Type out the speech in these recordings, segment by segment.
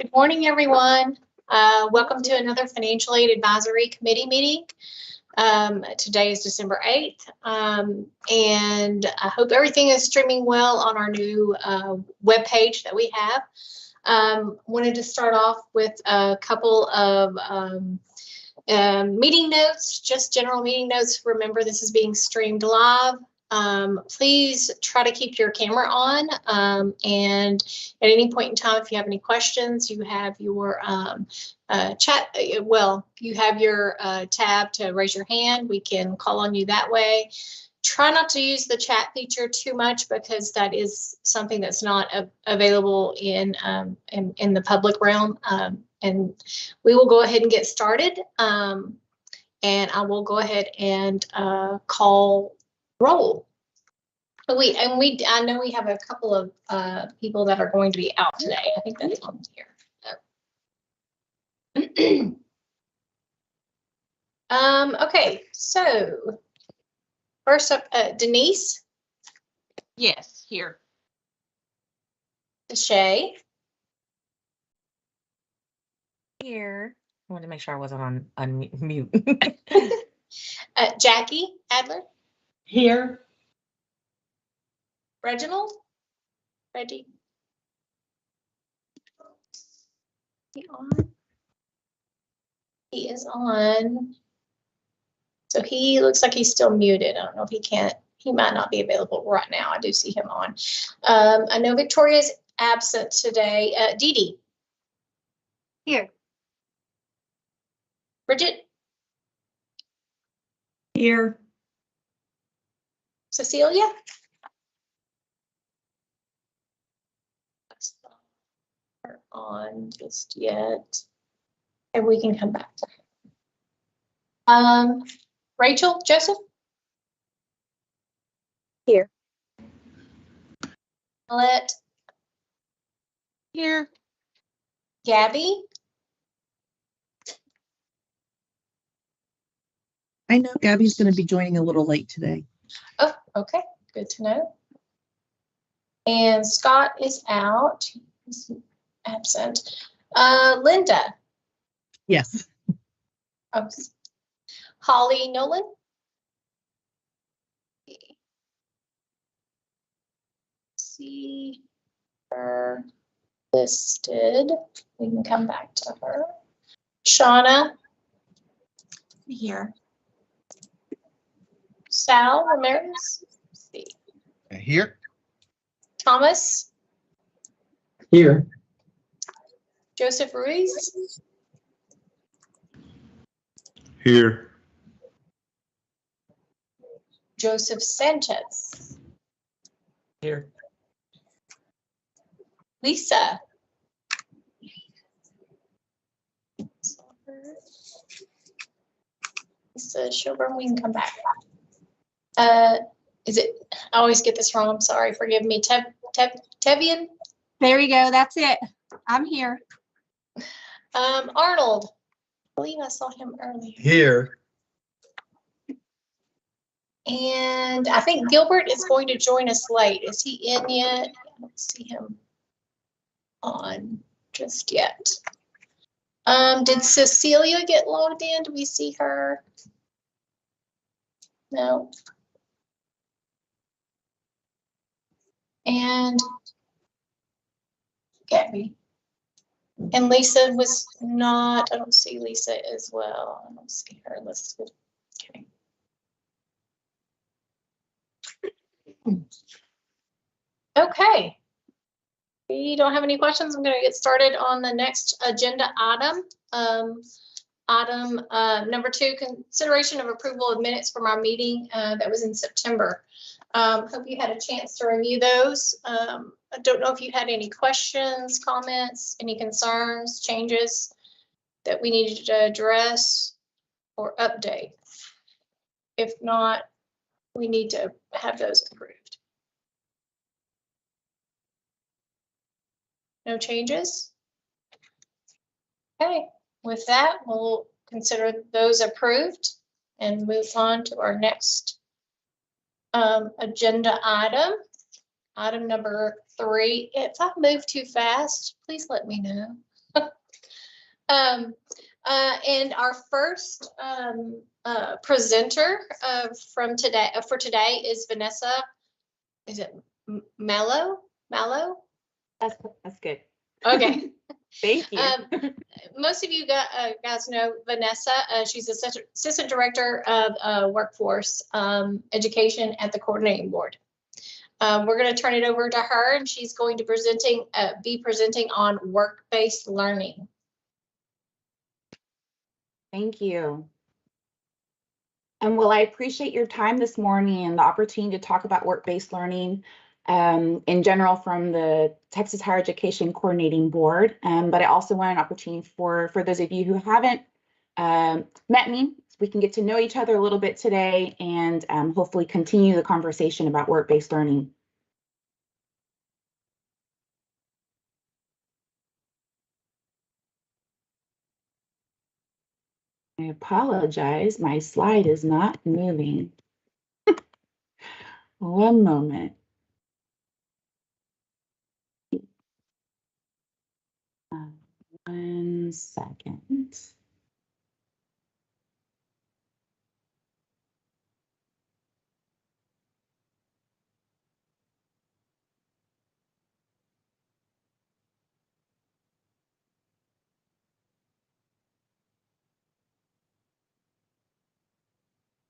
Good morning, everyone. Welcome to another Financial Aid Advisory Committee meeting. Today is December 8th, and I hope everything is streaming well on our new webpage that we have. Wanted to start off with a couple of meeting notes, just general meeting notes. Remember, this is being streamed live. Please try to keep your camera on, and at any point in time, if you have any questions, you have your chat. Well, you have your tab to raise your hand. We can call on you that way. Try not to use the chat feature too much because that is something that's not available in the public realm. And we will go ahead and get started. And I will go ahead and call roll. I know we have a couple of people that are going to be out today. I think that's on here. Okay, so first up, Denise. Yes, here. Shay. Here. I wanted to make sure I wasn't on mute. Jackie Adler. Here. Reginald. Reggie. He on? He is on. So he looks like he's still muted. I don't know if he might not be available right now. I do see him on. I know Victoria's absent today. Dee Dee. Here. Bridget. Here. Cecilia. That's not on just yet. And we can come back to her. Rachel, Joseph. Here. Let. Here. Gabby. I know Gabby's going to be joining a little late today. Oh, okay. Good to know. And Scott is out. He's absent. Linda. Yes. Oh, Holly Nolan. See her listed. We can come back to her. Shauna. Here. Sal Ramirez. Let's see. Here. Thomas. Here. Joseph Ruiz. Here. Joseph Sanchez. Here. Lisa. Lisa Shelburne, we can come back. Is it, I always get this wrong, I'm sorry, forgive me. Tevian? There you go. That's it. I'm here. Arnold. I believe I saw him earlier. Here. And I think Gilbert is going to join us late. Is he in yet? I don't see him on just yet. Did Cecilia get logged in? Do we see her? No. And Gabby. And Lisa was not, I don't see Lisa as well. I don't see her listed. Okay. Okay. We don't have any questions. I'm going to get started on the next agenda item. Item number 2, consideration of approval of minutes from our meeting that was in September. Hope you had a chance to review those. I don't know if you had any questions, comments, any concerns, changes that we needed to address or update. If not, we need to have those approved. No changes? Okay, with that, we'll consider those approved and move on to our next agenda item. Item number 3. If I move too fast, please let me know. And our first presenter for today is Vanessa. Is it Mallow? That's good. Okay. Thank you. Most of you guys know Vanessa. She's assistant director of workforce education at the coordinating board. We're going to turn it over to her, and she's going to be presenting on work-based learning. Thank you. And well, I appreciate your time this morning and the opportunity to talk about work-based learning in general from the Texas Higher Education Coordinating Board. But I also want an opportunity for those of you who haven't met me, so we can get to know each other a little bit today and hopefully continue the conversation about work-based learning. I apologize, my slide is not moving. One moment. One second.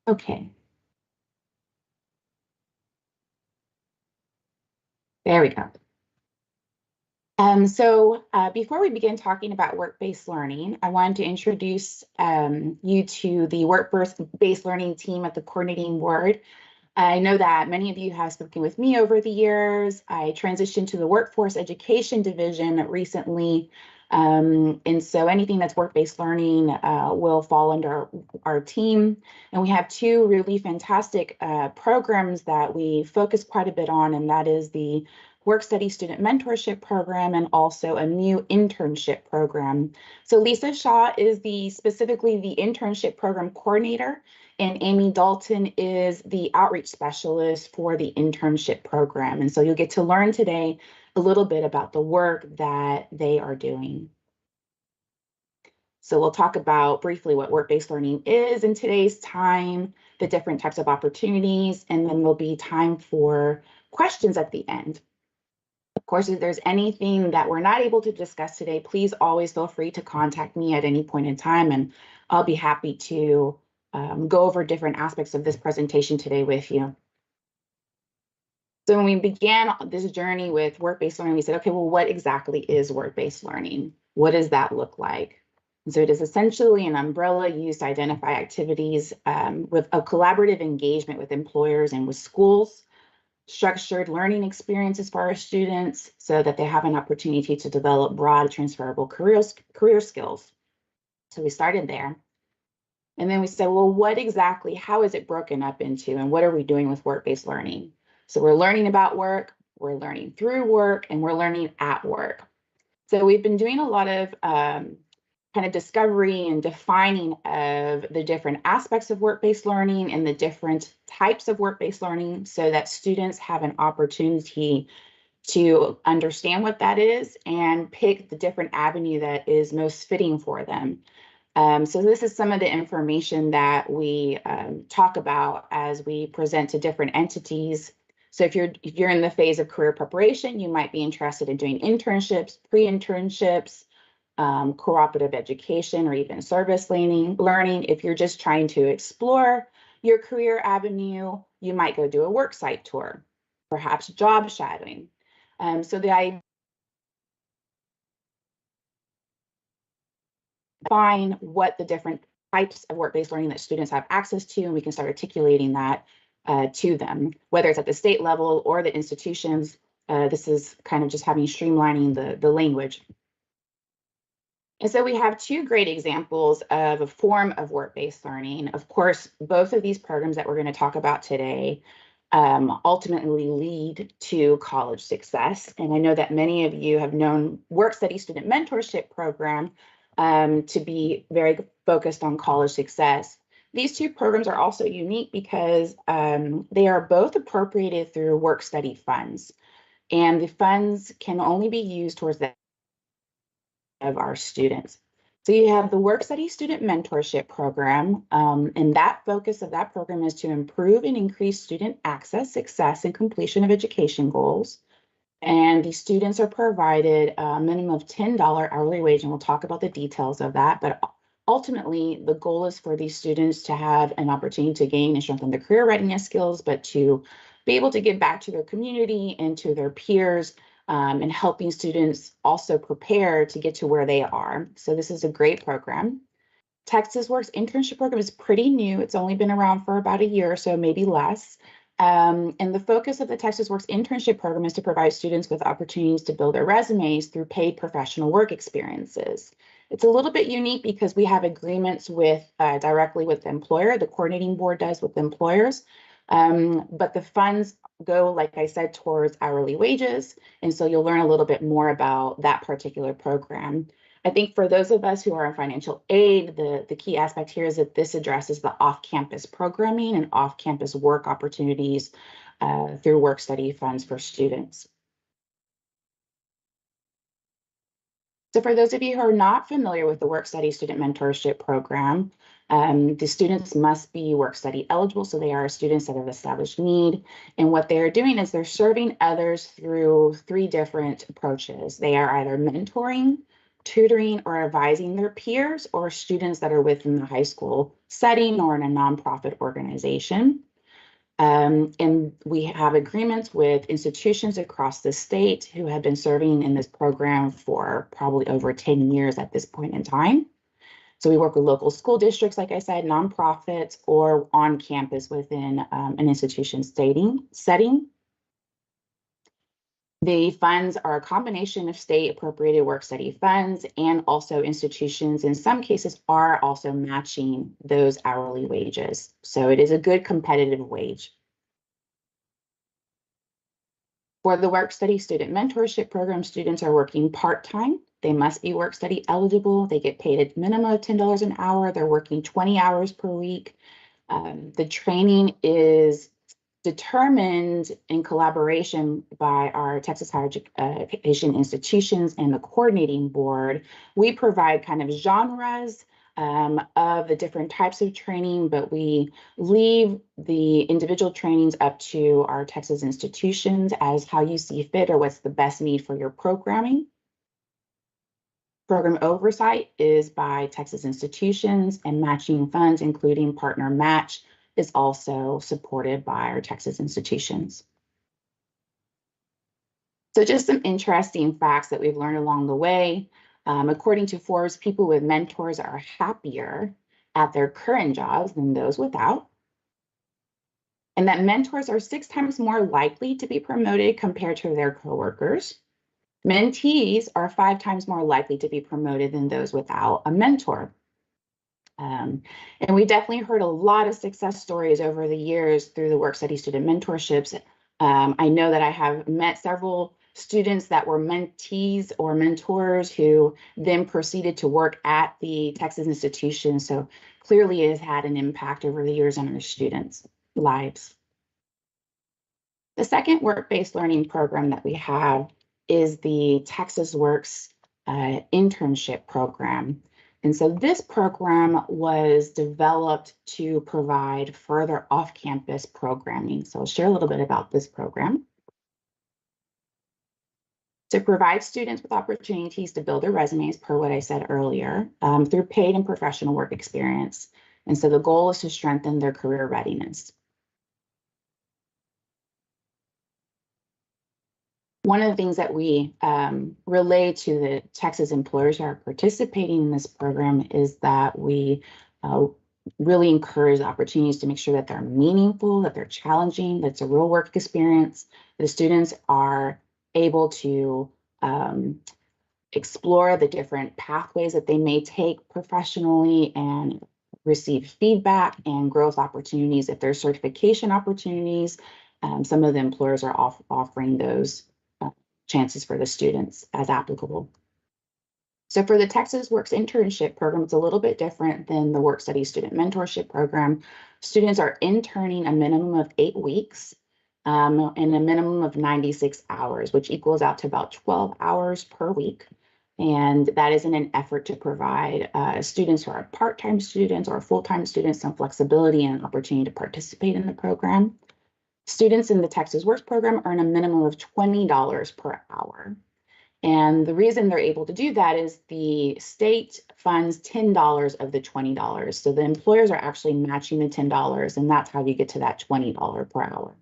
Okay. There we go. So before we begin talking about work-based learning, I wanted to introduce you to the work-based learning team at the coordinating board. I know that many of you have spoken with me over the years. I transitioned to the workforce education division recently. And so anything that's work-based learning will fall under our team. And we have two really fantastic programs that we focus quite a bit on, and that is the Work Study Student Mentorship Program and also a new internship program. So Lisa Shaw is specifically the internship program coordinator, and Amy Dalton is the outreach specialist for the internship program. And so you'll get to learn today a little bit about the work that they are doing. So we'll talk about briefly what work-based learning is in today's time, the different types of opportunities, and then there'll be time for questions at the end. Of course, if there's anything that we're not able to discuss today, please always feel free to contact me at any point in time, and I'll be happy to go over different aspects of this presentation today with you. So when we began this journey with work-based learning, we said, okay, well, what exactly is work-based learning? What does that look like? And so it is essentially an umbrella used to identify activities with a collaborative engagement with employers and with schools, structured learning experiences for our students so that they have an opportunity to develop broad transferable career skills. So we started there. And then we said, well, how is it broken up into, and what are we doing with work-based learning? So we're learning about work, we're learning through work, and we're learning at work. So we've been doing a lot of kind of discovery and defining of the different aspects of work-based learning and the different types of work-based learning so that students have an opportunity to understand what that is and pick the different avenue that is most fitting for them. So this is some of the information that we talk about as we present to different entities. So if you're in the phase of career preparation, you might be interested in doing internships, pre-internships, cooperative education, or even service learning. If you're just trying to explore your career avenue, you might go do a work site tour, perhaps job shadowing. So the idea define what the different types of work-based learning that students have access to, and we can start articulating that to them, whether it's at the state level or the institutions. This is kind of just streamlining the language. And so we have two great examples of a form of work-based learning. Of course, both of these programs that we're going to talk about today ultimately lead to college success. And I know that many of you have known Work Study Student Mentorship Program to be very focused on college success. These two programs are also unique because they are both appropriated through work study funds. And the funds can only be used towards the of our students. So you have the Work Study Student Mentorship Program, and that focus of that program is to improve and increase student access, success, and completion of education goals. And the students are provided a minimum of $10 hourly wage, and we'll talk about the details of that. But ultimately, the goal is for these students to have an opportunity to gain and strengthen their career readiness skills, but to be able to give back to their community and to their peers, and helping students also prepare to get to where they are. So this is a great program. Texas Works internship program is pretty new. It's only been around for about a year or so, maybe less. And the focus of the Texas Works internship program is to provide students with opportunities to build their resumes through paid professional work experiences. It's a little bit unique because we have agreements with directly with the employer. The coordinating board does with employers. But the funds go, like I said, towards hourly wages. And so you'll learn a little bit more about that particular program. I think for those of us who are in financial aid, the key aspect here is that this addresses the off-campus programming and off-campus work opportunities through work study funds for students. So for those of you who are not familiar with the Work Study Student Mentorship Program, the students must be work study eligible, so they are students that have established need. And what they're doing is they're serving others through 3 different approaches. They are either mentoring, tutoring, or advising their peers or students that are within the high school setting or in a nonprofit organization. And we have agreements with institutions across the state who have been serving in this program for probably over 10 years at this point in time. So we work with local school districts, like I said, nonprofits, or on campus within an institution setting. The funds are a combination of state appropriated work study funds, and also institutions in some cases are also matching those hourly wages. So it is a good competitive wage. For the Work Study Student Mentorship Program, students are working part-time. They must be work study eligible. They get paid a minimum of $10 an hour. They're working 20 hours per week. The training is determined in collaboration by our Texas Higher Education institutions and the coordinating board. We provide kind of genres of the different types of training, but we leave the individual trainings up to our Texas institutions as how you see fit or what's the best need for your programming. Program oversight is by Texas institutions, and matching funds, including partner match, is also supported by our Texas institutions. So just some interesting facts that we've learned along the way. According to Forbes, people with mentors are happier at their current jobs than those without. And that mentors are 6 times more likely to be promoted compared to their coworkers. Mentees are 5 times more likely to be promoted than those without a mentor. And we definitely heard a lot of success stories over the years through the work study student mentorships. I know that I have met several students that were mentees or mentors who then proceeded to work at the Texas institution. So clearly it has had an impact over the years on our students' lives. The second work-based learning program that we have is the Texas Works internship program. And so this program was developed to provide further off-campus programming. So I'll share a little bit about this program. To provide students with opportunities to build their resumes, per what I said earlier, through paid and professional work experience. And so the goal is to strengthen their career readiness. One of the things that we relay to the Texas employers who are participating in this program is that we really encourage the opportunities to make sure that they're meaningful, that they're challenging, that it's a real work experience. The students are able to explore the different pathways that they may take professionally and receive feedback and growth opportunities. If there's certification opportunities, some of the employers are offering those chances for the students as applicable. So for the Texas Works internship program, it's a little bit different than the Work Study Student Mentorship Program. Students are interning a minimum of 8 weeks and a minimum of 96 hours, which equals out to about 12 hours per week. And that is in an effort to provide students who are part-time students or full-time students some flexibility and opportunity to participate in the program. Students in the Texas Works program earn a minimum of $20 per hour. And the reason they're able to do that is the state funds $10 of the $20. So the employers are actually matching the $10, and that's how you get to that $20 per hour.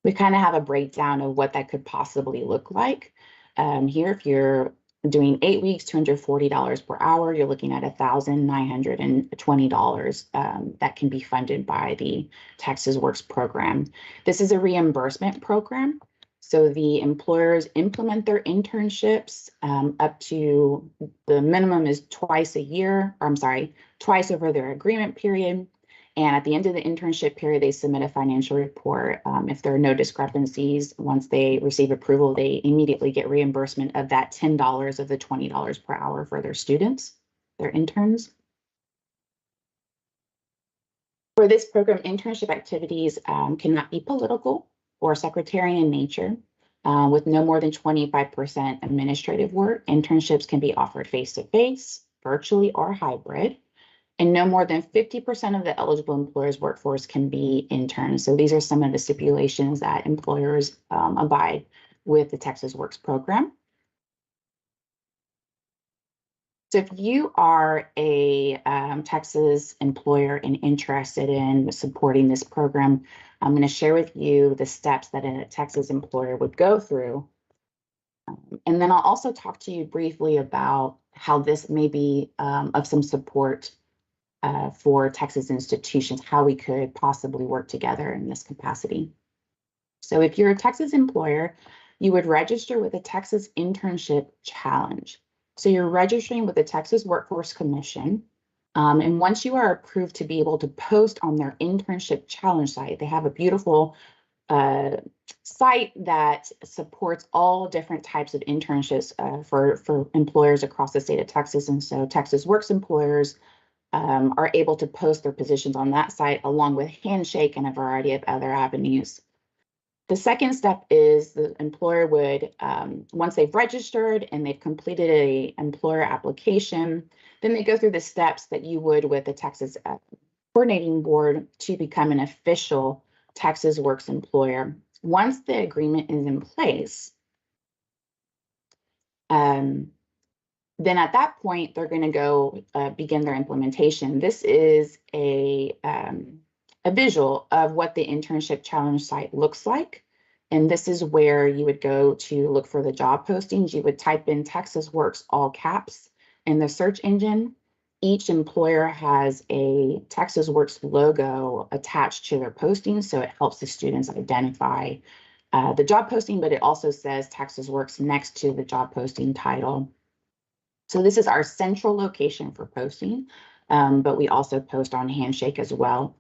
We kind of have a breakdown of what that could possibly look like. Here, if you're doing 8 weeks, $240 per hour, you're looking at $1,920 that can be funded by the Texas Works program. This is a reimbursement program. So the employers implement their internships up to the minimum is twice over their agreement period. And at the end of the internship period, they submit a financial report. If there are no discrepancies, once they receive approval, they immediately get reimbursement of that $10 of the $20 per hour for their students, their interns. For this program, internship activities cannot be political or secretarial in nature. With no more than 25% administrative work, internships can be offered face-to-face, virtually, or hybrid. And no more than 50% of the eligible employers' workforce can be interns. So these are some of the stipulations that employers abide with the Texas Works program. So if you are a Texas employer and interested in supporting this program, I'm going to share with you the steps that a Texas employer would go through. And then I'll also talk to you briefly about how this may be of some support for Texas institutions, how we could possibly work together in this capacity. So if you're a Texas employer, you would register with the Texas Internship Challenge. So you're registering with the Texas Workforce Commission. And once you are approved to be able to post on their Internship Challenge site, they have a beautiful site that supports all different types of internships for employers across the state of Texas. And so Texas Works employers are able to post their positions on that site along with Handshake and a variety of other avenues. The second step is the employer would, once they've registered and they've completed an employer application, then they go through the steps that you would with the Texas Coordinating Board to become an official Texas Works employer. Once the agreement is in place, then at that point, they're going to go begin their implementation. This is a visual of what the Internship Challenge site looks like. And this is where you would go to look for the job postings. You would type in Texas Works, all caps, in the search engine. Each employer has a Texas Works logo attached to their posting, so it helps the students identify the job posting, but it also says Texas Works next to the job posting title. So this is our central location for posting, but we also post on Handshake as well.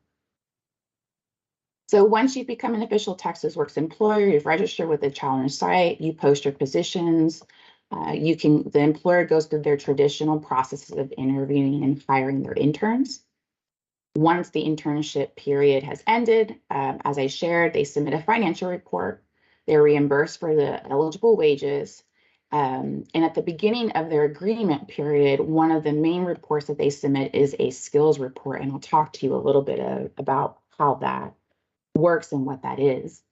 So once you become an official Texas Works employer, you've registered with the challenge site, you post your positions, the employer goes through their traditional processes of interviewing and hiring their interns. Once the internship period has ended, as I shared, they submit a financial report, they're reimbursed for the eligible wages, and at the beginning of their agreement period, one of the main reports that they submit is a skills report, and I'll talk to you a little bit about how that works and what that is.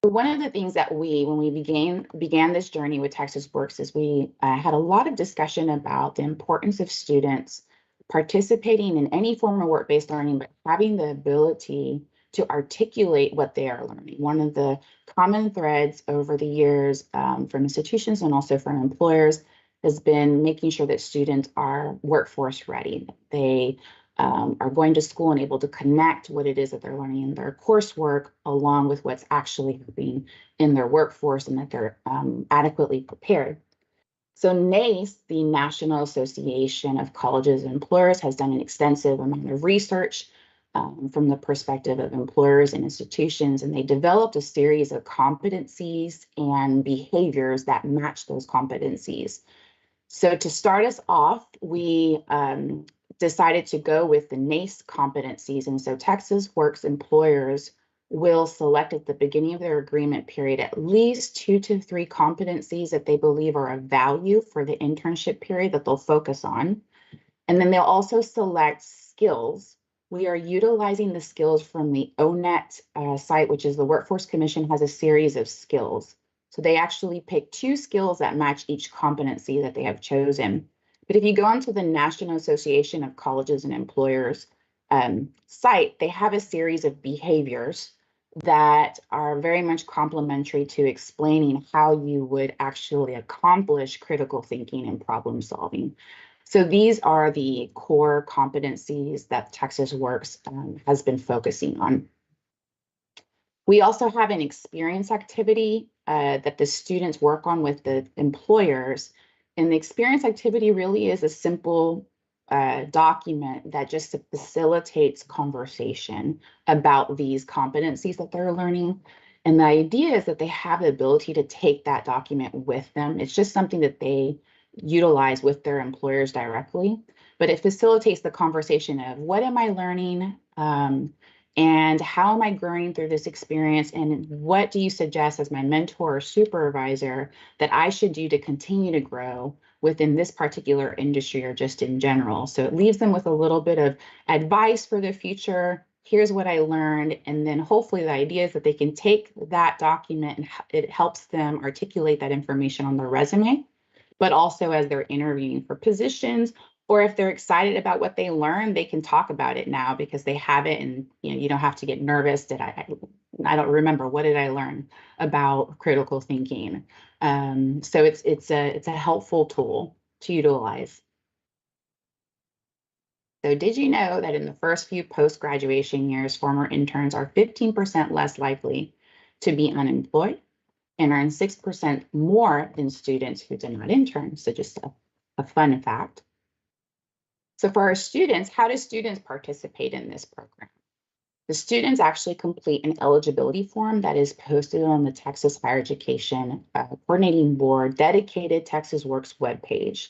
One of the things that when we began this journey with Texas Works is we had a lot of discussion about the importance of students participating in any form of work-based learning, but having the ability to articulate what they are learning. One of the common threads over the years from institutions and also from employers has been making sure that students are workforce ready. They are going to school and able to connect what it is that they're learning in their coursework along with what's actually happening in their workforce, and that they're adequately prepared. So NACE, the National Association of Colleges and Employers, has done an extensive amount of research from the perspective of employers and institutions, and they developed a series of competencies and behaviors that match those competencies. So to start us off, we decided to go with the NACE competencies. And so Texas Works employers will select at the beginning of their agreement period at least 2 to 3 competencies that they believe are of value for the internship period that they'll focus on. And then they'll also select skills. We are utilizing the skills from the ONET site, which is the Workforce Commission has a series of skills. So they actually pick 2 skills that match each competency that they have chosen. But if you go onto the National Association of Colleges and Employers site, they have a series of behaviors that are very much complementary to explaining how you would actually accomplish critical thinking and problem solving. So these are the core competencies that Texas Works has been focusing on. We also have an experience activity that the students work on with the employers. And the experience activity really is a simple document that just facilitates conversation about these competencies that they're learning. And the idea is that they have the ability to take that document with them. It's just something that they utilize with their employers directly, but it facilitates the conversation of what am I learning and how am I growing through this experience, and what do you suggest as my mentor or supervisor that I should do to continue to grow within this particular industry or just in general. So it leaves them with a little bit of advice for the future. Here's what I learned. And then hopefully the idea is that they can take that document and it helps them articulate that information on their resume, but also as they're interviewing for positions, or if they're excited about what they learned, they can talk about it now because they have it, and you don't have to get nervous. I don't remember, what did I learn about critical thinking? So it's a helpful tool to utilize. So did you know that in the first few post-graduation years, former interns are 15% less likely to be unemployed and earn 6% more than students who did not intern? So just a fun fact. So for our students, how do students participate in this program? The students actually complete an eligibility form that is posted on the Texas Higher Education Coordinating Board dedicated Texas Works webpage.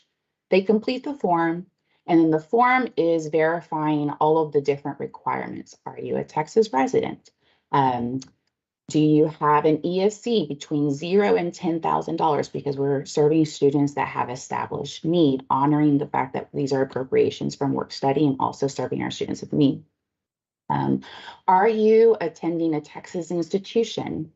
They complete the form, and then the form is verifying all of the different requirements. Are you a Texas resident? Do you have an ESC between $0 and $10,000? Because we're serving students that have established need, honoring the fact that these are appropriations from work study and also serving our students with need. Are you attending a Texas institution?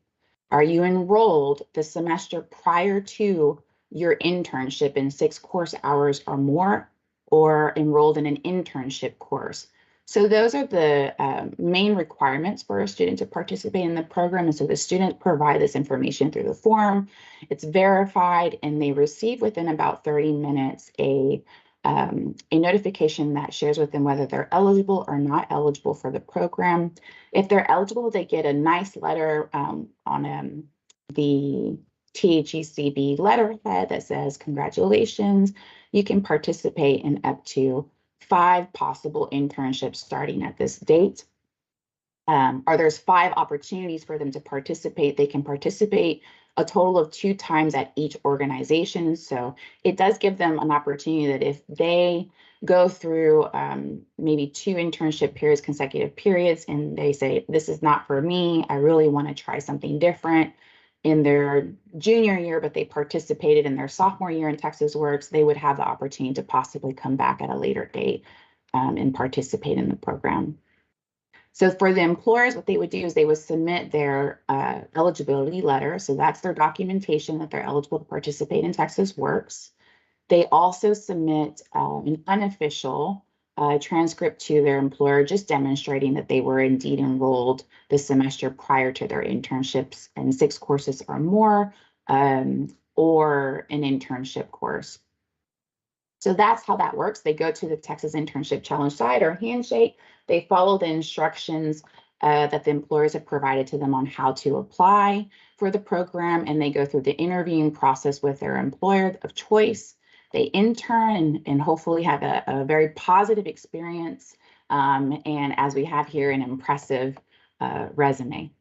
Are you enrolled the semester prior to your internship in 6 course hours or more, or enrolled in an internship course? So those are the main requirements for a student to participate in the program. And so the student provide this information through the form. It's verified, and they receive within about 30 minutes a notification that shares with them whether they're eligible or not eligible for the program. If they're eligible, they get a nice letter on the THECB letterhead that says, congratulations, you can participate in up to 5 possible internships starting at this date. Or there's 5 opportunities for them to participate. They can participate a total of 2 times at each organization. So it does give them an opportunity that if they go through maybe 2 internship periods, consecutive periods, and they say, this is not for me, I really want to try something different in their junior year, but they participated in their sophomore year in Texas Works, they would have the opportunity to possibly come back at a later date and participate in the program. So for the employers, what they would do is they would submit their eligibility letter. So that's their documentation that they're eligible to participate in Texas Works. They also submit an unofficial transcript to their employer, just demonstrating that they were indeed enrolled the semester prior to their internships in 6 courses or more, or an internship course. So that's how that works. They go to the Texas Internship Challenge site or handshake. They follow the instructions that the employers have provided to them on how to apply for the program, and they go through the interviewing process with their employer of choice. They intern and hopefully have a very positive experience, and as we have here, an impressive resume.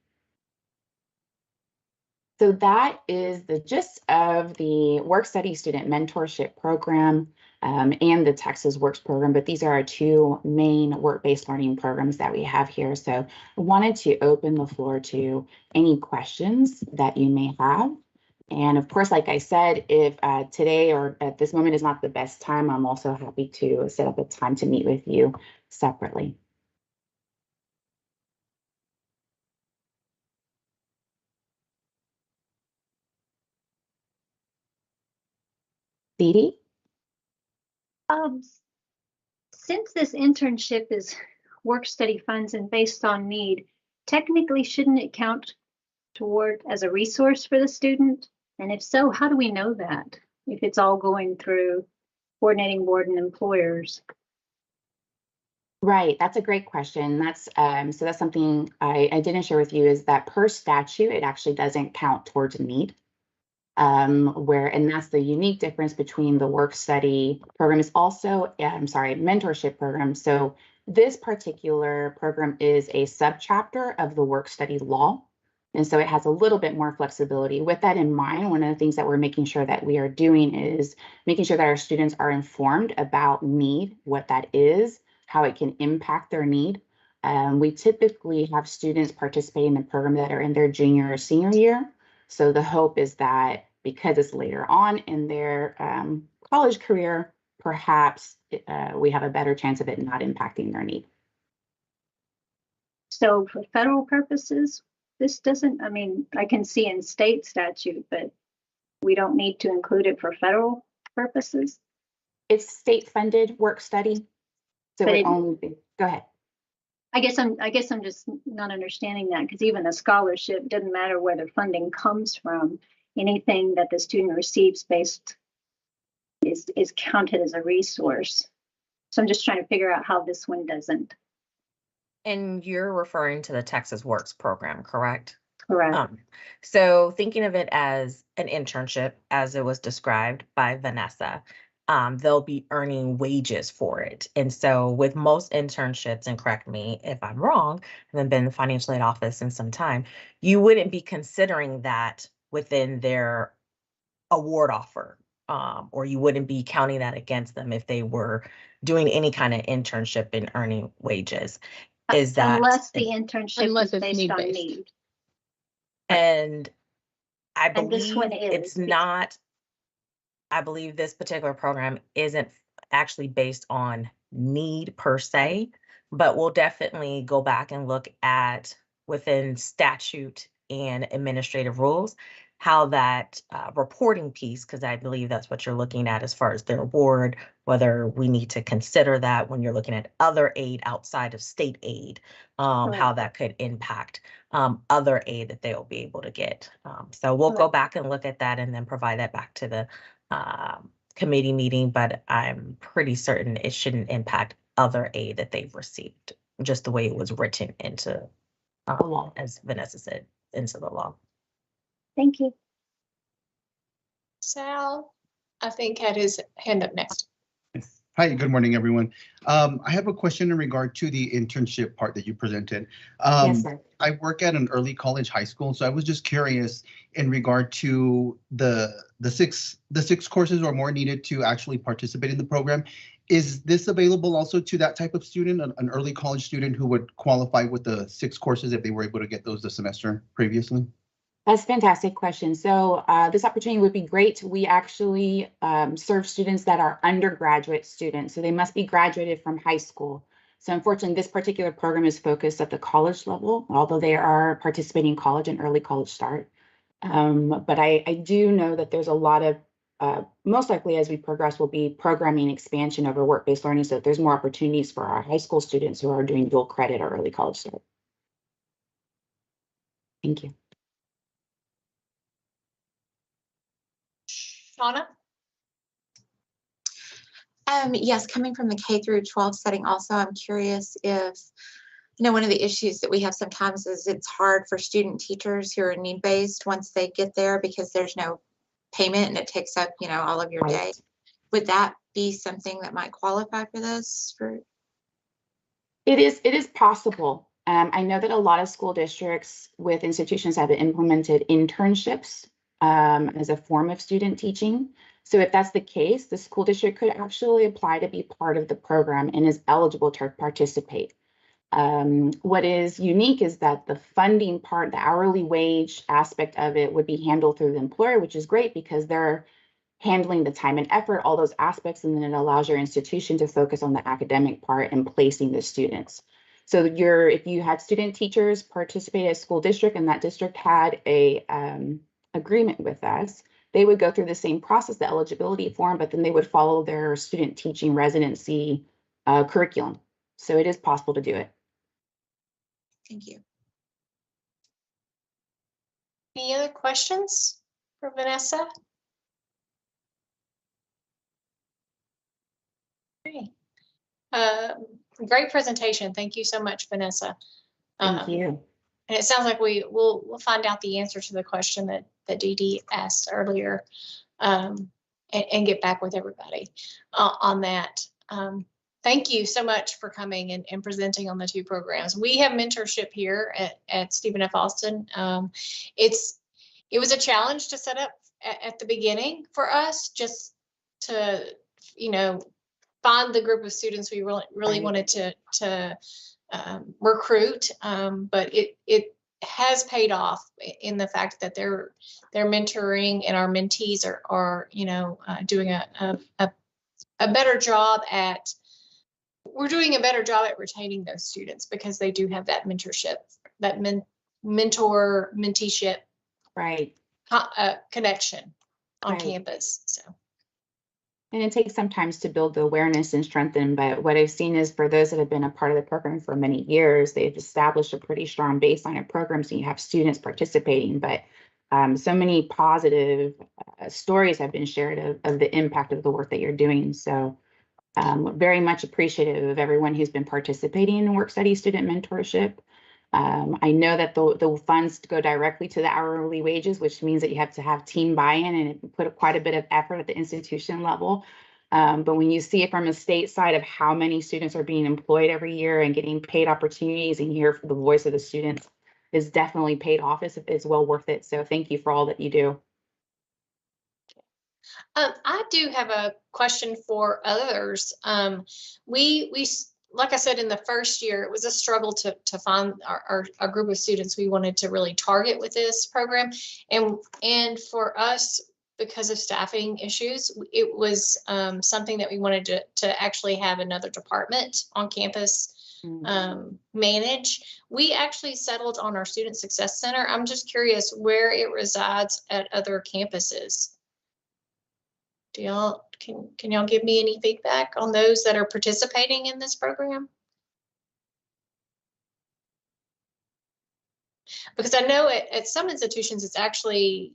So that is the gist of the Work Study Student Mentorship Program. and the Texas Works program, but these are our two main work-based learning programs that we have here. So I wanted to open the floor to any questions that you may have. And of course, like I said, if today or at this moment is not the best time, I'm also happy to set up a time to meet with you separately. Dee Dee? Since this internship is work study funds and based on need, technically shouldn't it count toward as a resource for the student? And if so, how do we know that if it's all going through coordinating board and employers? Right, that's a great question. That's so that's something I didn't share with you is that per statute, it actually doesn't count towards need. And that's the unique difference between the work study program is also, mentorship program. So this particular program is a subchapter of the work study law. And so it has a little bit more flexibility. With that in mind, one of the things that we're making sure that we are doing is making sure that our students are informed about need, what that is, how it can impact their need. We typically have students participate in the program that are in their junior or senior year. So the hope is that because it's later on in their college career, perhaps we have a better chance of it not impacting their need. So for federal purposes, this doesn't, I mean, I can see in state statute, but we don't need to include it for federal purposes. It's state funded work study. So But it only, go ahead. I guess I'm just not understanding that, because even a scholarship doesn't matter where the funding comes from. Anything that the student receives based is counted as a resource. So I'm just trying to figure out how this one doesn't. And you're referring to the Texas Works program, correct? Correct. So thinking of it as an internship, as it was described by Vanessa, they'll be earning wages for it. And so with most internships, and correct me if I'm wrong, I haven't been in the financial aid office in some time, you wouldn't be considering that within their award offer, or you wouldn't be counting that against them if they were doing any kind of internship and earning wages. Is that unless the internship Unless is it's based on need-based. need. and I And this believe one is. it's not, I believe this particular program isn't actually based on need per se, but we'll definitely go back and look at within statute and administrative rules, how that reporting piece, because I believe that's what you're looking at as far as their award, whether we need to consider that when you're looking at other aid outside of state aid, how that could impact other aid that they'll be able to get. So we'll go back and look at that and then provide that back to the committee meeting, but I'm pretty certain it shouldn't impact other aid that they've received, just the way it was written into the law, as Vanessa said, into the law. Thank you. Sal, I think, had his hand up next. Hi, good morning, everyone. I have a question in regard to the internship part that you presented. Yes, sir. I work at an early college high school, so I was just curious in regard to the six courses or more needed to actually participate in the program. Is this available also to that type of student, an early college student who would qualify with the 6 courses if they were able to get those the semester previously? That's a fantastic question. So this opportunity would be great. We actually serve students that are undergraduate students, so they must be graduated from high school. So unfortunately, this particular program is focused at the college level, although they are participating in college and early college start. But I do know that there's a lot of, most likely as we progress, will be programming expansion over work-based learning, so that there's more opportunities for our high school students who are doing dual credit or early college start. Thank you. Shauna? Yes, coming from the K through 12 setting also, I'm curious if, one of the issues that we have sometimes is it's hard for student teachers who are need-based once they get there because there's no payment and it takes up, all of your day. Would that be something that might qualify for this? It is possible. I know that a lot of school districts with institutions have implemented internships as a form of student teaching. So if that's the case, the school district could actually apply to be part of the program and is eligible to participate. What is unique is that the funding part, the hourly wage aspect of it would be handled through the employer, which is great because they're handling the time and effort, all those aspects, and then it allows your institution to focus on the academic part and placing the students. So if you had student teachers participate at a school district and that district had a agreement with us, they would go through the same process, the eligibility form, but then they would follow their student teaching residency curriculum. So it is possible to do it. Thank you. Any other questions for Vanessa? Okay. Great presentation. Thank you so much, Vanessa. Thank you. And it sounds like we'll find out the answer to the question that Dee Dee asked earlier, and get back with everybody on that. Thank you so much for coming and presenting on the two programs. We have mentorship here at Stephen F. Austin. It was a challenge to set up at the beginning for us, just to, find the group of students we really wanted to recruit. But it has paid off in the fact that they're mentoring and our mentees are doing a better job at. We're doing a better job at retaining those students because they do have that mentorship, that mentor-menteeship Right. Connection on Right. campus. So. And it takes some time to build the awareness and strengthen, but what I've seen is for those that have been a part of the program for many years, they've established a pretty strong baseline of programs, and you have students participating, but so many positive stories have been shared of the impact of the work that you're doing. So very much appreciative of everyone who's been participating in work study student mentorship. I know that the funds go directly to the hourly wages, which means that you have to have team buy-in and put quite a bit of effort at the institution level. But when you see it from a state side of how many students are being employed every year and getting paid opportunities and hear the voice of the students is definitely paid off. It's well worth it. So thank you for all that you do. I do have a question for others. We like I said, in the first year, it was a struggle to find our group of students we wanted to really target with this program. And for us, because of staffing issues, it was something that we wanted to actually have another department on campus manage. We actually settled on our Student Success Center. I'm just curious where it resides at other campuses. Do y'all, can y'all give me any feedback on those that are participating in this program? Because I know at some institutions it's actually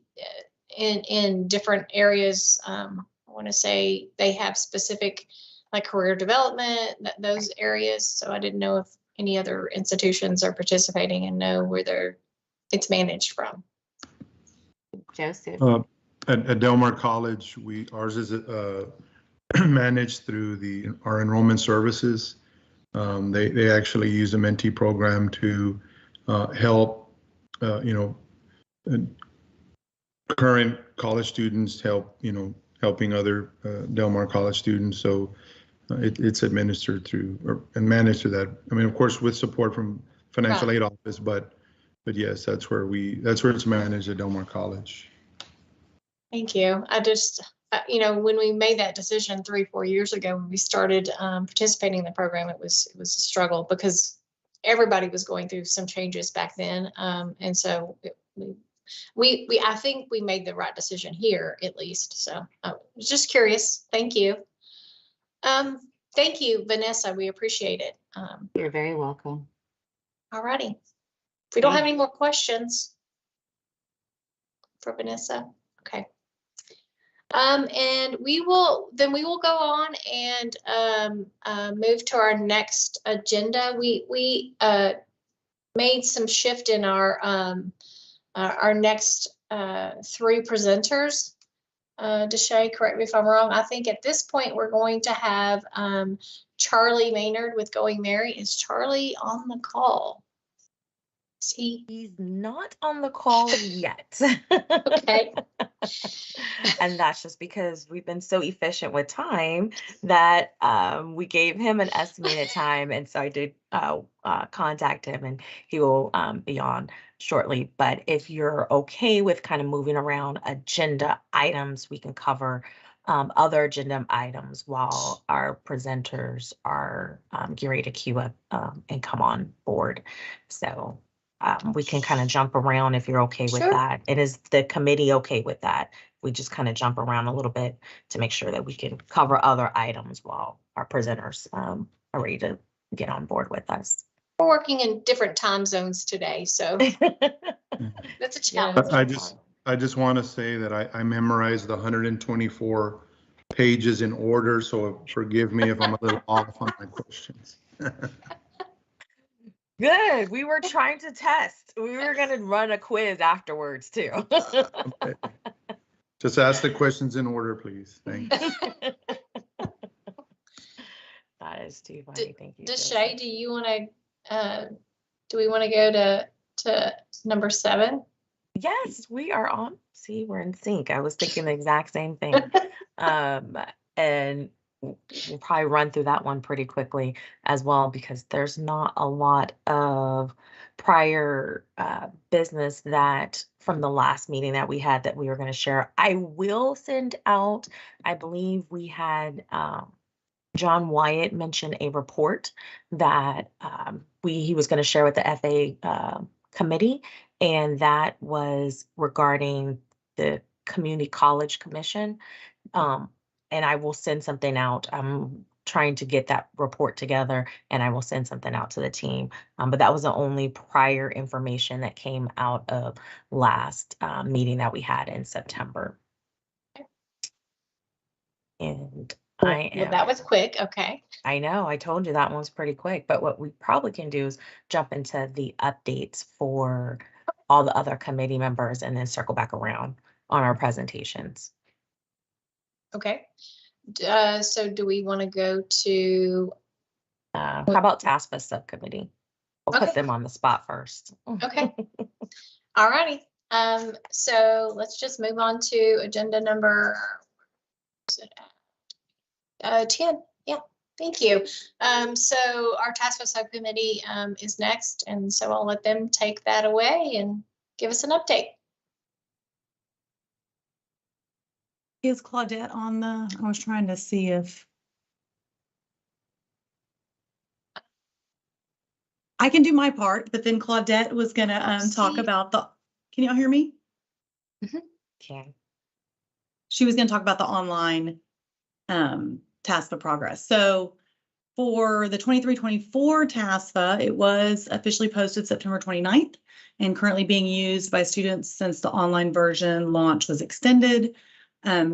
in different areas. I want to say they have specific like career development, those areas. So I didn't know if any other institutions are participating and know where it's managed from. Joseph. At Del Mar College, ours is managed through our enrollment services. They actually use a mentee program to help, current college students helping other Del Mar College students. So it's administered through and managed through that. I mean, of course, with support from financial aid office, but yes, that's where it's managed at Del Mar College. Thank you. I just, when we made that decision 3-4 years ago, when we started participating in the program, it was a struggle because everybody was going through some changes back then. And so I think we made the right decision here, at least. So I was just curious. Thank you. Thank you, Vanessa. We appreciate it. You're very welcome. All righty. If we don't have any more questions for Vanessa, okay. And we will go on and move to our next agenda. We made some shift in our next 3 presenters. Deshae, correct me if I'm wrong. I think at this point we're going to have Charlie Maynard with Going Merry. Is Charlie on the call? Is he? He's not on the call yet. Okay. And that's just because we've been so efficient with time that we gave him an estimated time. And so I did contact him, and he will be on shortly. But if you're okay with kind of moving around agenda items, we can cover other agenda items while our presenters are getting ready to queue up and come on board. So we can kind of jump around if you're okay with Sure. that. And is the committee okay with that? We just kind of jump around a little bit to make sure that we can cover other items while our presenters are ready to get on board with us. We're working in different time zones today, so that's a challenge. I just want to say that I memorized the 124 pages in order, so forgive me if I'm a little off on my questions. Good. We were trying to test. We were going to run a quiz afterwards too. Okay. Just ask the questions in order, please. Thanks. That is too funny. Thank you. Deshay, do you want to, do we want to go to number 7? Yes, we are on. See, we're in sync. I was thinking the exact same thing. And we'll probably run through that one pretty quickly as well, because there's not a lot of prior business that from the last meeting that we had that we were going to share. I will send out, I believe we had John Wyatt mention a report that he was going to share with the FAAC committee, and that was regarding the Community College Commission. And I will send something out. I'm trying to get that report together, and I will send something out to the team. But that was the only prior information that came out of last meeting that we had in September. And Well, that was quick. Okay. I know, I told you that one was pretty quick, but what we probably can do is jump into the updates for all the other committee members and then circle back around on our presentations. Okay. So do we want to go to? How about TASPA subcommittee? We'll Okay. put them on the spot first. Okay. All righty. So let's just move on to agenda number 10. Yeah, thank you. So our task force subcommittee is next, and so I'll let them take that away and give us an update. Is Claudette on I was trying to see if I can do my part, but then Claudette was gonna talk about can y'all hear me? Okay. She was gonna talk about the online TASFA progress. So for the 23-24 TASFA, it was officially posted September 29th and currently being used by students since the online version launch was extended.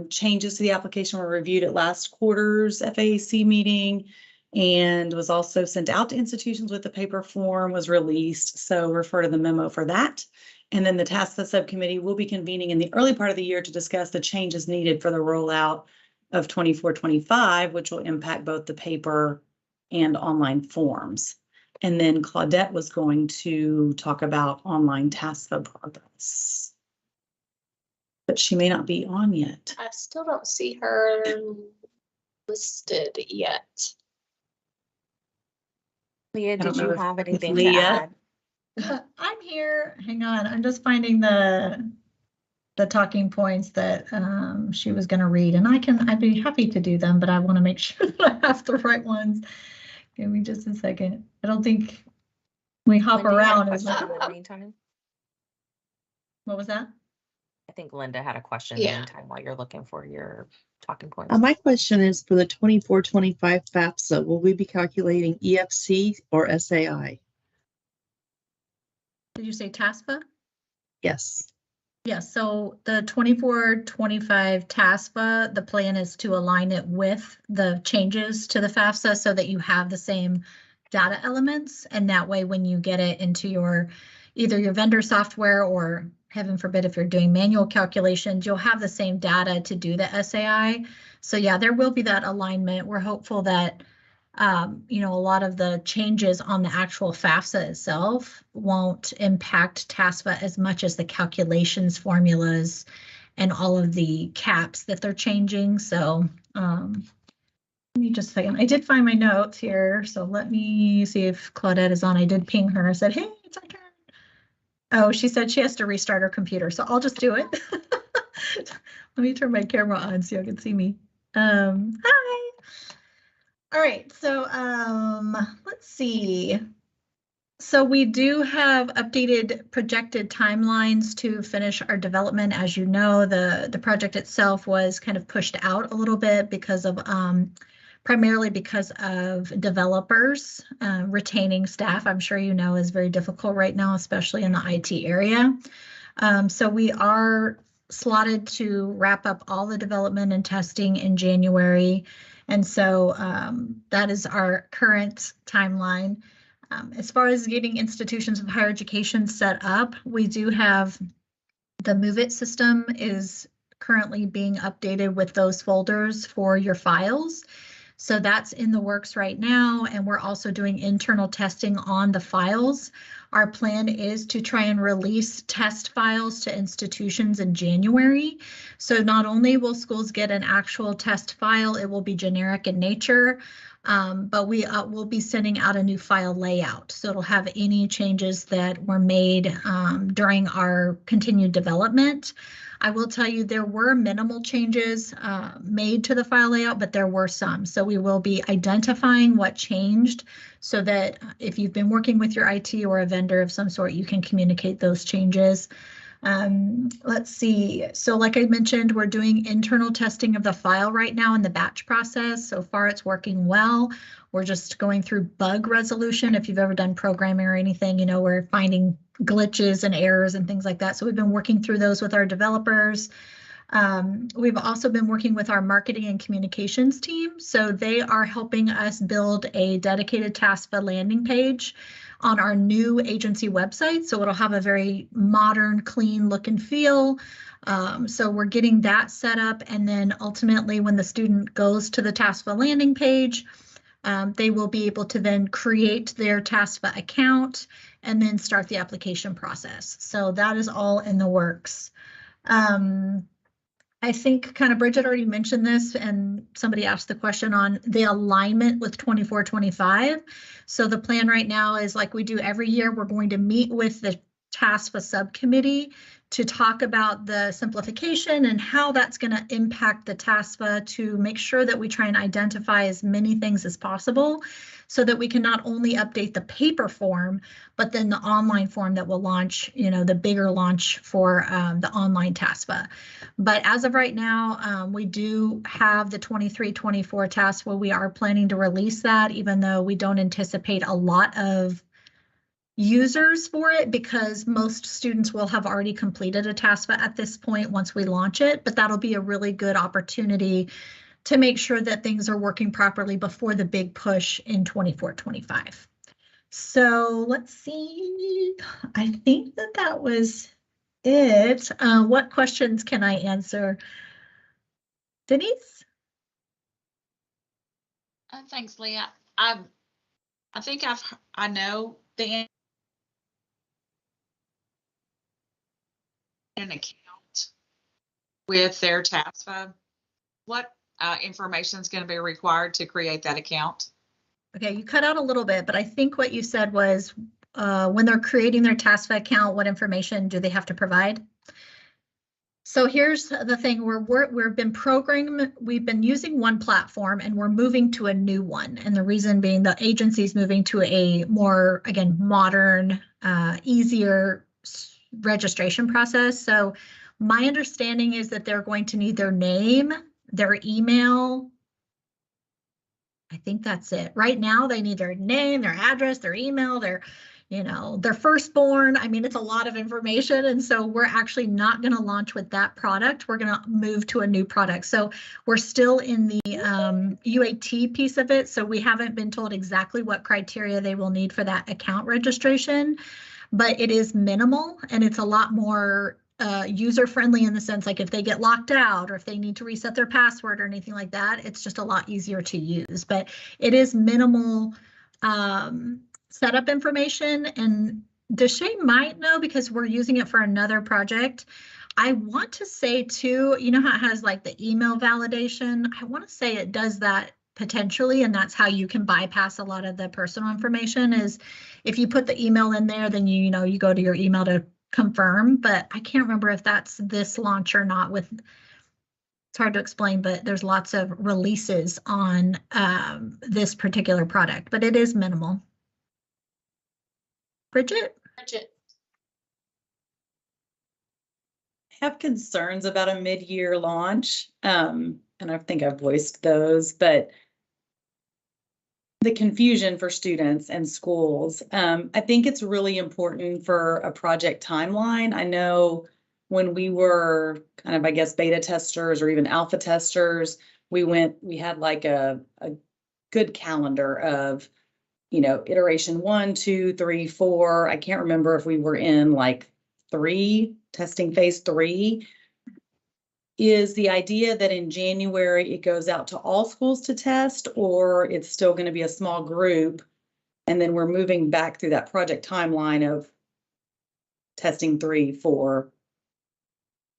Changes to the application were reviewed at last quarter's FAAC meeting and was also sent out to institutions with the paper form was released. So refer to the memo for that. And then the TASFA subcommittee will be convening in the early part of the year to discuss the changes needed for the rollout of 24-25, which will impact both the paper and online forms. And then Claudette was going to talk about online TASFA progress. But she may not be on yet. I still don't see her listed yet. Leah, did you have anything to Leah. add? I'm here. Hang on. I'm just finding the talking points that she was going to read, and I'd be happy to do them, but I want to make sure that I have the right ones. Give me just a second. I don't think we hop Linda, you had a around. question in the meantime? What was that? I think Linda had a question in the Yeah. meantime while you're looking for your talking points. My question is for the 24-25 FAFSA, will we be calculating EFC or SAI? Did you say TASFA? Yes. Yes, so the 24-25 TASFA, the plan is to align it with the changes to the FAFSA so that you have the same data elements. And that way, when you get it into either your vendor software or heaven forbid, if you're doing manual calculations, you'll have the same data to do the SAI. So yeah, there will be that alignment. We're hopeful that you know, a lot of the changes on the actual FAFSA itself won't impact TASFA as much as the calculations formulas and all of the caps that they're changing. So let me just a second. I did find my notes here. So let me see if Claudette is on. I did ping her. I said, hey, it's our turn. Oh, she said she has to restart her computer. So I'll just do it. Let me turn my camera on so you can see me. Hi. All right, so let's see. So we do have updated projected timelines to finish our development. As you know, the project itself was kind of pushed out a little bit because of primarily because of developers retaining staff. I'm sure you know is very difficult right now, especially in the IT area. So we are slotted to wrap up all the development and testing in January. And so that is our current timeline. As far as getting institutions of higher education set up, we do have the Move It system is currently being updated with those folders for your files. So that's in the works right now, and we're also doing internal testing on the files. Our plan is to try and release test files to institutions in January. So not only will schools get an actual test file, it will be generic in nature, but we will be sending out a new file layout. So it'll have any changes that were made during our continued development. I will tell you there were minimal changes made to the file layout, but there were some. So we will be identifying what changed so that if you've been working with your IT or a vendor of some sort, you can communicate those changes. Let's see. So like I mentioned, we're doing internal testing of the file right now in the batch process. So far it's working well. We're just going through bug resolution. If you've ever done programming or anything, you know, we're finding glitches and errors and things like that. So we've been working through those with our developers. We've also been working with our marketing and communications team. So they are helping us build a dedicated TASFA landing page on our new agency website. So it'll have a very modern, clean look and feel. So we're getting that set up. And then ultimately when the student goes to the TASFA landing page, they will be able to then create their TASFA account and then start the application process. So that is all in the works. I think kind of Bridget already mentioned this and somebody asked the question on the alignment with 24-25. So the plan right now is like we do every year, we're going to meet with the TASFA subcommittee to talk about the simplification and how that's going to impact the TASFA to make sure that we try and identify as many things as possible so that we can not only update the paper form, but then the online form that will launch, you know, the bigger launch for the online TASFA. But as of right now, we do have the 23-24 TASFA. We are planning to release that, even though we don't anticipate a lot of users for it because most students will have already completed a TASFA at this point once we launch it, but that'll be a really good opportunity to make sure that things are working properly before the big push in 24-25. So let's see, I think that was it. What questions can I answer? Denise? Thanks, Leah. I think I know the an account with their TASFA. What information is going to be required to create that account? Okay, you cut out a little bit, but I think what you said was when they're creating their TASFA account, what information do they have to provide? So here's the thing, we've been using one platform and we're moving to a new one. And the reason being the agency is moving to a more, again, modern, easier registration process. So my understanding is that they're going to need their name, their email. I think that's it. Right now, they need their name, their address, their email, their firstborn. I mean, it's a lot of information. And so we're actually not going to launch with that product. We're going to move to a new product. So we're still in the UAT piece of it. So we haven't been told exactly what criteria they will need for that account registration, but it is minimal and it's a lot more user-friendly in the sense like if they get locked out or if they need to reset their password or anything like that, it's just a lot easier to use. But it is minimal setup information, and Deshay might know because we're using it for another project. I want to say too, you know how it has like the email validation? I want to say it does that potentially, and that's how you can bypass a lot of the personal information is if you put the email in there, then you know, you go to your email to confirm, but I can't remember if that's this launch or not. With it's hard to explain, but there's lots of releases on this particular product, but it is minimal. Bridget? Bridget. I have concerns about a mid-year launch, and I think I've voiced those, but the confusion for students and schools. I think it's really important for a project timeline. I know when we were kind of, I guess, beta testers or even alpha testers, we had like a good calendar of, you know, iteration 1, 2, 3, 4. I can't remember if we were in like 3, testing phase 3. Is the idea that in January it goes out to all schools to test, or it's still going to be a small group? And then we're moving back through that project timeline of testing 3, 4.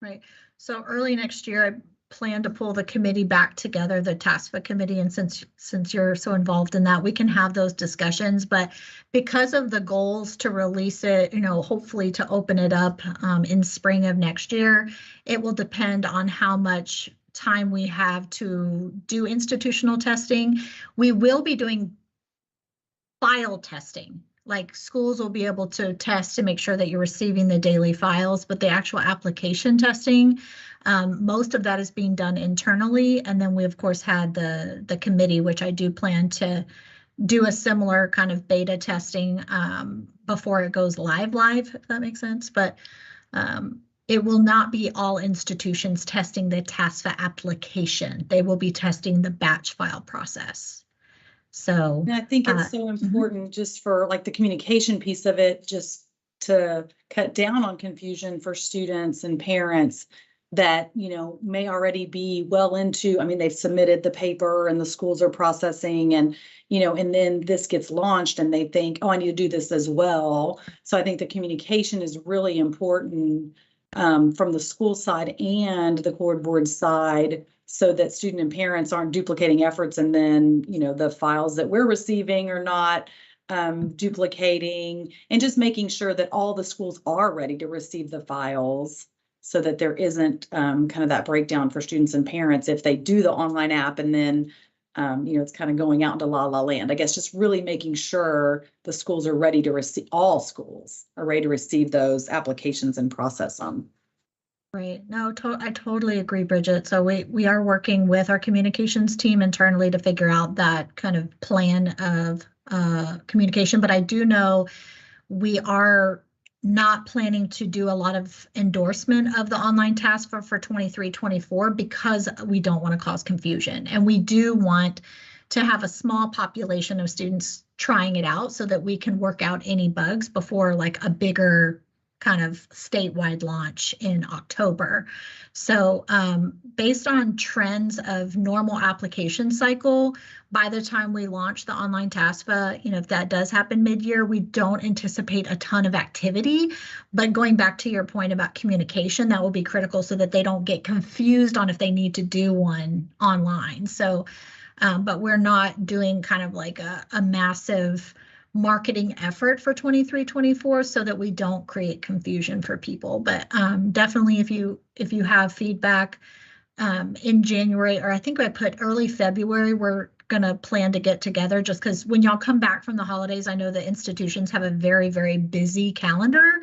Right. So early next year, I plan to pull the committee back together, the TASFA committee. And since you're so involved in that, we can have those discussions. But because of the goals to release it, you know, hopefully to open it up in spring of next year, it will depend on how much time we have to do institutional testing. We will be doing file testing. Like schools will be able to test to make sure that you're receiving the daily files, but the actual application testing, most of that is being done internally. And then we of course had the committee, which I do plan to do a similar kind of beta testing before it goes live, if that makes sense. But it will not be all institutions testing the TASFA application. They will be testing the batch file process. So and I think it's so important just for like the communication piece of it, just to cut down on confusion for students and parents that, you know, may already be well into, I mean, they've submitted the paper and the schools are processing and, you know, and then this gets launched and they think, oh, I need to do this as well. So I think the communication is really important from the school side and the core board side, so that student and parents aren't duplicating efforts and then, you know, the files that we're receiving are not duplicating, and just making sure that all the schools are ready to receive the files so that there isn't kind of that breakdown for students and parents if they do the online app and then, you know, it's kind of going out into la la land. I guess just really making sure the schools are ready to receive, all schools are ready to receive those applications and process them. Right. No, I totally agree, Bridget. So we are working with our communications team internally to figure out that kind of plan of communication. But I do know we are not planning to do a lot of endorsement of the online task for 23-24 because we don't want to cause confusion. And we do want to have a small population of students trying it out so that we can work out any bugs before like a bigger kind of statewide launch in October. So based on trends of normal application cycle, by the time we launch the online TASFA, you know, if that does happen mid-year, we don't anticipate a ton of activity. But going back to your point about communication, that will be critical so that they don't get confused on if they need to do one online. So, but we're not doing kind of like a massive marketing effort for 23-24 so that we don't create confusion for people. But definitely if you have feedback in January, or I think I put early February, we're gonna plan to get together just because when y'all come back from the holidays, I know the institutions have a very, very busy calendar.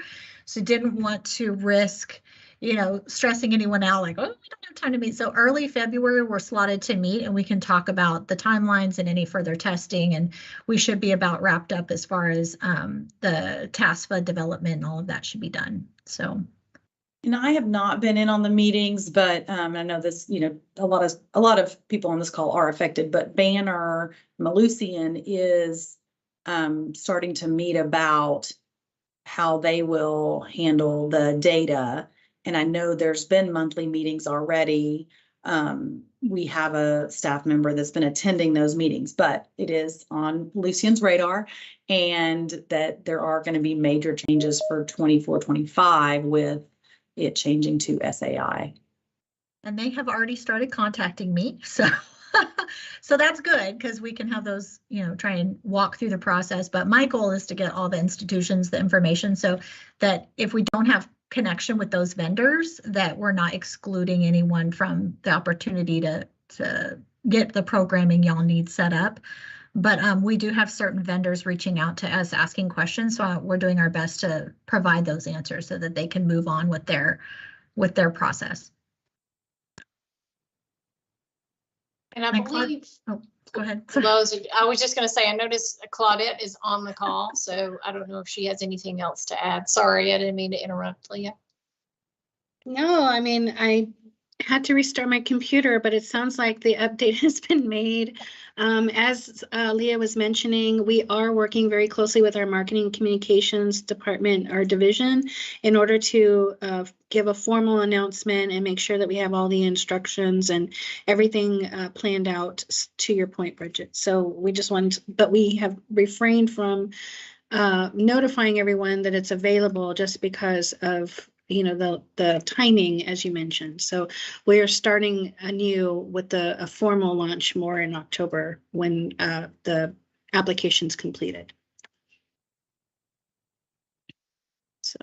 So didn't want to risk, you know, stressing anyone out like, oh, we don't have time to meet. So early February, we're slotted to meet and we can talk about the timelines and any further testing. And we should be about wrapped up as far as the TASFA development and all of that should be done. So. And I have not been in on the meetings, but I know this, you know, a lot of people on this call are affected, but Banner Malusian is starting to meet about how they will handle the data. And I know there's been monthly meetings already. We have a staff member that's been attending those meetings, but it is on Lucian's radar, and that there are going to be major changes for 24-25 with it changing to SAI. And they have already started contacting me, so so that's good because we can have those, you know, try and walk through the process. But my goal is to get all the institutions the information so that if we don't have connection with those vendors, that we're not excluding anyone from the opportunity to get the programming y'all need set up. But we do have certain vendors reaching out to us asking questions, so we're doing our best to provide those answers so that they can move on with their process. And I And believe, Oh, go ahead. for those, I was just gonna say, I noticed Claudette is on the call, so I don't know if she has anything else to add. Sorry, I didn't mean to interrupt, Leah. No, I mean, I had to restart my computer, but it sounds like the update has been made. As Leah was mentioning, we are working very closely with our marketing communications department, our division, in order to give a formal announcement and make sure that we have all the instructions and everything planned out, to your point, Bridget. So we just wanted, but we have refrained from notifying everyone that it's available just because of, you know, the timing, as you mentioned. So we are starting anew with a formal launch more in October when the application's completed. So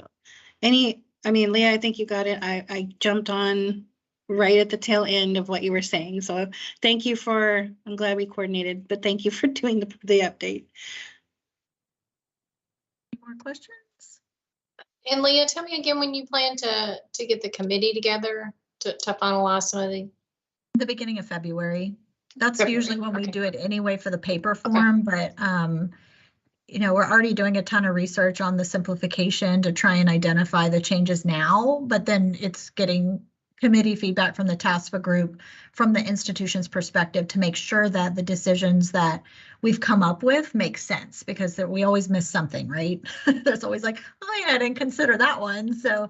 I mean, Leah, I think you got it. I jumped on right at the tail end of what you were saying. So thank you I'm glad we coordinated, but thank you for doing the update. Any more questions? And Leah, tell me again when you plan to get the committee together to finalize some of the. The beginning of February. That's February, usually when we okay. do it anyway for the paper form, but you know, we're already doing a ton of research on the simplification to try and identify the changes now, but then it's getting committee feedback from the TASFA group, from the institution's perspective, to make sure that the decisions that we've come up with make sense, because we always miss something, right? There's always like, oh yeah, I didn't consider that one. So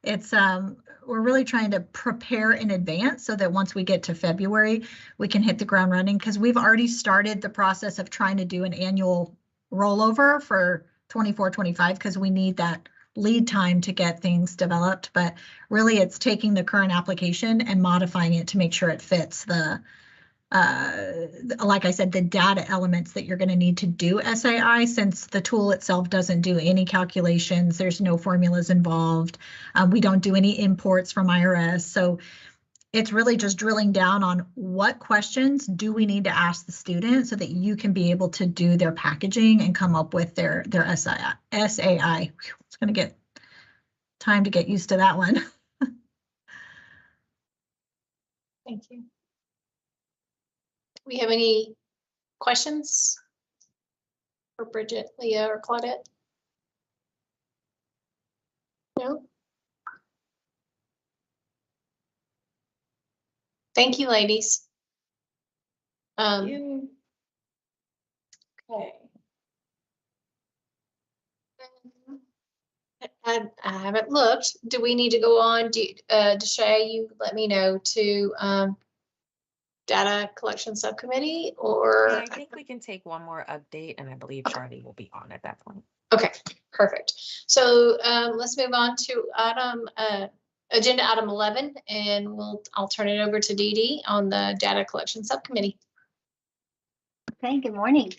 it's we're really trying to prepare in advance so that once we get to February, we can hit the ground running, because we've already started the process of trying to do an annual rollover for 24-25, because we need that lead time to get things developed. But really it's taking the current application and modifying it to make sure it fits the like I said, the data elements that you're going to need to do SAI, since the tool itself doesn't do any calculations. There's no formulas involved. We don't do any imports from IRS. So it's really just drilling down on what questions do we need to ask the student so that you can be able to do their packaging and come up with their SAI. Whew, it's going to get time to get used to that one. Thank you. Do we have any questions for Bridget, Leah, or Claudette? No? Thank you, ladies. Okay. I haven't looked. Do we need to go on? Deshay, you let me know to data collection subcommittee, or? Yeah, I think we can take one more update, and I believe Charlie will be on at that point. Okay, perfect. So let's move on to agenda item 11, and I'll turn it over to Dee Dee on the data collection subcommittee. Okay, good morning.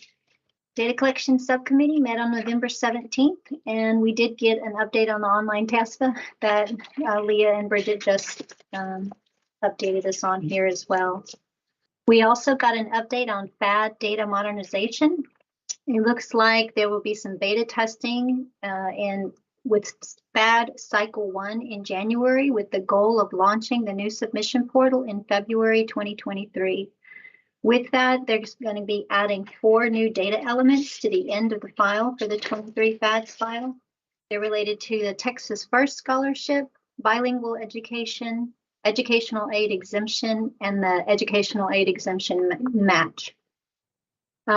Data collection subcommittee met on November 17th, and we did get an update on the online TASFA that Leah and Bridget just updated us on here as well. We also got an update on FAAC data modernization. It looks like there will be some beta testing and with FAAC cycle 1 in January, with the goal of launching the new submission portal in February 2023. With that, there's going to be adding 4 new data elements to the end of the file for the 23 FAAC file. They're related to the Texas First Scholarship, bilingual education, educational aid exemption, and the educational aid exemption match.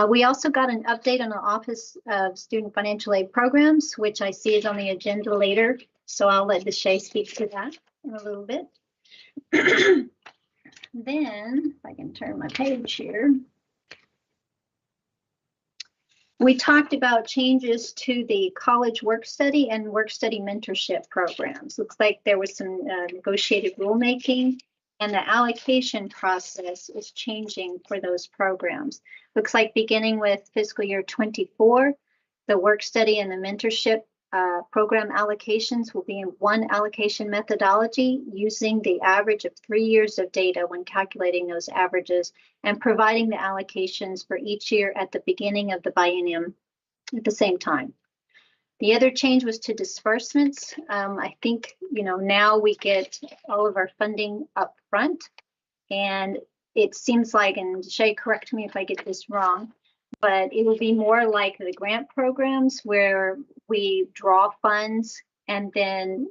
We also got an update on the Office of Student Financial Aid Programs, which I see is on the agenda later. So I'll let Deshae speak to that in a little bit. Then, if I can turn my page here. We talked about changes to the college work study and work study mentorship programs. Looks like there was some negotiated rulemaking, and the allocation process is changing for those programs. Looks like beginning with fiscal year 24, the work study and the mentorship program allocations will be in one allocation methodology using the average of 3 years of data when calculating those averages and providing the allocations for each year at the beginning of the biennium at the same time. The other change was to disbursements. I think, now we get all of our funding up front, and it seems like, and Shay, correct me if I get this wrong, but it will be more like the grant programs where we draw funds and then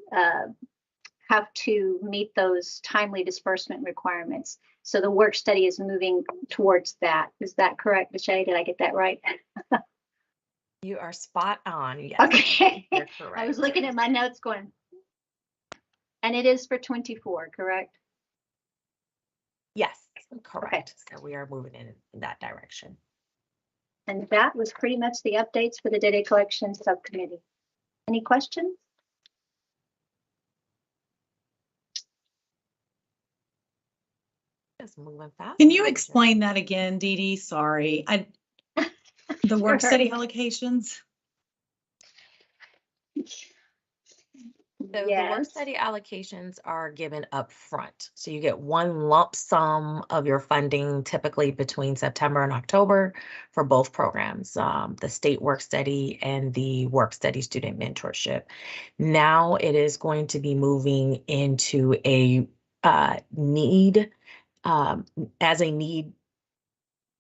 have to meet those timely disbursement requirements. So the work study is moving towards that. Is that correct, Deshae? Did I get that right? You are spot on. Yes. Okay. You're correct. I was looking at my notes going, and it is for 24, correct? Yes, correct. Okay. So we are moving in that direction. And that was pretty much the updates for the data collection subcommittee. Any questions? Just moving fast. Can you explain that again, Dee Dee? Sorry. The work Sure. study allocations? So the work study allocations are given up front. So you get one lump sum of your funding typically between September and October for both programs, the state work study and the work study student mentorship. Now it is going to be moving into a need, as a need,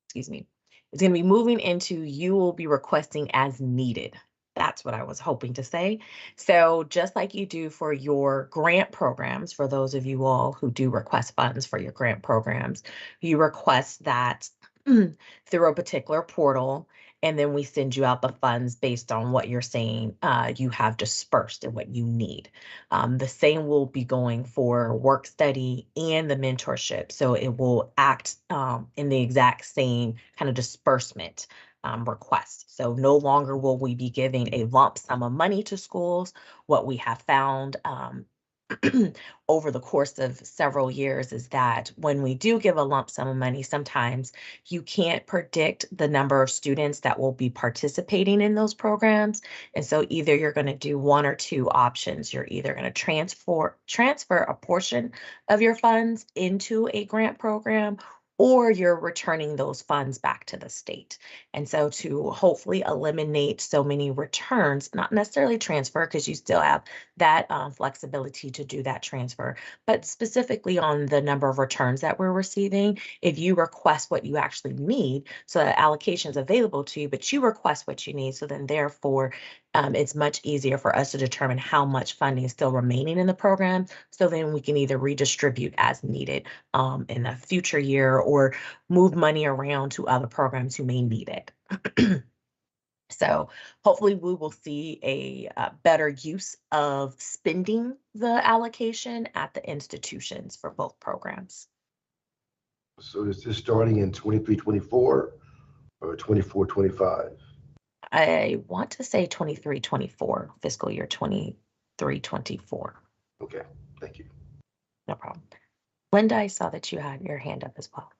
excuse me. It's going to be moving into you will be requesting as needed. That's what I was hoping to say. So just like you do for your grant programs, for those of you all who do request funds for your grant programs, you request that through a particular portal, and then we send you out the funds based on what you're saying you have dispersed and what you need. The same will be going for work study and the mentorship. So it will act in the exact same kind of disbursement request. So no longer will we be giving a lump sum of money to schools. What we have found over the course of several years is that when we do give a lump sum of money, sometimes you can't predict the number of students that will be participating in those programs. And so either you're going to do one or two options. You're either going to transfer a portion of your funds into a grant program, or you're returning those funds back to the state. And so to hopefully eliminate so many returns, not necessarily transfer, because you still have that flexibility to do that transfer, but specifically on the number of returns that we're receiving, if you request what you actually need, so that allocation is available to you, but you request what you need, so then therefore it's much easier for us to determine how much funding is still remaining in the program. So then we can either redistribute as needed in a future year or move money around to other programs who may need it. So hopefully we will see a better use of spending the allocation at the institutions for both programs. So is this starting in 23-24 or 24-25? I want to say 23-24, fiscal year 23-24. Okay, thank you. No problem. Linda, I saw that you had your hand up as well.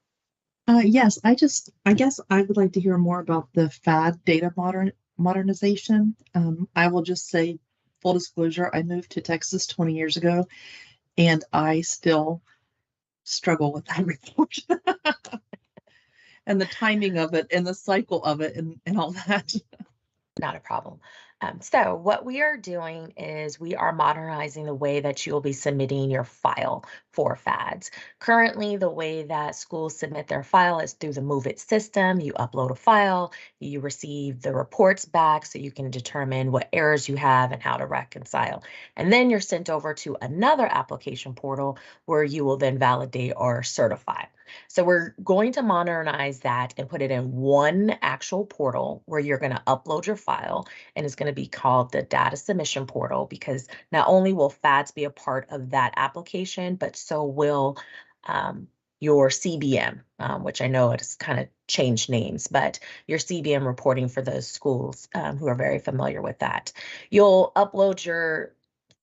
Yes, I guess I would like to hear more about the FAAC data modernization. I will just say, full disclosure, I moved to Texas 20 years ago, and I still struggle with that report. And the timing of it and the cycle of it and all that. Not a problem. So what we are doing is we are modernizing the way that you'll be submitting your file for FAAC. Currently, the way that schools submit their file is through the Move It system. You upload a file, you receive the reports back so you can determine what errors you have and how to reconcile. And then you're sent over to another application portal where you will then validate or certify. So we're going to modernize that and put it in one actual portal where you're going to upload your file, and it's going to be called the data submission portal, because not only will FAAC be a part of that application, but so will your CBM, which I know it has kind of changed names, but your CBM reporting for those schools who are very familiar with that. You'll upload your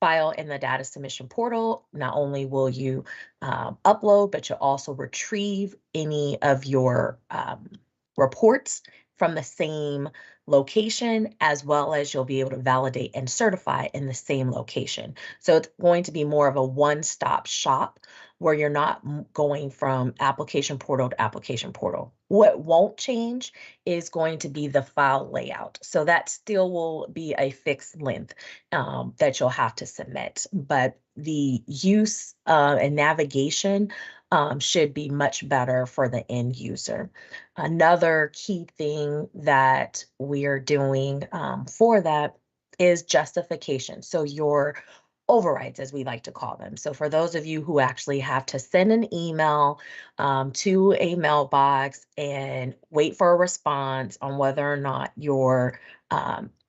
file in the data submission portal. Not only will you upload, but you'll also retrieve any of your reports from the same location, as well as you'll be able to validate and certify in the same location. So it's going to be more of a one-stop shop where you're not going from application portal to application portal. What won't change is going to be the file layout. So that still will be a fixed length that you'll have to submit, but the use and navigation should be much better for the end user. Another key thing that we are doing for that is justification. So your overrides, as we like to call them. So for those of you who actually have to send an email to a mailbox and wait for a response on whether or not your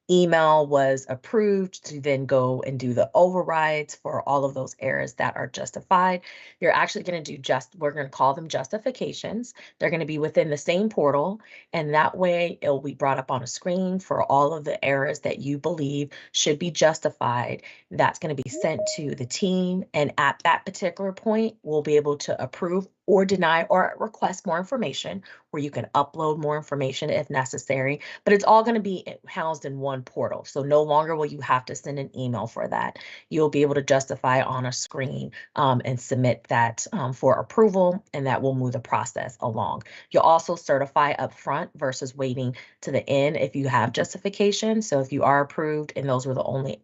email was approved, to then go and do the overrides for all of those errors that are justified, you're actually going to do we're going to call them justifications. They're going to be within the same portal, and that way it'll be brought up on a screen for all of the errors that you believe should be justified. That's going to be sent to the team, and at that particular point, we'll be able to approve or deny or request more information, where you can upload more information if necessary, but it's all going to be housed in one portal. So no longer will you have to send an email for that. You'll be able to justify on a screen and submit that for approval, and that will move the process along. You'll also certify upfront versus waiting to the end if you have justification. So if you are approved and those were the only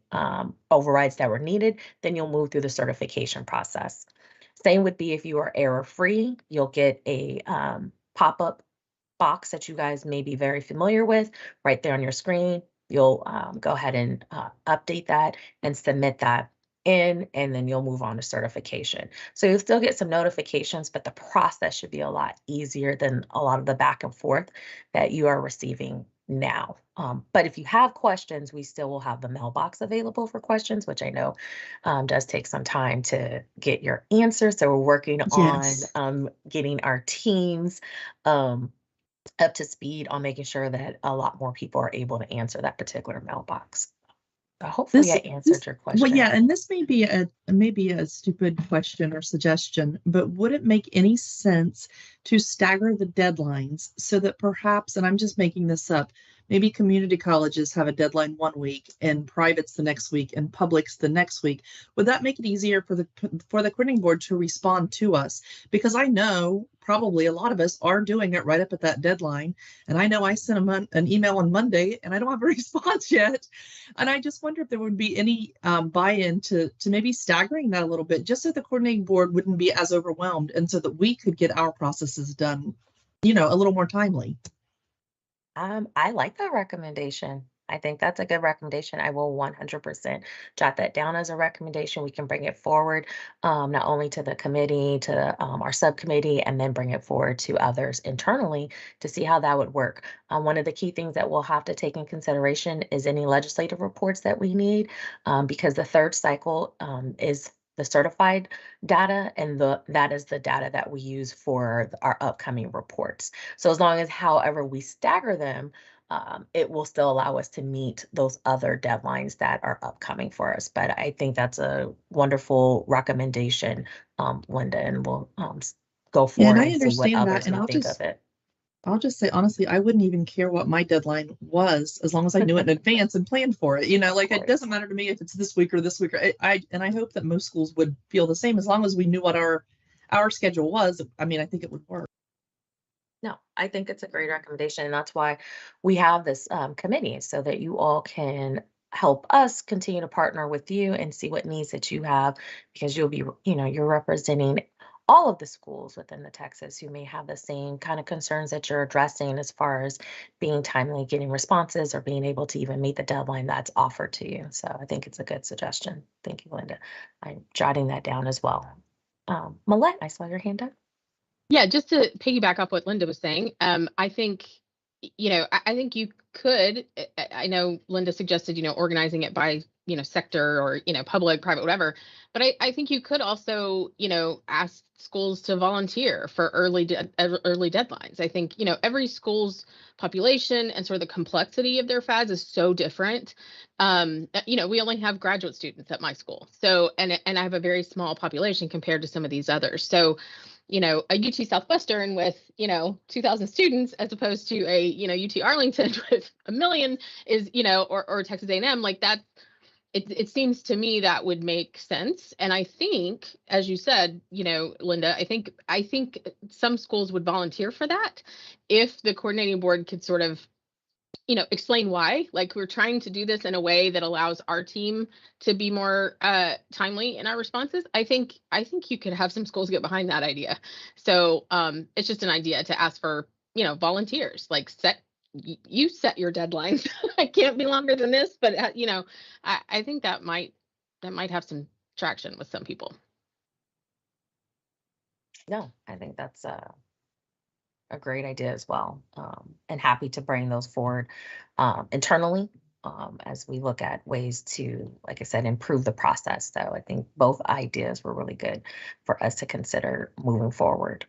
overrides that were needed, then you'll move through the certification process. Same would be if you are error-free, you'll get a pop-up box that you guys may be very familiar with right there on your screen. You'll go ahead and update that and submit that in, and then you'll move on to certification. So you'll still get some notifications, but the process should be a lot easier than a lot of the back and forth that you are receiving now. But if you have questions, we still will have the mailbox available for questions, which I know does take some time to get your answers. So we're working on getting our teams up to speed on making sure that a lot more people are able to answer that particular mailbox. But hopefully I answered your question. Well, yeah, and this may be a stupid question or suggestion, but would it make any sense to stagger the deadlines so that perhaps, and I'm just making this up, maybe community colleges have a deadline one week and privates the next week and publics the next week? Would that make it easier for the coordinating board to respond to us? Because I know probably a lot of us are doing it right up at that deadline. And I know I sent an email on Monday and I don't have a response yet. And I just wonder if there would be any buy-in to maybe staggering that a little bit, just so the coordinating board wouldn't be as overwhelmed, and so that we could get our processes done, a little more timely. I like that recommendation. I think that's a good recommendation. I will 100% jot that down as a recommendation. We can bring it forward, not only to the committee, to our subcommittee, and then bring it forward to others internally to see how that would work. One of the key things that we'll have to take in consideration is any legislative reports that we need, because the third cycle is the certified data, and that is the data that we use for our upcoming reports. So as long as, however, we stagger them, it will still allow us to meet those other deadlines that are upcoming for us. But I think that's a wonderful recommendation, Linda, and we'll go forward and see what others may think of it. I'll just say, honestly, I wouldn't even care what my deadline was as long as I knew it in advance and planned for it. It doesn't matter to me if it's this week or this week. I hope that most schools would feel the same as long as we knew what our schedule was. I mean, I think it would work. No, I think it's a great recommendation, and that's why we have this committee, so that you all can help us continue to partner with you and see what needs that you have, because you'll be, you're representing all of the schools within the Texas who may have the same kind of concerns that you're addressing as far as being timely, getting responses, or being able to even meet the deadline that's offered to you. So I think it's a good suggestion. Thank you, Linda. I'm jotting that down as well. Millette, I saw your hand up. Yeah, just to piggyback off what Linda was saying, I think, I think you could, I know Linda suggested, organizing it by, sector or, public, private, whatever. But I think you could also, ask schools to volunteer for early deadlines. I think, every school's population and sort of the complexity of their FADs is so different. We only have graduate students at my school. So, and I have a very small population compared to some of these others. So, a UT Southwestern with, 2,000 students as opposed to a, UT Arlington with 1 million is, or Texas A&M, like that, it seems to me that would make sense. And I think, as you said, Linda, I think some schools would volunteer for that if the coordinating board could sort of explain why. Like, we're trying to do this in a way that allows our team to be more timely in our responses. I think you could have some schools get behind that idea. So it's just an idea to ask for, volunteers, like set your deadlines. I can't be longer than this, but I think that might have some traction with some people. No, I think that's a great idea as well, and happy to bring those forward internally as we look at ways to, like I said, improve the process. So I think both ideas were really good for us to consider moving forward.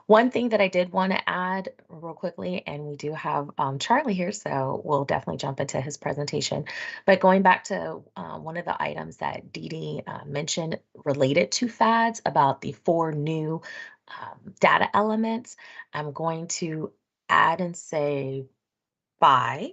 One thing that I did want to add real quickly, and we do have Charlie here, so we'll definitely jump into his presentation. But going back to one of the items that Dee Dee mentioned related to FADs about the 4 new data elements, I'm going to add and say 5,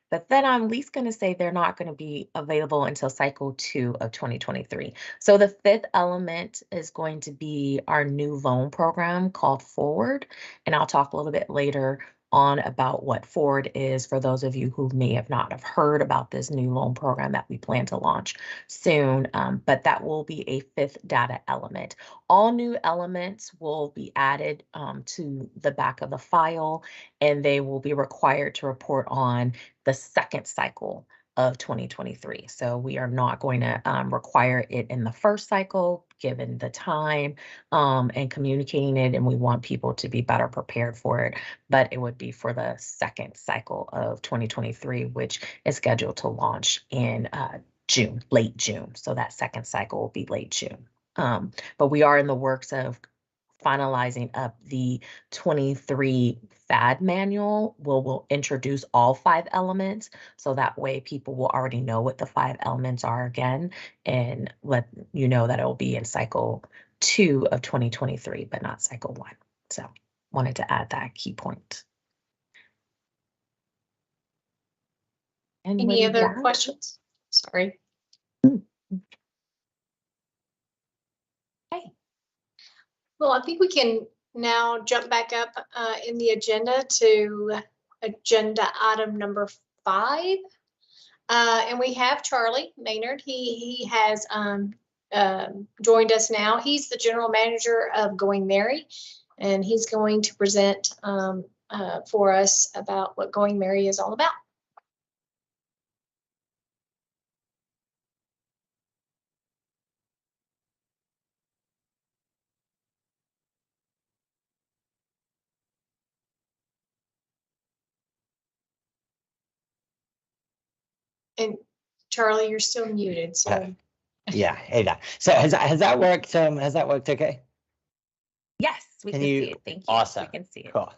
but then I'm at least going to say they're not going to be available until cycle 2 of 2023. So the 5th element is going to be our new loan program called Forward. And I'll talk a little bit later on about what Forward is for those of you who may have not have heard about this new loan program that we plan to launch soon. But that will be a 5th data element. All new elements will be added to the back of the file, and they will be required to report on the 2nd cycle of 2023. So we are not going to require it in the 1st cycle, given the time and communicating it, and we want people to be better prepared for it. But it would be for the 2nd cycle of 2023, which is scheduled to launch in June, late June. So that 2nd cycle will be late June. But we are in the works of finalizing up the 23 FAD manual. We'll introduce all 5 elements, so that way people will already know what the 5 elements are again, and let you know that it will be in cycle 2 of 2023, but not cycle 1. So wanted to add that key point. Any other questions? Sorry. Okay. Well, I think we can now jump back up in the agenda to agenda item number 5. And we have Charlie Maynard. He has joined us now. He's the general manager of Going Merry, and he's going to present for us about what Going Merry is all about. And Charlie, you're still muted, so. Yeah, hey there. So has that worked? Has that worked okay? Yes, we can see it. Thank you. Awesome. We can see it. Cool.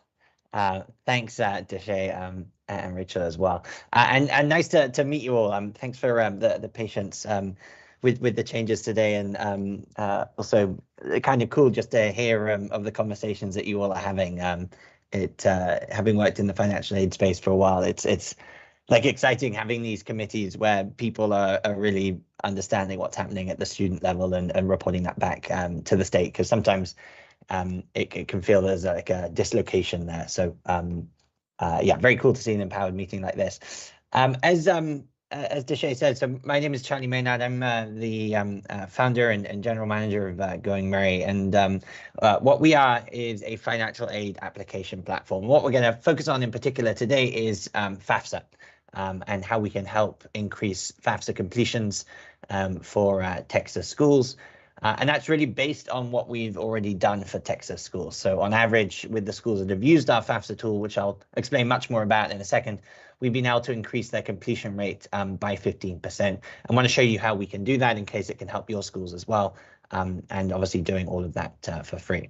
Thanks, Deshay, and Rachel as well. And nice to meet you all. Thanks for the patience with the changes today, and also kind of cool just to hear of the conversations that you all are having. Having worked in the financial aid space for a while, it's like exciting having these committees where people are really understanding what's happening at the student level and reporting that back to the state, because sometimes it can feel there's like a dislocation there. So yeah, very cool to see an empowered meeting like this. As Deshay said, so my name is Charlie Maynard. I'm the founder and general manager of Going Merry, and what we are is a financial aid application platform. What we're going to focus on in particular today is FAFSA. And how we can help increase FAFSA completions for Texas schools. And that's really based on what we've already done for Texas schools. So on average, with the schools that have used our FAFSA tool, which I'll explain much more about in a second, we've been able to increase their completion rate by 15%. I want to show you how we can do that in case it can help your schools as well. And obviously doing all of that for free.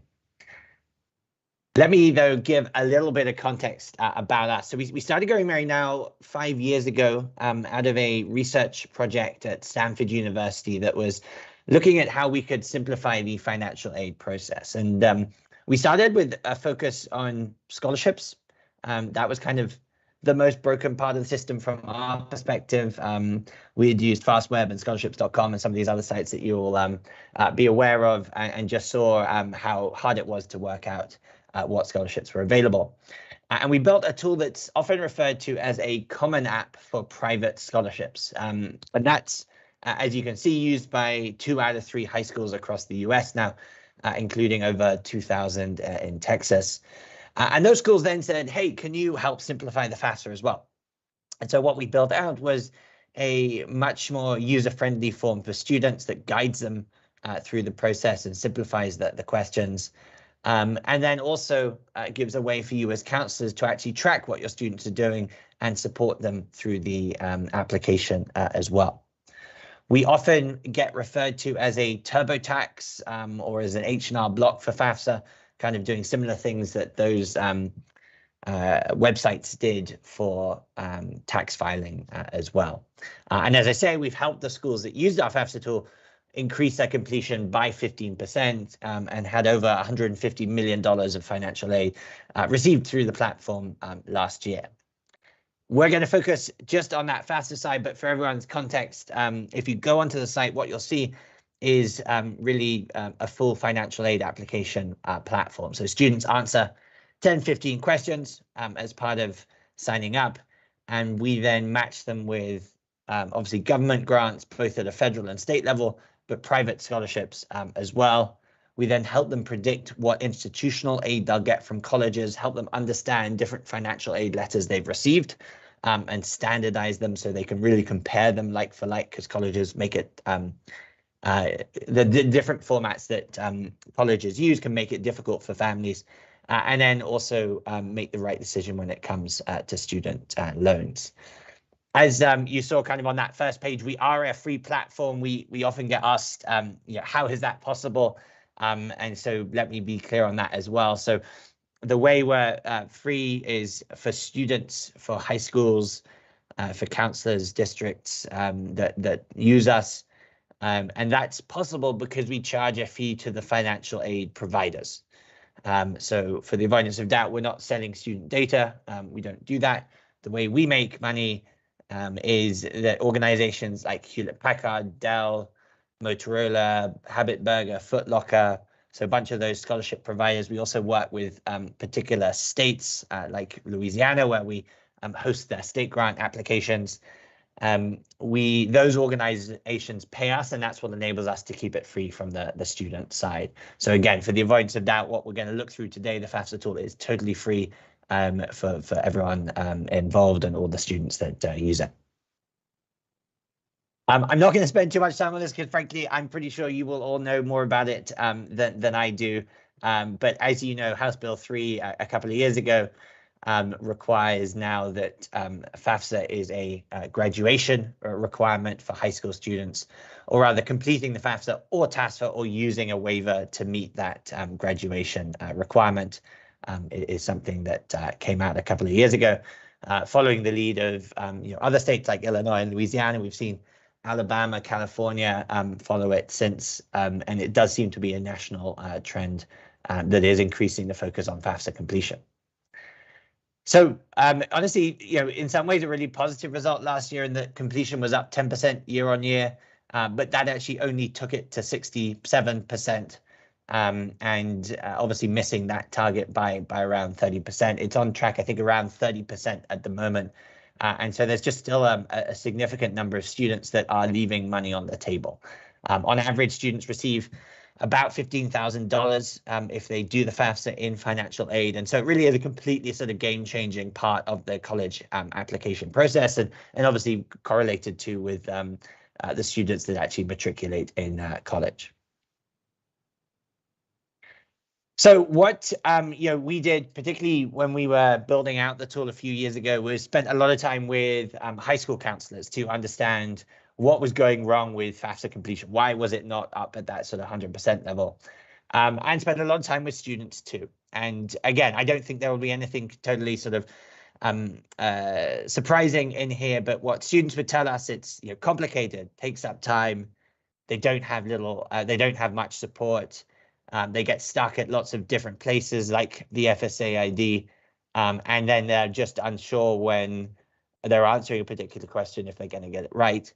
Let me, though, give a little bit of context about us. So we started Going Merry now 5 years ago out of a research project at Stanford University that was looking at how we could simplify the financial aid process. And we started with a focus on scholarships. That was kind of the most broken part of the system from our perspective. We had used FastWeb and scholarships.com and some of these other sites that you'll be aware of, and just saw how hard it was to work out what scholarships were available. And we built a tool that's often referred to as a common app for private scholarships. And that's, as you can see, used by 2 out of 3 high schools across the US now, including over 2,000 in Texas. And those schools then said, hey, can you help simplify the FAFSA as well? And so what we built out was a much more user-friendly form for students that guides them through the process and simplifies the questions. And then also gives a way for you as counselors to actually track what your students are doing and support them through the application as well. We often get referred to as a TurboTax or as an H&R Block for FAFSA, kind of doing similar things that those websites did for tax filing as well. And as I say, we've helped the schools that used our FAFSA tool increase their completion by 15% and had over $150 million of financial aid received through the platform last year. We're going to focus just on that FAFSA side, but for everyone's context, if you go onto the site, what you'll see is really a full financial aid application platform. So students answer 10, 15 questions as part of signing up, and we then match them with obviously government grants, both at a federal and state level, but private scholarships as well. We then help them predict what institutional aid they'll get from colleges, help them understand different financial aid letters they've received, and standardize them so they can really compare them like for like, because colleges make it, the different formats that colleges use can make it difficult for families, and then also make the right decision when it comes to student loans. As you saw kind of on that first page, we are a free platform. We often get asked, how is that possible? And so let me be clear on that as well. So the way we're free is for students, for high schools, for counselors, districts that use us. And that's possible because we charge a fee to the financial aid providers. So for the avoidance of doubt, we're not selling student data. We don't do that. The way we make money is that organizations like Hewlett-Packard, Dell, Motorola, Habit Burger, Foot Locker, so a bunch of those scholarship providers. We also work with particular states like Louisiana, where we host their state grant applications. Those organizations pay us, and that's what enables us to keep it free from the student side. So again, for the avoidance of doubt, what we're going to look through today, the FAFSA tool is totally free for everyone involved and all the students that use it. I'm not going to spend too much time on this because, frankly, I'm pretty sure you will all know more about it than I do. But as you know, House Bill 3 a couple of years ago requires now that FAFSA is a graduation requirement for high school students, or rather completing the FAFSA or TASFA or using a waiver to meet that graduation requirement. It is something that came out a couple of years ago, following the lead of other states like Illinois and Louisiana. We've seen Alabama, California follow it since, and it does seem to be a national trend that is increasing the focus on FAFSA completion. So honestly, in some ways, a really positive result last year in that completion was up 10% year on year, but that actually only took it to 67%. And obviously missing that target by around 30%. It's on track, I think, around 30% at the moment. And so there's just still a significant number of students that are leaving money on the table. On average, students receive about $15,000 if they do the FAFSA in financial aid. And so it really is a completely sort of game-changing part of the college application process, and obviously correlated to with the students that actually matriculate in college. So what we did, particularly when we were building out the tool a few years ago, was spent a lot of time with high school counselors to understand what was going wrong with FAFSA completion. Why was it not up at that sort of 100% level? And spent a lot of time with students too. And again, I don't think there will be anything totally sort of surprising in here, but what students would tell us, it's complicated, takes up time. They don't have much support. They get stuck at lots of different places like the FSAID, and then they're just unsure when they're answering a particular question if they're going to get it right.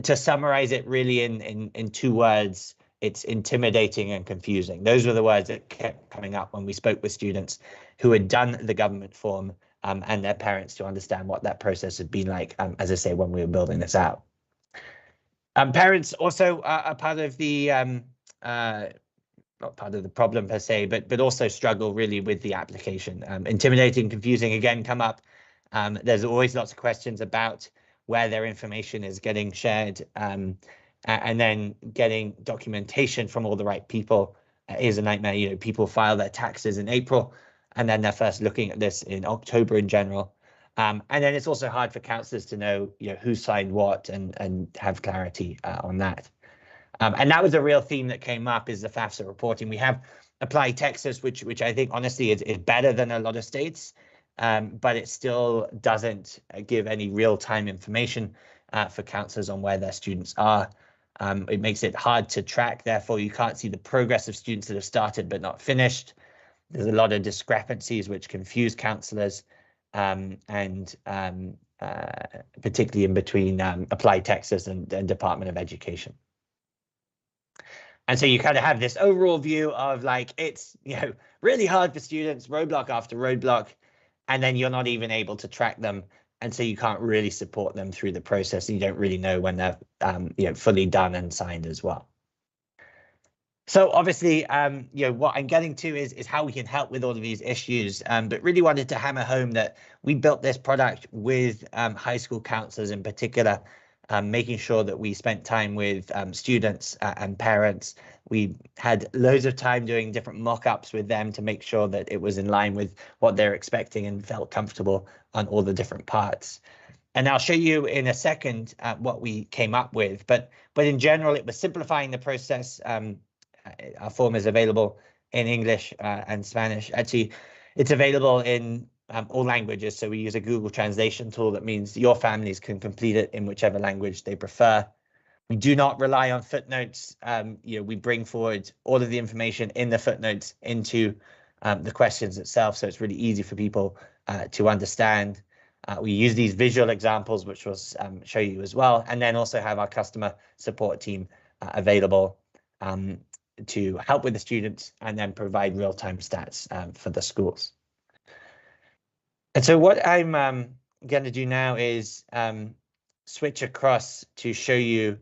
To summarize it really in 2 words, it's intimidating and confusing. Those were the words that kept coming up when we spoke with students who had done the government form and their parents to understand what that process had been like, as I say, when we were building this out. Parents also are part of the not part of the problem per se, but also struggle really with the application. Intimidating, confusing again come up. There's always lots of questions about where their information is getting shared, and then getting documentation from all the right people is a nightmare. People file their taxes in April, and then they're first looking at this in October in general. And then it's also hard for counselors to know, who signed what and have clarity on that. And that was a real theme that came up, is the FAFSA reporting. We have Apply Texas, which I think honestly is better than a lot of states, but it still doesn't give any real-time information for counselors on where their students are. It makes it hard to track. Therefore, you can't see the progress of students that have started but not finished. There's a lot of discrepancies which confuse counselors, and particularly in between Apply Texas and Department of Education. And so you kind of have this overall view of like, it's really hard for students, roadblock after roadblock, and then you're not even able to track them. And so you can't really support them through the process. And you don't really know when they're fully done and signed as well. So obviously, what I'm getting to is how we can help with all of these issues, but really wanted to hammer home that we built this product with high school counselors in particular, making sure that we spent time with students and parents. We had loads of time doing different mock-ups with them to make sure that it was in line with what they're expecting and felt comfortable on all the different parts. And I'll show you in a second what we came up with, but in general, it was simplifying the process. Our form is available in English and Spanish. Actually, it's available in all languages. So we use a Google translation tool that means your families can complete it in whichever language they prefer. We do not rely on footnotes. We bring forward all of the information in the footnotes into the questions itself. So it's really easy for people to understand. We use these visual examples, which we'll show you as well. And then also have our customer support team available to help with the students and then provide real-time stats for the schools. And so what I'm going to do now is switch across to show you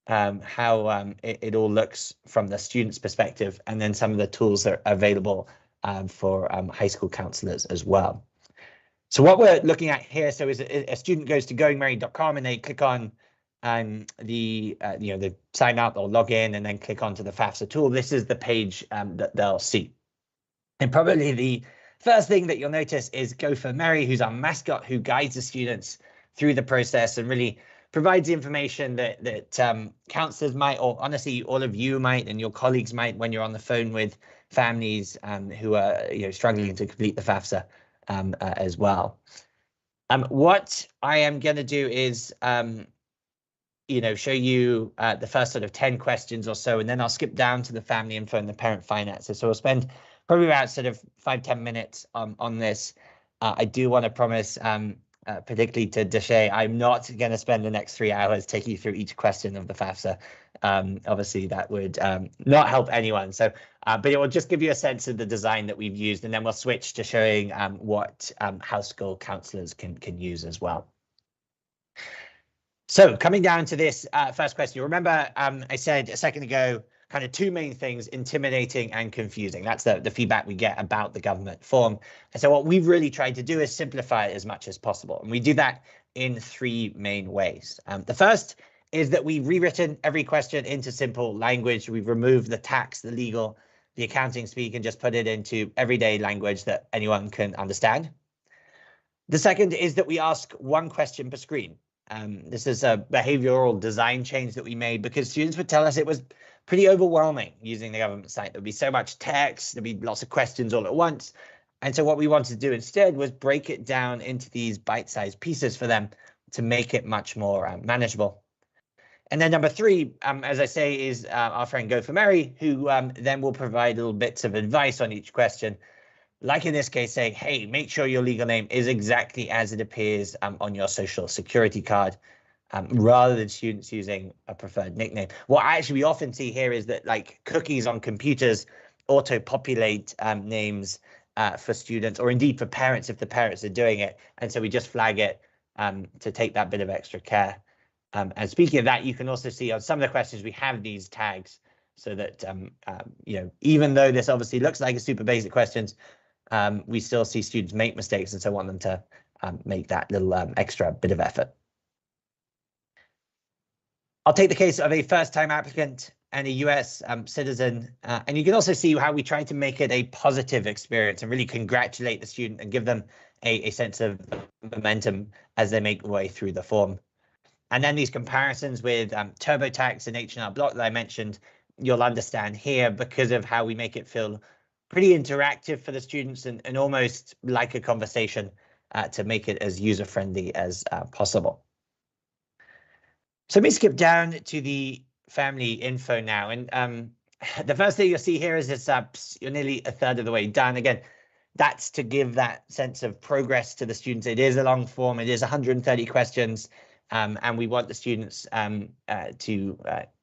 how it all looks from the student's perspective, and then some of the tools that are available for high school counselors as well. So what we're looking at here, so is a student goes to goingmerry.com and they click on the sign up or log in and then click onto the FAFSA tool. This is the page that they'll see. And probably the first thing that you'll notice is Gopher Mary, who's our mascot, who guides the students through the process and really provides the information that counselors might, or honestly, all of you might and your colleagues might when you're on the phone with families who are struggling to complete the FAFSA as well. What I am going to do is show you the first sort of 10 questions or so, and then I'll skip down to the family info and the parent finances. So we'll spend probably about sort of 5-10 minutes on this. I do want to promise, particularly to Deshay, I'm not going to spend the next 3 hours taking you through each question of the FAFSA. Obviously, that would not help anyone. So, but it will just give you a sense of the design that we've used, and then we'll switch to showing what house school counselors can use as well. So coming down to this first question, remember I said a second ago, kind of 2 main things, intimidating and confusing. That's the feedback we get about the government form. And so what we've really tried to do is simplify it as much as possible. And we do that in 3 main ways. The first is that we've rewritten every question into simple language. We've removed the tax, the legal, the accounting speak and just put it into everyday language that anyone can understand. The second is that we ask one question per screen. This is a behavioral design change that we made because students would tell us it was pretty overwhelming using the government site. There'd be so much text, there'd be lots of questions all at once. And so what we wanted to do instead was break it down into these bite-sized pieces for them to make it much more manageable. And then number three, as I say, is our friend Go for Mary, who then will provide little bits of advice on each question. Like in this case, saying, hey, make sure your legal name is exactly as it appears on your social security card, rather than students using a preferred nickname. What actually we often see here is that like cookies on computers auto-populate names for students, or indeed for parents if the parents are doing it. And so we just flag it to take that bit of extra care. And speaking of that, you can also see on some of the questions we have these tags so that, you know, even though this obviously looks like a super basic questions, we still see students make mistakes, and so want them to make that little extra bit of effort. I'll take the case of a first-time applicant and a US citizen, and you can also see how we try to make it a positive experience and really congratulate the student and give them a sense of momentum as they make their way through the form. And then these comparisons with TurboTax and H&R Block that I mentioned, you'll understand here because of how we make it feel pretty interactive for the students and almost like a conversation to make it as user-friendly as possible. So let me skip down to the family info now. And the first thing you'll see here is this, you're nearly a third of the way done. Again, that's to give that sense of progress to the students. It is a long form. It is 130 questions. And we want the students to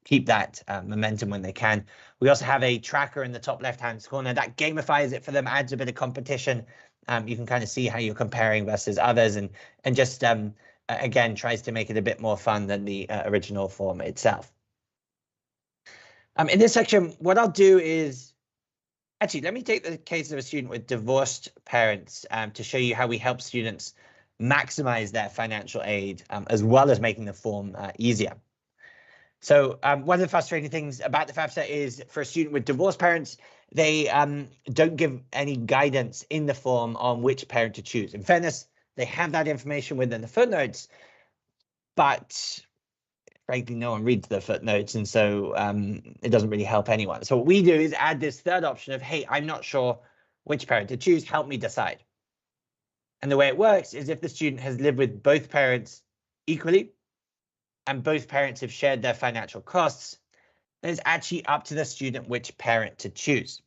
keep that momentum when they can. We also have a tracker in the top left-hand corner that gamifies it for them, adds a bit of competition. You can kind of see how you're comparing versus others, and just again tries to make it a bit more fun than the original form itself. In this section, what I'll do is actually let me take the case of a student with divorced parents to show you how we help students maximize their financial aid, as well as making the form easier. So one of the frustrating things about the FAFSA is for a student with divorced parents, they don't give any guidance in the form on which parent to choose. In fairness, they have that information within the footnotes, but frankly, no one reads the footnotes, and so it doesn't really help anyone. So what we do is add this third option of, hey, I'm not sure which parent to choose, help me decide. And the way it works is if the student has lived with both parents equally and both parents have shared their financial costs, then it's actually up to the student which parent to choose.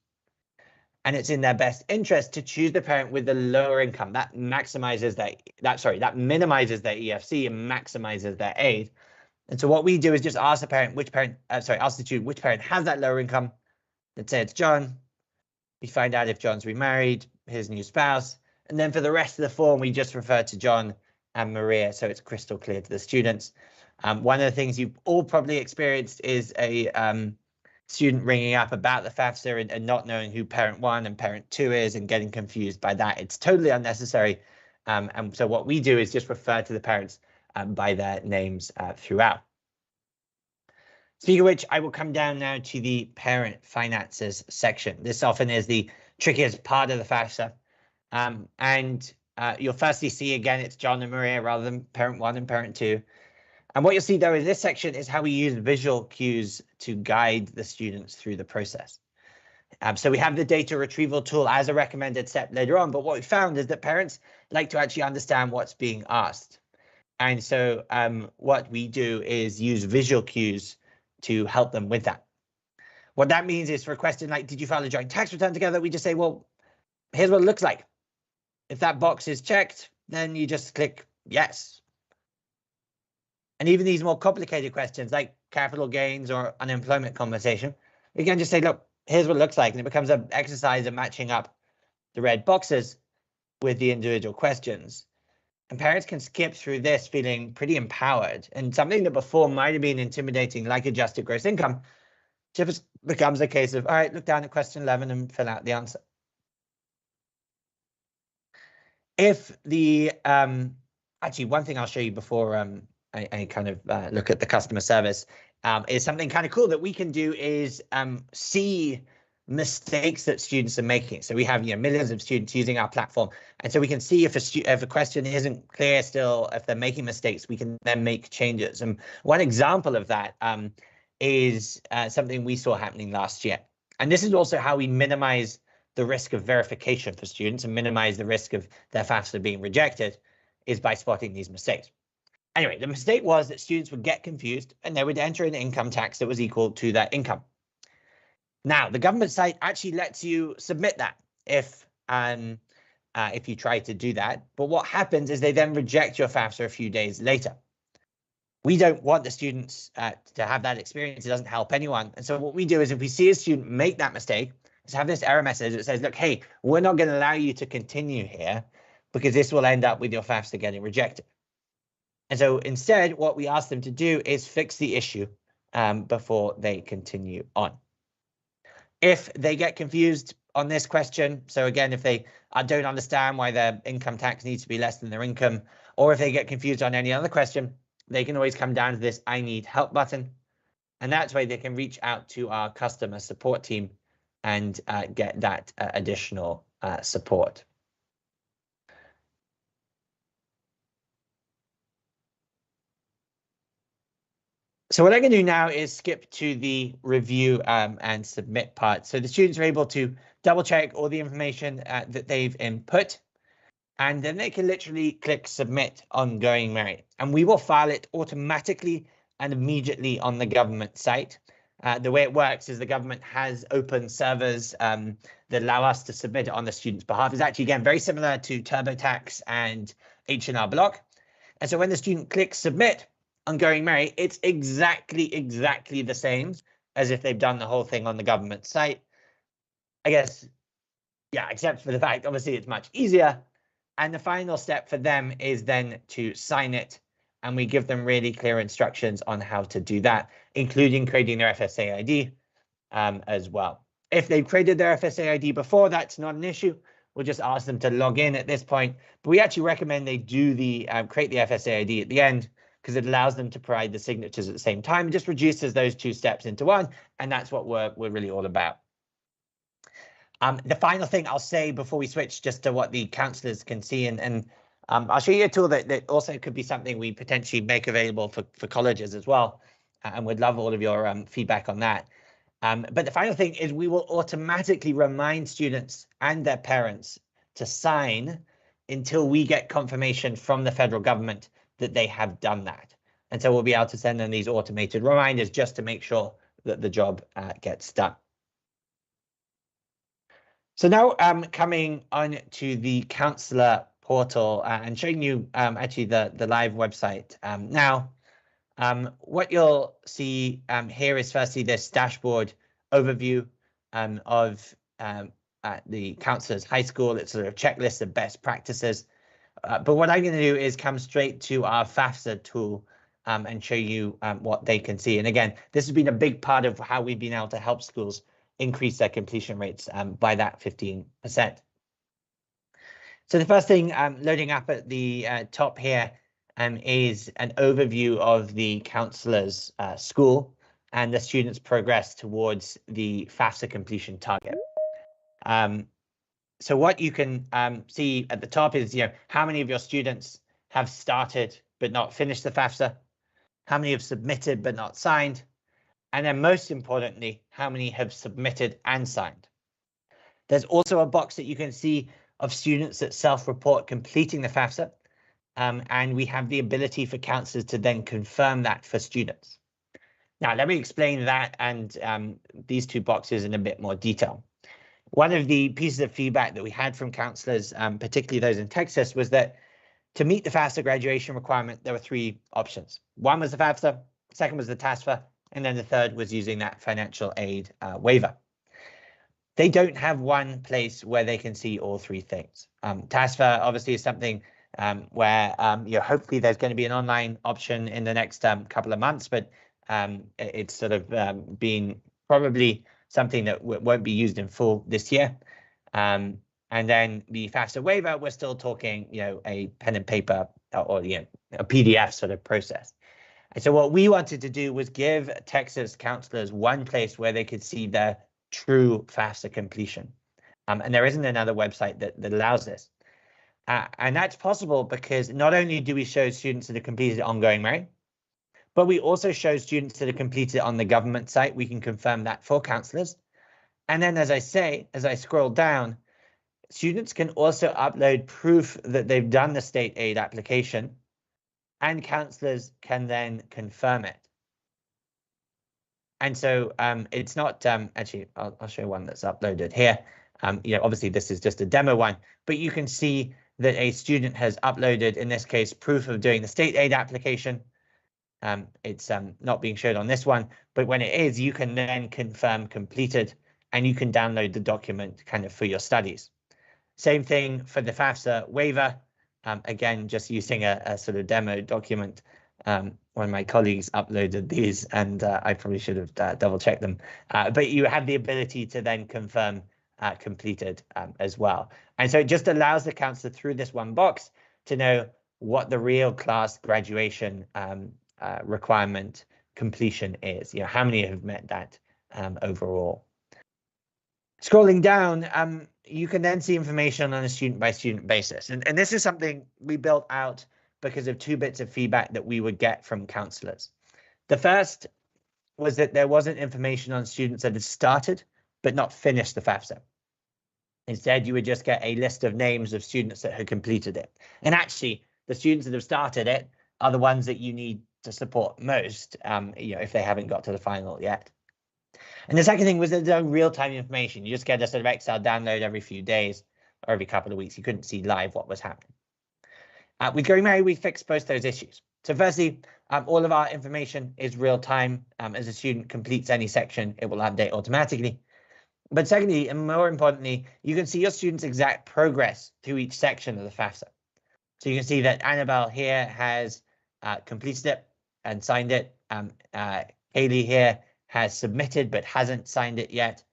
And it's in their best interest to choose the parent with the lower income. That minimizes their EFC and maximizes their aid. And so what we do is just ask the parent ask the student which parent has that lower income. Let's say it's John. We find out if John's remarried, his new spouse. And then for the rest of the form, we just refer to John and Maria, so it's crystal clear to the students. One of the things you've all probably experienced is a student ringing up about the FAFSA and not knowing who parent 1 and parent 2 is and getting confused by that. It's totally unnecessary. And so what we do is just refer to the parents by their names throughout. Speaking of which, I will come down now to the parent finances section. This often is the trickiest part of the FAFSA. And you'll firstly see, again, it's John and Maria rather than parent 1 and parent 2. And what you'll see, though, in this section is how we use visual cues to guide the students through the process. So we have the data retrieval tool as a recommended step later on, but what we found is that parents like to actually understand what's being asked. And so what we do is use visual cues to help them with that. What that means is for a question like, did you file a joint tax return together? We just say, well, here's what it looks like. If that box is checked, then you just click yes. And even these more complicated questions like capital gains or unemployment compensation, we can just say, look, here's what it looks like. And it becomes an exercise of matching up the red boxes with the individual questions. And parents can skip through this feeling pretty empowered. And something that before might have been intimidating, like adjusted gross income, just becomes a case of, all right, look down at question 11 and fill out the answer. If the, actually, one thing I'll show you before I kind of look at the customer service is something kind of cool that we can do is see mistakes that students are making. So we have, millions of students using our platform. And so we can see if a question isn't clear still, if they're making mistakes, we can then make changes. And one example of that is something we saw happening last year. And this is also how we minimize the risk of verification for students and minimize the risk of their FAFSA being rejected, is by spotting these mistakes. Anyway, the mistake was that students would get confused and they would enter an income tax that was equal to their income. Now, the government site actually lets you submit that if you try to do that. But what happens is they then reject your FAFSA a few days later. We don't want the students to have that experience. It doesn't help anyone. And so what we do is if we see a student make that mistake, is have this error message that says, look, hey, we're not going to allow you to continue here because this will end up with your FAFSA getting rejected. And so instead, what we ask them to do is fix the issue before they continue on. If they get confused on this question, so again, if they don't understand why their income tax needs to be less than their income, or if they get confused on any other question, they can always come down to this I need help button. And that's why they can reach out to our customer support team and get that additional support. So what I'm going to do now is skip to the review and submit part. So the students are able to double check all the information that they've input, and then they can literally click submit on Going Merry. And we will file it automatically and immediately on the government site. The way it works is the government has open servers that allow us to submit it on the student's behalf. It's actually, again, very similar to TurboTax and H&R Block. And so when the student clicks submit on Going Merry, it's exactly the same as if they've done the whole thing on the government site. I guess, yeah, except for the fact, obviously, it's much easier. And the final step for them is then to sign it. And we give them really clear instructions on how to do that, including creating their FSA ID as well. If they've created their FSA ID before, that's not an issue. We'll just ask them to log in at this point. But we actually recommend they do the create the FSA ID at the end, because it allows them to provide the signatures at the same time. It just reduces those two steps into one, and that's what we're really all about. The final thing I'll say before we switch just to what the counsellors can see, and I'll show you a tool that also could be something we potentially make available for colleges as well, and we'd love all of your feedback on that. But the final thing is we will automatically remind students and their parents to sign until we get confirmation from the federal government that they have done that. And so we'll be able to send them these automated reminders just to make sure that the job gets done. So now coming on to the counsellor portal and showing you actually the live website. Now, what you'll see here is firstly this dashboard overview of the counsellor's high school. It's sort of a checklist of best practices. But what I'm going to do is come straight to our FAFSA tool and show you what they can see. And again, this has been a big part of how we've been able to help schools increase their completion rates by that 15%. So the first thing loading up at the top here is an overview of the counsellor's school and the students' progress towards the FAFSA completion target. So what you can see at the top is, how many of your students have started but not finished the FAFSA, how many have submitted but not signed, and then most importantly, how many have submitted and signed. There's also a box that you can see of students that self-report completing the FAFSA, and we have the ability for counsellors to then confirm that for students. Now, let me explain that and these two boxes in a bit more detail. One of the pieces of feedback that we had from counsellors, particularly those in Texas, was that to meet the FAFSA graduation requirement, there were three options. One was the FAFSA, second was the TASFA, and then the third was using that financial aid waiver. They don't have one place where they can see all three things. TASFA obviously is something where hopefully there's going to be an online option in the next couple of months, but it's sort of been probably something that won't be used in full this year. And then the FAFSA waiver, we're still talking, a pen and paper or a PDF sort of process. And so what we wanted to do was give Texas counsellors one place where they could see their true FAFSA completion. And there isn't another website that allows this. And that's possible because not only do we show students that have completed ongoing merit, but we also show students that have completed it on the government site. We can confirm that for counselors. And then, as I scroll down, students can also upload proof that they've done the state aid application, and counselors can then confirm it. And so it's not actually, I'll show one that's uploaded here. Obviously this is just a demo one, but you can see that a student has uploaded, in this case, proof of doing the state aid application. It's not being showed on this one, but when it is, you can then confirm completed, and you can download the document kind of for your studies. Same thing for the FAFSA waiver. Again, just using a sort of demo document. One of my colleagues uploaded these, and I probably should have double checked them. But you have the ability to then confirm completed as well. And so it just allows the counselor through this one box to know what the real class graduation requirement completion is. How many have met that overall. Scrolling down, you can then see information on a student by student basis. And this is something we built out because of 2 bits of feedback that we would get from counselors. The first was that there wasn't information on students that had started but not finished the FAFSA. Instead, you would just get a list of names of students that had completed it. And actually, the students that have started it are the ones that you need to support most, if they haven't got to the final yet. And the second thing was there's no real-time information. You just get a sort of Excel download every few days or every couple of weeks. You couldn't see live what was happening. With Going Merry, we fixed both those issues. So firstly, all of our information is real-time. As a student completes any section, it will update automatically. But secondly, and more importantly, you can see your students' exact progress through each section of the FAFSA. So you can see that Annabelle here has completed it and signed it. Haley here has submitted but hasn't signed it yet.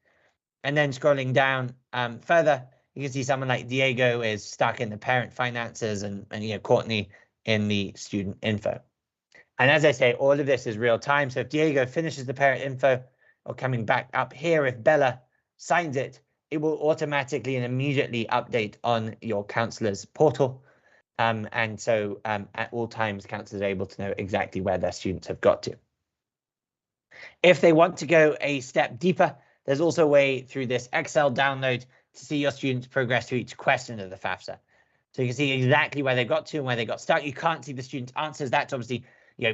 And then scrolling down further, you can see someone like Diego is stuck in the parent finances and Courtney in the student info. And as I say, all of this is real time. So if Diego finishes the parent info, or coming back up here, if Bella signs it, it will automatically and immediately update on your counselor's portal. And so at all times, counselors are able to know exactly where their students have got to. If they want to go a step deeper, there's also a way through this Excel download to see your students progress through each question of the FAFSA. So you can see exactly where they got to and where they got stuck. You can't see the students' answers. That's obviously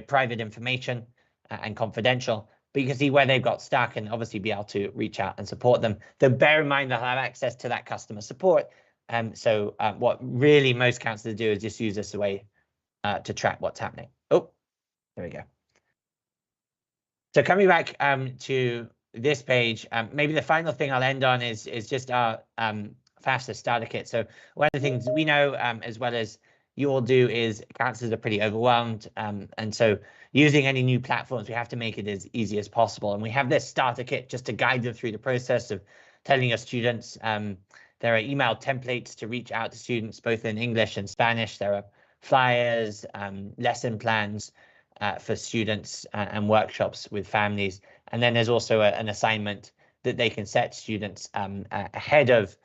private information and confidential, but you can see where they've got stuck and obviously be able to reach out and support them. Though bear in mind they'll have access to that customer support. So what really most counselors do is just use this as a way to track what's happening. Oh, there we go. So coming back to this page, maybe the final thing I'll end on is just our FAFSA starter kit. So one of the things we know, as well as you all do, is counselors are pretty overwhelmed. And so using any new platforms, we have to make it as easy as possible. And we have this starter kit just to guide them through the process of telling your students. There are email templates to reach out to students, both in English and Spanish. There are flyers, lesson plans for students and workshops with families. And then there's also an assignment that they can set students ahead of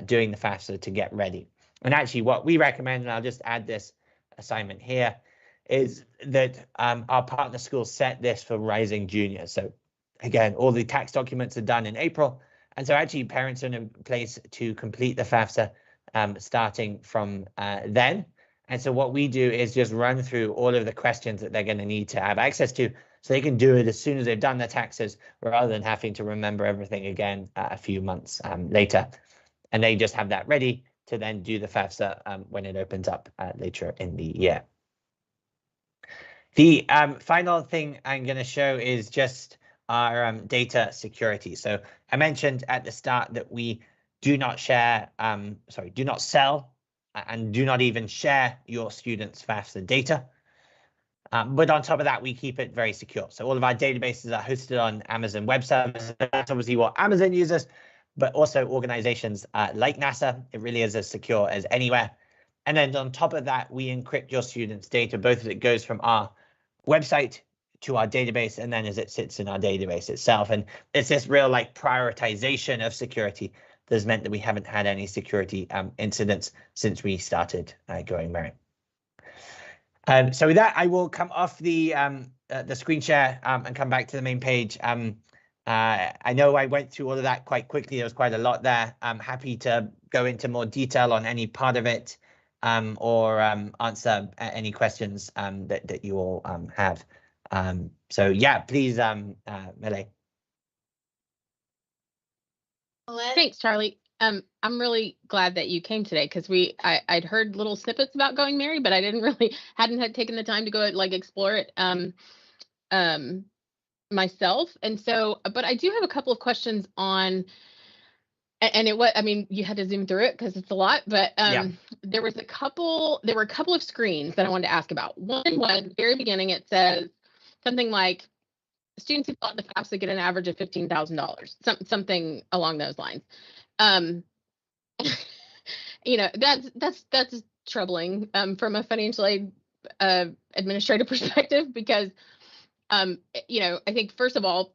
doing the FAFSA to get ready. And actually what we recommend, and I'll just add this assignment here, is that our partner schools set this for rising juniors. So again, all the tax documents are done in April. And so actually parents are in a place to complete the FAFSA starting from then. And so what we do is just run through all of the questions that they're going to need to have access to, so they can do it as soon as they've done their taxes, rather than having to remember everything again a few months later. And they just have that ready to then do the FAFSA when it opens up later in the year. The final thing I'm going to show is just our data security. So I mentioned at the start that we do not share, do not sell and do not even share your students' FAFSA data. But on top of that, we keep it very secure. So all of our databases are hosted on Amazon Web Services. That's obviously what Amazon uses, but also organizations like NASA. It really is as secure as anywhere. And then on top of that, we encrypt your students' data, both as it goes from our website to our database and then as it sits in our database itself. And it's this real like prioritization of security that's meant that we haven't had any security incidents since we started going Merit. So with that, I will come off the screen share and come back to the main page. I know I went through all of that quite quickly. There was quite a lot there. I'm happy to go into more detail on any part of it or answer any questions that you all have. So yeah, please, Millie. Thanks, Charlie. I'm really glad that you came today because I'd heard little snippets about going Mary, but I hadn't had taken the time to go like explore it myself. And so, but I do have a couple of questions on, and I mean, you had to zoom through it because it's a lot, but there were a couple of screens that I wanted to ask about. One was at the very beginning, it says something like students who thought the FAFSA get an average of $15,000, something along those lines. You know, that's troubling from a financial aid administrative perspective because you know, I think first of all,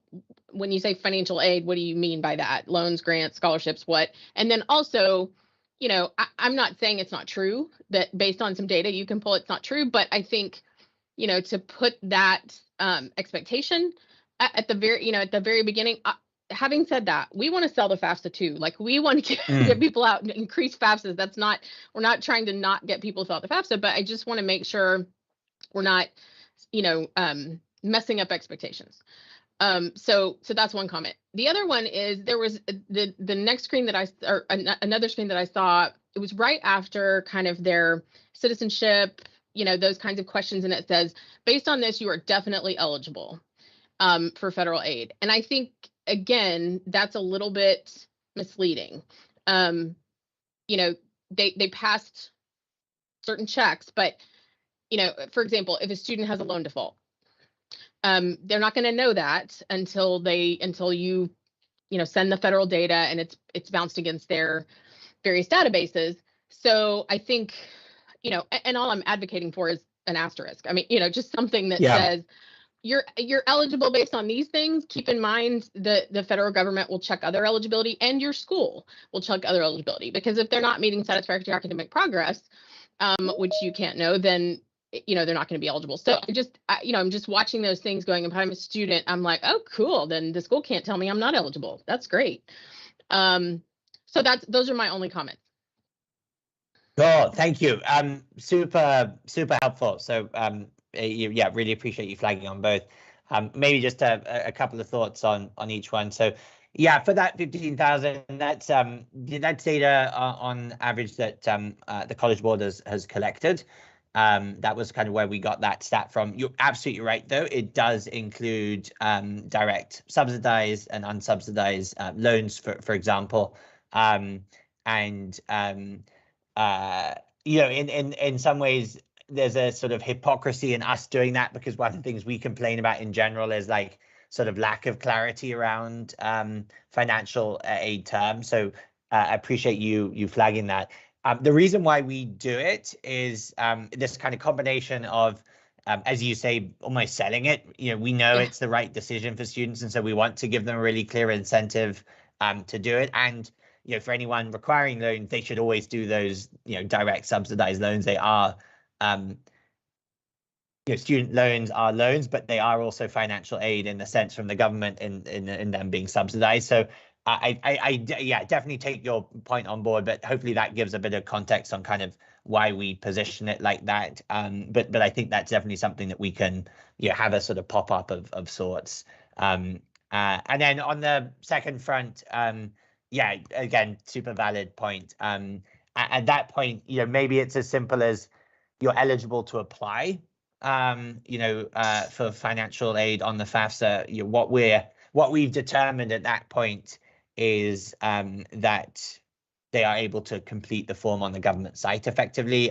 when you say financial aid, what do you mean by that? Loans, grants, scholarships, what? And then also, you know, I'm not saying it's not true that based on some data you can pull it's not true, but I think, you know, to put that expectation at the very beginning. Having said that, we want to sell the FAFSA too. Like we want to get people out and increase FAFSAs. We're not trying to not get people to fill out the FAFSA, but I just want to make sure we're not, you know, messing up expectations. So that's one comment. The other one is there was the next screen another screen that I saw. It was right after kind of their citizenship, you know, those kinds of questions, and it says, based on this, you are definitely eligible for federal aid. And I think again, that's a little bit misleading. You know, they passed certain checks, but you know, for example, if a student has a loan default, they're not going to know that until you know, send the federal data and it's bounced against their various databases. So I think, you know, and all I'm advocating for is an asterisk. I mean, you know, just something that says you're eligible based on these things. Keep in mind that the federal government will check other eligibility and your school will check other eligibility, because if they're not meeting satisfactory academic progress, which you can't know, then you know, they're not going to be eligible. So you know, I'm just watching those things going, and if I'm a student, I'm like, oh, cool. Then the school can't tell me I'm not eligible. That's great. So those are my only comments. Oh, thank you. Super helpful. So yeah, really appreciate you flagging on both. Maybe just a couple of thoughts on each one. So yeah, for that 15,000, that's data on average that the College Board has collected. That was kind of where we got that stat from. You're absolutely right, though. It does include direct subsidized and unsubsidized loans, for example. You know, in some ways, there's a sort of hypocrisy in us doing that, because one of the things we complain about in general is like sort of lack of clarity around financial aid terms. So I appreciate you flagging that. The reason why we do it is this kind of combination of, as you say, almost selling it. You know, we know it's the right decision for students, and so we want to give them a really clear incentive to do it. And you know, for anyone requiring loans, they should always do those, you know, direct subsidized loans. They are, you know, student loans are loans, but they are also financial aid in the sense from the government in them being subsidized. So I yeah, definitely take your point on board, but hopefully that gives a bit of context on kind of why we position it like that. But I think that's definitely something that we can, you know, have a sort of pop up of sorts. And then on the second front, yeah, again, super valid point. At that point, you know, maybe it's as simple as you're eligible to apply, you know, for financial aid on the FAFSA. You know, what we've determined at that point is that they are able to complete the form on the government site effectively.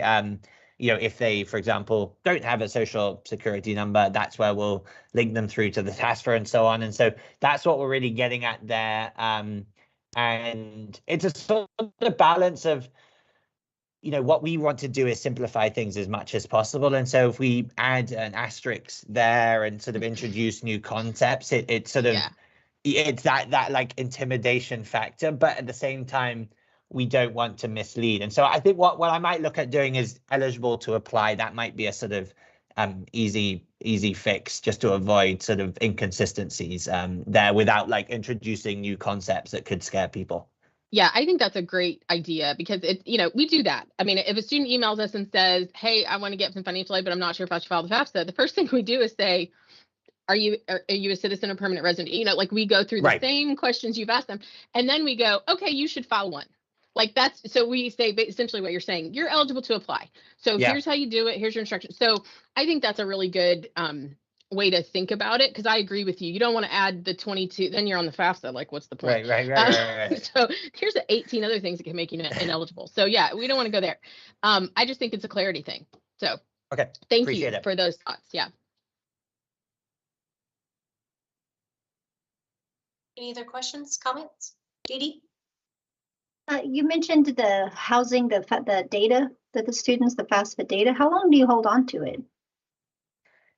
You know, if they, for example, don't have a social security number, that's where we'll link them through to the TASFA and so on. And so that's what we're really getting at there. And it's a sort of balance of you know, what we want to do is simplify things as much as possible. And so if we add an asterisk there and sort of introduce new concepts, it sort of, it's that like intimidation factor, but at the same time, we don't want to mislead. And so I think what I might look at doing is eligible to apply. That might be a sort of easy fix just to avoid sort of inconsistencies there without like introducing new concepts that could scare people. Yeah, I think that's a great idea because it, you know, we do that. I mean, if a student emails us and says, hey, I want to get some financial aid, but I'm not sure if I should file the FAFSA, the first thing we do is say, are you a citizen or permanent resident? You know, like we go through the same questions you've asked them. And then we go, okay, you should file one. Like that's, so we say essentially what you're saying, you're eligible to apply. So here's how you do it. Here's your instructions. So I think that's a really good way to think about it, because I agree with you. You don't want to add the 22, then you're on the FAFSA. Like, what's the point? Right. So here's the 18 other things that can make you ineligible. So yeah, we don't want to go there. I just think it's a clarity thing. So thank you for those thoughts. Yeah. Any other questions, comments? Dee Dee? You mentioned the housing, the data that the students, the FAFSA data. How long do you hold on to it?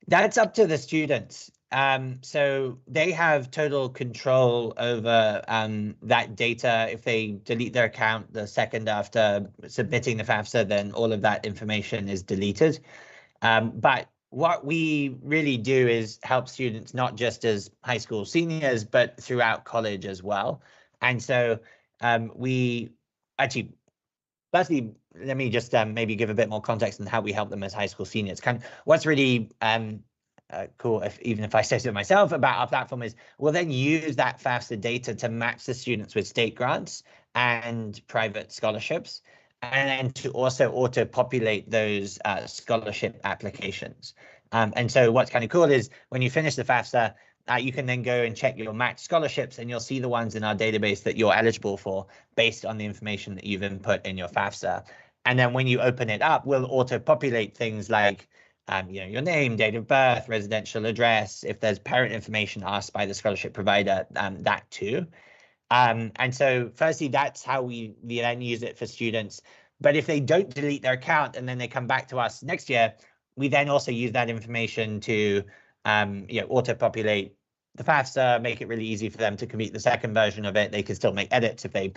That's up to the students. So they have total control over that data. If they delete their account the second after submitting the FAFSA, then all of that information is deleted. But what we really do is help students not just as high school seniors, but throughout college as well. And so we actually, firstly, let me just maybe give a bit more context on how we help them as high school seniors. Kind of what's really cool, even if I say so myself, about our platform is we'll then use that FAFSA data to match the students with state grants and private scholarships, and then to also auto-populate those scholarship applications. And so what's kind of cool is when you finish the FAFSA, you can then go and check your matched scholarships, and you'll see the ones in our database that you're eligible for based on the information that you've input in your FAFSA. And then when you open it up, we'll auto-populate things like you know, your name, date of birth, residential address. If there's parent information asked by the scholarship provider, that too. And so firstly, that's how we then use it for students. But if they don't delete their account and then they come back to us next year, we then also use that information to you know, auto-populate the FAFSA, make it really easy for them to complete the second version of it. They can still make edits if they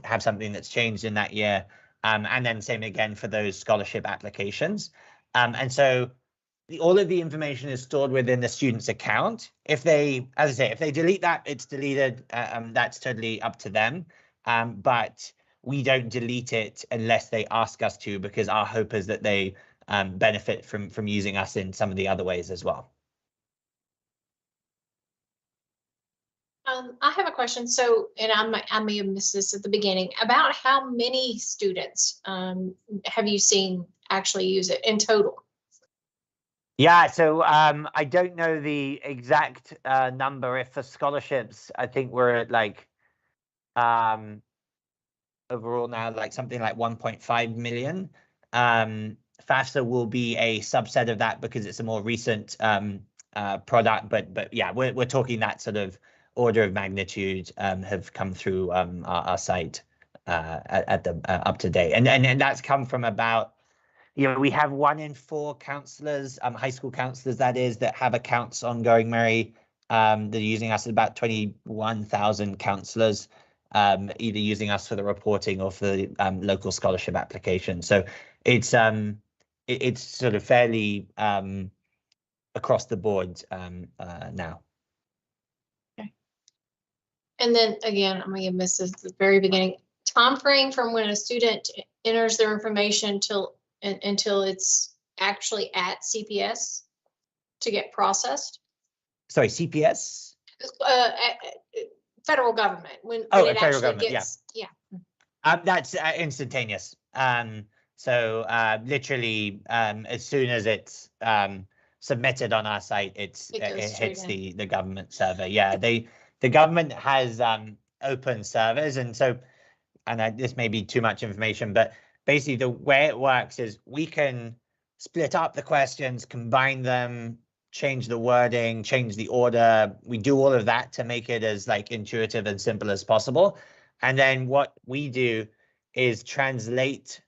have something that's changed in that year. And then same again for those scholarship applications. And so all of the information is stored within the student's account. If they, as I say, if they delete that, it's deleted. That's totally up to them. But we don't delete it unless they ask us to, because our hope is that they benefit from using us in some of the other ways as well. I have a question. So, and I may have missed this at the beginning, about how many students have you seen actually use it in total? Yeah, so I don't know the exact number. If for scholarships, I think we're at like overall now like something like 1.5 million. FAFSA will be a subset of that because it's a more recent product, but yeah, we're talking that sort of order of magnitude have come through our site at the up to date, and that's come from about, you know, we have 1 in 4 counselors, high school counselors that is, that have accounts on Going Merry. They're using us, about 21,000 counselors either using us for the reporting or for the local scholarship application. So it's sort of fairly across the board now. And then again, I may have missed this at the very beginning. Time frame from when a student enters their information until it's actually at CPS to get processed? Sorry, CPS? Federal government. When it federal actually government, gets, yeah. That's instantaneous. So literally, as soon as it's submitted on our site, it hits the government server. Yeah, the government has open servers, and so, and this may be too much information, but basically the way it works is we can split up the questions, combine them, change the wording, change the order. We do all of that to make it as like intuitive and simple as possible. And then what we do is translate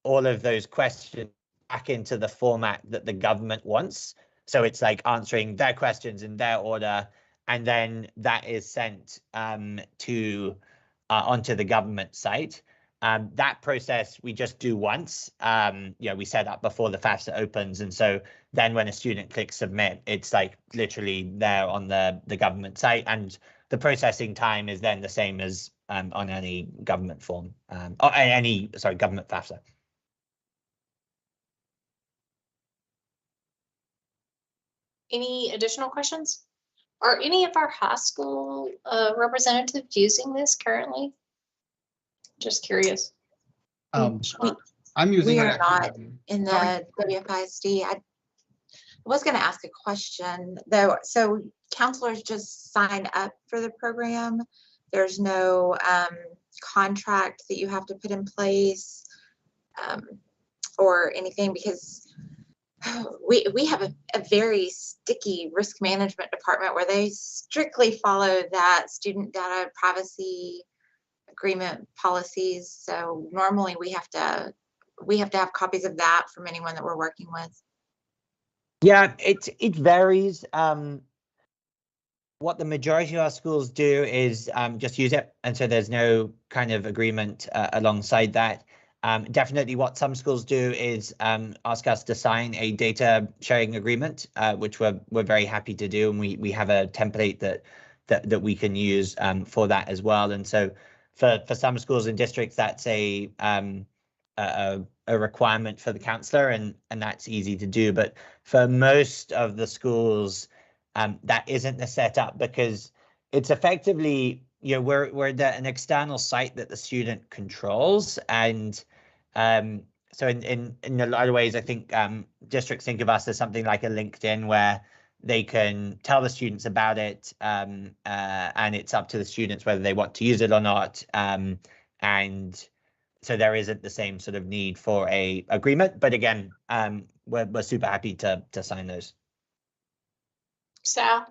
all of those questions back into the format that the government wants. So it's like answering their questions in their order, and then that is sent to onto the government site. That process we just do once. We set up before the FAFSA opens, and so then when a student clicks submit, it's like literally there on the government site, and the processing time is then the same as on any government form, or any government FAFSA. Any additional questions? Are any of our high school representatives using this currently? Just curious. I'm using We it are actually. not in the WFISD. I was going to ask a question though. So counselors just sign up for the program. There's no contract that you have to put in place or anything, because we have a very sticky risk management department where they strictly follow that student data privacy agreement policies. So normally we have to have copies of that from anyone that we're working with. Yeah, it varies. What the majority of our schools do is just use it, and so there's no kind of agreement alongside that. Definitely what some schools do is ask us to sign a data sharing agreement, which we're very happy to do, and we have a template that we can use for that as well. And so for some schools and districts, that's a requirement for the counselor, and that's easy to do. But for most of the schools, that isn't the setup, because it's effectively, we're an external site that the student controls. And so in a lot of ways, I think districts think of us as something like a LinkedIn, where they can tell the students about it, and it's up to the students whether they want to use it or not. And so there isn't the same sort of need for a agreement. But again, we're super happy to sign those. Sal?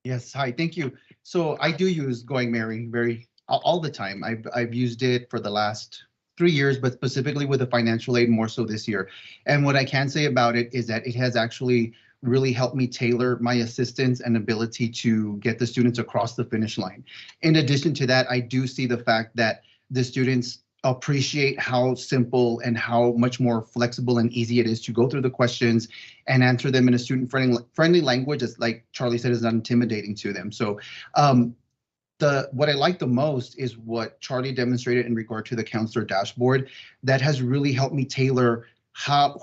Yes, hi, thank you. So I do use Going Merry all the time. I've used it for the last 3 years, but specifically with the financial aid, more so this year. And what I can say about it is that it has actually really helped me tailor my assistance and ability to get the students across the finish line. In addition to that, I do see the fact that the students appreciate how simple and how much more flexible and easy it is to go through the questions and answer them in a student-friendly language. It's like Charlie said, is not intimidating to them. So what I like the most is what Charlie demonstrated in regard to the counselor dashboard. That has really helped me tailor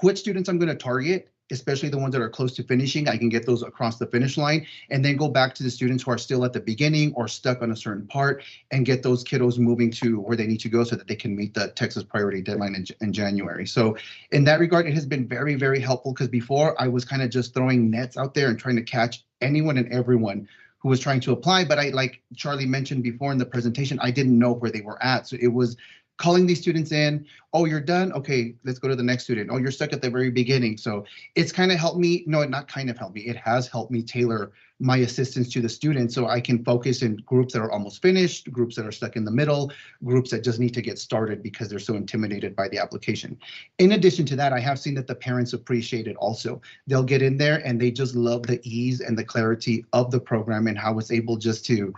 which students I'm going to target, especially the ones that are close to finishing. I can get those across the finish line, and then go back to the students who are still at the beginning or stuck on a certain part, and get those kiddos moving to where they need to go so that they can meet the Texas priority deadline in January. So in that regard, it has been very, very helpful, because before I was kind of just throwing nets out there and trying to catch anyone and everyone who was trying to apply. But like Charlie mentioned before in the presentation, I didn't know where they were at. So it was calling these students in. Oh, you're done? Okay, let's go to the next student. Oh, you're stuck at the very beginning. So it's kind of helped me, no, not kind of helped me, it has helped me tailor my assistance to the students so I can focus in groups that are almost finished, groups that are stuck in the middle, groups that just need to get started because they're so intimidated by the application. In addition to that, I have seen that the parents appreciate it also. They'll get in there and they just love the ease and the clarity of the program and how it's able just to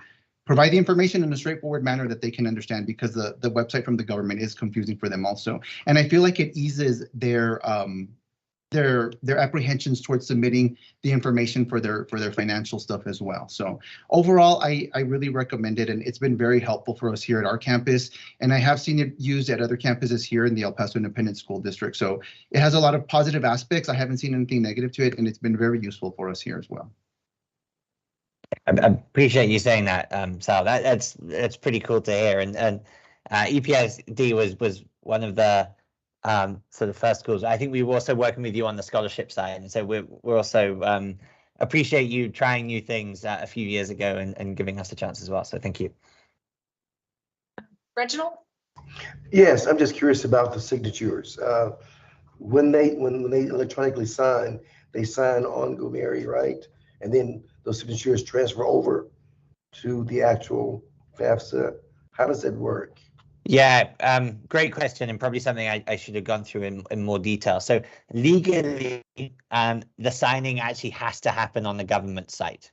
provide the information in a straightforward manner that they can understand, because the website from the government is confusing for them also. And I feel like it eases their apprehensions towards submitting the information for their financial stuff as well. So overall, I really recommend it, and it's been very helpful for us here at our campus. And I have seen it used at other campuses here in the El Paso Independent School District. So it has a lot of positive aspects. I haven't seen anything negative to it, and it's been very useful for us here as well. I appreciate you saying that, Sal. That's pretty cool to hear. And EPSD was one of the sort of first schools. I think we were also working with you on the scholarship side, and so we're also appreciate you trying new things a few years ago and giving us a chance as well. So thank you. Reginald? Yes, I'm just curious about the signatures. When they electronically sign, they sign on GoMary, right? And then those signatures transfer over to the actual FAFSA. How does that work? Yeah, great question, and probably something I should have gone through in more detail. So legally, the signing actually has to happen on the government site.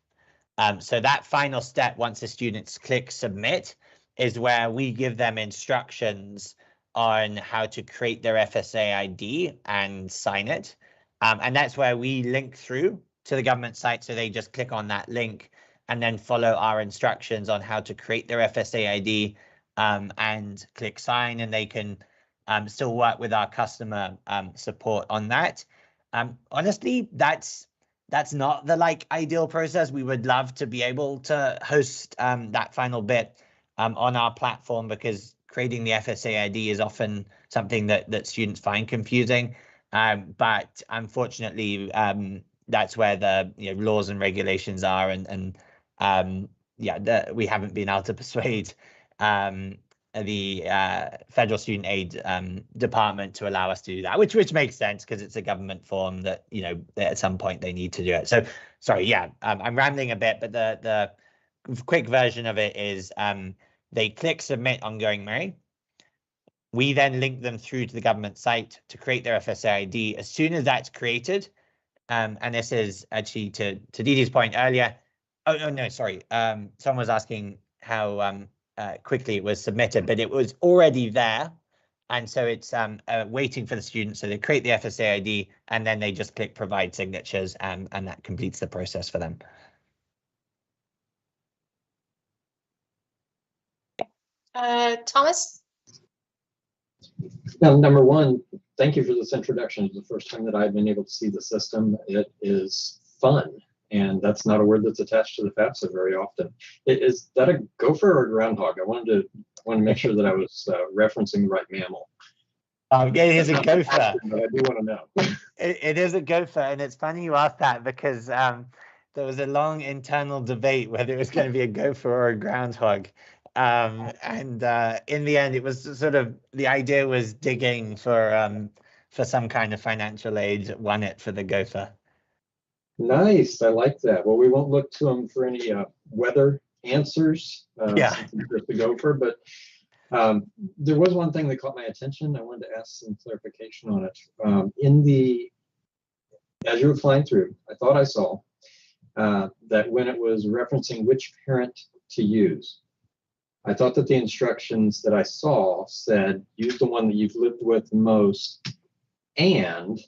So that final step, once the students click submit, is where we give them instructions on how to create their FSA ID and sign it. And that's where we link through to the government site. So they just click on that link and then follow our instructions on how to create their FSA ID and click sign, and they can still work with our customer support on that. Honestly, that's not the ideal process. We would love to be able to host that final bit on our platform, because creating the FSA ID is often something that students find confusing. But unfortunately, that's where the laws and regulations are, and we haven't been able to persuade the federal student aid department to allow us to do that, which makes sense because it's a government form that at some point they need to do it. So sorry, yeah, I'm rambling a bit, but the quick version of it is they click submit on Going Merry. We then link them through to the government site to create their FSA ID. As soon as that's created, and this is actually to Didi's point earlier. Oh no, sorry. Someone was asking how quickly it was submitted, but it was already there, and so it's waiting for the student. So they create the FSA ID, and then they just click provide signatures, and that completes the process for them. Thomas? Now, number one, thank you for this introduction. It's the first time that I've been able to see the system. It is fun, and that's not a word that's attached to the FAFSA very often. Is that a gopher or a groundhog? I wanted to make sure that I was referencing the right mammal. It is a gopher. But I do want to know. It is a gopher, and it's funny you asked that because there was a long internal debate whether it was going to be a gopher or a groundhog. And in the end, it was sort of, the idea was digging for some kind of financial aid, won it for the gopher. Nice, I like that. Well, we won't look to them for any weather answers. Yeah. Since it's just the gopher, but there was one thing that caught my attention. I wanted to ask some clarification on it. As you were flying through, I thought I saw that when it was referencing which parent to use, I thought that the instructions that I saw said, use the one that you've lived with most and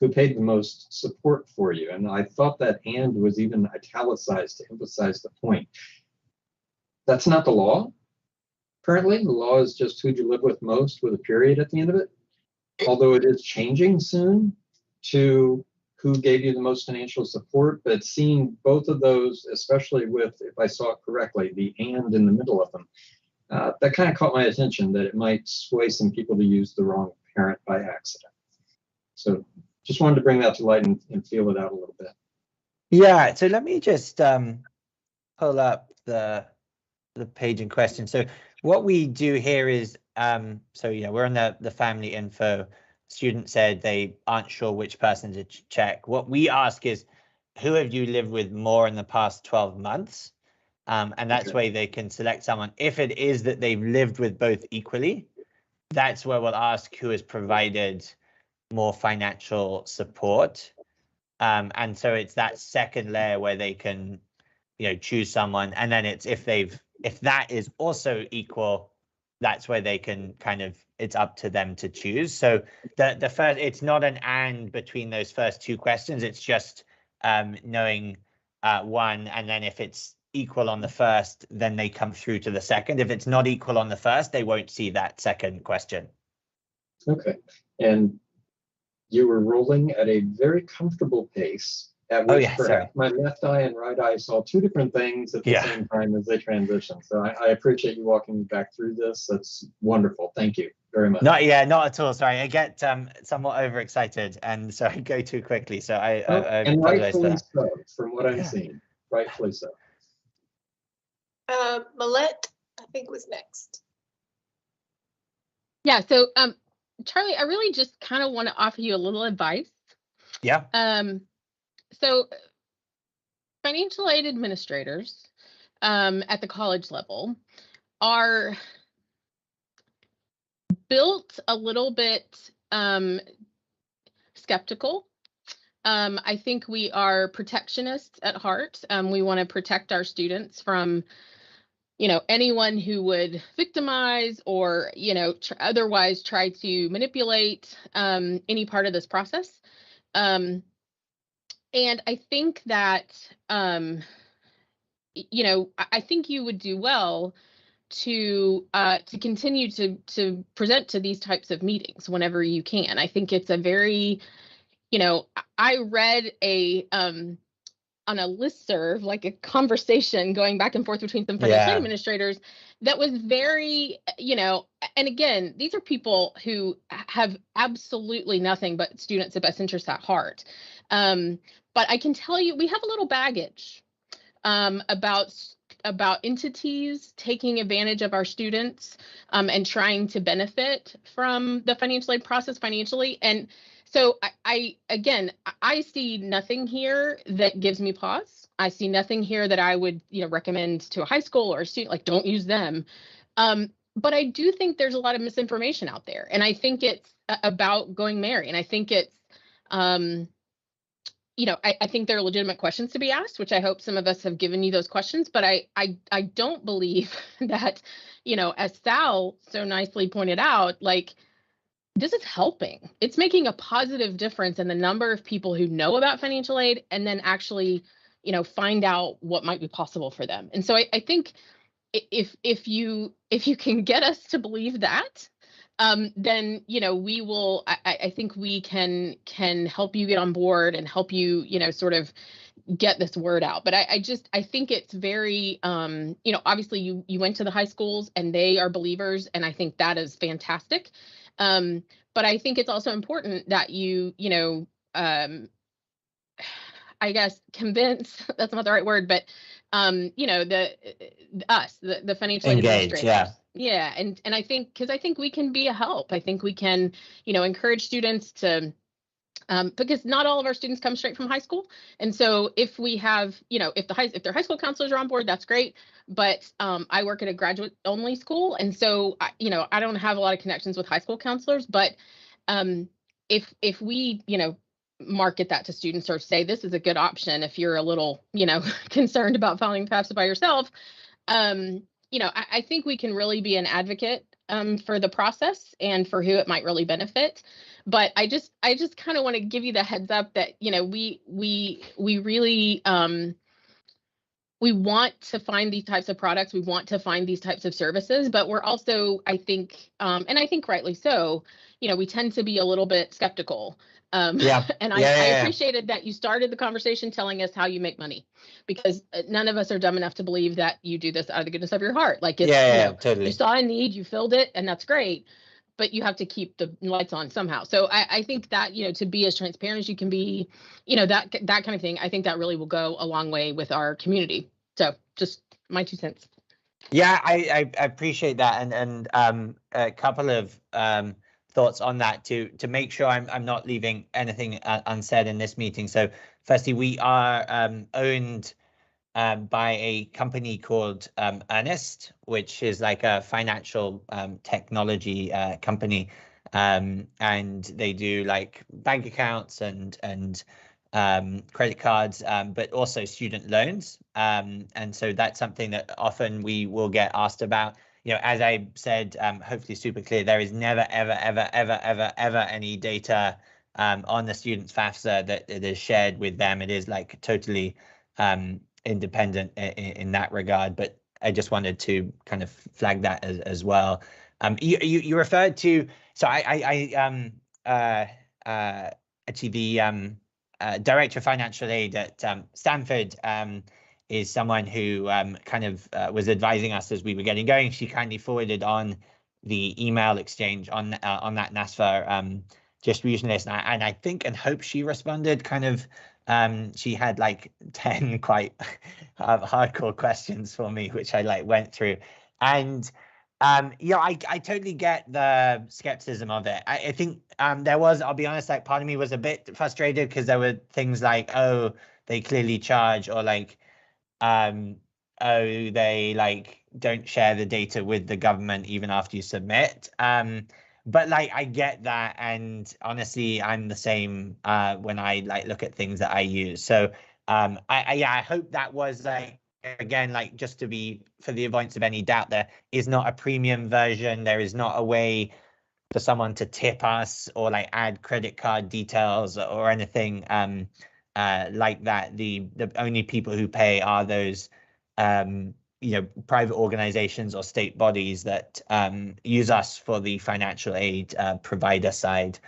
who paid the most support for you. And I thought that and was even italicized to emphasize the point. That's not the law. Currently, the law is just who'd you live with most with a period at the end of it. Although it is changing soon to who gave you the most financial support, but seeing both of those, especially with, if I saw it correctly, the and in the middle of them, that kind of caught my attention, that it might sway some people to use the wrong parent by accident. So just wanted to bring that to light and feel it out a little bit. Yeah, so let me just pull up the page in question. So what we do here is, we're on the family info. Student said they aren't sure which person to check. What we ask is, who have you lived with more in the past 12 months? And that's where they can select someone. If it is that they've lived with both equally, that's where we'll ask who has provided more financial support. And so it's that second layer where they can, choose someone. And then it's if that is also equal, that's where they can it's up to them to choose. So the first, it's not an and between those first two questions. It's just knowing one, and then if it's equal on the first, then they come through to the second. If it's not equal on the first, they won't see that second question. Okay, and you were rolling at a very comfortable pace. At which perhaps my left eye and right eye saw two different things at the same time as they transition. So I appreciate you walking me back through this. That's wonderful. Thank you very much. Not at all. Sorry, I get somewhat overexcited, and so I go too quickly. So I and rightfully so, from what I'm seeing. Rightfully so. Millette, I think, was next. Yeah. So, Charlie, I really just kind of want to offer you a little advice. Yeah. So financial aid administrators at the college level are built a little bit skeptical. I think we are protectionists at heart. We want to protect our students from, anyone who would victimize or, otherwise try to manipulate any part of this process. And I think that, I think you would do well to continue to present to these types of meetings whenever you can. I think it's a very, I read on a listserv, like a conversation going back and forth between some financial aid administrators that was very, and again, these are people who have absolutely nothing but students' best interests at heart. But I can tell you, we have a little baggage about entities taking advantage of our students and trying to benefit from the financial aid process financially. And so I see nothing here that gives me pause. I see nothing here that I would, recommend to a high school or a student, like, don't use them. But I do think there's a lot of misinformation out there. And I think it's about going Mary. And I think it's, I think there are legitimate questions to be asked, which I hope some of us have given you those questions. But I don't believe that, as Sal so nicely pointed out, like, this is helping. It's making a positive difference in the number of people who know about financial aid and then actually, find out what might be possible for them. And so I think if you can get us to believe that, then, we will, I think we can help you get on board and help you, sort of get this word out. But I think it's very, obviously you went to the high schools and they are believers. And I think that is fantastic. But I think it's also important that you, I guess convince, that's not the right word, but, the financial aid Engage, administrators. Yeah. And I think, because I think we can be a help. I think we can, encourage students to, because not all of our students come straight from high school. And so if we have, if their high school counselors are on board, that's great. But I work at a graduate only school. And so, I don't have a lot of connections with high school counselors, but if we, market that to students or say, this is a good option if you're a little, concerned about filing FAFSA by yourself, I think we can really be an advocate for the process and for who it might really benefit. But I just kind of want to give you the heads up that, we really, we want to find these types of products. We want to find these types of services, but we're also, I think, and I think rightly so, we tend to be a little bit skeptical. And I appreciated that you started the conversation telling us how you make money, because none of us are dumb enough to believe that you do this out of the goodness of your heart. Like, it's, totally. You saw a need, you filled it, and that's great. But you have to keep the lights on somehow. So I think that, to be as transparent as you can be, that kind of thing, I think that really will go a long way with our community. So just my 2 cents. Yeah, I appreciate that. And a couple of thoughts on that to make sure I'm not leaving anything unsaid in this meeting. So firstly, we are owned by a company called Earnest, which is like a financial technology company, and they do like bank accounts and credit cards, but also student loans. And so that's something that often we will get asked about. As I said, hopefully super clear, there is never, ever any data on the student's FAFSA that is shared with them. It is like totally independent in that regard. But I just wanted to kind of flag that as well. You referred to, so actually the Director of Financial Aid at Stanford is someone who kind of was advising us as we were getting going. She kindly forwarded on the email exchange on that NASFA distribution list, and I think and hope she responded. Kind of, she had like 10 quite hardcore questions for me, which I like went through, and I totally get the skepticism of it. I think there was, I'll be honest, like part of me was a bit frustrated because there were things like, oh, they clearly charge, or like, oh, they like don't share the data with the government even after you submit, But like I get that, and honestly, I'm the same when I like look at things that I use. So I hope that was like, again, like just to be, for the avoidance of any doubt, there is not a premium version. There is not a way for someone to tip us or like add credit card details or anything like that. The only people who pay are those private organizations or state bodies that use us for the financial aid provider side.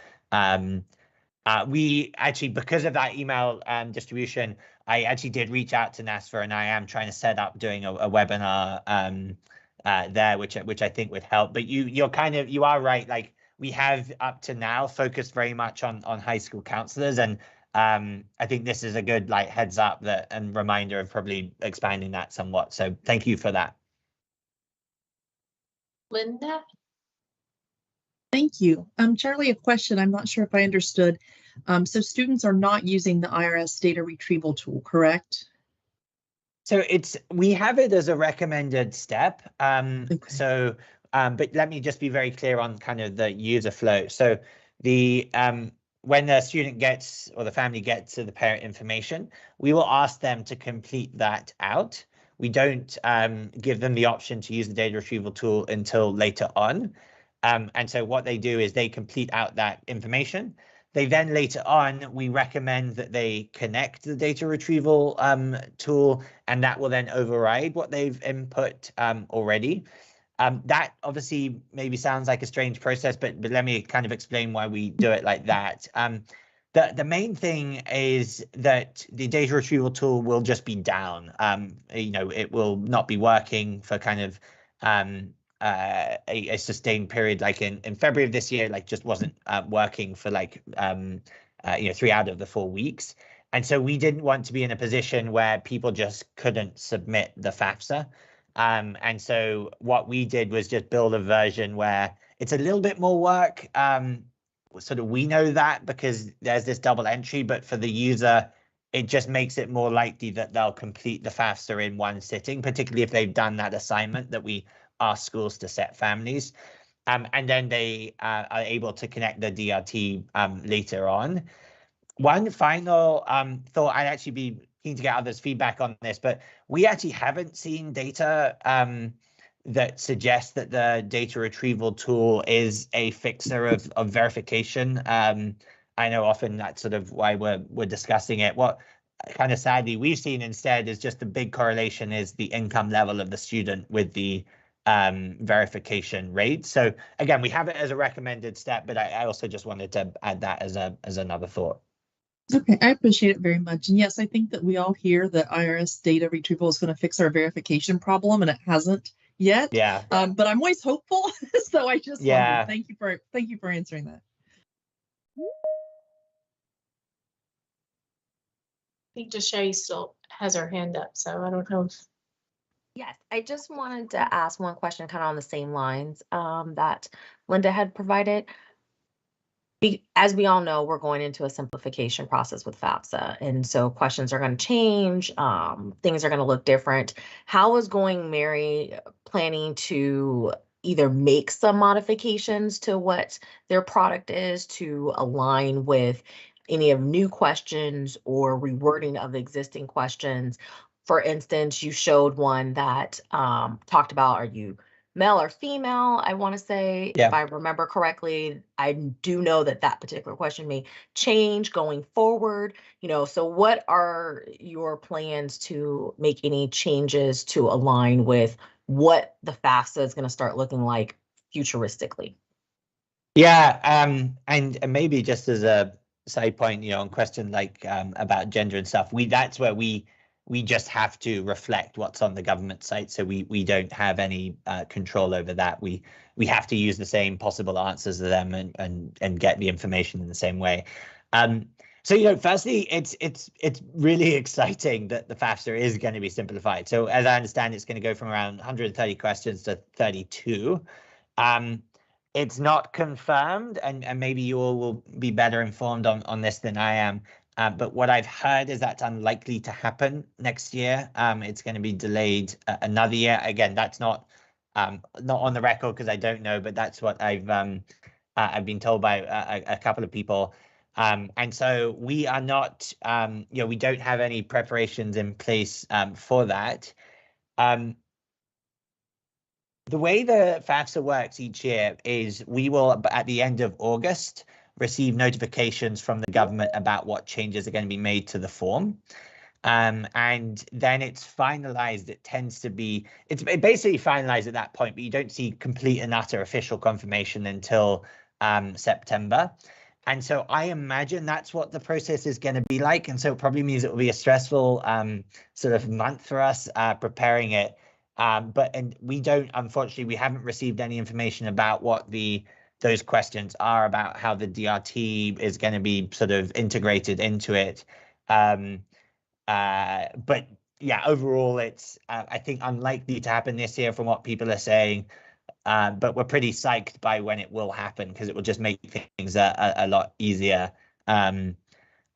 We actually, because of that email distribution, I actually did reach out to NASFA, and I am trying to set up doing a webinar there, which I think would help. But you are right. Like, we have up to now focused very much on high school counselors, and I think this is a good like heads up that and reminder of probably expanding that somewhat. So thank you for that. Linda? Thank you. Charlie, a question. I'm not sure if I understood. So students are not using the IRS data retrieval tool, correct? So we have it as a recommended step. Okay. So, but let me just be very clear on kind of the user flow. So the when the student gets or the family gets to the parent information, we will ask them to complete that out. We don't give them the option to use the data retrieval tool until later on. And so what they do is they complete out that information. They then later on, we recommend that they connect the data retrieval tool, and that will then override what they've input already. That obviously maybe sounds like a strange process, but let me kind of explain why we do it like that. The main thing is that the data retrieval tool will just be down. It will not be working for kind of a sustained period. Like in February of this year, like just wasn't working for like 3 out of the 4 weeks. And so we didn't want to be in a position where people just couldn't submit the FAFSA. And so what we did was just build a version where it's a little bit more work. Sort of we know that because there's this double entry, but for the user, it just makes it more likely that they'll complete the FAFSA in one sitting, particularly if they've done that assignment that we ask schools to set families. And then they are able to connect the DRT later on. One final thought, I'd actually be keen to get others' feedback on this, but we actually haven't seen data that suggests that the data retrieval tool is a fixer of verification. I know often that's sort of why we're discussing it. What kind of sadly we've seen instead is just the big correlation is the income level of the student with the verification rate. So again, we have it as a recommended step, but I also just wanted to add that as another thought. Okay, I appreciate it very much. And yes, I think that we all hear that IRS data retrieval is going to fix our verification problem, and it hasn't yet. Yeah. But I'm always hopeful. So I just Yeah. wondered. Thank you for answering that. I think Deshay still has her hand up, so I don't know if. Yes, I just wanted to ask one question kind of on the same lines that Linda had provided. As we all know, we're going into a simplification process with FAFSA, and so questions are going to change, things are going to look different. How is Going Merry planning to either make some modifications to what their product is to align with any of new questions or rewording of existing questions? For instance, you showed one that talked about, are you male or female? I want to say, Yeah. if I remember correctly, I do know that particular question may change going forward. So what are your plans to make any changes to align with what the FAFSA is going to start looking like futuristically? Yeah, and maybe just as a side point, on question like about gender and stuff, that's where we just have to reflect what's on the government site, so we don't have any control over that. We have to use the same possible answers to them and get the information in the same way. So firstly, it's really exciting that the FAFSA is going to be simplified. So as I understand, it's going to go from around 130 questions to 32. It's not confirmed, and maybe you all will be better informed on this than I am. But what I've heard is that's unlikely to happen next year. It's going to be delayed another year. Again, that's not on the record because I don't know, but that's what I've I've been told by a couple of people. And so we are not, we don't have any preparations in place for that. The way the FAFSA works each year is we will, at the end of August, receive notifications from the government about what changes are going to be made to the form. And then it's finalized. It tends to be, it's basically finalized at that point, but you don't see complete and utter official confirmation until September. And so I imagine that's what the process is going to be like. And so it probably means it will be a stressful sort of month for us preparing it. And we don't, unfortunately, we haven't received any information about what those questions are, about how the DRT is going to be sort of integrated into it. But yeah, overall, it's, I think, unlikely to happen this year from what people are saying. But we're pretty psyched by when it will happen, because it will just make things a lot easier. I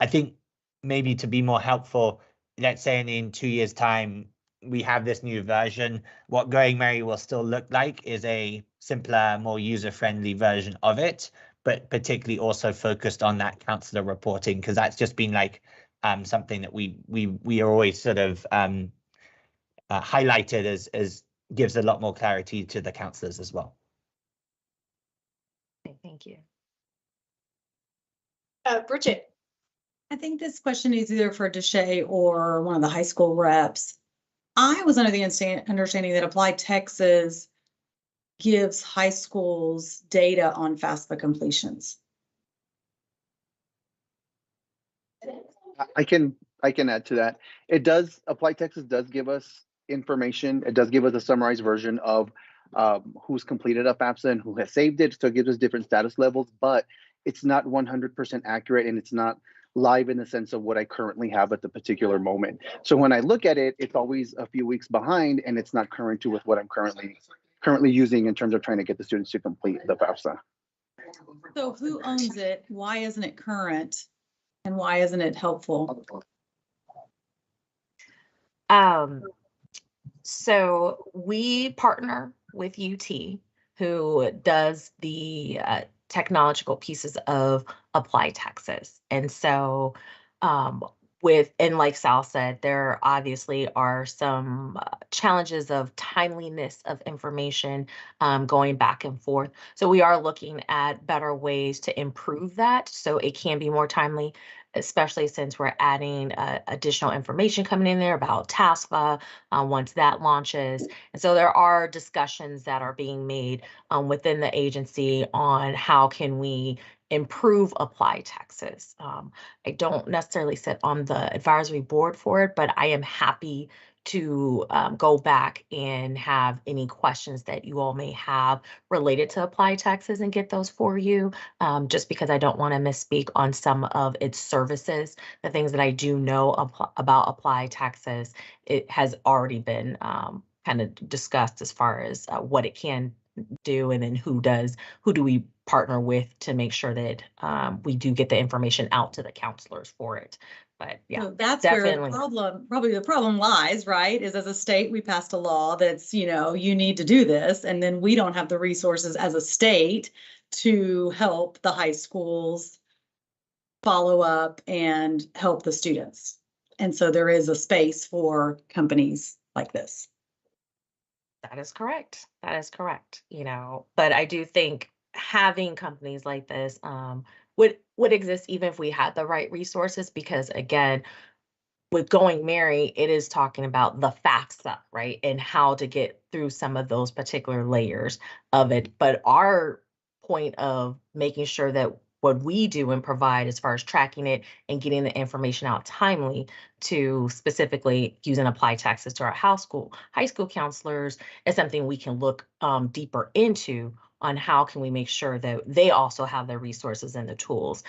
think maybe to be more helpful, let's say in 2 years' time, we have this new version. What Going Merry will still look like is a simpler, more user-friendly version of it, but particularly also focused on that counselor reporting, because that's just been like something that we are always sort of highlighted as gives a lot more clarity to the counselors as well. Okay, thank you. Bridget. I think this question is either for Deshay or one of the high school reps. I was under the understanding that Apply Texas gives high schools data on FAFSA completions. I can add to that. It does, Apply Texas does give us information. It does give us a summarized version of who's completed a FAFSA and who has saved it. So it gives us different status levels, but it's not 100% accurate, and it's not live in the sense of what I currently have at the particular moment. So when I look at it, it's always a few weeks behind, and it's not current to with what I'm currently using in terms of trying to get the students to complete the FAFSA. So who owns it? Why isn't it current? And why isn't it helpful? So we partner with UT, who does the technological pieces of Apply Texas. And so and like Sal said, there obviously are some challenges of timeliness of information going back and forth. So we are looking at better ways to improve that so it can be more timely, especially since we're adding additional information coming in there about TASFA once that launches. And so there are discussions that are being made within the agency on how can we improve Apply Texas. I don't necessarily sit on the advisory board for it, but I am happy to go back and have any questions that you all may have related to Apply Texas and get those for you, just because I don't want to misspeak on some of its services. The things that I do know about Apply Texas, it has already been kind of discussed as far as what it can do, and then who do we partner with to make sure that we do get the information out to the counselors for it. But yeah, so that's definitely where the problem lies, right? Is as a state, we passed a law that's, you need to do this. And then we don't have the resources as a state to help the high schools follow up and help the students. And so there is a space for companies like this. That is correct. That is correct. But I do think having companies like this would exist even if we had the right resources, because again, with Going Merry, it is talking about the FAFSA, right? And how to get through some of those particular layers of it. But our point of making sure that what we do and provide as far as tracking it and getting the information out timely to specifically use and Apply Texas to our high school counselors is something we can look deeper into on how can we make sure that they also have the resources and the tools.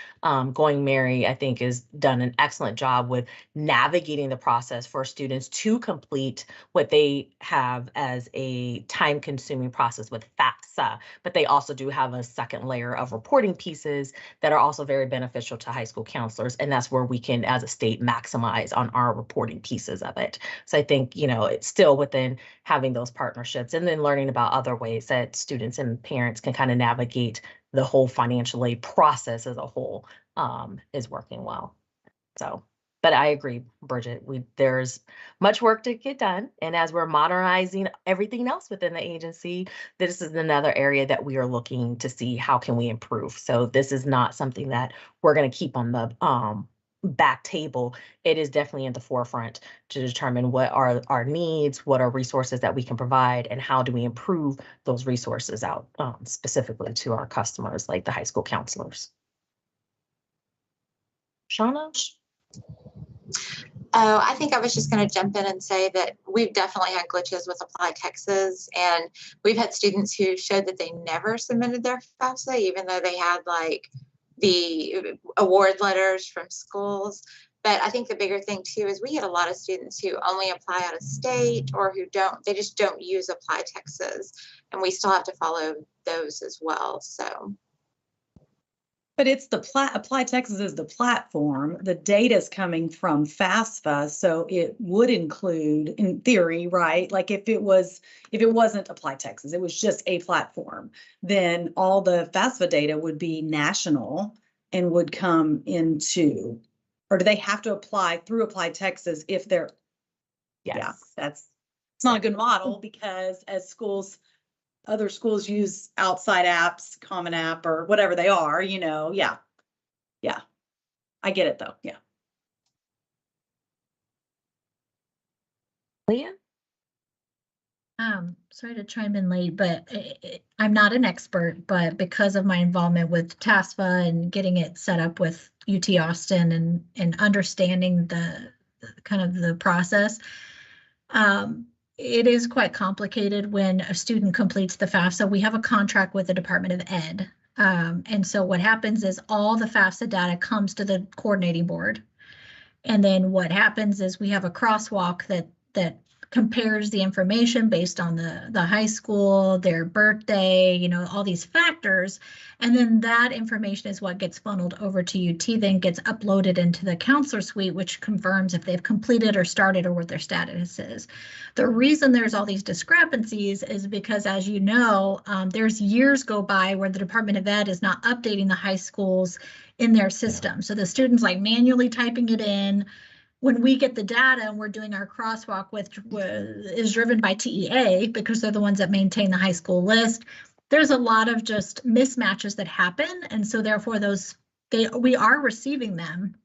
Going Merry, I think, has done an excellent job with navigating the process for students to complete what they have as a time-consuming process with FAFSA, but they also do have a second layer of reporting pieces that are also very beneficial to high school counselors, and that's where we can, as a state, maximize on our reporting pieces of it. So I think, it's still within having those partnerships and then learning about other ways that students and parents can kind of navigate the whole financial aid process as a whole is working well. So, but I agree, Bridget, there's much work to get done. And as we're modernizing everything else within the agency, this is another area that we are looking to see how can we improve. So this is not something that we're going to keep on the back table. It is definitely in the forefront to determine what are our needs, what are resources that we can provide, and how do we improve those resources out specifically to our customers, like the high school counselors. Shauna? Oh, I think I was just going to jump in and say that we've definitely had glitches with Apply Texas, and we've had students who showed that they never submitted their FAFSA, even though they had like the award letters from schools. But I think the bigger thing too is we get a lot of students who only apply out of state or who they just don't use Apply Texas, and we still have to follow those as well. So. But it's Apply Texas is the platform. The data is coming from FAFSA, so it would include, in theory, right? Like if it wasn't Apply Texas, it was just a platform, then all the FAFSA data would be national and would come into, or do they have to apply through Apply Texas if they're? Yes. Yeah, it's not a good model because other schools use outside apps, Common App, or whatever they are, yeah. I get it though, yeah. Leah? Sorry to chime in late, but I'm not an expert, but because of my involvement with TASFA and getting it set up with UT Austin and understanding the kind of the process, it is quite complicated when a student completes the FAFSA. We have a contract with the Department of Ed. And so what happens is all the FAFSA data comes to the coordinating board. And then what happens is we have a crosswalk that compares the information based on the high school, their birthday, all these factors. And then that information is what gets funneled over to UT, then gets uploaded into the counselor suite, which confirms if they've completed or started or what their status is. The reason there's all these discrepancies is because, as you know, there's years go by where the Department of Ed is not updating the high schools in their system. So the students like manually typing it in. When we get the data and we're doing our crosswalk, which is driven by TEA because they're the ones that maintain the high school list, there's a lot of just mismatches that happen. And so therefore we are receiving them,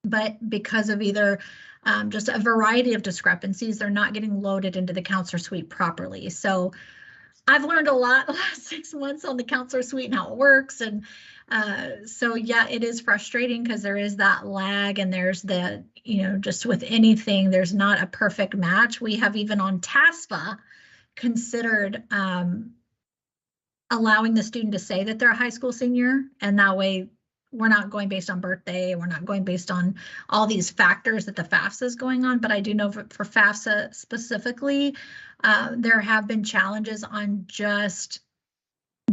but because of either just a variety of discrepancies, they're not getting loaded into the counselor suite properly. So I've learned a lot the last 6 months on the counselor suite and how it works. And so, yeah, it is frustrating because there is that lag and there's the, just with anything, there's not a perfect match. We have even on TASFA considered allowing the student to say that they're a high school senior. And that way we're not going based on birthday. We're not going based on all these factors that the FAFSA is going on. But I do know for FAFSA specifically, there have been challenges on just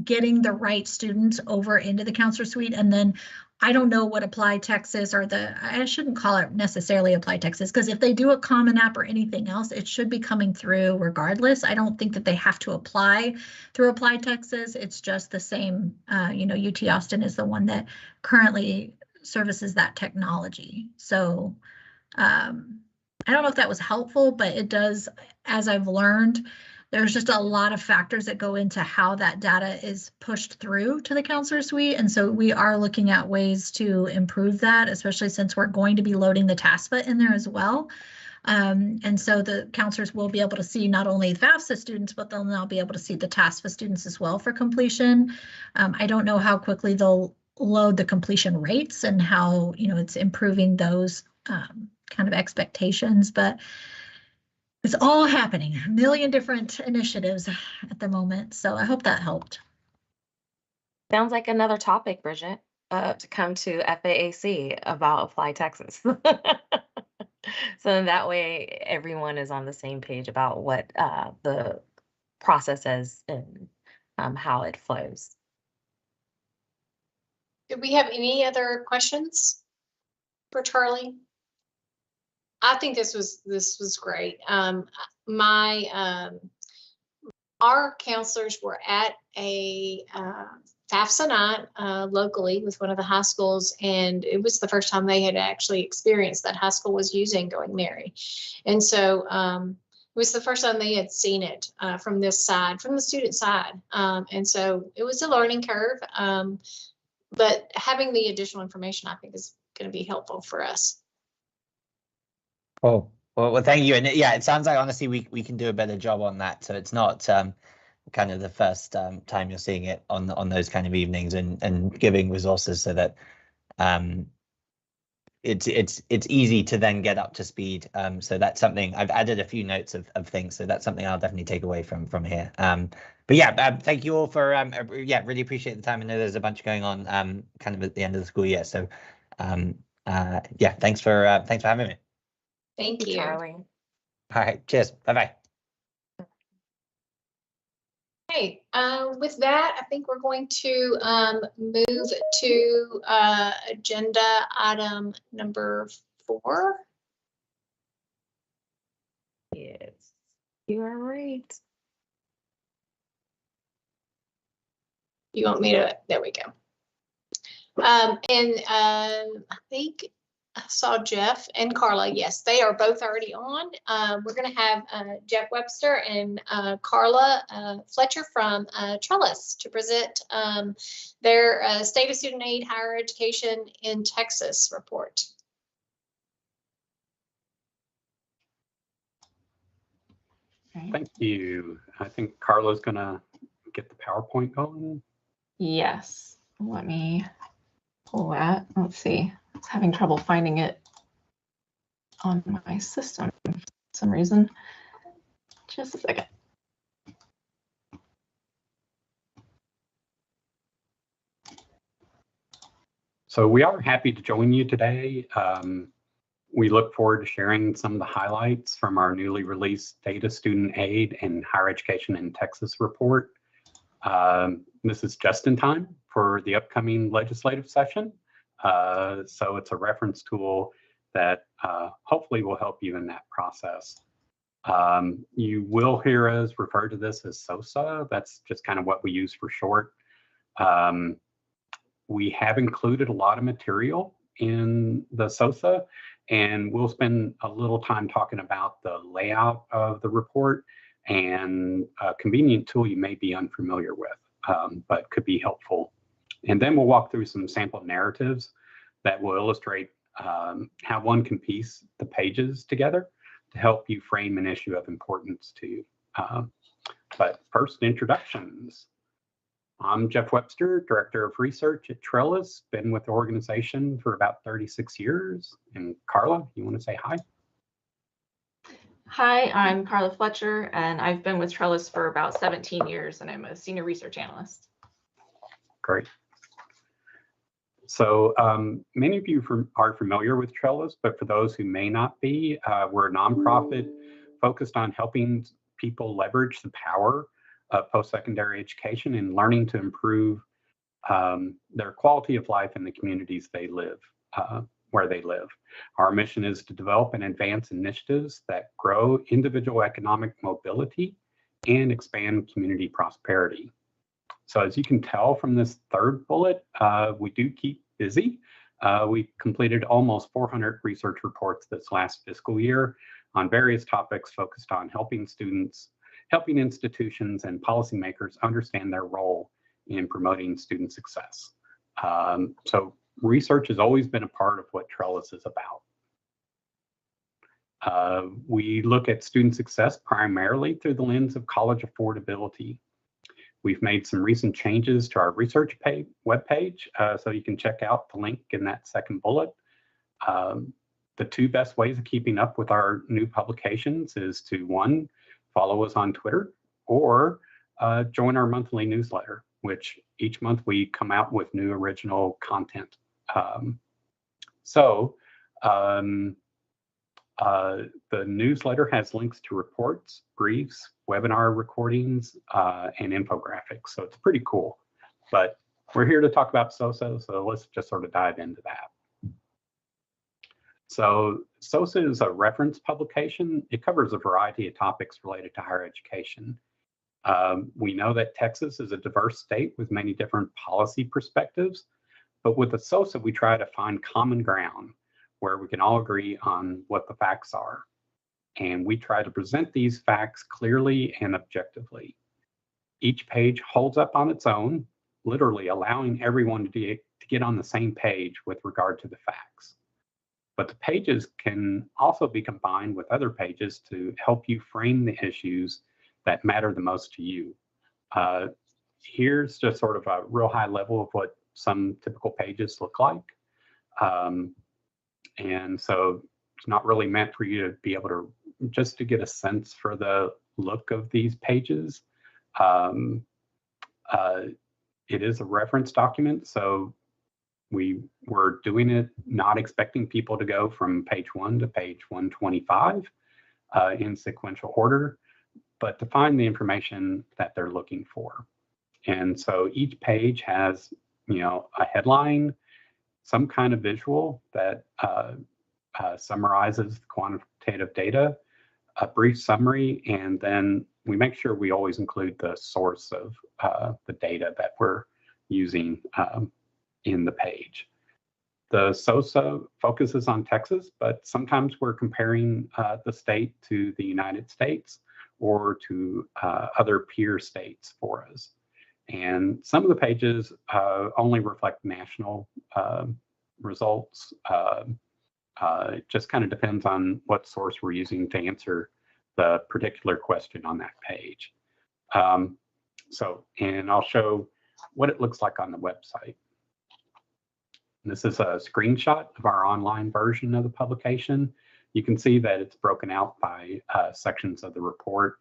getting the right students over into the counselor suite. And then I don't know what Apply Texas or I shouldn't call it necessarily Apply Texas, because if they do a Common App or anything else, it should be coming through regardless. I don't think that they have to apply through Apply Texas. It's just the same, UT Austin is the one that currently services that technology. So I don't know if that was helpful, but it does, as I've learned, there's just a lot of factors that go into how that data is pushed through to the counselor suite. And so we are looking at ways to improve that, especially since we're going to be loading the TASFA in there as well. And so the counselors will be able to see not only the FAFSA students, but they'll now be able to see the TASFA students as well for completion. I don't know how quickly they'll load the completion rates and how, it's improving those kind of expectations, but it's all happening, a million different initiatives at the moment. So I hope that helped. Sounds like another topic, Bridget, to come to FAAC about Apply Texas. So that way everyone is on the same page about what the process is and how it flows. Do we have any other questions for Charlie? I think this was great. Our counselors were at a FAFSA night locally with one of the high schools, and it was the first time they had actually experienced that high school was using Going Merry. And so it was the first time they had seen it from this side, from the student side. And so it was a learning curve, but having the additional information, I think, is going to be helpful for us. Oh, well, thank you. And yeah, it sounds like honestly we can do a better job on that. So it's not kind of the first time you're seeing it on those kind of evenings, and giving resources so that it's easy to then get up to speed. So that's something I've added a few notes of things. So that's something I'll definitely take away from here. But yeah, thank you all for yeah, really appreciate the time. I know there's a bunch going on kind of at the end of the school year. So yeah, thanks for having me. Thank you, Charlie. All right, cheers. Bye-bye. Okay, with that, I think we're going to move to agenda item number 4. Yes, you are right. You want me to, there we go. I think I saw Jeff and Carla. Yes, they are both already on. We're going to have Jeff Webster and Carla Fletcher from Trellis to present their State of Student Aid Higher Education in Texas report. Thank you. I think Carla's going to get the PowerPoint going. Yes, let me pull that. Let's see. I was having trouble finding it on my system for some reason. Just a second. So we are happy to join you today. We look forward to sharing some of the highlights from our newly released Data Student Aid and Higher Education in Texas report. This is just in time for the upcoming legislative session. So it's a reference tool that hopefully will help you in that process. You will hear us refer to this as SOSA. That's just kind of what we use for short. We have included a lot of material in the SOSA, and we'll spend a little time talking about the layout of the report and a convenient tool you may be unfamiliar with, but could be helpful. And then we'll walk through some sample narratives that will illustrate how one can piece the pages together to help you frame an issue of importance to you. But first, introductions. I'm Jeff Webster, Director of Research at Trellis, been with the organization for about 36 years. And Carla, you want to say hi? Hi, I'm Carla Fletcher, and I've been with Trellis for about 17 years, and I'm a senior research analyst. Great. So many of you are familiar with Trellis, but for those who may not be, we're a nonprofit focused on helping people leverage the power of post-secondary education and learning to improve their quality of life in the communities they live, where they live. Our mission is to develop and advance initiatives that grow individual economic mobility and expand community prosperity. So as you can tell from this third bullet, we do keep busy. We completed almost 400 research reports this last fiscal year on various topics focused on helping students, helping institutions and policymakers understand their role in promoting student success. So research has always been a part of what Trellis is about. We look at student success primarily through the lens of college affordability. We've made some recent changes to our research webpage, so you can check out the link in that second bullet. The two best ways of keeping up with our new publications is to, one, follow us on Twitter, or join our monthly newsletter, which each month we come out with new original content. The newsletter has links to reports, briefs, webinar recordings, and infographics. So it's pretty cool. But we're here to talk about SOSA, so let's just sort of dive into that. So SOSA is a reference publication. It covers a variety of topics related to higher education. We know that Texas is a diverse state with many different policy perspectives, but with the SOSA, we try to find common ground where we can all agree on what the facts are. And we try to present these facts clearly and objectively. Each page holds up on its own, literally allowing everyone to get on the same page with regard to the facts. But the pages can also be combined with other pages to help you frame the issues that matter the most to you. Here's just sort of a real high level of what some typical pages look like. And so it's not really meant for you to be able to just to get a sense for the look of these pages. It is a reference document, so we were doing it not expecting people to go from page 1 to page 125 in sequential order, but to find the information that they're looking for. And so each page has, a headline, some kind of visual that summarizes the quantitative data, a brief summary, and then we make sure we always include the source of the data that we're using in the page. The SOSA focuses on Texas, but sometimes we're comparing the state to the United States or to other peer states for us. And some of the pages only reflect national results. It just kind of depends on what source we're using to answer the particular question on that page. And I'll show what it looks like on the website. This is a screenshot of our online version of the publication. You can see that it's broken out by sections of the report.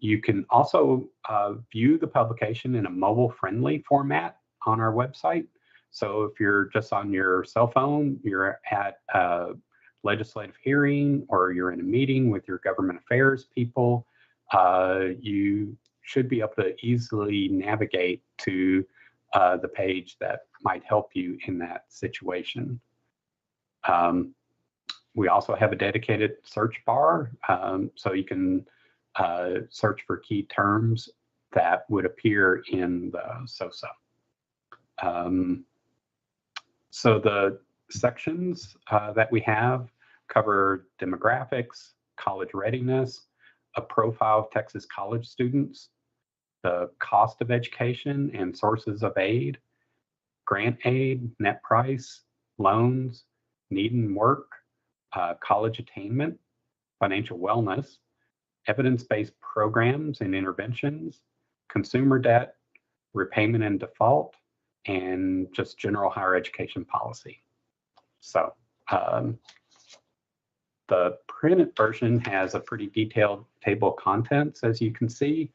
You can also view the publication in a mobile-friendly format on our website. So if you're just on your cell phone, you're at a legislative hearing, or you're in a meeting with your government affairs people, you should be able to easily navigate to the page that might help you in that situation. We also have a dedicated search bar, so you can search for key terms that would appear in the SOSA. So the sections that we have cover demographics, college readiness, a profile of Texas college students, the cost of education and sources of aid, grant aid, net price, loans, need and work, college attainment, financial wellness, evidence-based programs and interventions, consumer debt, repayment and default, and just general higher education policy. So the printed version has a pretty detailed table of contents, as you can see.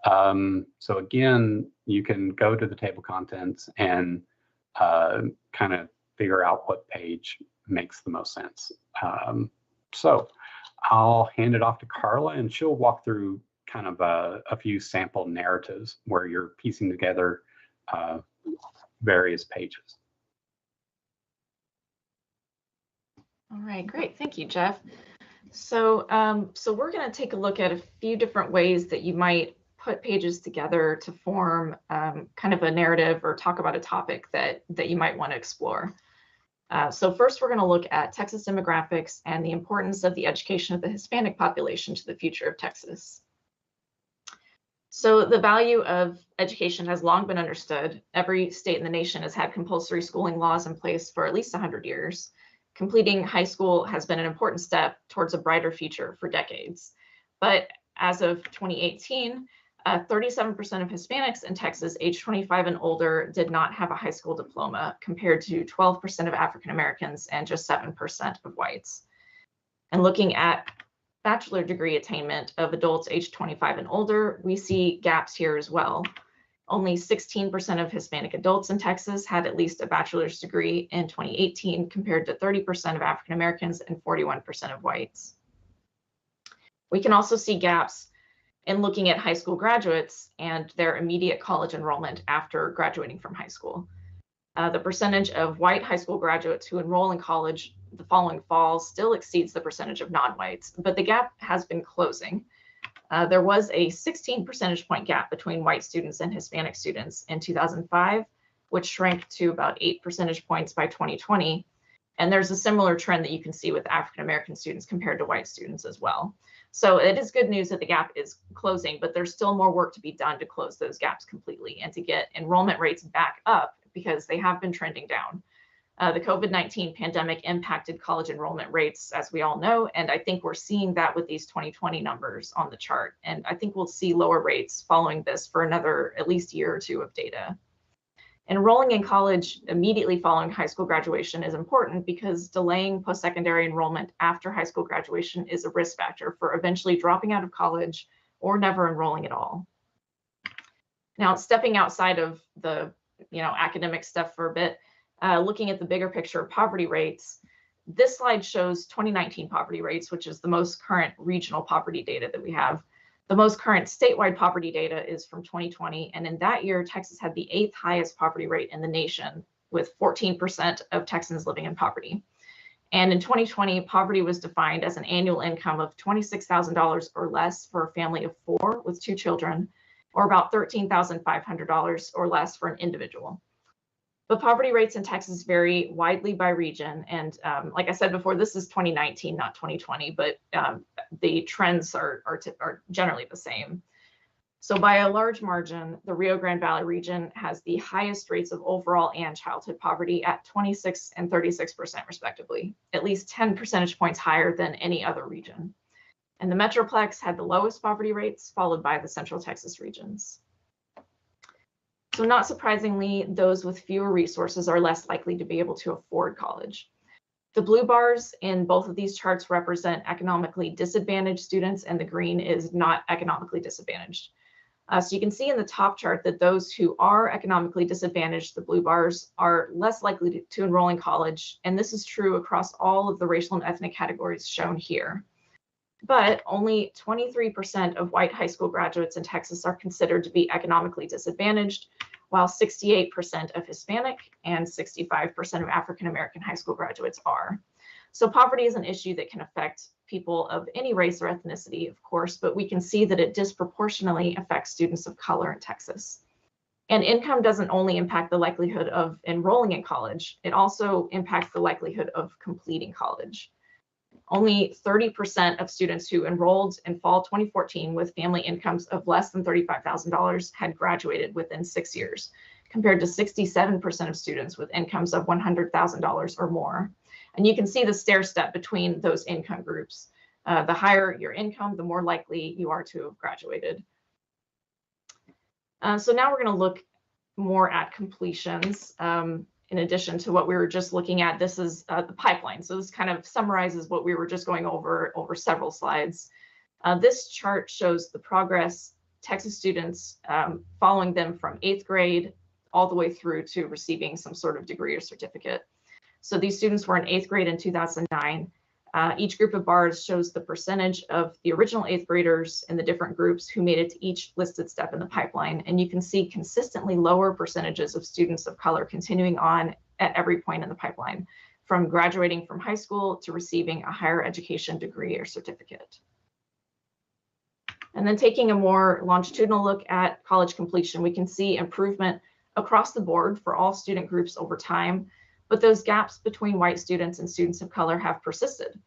So again, you can go to the table of contents and kind of figure out what page makes the most sense. So I'll hand it off to Carla, and she'll walk through kind of a few sample narratives where you're piecing together various pages. All right, great. Thank you, Jeff. So, we're going to take a look at a few different ways that you might put pages together to form kind of a narrative or talk about a topic that you might want to explore. So first, we're going to look at Texas demographics and the importance of the education of the Hispanic population to the future of Texas. So the value of education has long been understood. Every state in the nation has had compulsory schooling laws in place for at least 100 years. Completing high school has been an important step towards a brighter future for decades. But as of 2018, 37% of Hispanics in Texas age 25 and older did not have a high school diploma, compared to 12% of African Americans and just 7% of whites. And looking at bachelor degree attainment of adults age 25 and older, we see gaps here as well. Only 16% of Hispanic adults in Texas had at least a bachelor's degree in 2018, compared to 30% of African Americans and 41% of whites. We can also see gaps in looking at high school graduates and their immediate college enrollment after graduating from high school. The percentage of white high school graduates who enroll in college the following fall still exceeds the percentage of non-whites, but the gap has been closing. There was a 16 percentage point gap between white students and Hispanic students in 2005, which shrank to about 8 percentage points by 2020. And there's a similar trend that you can see with African American students compared to white students as well. So it is good news that the gap is closing, but there's still more work to be done to close those gaps completely and to get enrollment rates back up because they have been trending down. The COVID-19 pandemic impacted college enrollment rates, as we all know, and I think we're seeing that with these 2020 numbers on the chart. And I think we'll see lower rates following this for another at least year or two of data. Enrolling in college immediately following high school graduation is important because delaying post-secondary enrollment after high school graduation is a risk factor for eventually dropping out of college or never enrolling at all. Now, stepping outside of the academic stuff for a bit, looking at the bigger picture of poverty rates, this slide shows 2019 poverty rates, which is the most current regional poverty data that we have. The most current statewide poverty data is from 2020, and in that year, Texas had the 8th highest poverty rate in the nation, with 14% of Texans living in poverty. And in 2020, poverty was defined as an annual income of $26,000 or less for a family of 4 with 2 children, or about $13,500 or less for an individual. But poverty rates in Texas vary widely by region. And like I said before, this is 2019, not 2020, but the trends are generally the same. So by a large margin, the Rio Grande Valley region has the highest rates of overall and childhood poverty at 26 and 36% respectively, at least 10 percentage points higher than any other region. And the Metroplex had the lowest poverty rates, followed by the Central Texas regions. So not surprisingly, those with fewer resources are less likely to be able to afford college. The blue bars in both of these charts represent economically disadvantaged students, and the green is not economically disadvantaged. So you can see in the top chart that those who are economically disadvantaged, the blue bars, are less likely to enroll in college, and this is true across all of the racial and ethnic categories shown here. But only 23% of white high school graduates in Texas are considered to be economically disadvantaged, while 68% of Hispanic and 65% of African American high school graduates are. So poverty is an issue that can affect people of any race or ethnicity, of course, but we can see that it disproportionately affects students of color in Texas. And income doesn't only impact the likelihood of enrolling in college, it also impacts the likelihood of completing college. Only 30% of students who enrolled in fall 2014 with family incomes of less than $35,000 had graduated within 6 years, compared to 67% of students with incomes of $100,000 or more. And you can see the stair step between those income groups. The higher your income, the more likely you are to have graduated. So now we're going to look more at completions. In addition to what we were just looking at, this is the pipeline. So this kind of summarizes what we were just going over several slides. This chart shows the progress Texas students following them from 8th grade all the way through to receiving some sort of degree or certificate. So these students were in 8th grade in 2009. Each group of bars shows the percentage of the original 8th graders in the different groups who made it to each listed step in the pipeline. And you can see consistently lower percentages of students of color continuing on at every point in the pipeline, from graduating from high school to receiving a higher education degree or certificate. And then taking a more longitudinal look at college completion, we can see improvement across the board for all student groups over time. But those gaps between white students and students of color have persisted.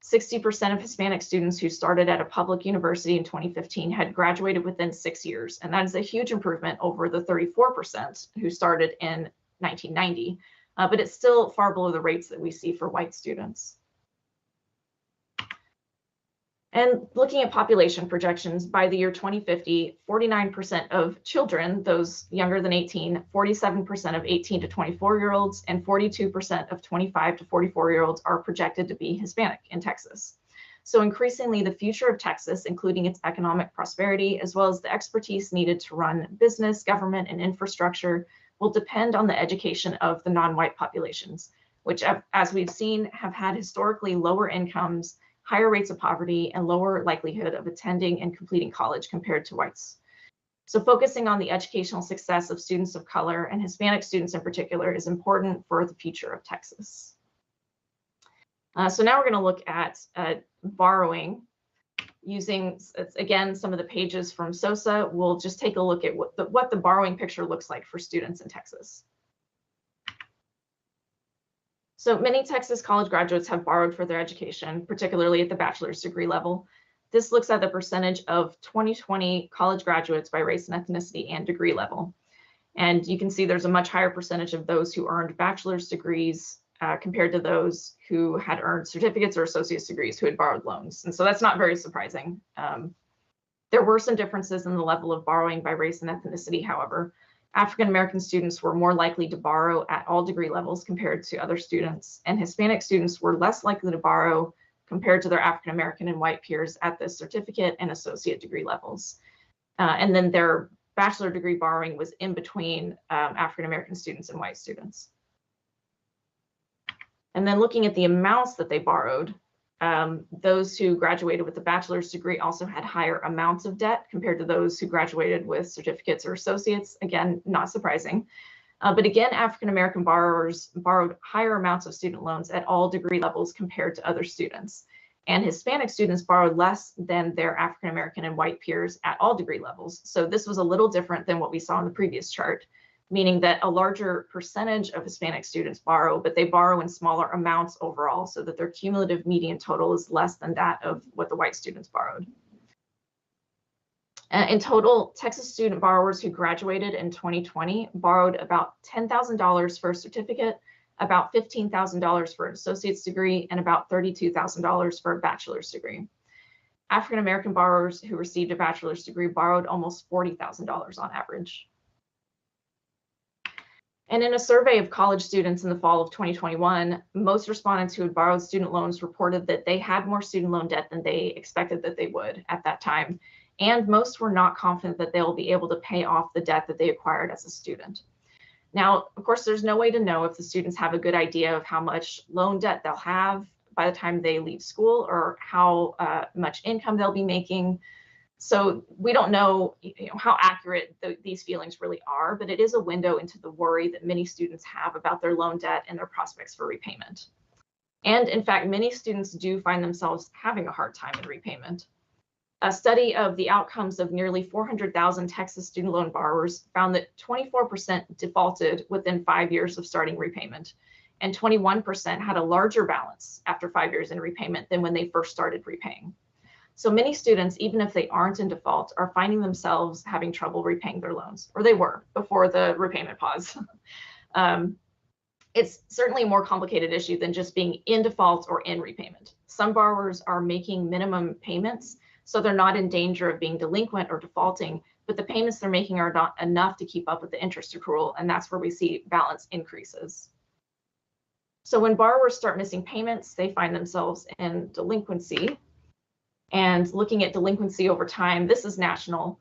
60% of Hispanic students who started at a public university in 2015 had graduated within 6 years, and that is a huge improvement over the 34% who started in 1990, but it's still far below the rates that we see for white students. And looking at population projections, by the year 2050, 49% of children, those younger than 18, 47% of 18 to 24-year-olds, and 42% of 25 to 44-year-olds are projected to be Hispanic in Texas. So increasingly, the future of Texas, including its economic prosperity, as well as the expertise needed to run business, government, and infrastructure, will depend on the education of the non-white populations, which, as we've seen, have had historically lower incomes, higher rates of poverty, and lower likelihood of attending and completing college compared to whites. So focusing on the educational success of students of color and Hispanic students in particular is important for the future of Texas. So now we're going to look at borrowing. using, again, some of the pages from SOSA, we'll just take a look at what the borrowing picture looks like for students in Texas. So many Texas college graduates have borrowed for their education, particularly at the bachelor's degree level. This looks at the percentage of 2020 college graduates by race and ethnicity and degree level. And you can see there's a much higher percentage of those who earned bachelor's degrees compared to those who had earned certificates or associate's degrees who had borrowed loans. And so that's not very surprising. There were some differences in the level of borrowing by race and ethnicity, however. African-American students were more likely to borrow at all degree levels compared to other students, and Hispanic students were less likely to borrow compared to their African-American and white peers at the certificate and associate degree levels. And then their bachelor degree borrowing was in between African-American students and white students. And then looking at the amounts that they borrowed, those who graduated with a bachelor's degree also had higher amounts of debt compared to those who graduated with certificates or associates. Again, not surprising. But again, African-American borrowers borrowed higher amounts of student loans at all degree levels compared to other students. And Hispanic students borrowed less than their African-American and white peers at all degree levels. So this was a little different than what we saw in the previous chart, meaning that a larger percentage of Hispanic students borrow, but they borrow in smaller amounts overall, so that their cumulative median total is less than that of what the white students borrowed. In total, Texas student borrowers who graduated in 2020 borrowed about $10,000 for a certificate, about $15,000 for an associate's degree, and about $32,000 for a bachelor's degree. African-American borrowers who received a bachelor's degree borrowed almost $40,000 on average. And in a survey of college students in the fall of 2021, most respondents who had borrowed student loans reported that they had more student loan debt than they expected that they would at that time. And most were not confident that they'll be able to pay off the debt that they acquired as a student. Now, of course, there's no way to know if the students have a good idea of how much loan debt they'll have by the time they leave school or how much income they'll be making. So we don't know, how accurate these feelings really are, but it is a window into the worry that many students have about their loan debt and their prospects for repayment. And in fact, many students do find themselves having a hard time in repayment. A study of the outcomes of nearly 400,000 Texas student loan borrowers found that 24% defaulted within 5 years of starting repayment, and 21% had a larger balance after 5 years in repayment than when they first started repaying. So many students, even if they aren't in default, are finding themselves having trouble repaying their loans, or they were before the repayment pause. It's certainly a more complicated issue than just being in default or in repayment. Some borrowers are making minimum payments, so they're not in danger of being delinquent or defaulting, but the payments they're making are not enough to keep up with the interest accrual, and that's where we see balance increases. So when borrowers start missing payments, they find themselves in delinquency. And looking at delinquency over time, this is national.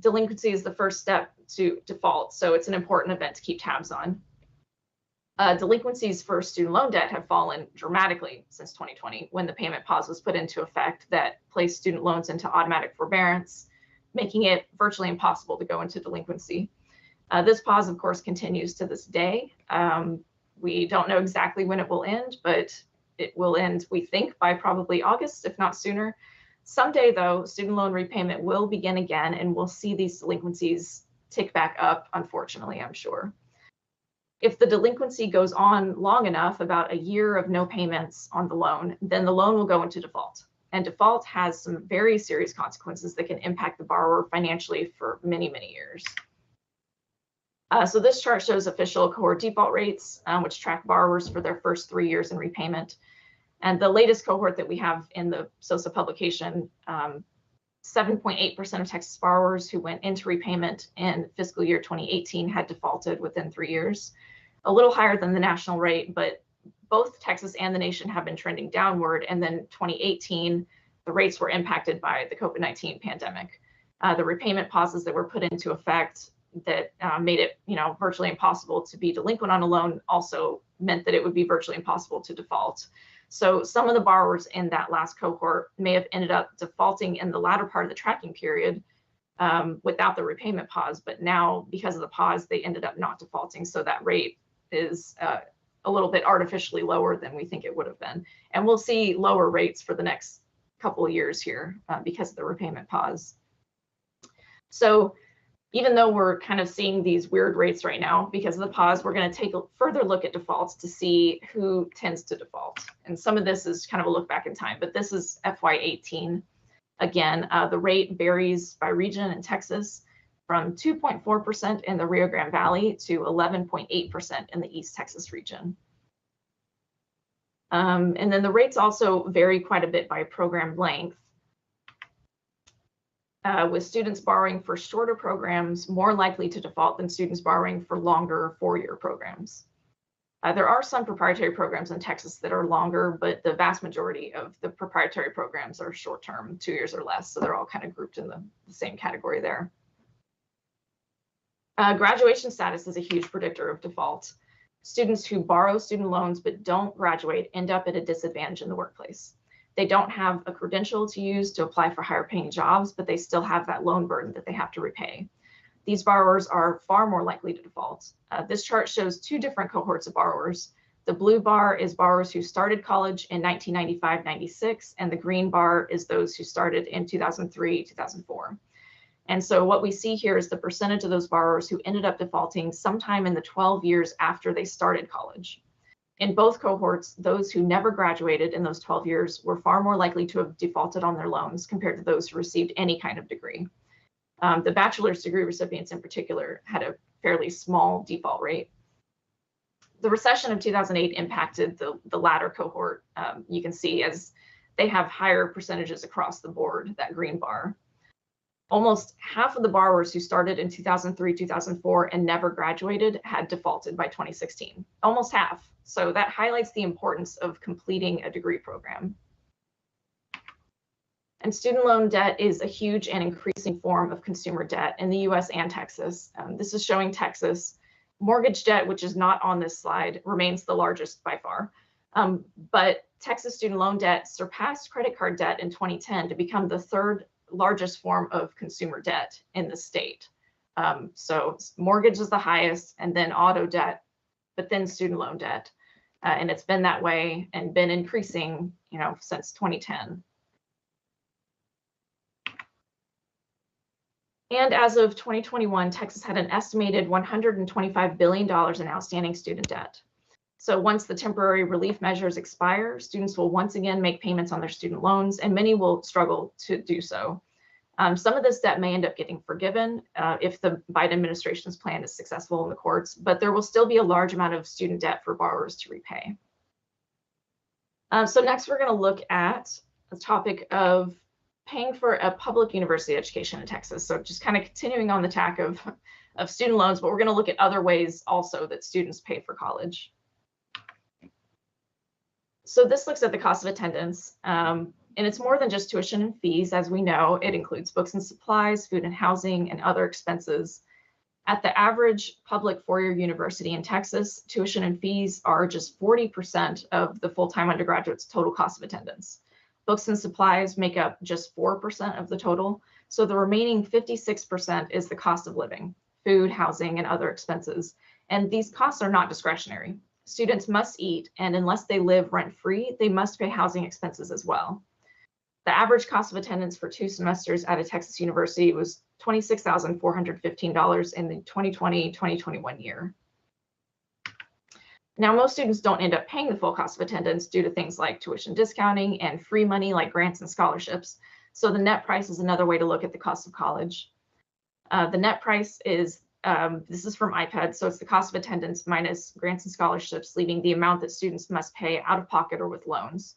Delinquency is the first step to default, so it's an important event to keep tabs on. Delinquencies for student loan debt have fallen dramatically since 2020, when the payment pause was put into effect that placed student loans into automatic forbearance, making it virtually impossible to go into delinquency. This pause, of course, continues to this day. We don't know exactly when it will end, but it will end, we think, by probably August, if not sooner. Someday, though, student loan repayment will begin again, and we'll see these delinquencies tick back up, unfortunately, I'm sure. If the delinquency goes on long enough, about a year of no payments on the loan, then the loan will go into default. And default has some very serious consequences that can impact the borrower financially for many, many years. So this chart shows official cohort default rates, which track borrowers for their first 3 years in repayment. And the latest cohort that we have in the SOSA publication, 7.8% of Texas borrowers who went into repayment in fiscal year 2018 had defaulted within 3 years. A little higher than the national rate, but both Texas and the nation have been trending downward. And then 2018, the rates were impacted by the COVID-19 pandemic. The repayment pauses that were put into effect that made it, virtually impossible to be delinquent on a loan also meant that it would be virtually impossible to default. So some of the borrowers in that last cohort may have ended up defaulting in the latter part of the tracking period without the repayment pause, but now because of the pause, they ended up not defaulting. So that rate is a little bit artificially lower than we think it would have been. And we'll see lower rates for the next couple of years here because of the repayment pause. So even though we're kind of seeing these weird rates right now because of the pause, we're going to take a further look at defaults to see who tends to default. And some of this is kind of a look back in time, but this is FY18. Again, the rate varies by region in Texas from 2.4% in the Rio Grande Valley to 11.8% in the East Texas region. And then the rates also vary quite a bit by program length. With students borrowing for shorter programs more likely to default than students borrowing for longer 4-year programs. There are some proprietary programs in Texas that are longer, but the vast majority of the proprietary programs are short-term, 2 years or less, so they're all kind of grouped in the same category there. Graduation status is a huge predictor of default. Students who borrow student loans but don't graduate end up at a disadvantage in the workplace. They don't have a credential to use to apply for higher paying jobs, but they still have that loan burden that they have to repay. These borrowers are far more likely to default. This chart shows 2 different cohorts of borrowers. The blue bar is borrowers who started college in 1995-96, and the green bar is those who started in 2003-2004. And so what we see here is the percentage of those borrowers who ended up defaulting sometime in the 12 years after they started college. In both cohorts, those who never graduated in those 12 years were far more likely to have defaulted on their loans compared to those who received any kind of degree. The bachelor's degree recipients in particular had a fairly small default rate. The recession of 2008 impacted the latter cohort. You can see as they have higher percentages across the board, that green bar. Almost half of the borrowers who started in 2003, 2004 and never graduated had defaulted by 2016, almost half. So that highlights the importance of completing a degree program. And student loan debt is a huge and increasing form of consumer debt in the US and Texas. This is showing Texas. Mortgage debt, which is not on this slide, remains the largest by far. But Texas student loan debt surpassed credit card debt in 2010 to become the 3rd largest form of consumer debt in the state. So mortgage is the highest, and then auto debt, but then student loan debt. And it's been that way and been increasing, since 2010. And as of 2021, Texas had an estimated $125 billion in outstanding student debt. So once the temporary relief measures expire, students will once again make payments on their student loans, and many will struggle to do so. Some of this debt may end up getting forgiven if the Biden administration's plan is successful in the courts, but there will still be a large amount of student debt for borrowers to repay. So next, we're going to look at the topic of paying for a public university education in Texas. So just kind of continuing on the tack of student loans, but we're going to look at other ways also that students pay for college. So this looks at the cost of attendance, and it's more than just tuition and fees. As we know, it includes books and supplies, food and housing, and other expenses. At the average public 4-year university in Texas, tuition and fees are just 40% of the full-time undergraduate's total cost of attendance. Books and supplies make up just 4% of the total, so the remaining 56% is the cost of living, food, housing, and other expenses. And these costs are not discretionary. Students must eat, and unless they live rent-free, they must pay housing expenses as well. The average cost of attendance for 2 semesters at a Texas university was $26,415 in the 2020-2021 year. Now, most students don't end up paying the full cost of attendance due to things like tuition discounting and free money like grants and scholarships. So the net price is another way to look at the cost of college. The net price is this is from iPad, so it's the cost of attendance minus grants and scholarships, leaving the amount that students must pay out of pocket or with loans.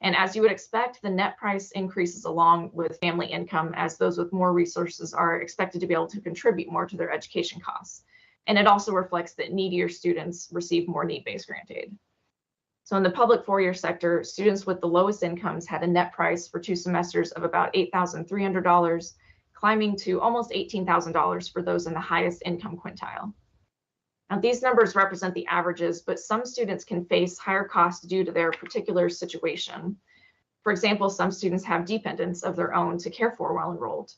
And as you would expect, the net price increases along with family income, as those with more resources are expected to be able to contribute more to their education costs. And it also reflects that needier students receive more need-based grant aid. So in the public 4-year sector, students with the lowest incomes had a net price for 2 semesters of about $8,300, climbing to almost $18,000 for those in the highest income quintile. Now, these numbers represent the averages, but some students can face higher costs due to their particular situation. For example, some students have dependents of their own to care for while enrolled.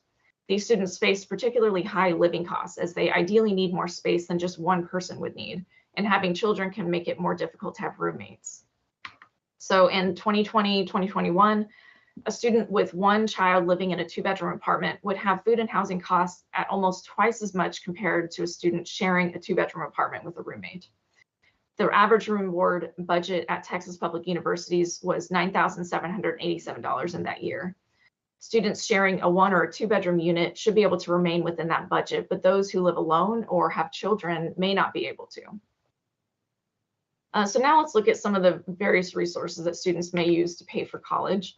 These students face particularly high living costs, as they ideally need more space than just one person would need, and having children can make it more difficult to have roommates. So in 2020, 2021, A student with one child living in a 2-bedroom apartment would have food and housing costs at almost twice as much compared to a student sharing a 2-bedroom apartment with a roommate. The average room and board budget at Texas public universities was $9,787 in that year. Students sharing a 1 or a 2-bedroom unit should be able to remain within that budget, but those who live alone or have children may not be able to. So now let's look at some of the various resources that students may use to pay for college.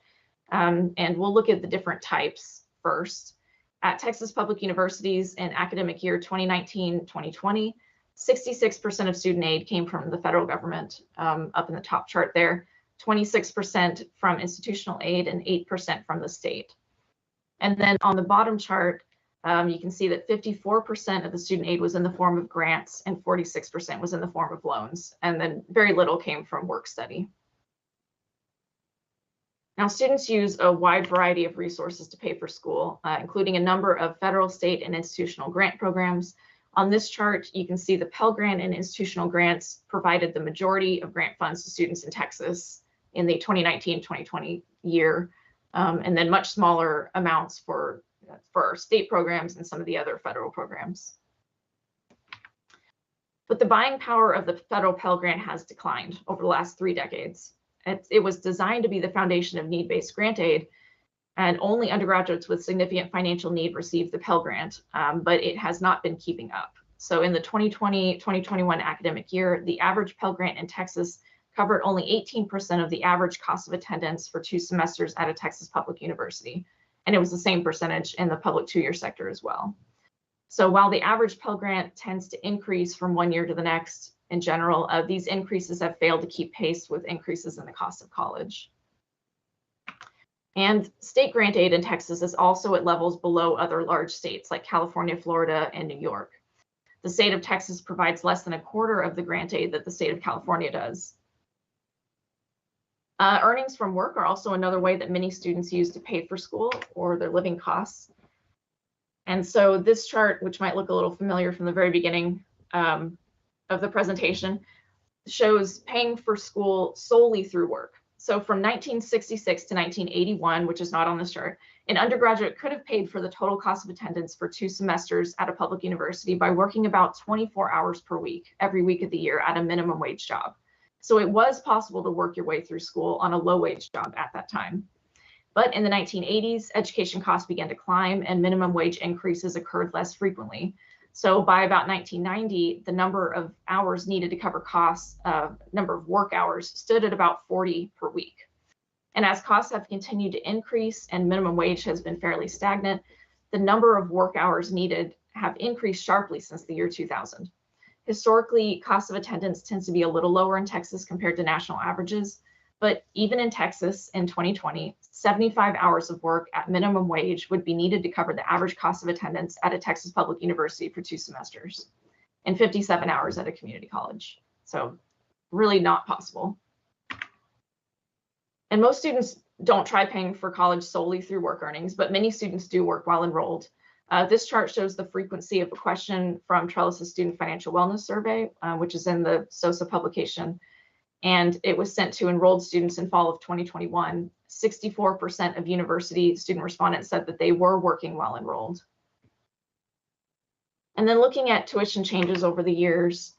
And we'll look at the different types first. At Texas public universities in academic year 2019-2020, 66% of student aid came from the federal government, up in the top chart there, 26% from institutional aid, and 8% from the state. And then on the bottom chart, you can see that 54% of the student aid was in the form of grants and 46% was in the form of loans. And then very little came from work study. Now, students use a wide variety of resources to pay for school, including a number of federal, state, and institutional grant programs. On this chart, you can see the Pell Grant and institutional grants provided the majority of grant funds to students in Texas in the 2019-2020 year, and then much smaller amounts for state programs and some of the other federal programs. But the buying power of the federal Pell Grant has declined over the last 3 decades. It was designed to be the foundation of need-based grant aid, and only undergraduates with significant financial need receive the Pell Grant, but it has not been keeping up. So in the 2020-2021 academic year, the average Pell Grant in Texas covered only 18% of the average cost of attendance for 2 semesters at a Texas public university. And it was the same percentage in the public 2-year sector as well. So while the average Pell Grant tends to increase from one year to the next, in general, these increases have failed to keep pace with increases in the cost of college. And state grant aid in Texas is also at levels below other large states like California, Florida, and New York. The state of Texas provides less than 1/4 of the grant aid that the state of California does. Earnings from work are also another way that many students use to pay for school or their living costs. And so this chart, which might look a little familiar from the very beginning of the presentation, shows paying for school solely through work. So from 1966 to 1981, which is not on this chart, an undergraduate could have paid for the total cost of attendance for 2 semesters at a public university by working about 24 hours per week, every week of the year at a minimum wage job. So it was possible to work your way through school on a low wage job at that time. But in the 1980s, education costs began to climb and minimum wage increases occurred less frequently. So by about 1990, the number of hours needed to cover costs, number of work hours, stood at about 40 per week. And as costs have continued to increase and minimum wage has been fairly stagnant, the number of work hours needed have increased sharply since the year 2000. Historically, cost of attendance tends to be a little lower in Texas compared to national averages, but even in Texas in 2020, 75 hours of work at minimum wage would be needed to cover the average cost of attendance at a Texas public university for 2 semesters, and 57 hours at a community college. So really not possible. And most students don't try paying for college solely through work earnings, but many students do work while enrolled. This chart shows the frequency of a question from Trellis's Student Financial Wellness Survey, which is in the SOSA publication, and it was sent to enrolled students in fall of 2021. 64% of university student respondents said that they were working while enrolled. And then looking at tuition changes over the years,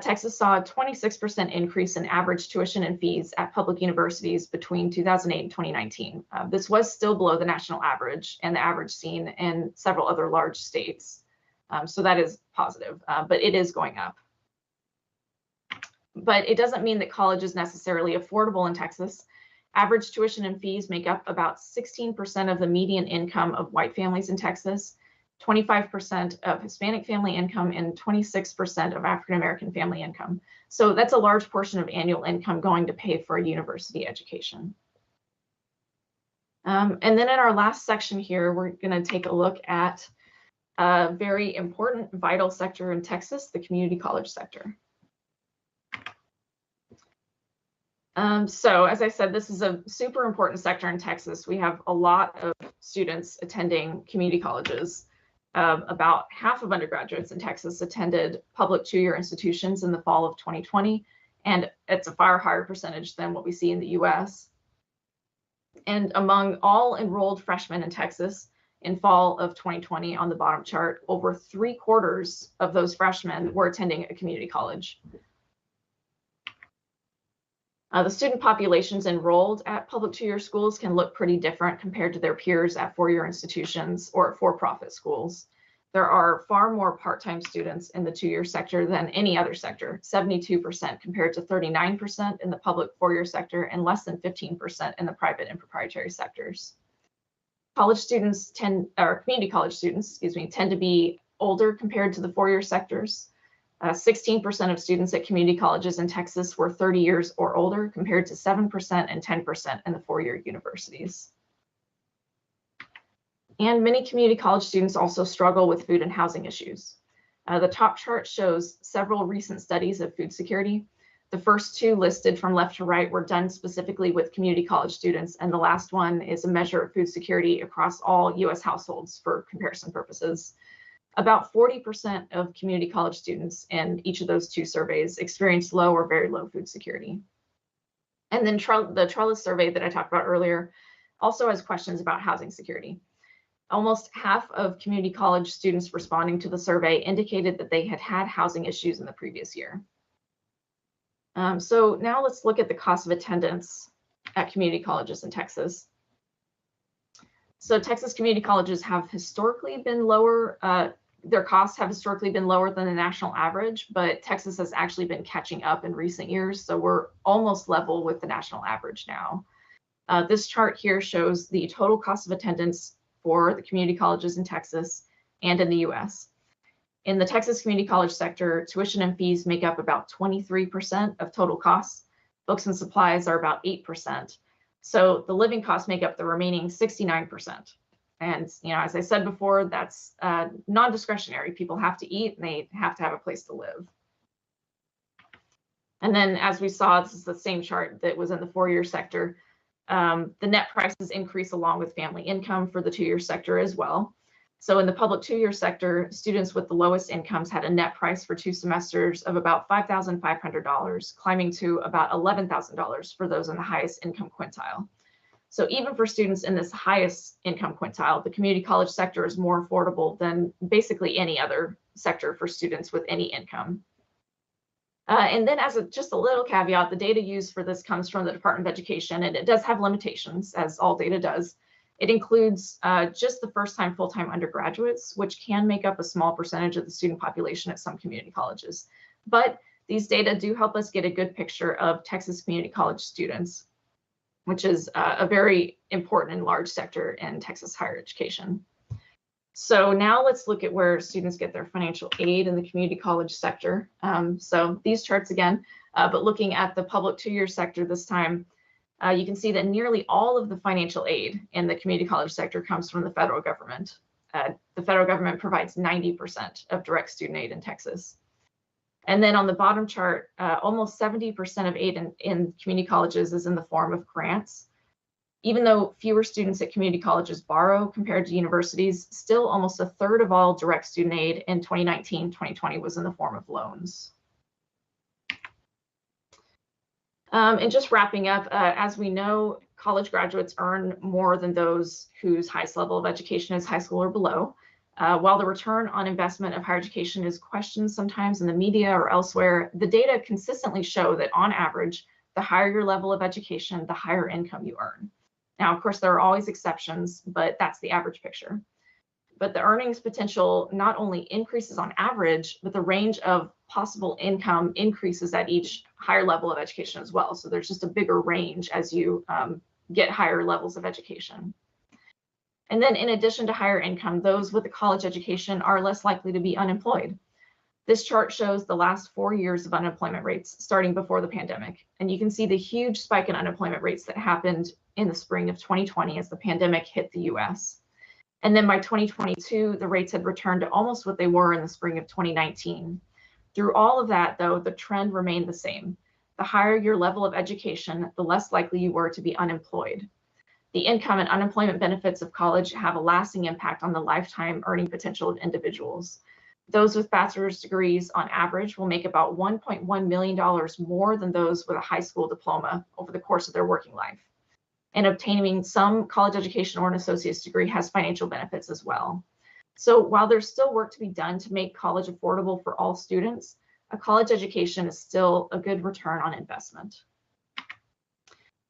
Texas saw a 26% increase in average tuition and fees at public universities between 2008 and 2019. This was still below the national average and the average seen in several other large states. So that is positive, but it is going up. But it doesn't mean that college is necessarily affordable in Texas. Average tuition and fees make up about 16% of the median income of white families in Texas, 25% of Hispanic family income, and 26% of African-American family income. So that's a large portion of annual income going to pay for a university education. And then in our last section here, we're going to take a look at a very important, vital sector in Texas, the community college sector. So as I said, this is a super important sector in Texas. We have a lot of students attending community colleges. About half of undergraduates in Texas attended public 2-year institutions in the fall of 2020, and it's a far higher percentage than what we see in the US. And among all enrolled freshmen in Texas in fall of 2020 on the bottom chart, over 3/4 of those freshmen were attending a community college. The student populations enrolled at public two-year schools can look pretty different compared to their peers at four-year institutions or at for-profit schools. There are far more part-time students in the two-year sector than any other sector, 72% compared to 39% in the public four-year sector and less than 15% in the private and proprietary sectors. College students community college students, tend to be older compared to the four-year sectors. 16% of students at community colleges in Texas were 30 years or older, compared to 7% and 10% in the four-year universities. And many community college students also struggle with food and housing issues. The top chart shows several recent studies of food security. The first two listed from left to right were done specifically with community college students, and the last one is a measure of food security across all US households for comparison purposes. About 40% of community college students in each of those two surveys experienced low or very low food security. And then the Trellis survey that I talked about earlier also has questions about housing security. Almost half of community college students responding to the survey indicated that they had had housing issues in the previous year. So now let's look at the cost of attendance at community colleges in Texas. So Texas community colleges have historically been lower, their costs have historically been lower than the national average, but Texas has actually been catching up in recent years. So we're almost level with the national average now. This chart here shows the total cost of attendance for the community colleges in Texas and in the US. In the Texas community college sector, tuition and fees make up about 23% of total costs. Books and supplies are about 8%. So the living costs make up the remaining 69%. And, as I said before, that's non-discretionary. People have to eat and they have to have a place to live. And then as we saw, this is the same chart that was in the four-year sector. The net prices increase along with family income for the two-year sector as well. So in the public two-year sector, students with the lowest incomes had a net price for 2 semesters of about $5,500, climbing to about $11,000 for those in the highest income quintile. So even for students in this highest income quintile, the community college sector is more affordable than basically any other sector for students with any income. And then as just a little caveat, the data used for this comes from the Department of Education, and it does have limitations, as all data does. It includes just the first-time full-time undergraduates, which can make up a small percentage of the student population at some community colleges. But these data do help us get a good picture of Texas community college students, which is a very important and large sector in Texas higher education. So now let's look at where students get their financial aid in the community college sector. So these charts again, but looking at the public two-year sector this time, you can see that nearly all of the financial aid in the community college sector comes from the federal government. The federal government provides 90% of direct student aid in Texas. And then on the bottom chart, almost 70% of aid in community colleges is in the form of grants. Even though fewer students at community colleges borrow compared to universities, still almost a third of all direct student aid in 2019-2020 was in the form of loans. And just wrapping up, as we know, college graduates earn more than those whose highest level of education is high school or below. While the return on investment of higher education is questioned sometimes in the media or elsewhere, the data consistently show that on average, the higher your level of education, the higher income you earn. Now, of course, there are always exceptions, but that's the average picture. But the earnings potential not only increases on average, but the range of possible income increases at each higher level of education as well. So there's just a bigger range as you get higher levels of education. And then in addition to higher income, those with a college education are less likely to be unemployed. This chart shows the last 4 years of unemployment rates starting before the pandemic. And you can see the huge spike in unemployment rates that happened in the spring of 2020 as the pandemic hit the US. And then by 2022, the rates had returned to almost what they were in the spring of 2019. Through all of that, though, the trend remained the same. The higher your level of education, the less likely you were to be unemployed. The income and unemployment benefits of college have a lasting impact on the lifetime earning potential of individuals. Those with bachelor's degrees on average will make about $1.1 million more than those with a high school diploma over the course of their working life. and obtaining some college education or an associate's degree has financial benefits as well. So while there's still work to be done to make college affordable for all students, a college education is still a good return on investment.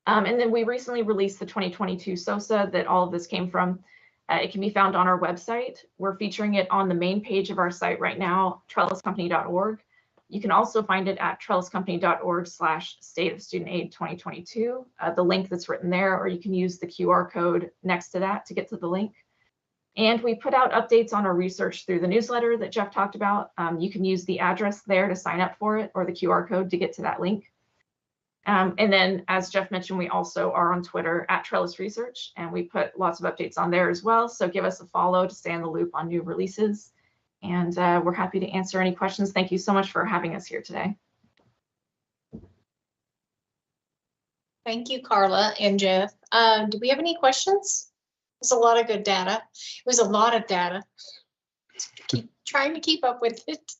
And then we recently released the 2022 SOSA that all of this came from. It can be found on our website. We're featuring it on the main page of our site right now, trelliscompany.org. You can also find it at trelliscompany.org/State of Student Aid 2022, the link that's written there, or you can use the QR code next to that to get to the link. And we put out updates on our research through the newsletter that Jeff talked about. You can use the address there to sign up for it or the QR code to get to that link. And then, as Jeff mentioned, we also are on Twitter at Trellis Research, and we put lots of updates on there as well. So give us a follow to stay in the loop on new releases. And we're happy to answer any questions. Thank you so much for having us here today. Thank you, Carla and Jeff. Do we have any questions? It's a lot of good data. It was a lot of data. Keep trying to keep up with it.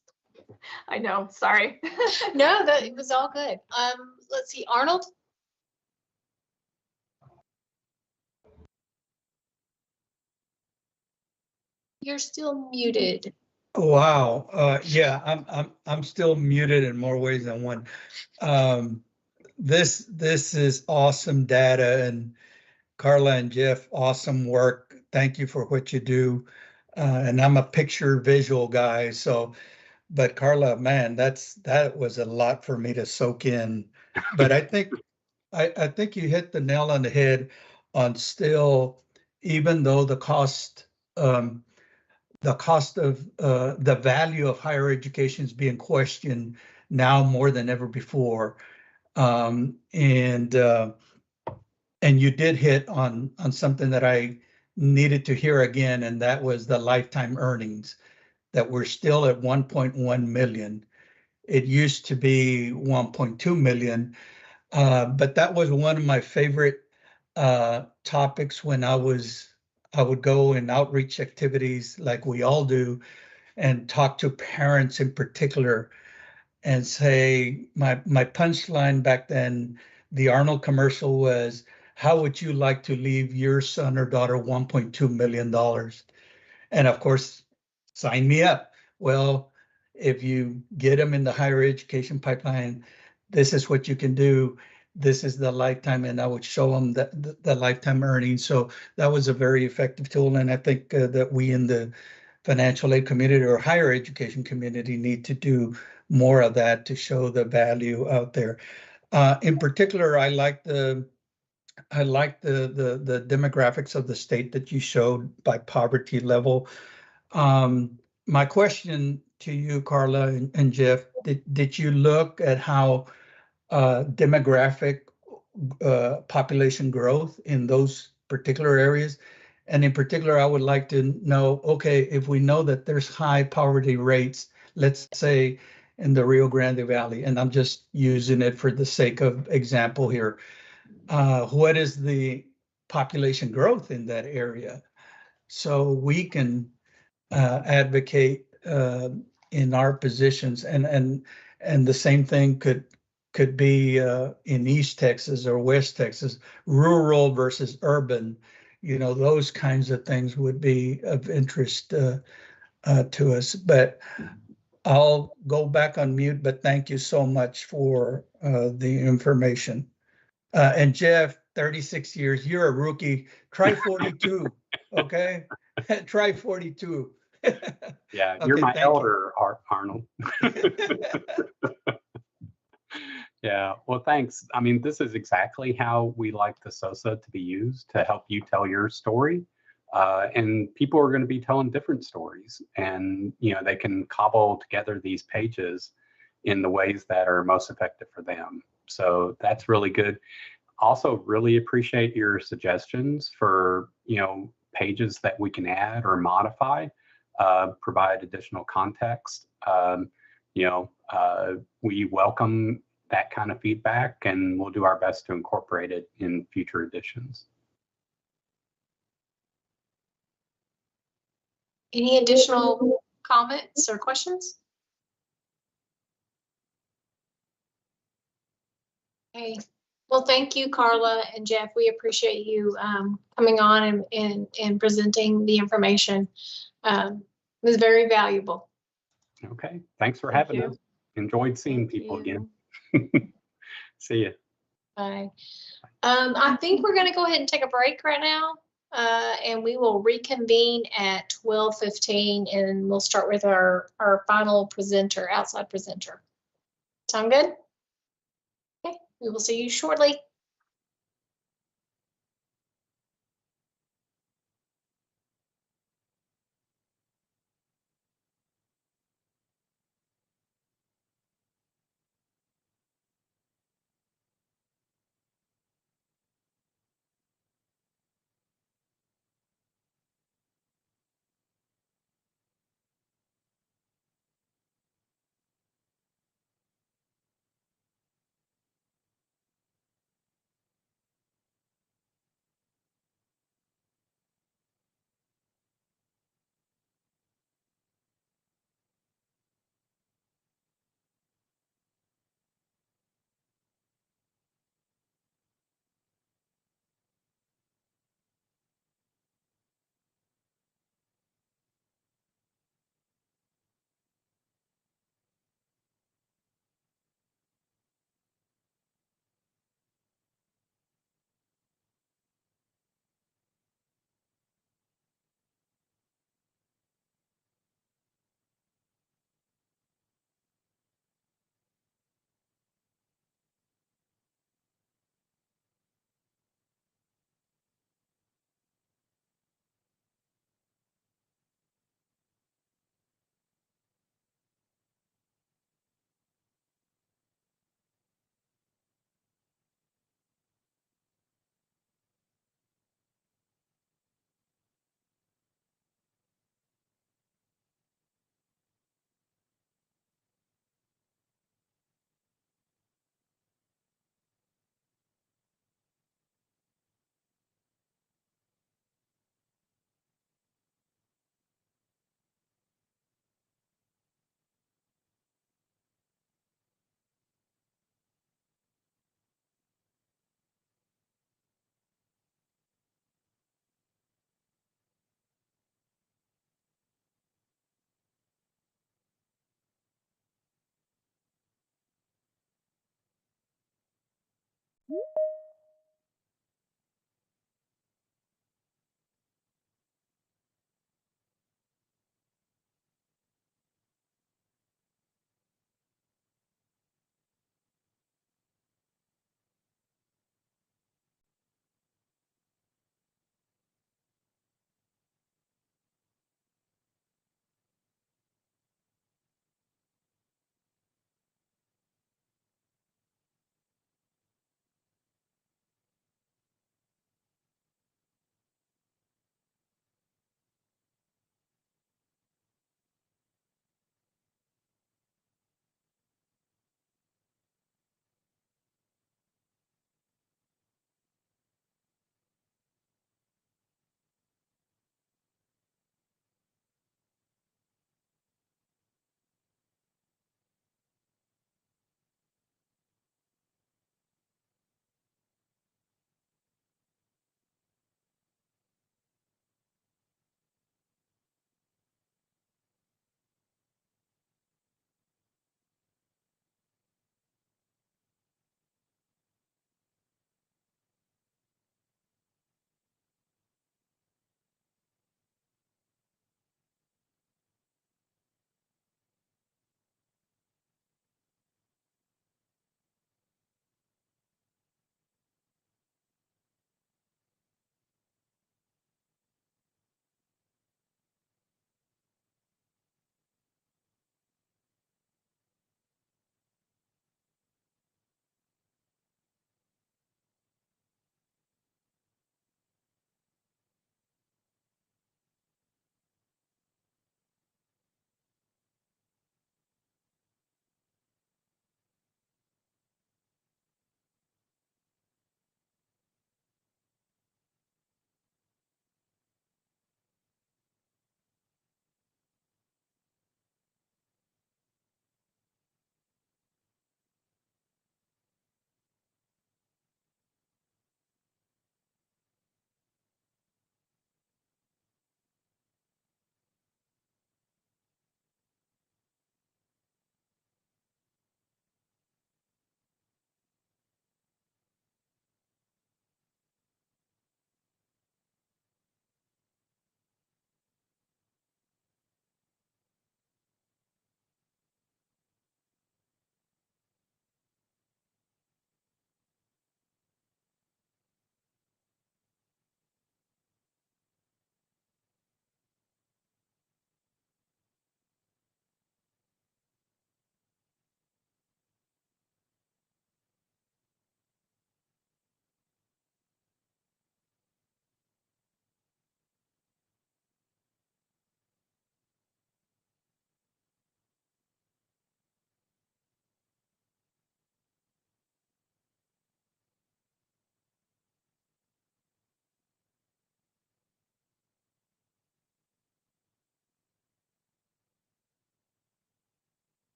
I know, sorry. No, it was all good. Let's see, Arnold. You're still muted. Wow. Yeah, I'm still muted in more ways than one. This is awesome data, and Carla and Jeff, awesome work. Thank you for what you do. And I'm a picture visual guy, so, but Carla, man, that was a lot for me to soak in. But I think you hit the nail on the head on still, even though the cost of the value of higher education is being questioned now more than ever before. And you did hit on something that I needed to hear again, and that was the lifetime earnings, that we're still at 1.1 million. It used to be 1.2 million, but that was one of my favorite topics when I would go in outreach activities like we all do and talk to parents in particular and say, my punchline back then, the Arnold commercial was, how would you like to leave your son or daughter $1.2 million? And of course, sign me up. Well, if you get them in the higher education pipeline, this is what you can do. This is the lifetime, and I would show them the lifetime earnings. So that was a very effective tool. And I think that we in the financial aid community or higher education community need to do more of that to show the value out there. In particular, I like the demographics of the state that you showed by poverty level. My question to you, Carla and Jeff, did you look at how demographic population growth in those particular areas? And in particular, I would like to know, okay, if we know that there's high poverty rates, let's say in the Rio Grande Valley, and I'm just using it for the sake of example here, what is the population growth in that area? So we can advocate in our positions, and the same thing could be in East Texas or West Texas, rural versus urban. You know, those kinds of things would be of interest to us. But I'll go back on mute, but thank you so much for the information. And Jeff, 36 years, you're a rookie. Try 42, okay? Try 42. Yeah, Okay, you're my thank elder, Arnold. Yeah, well, thanks. I mean, this is exactly how we like the SOSA to be used, to help you tell your story. And people are going to be telling different stories, and they can cobble together these pages in the ways that are most effective for them. So that's really good. Also, really appreciate your suggestions for pages that we can add or modify, provide additional context. We welcome that kind of feedback, and we'll do our best to incorporate it in future editions. Any additional comments or questions? Okay, Well, thank you, Carla and Jeff. We appreciate you coming on and presenting the information. It was very valuable. Okay, thanks for Thank having you. us. Enjoyed seeing Thank people you. again. See you. Bye. I think we're going to go ahead and take a break right now, and we will reconvene at 12:15, and we'll start with our final presenter, outside presenter. Sound good? Okay, we will see you shortly.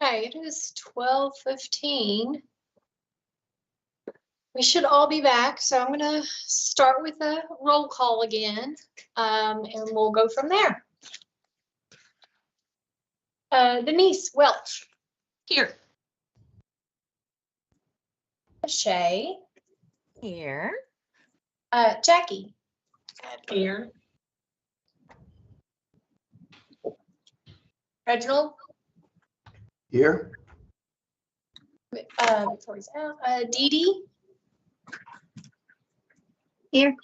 Okay, it is 12:15. We should all be back, so I'm gonna start with a roll call again, and we'll go from there. Denise Welch. Here. Shay. Here. Jackie. Here. Reginald. Here. Victoria's out. Dee Dee. Here.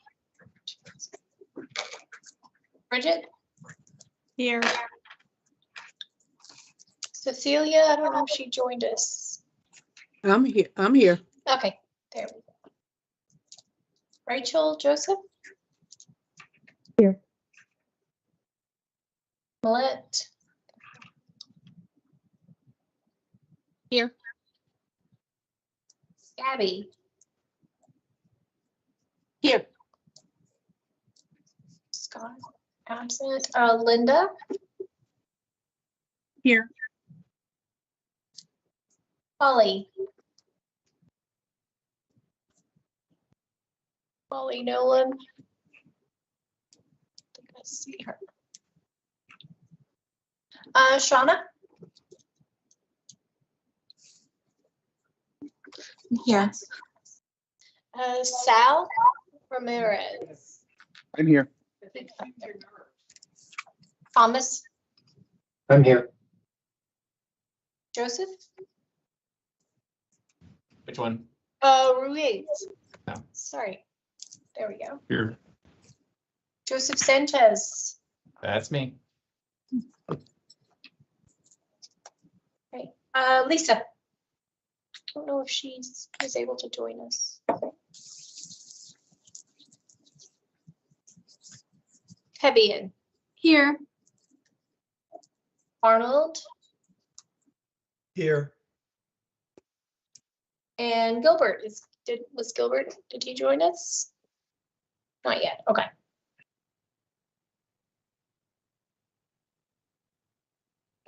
Bridget. Here. Cecilia, I don't know if she joined us. I'm here. I'm here. Okay, there we go. Rachel Joseph. Here. Millette. Here. Gabby. Here. Scott, absent. Linda. Here. Holly. Holly Nolan. I think I see her. Shauna. Yes. Sal Ramirez. I'm here. Thomas. I'm here. Joseph. Which one? Ruiz. No. Sorry. There we go. Here. Joseph Sanchez. That's me. Okay. Lisa. I don't know if she is able to join us. Hebian. Here. Arnold. Here. And Gilbert. Was Gilbert, did he join us? Not yet. Okay.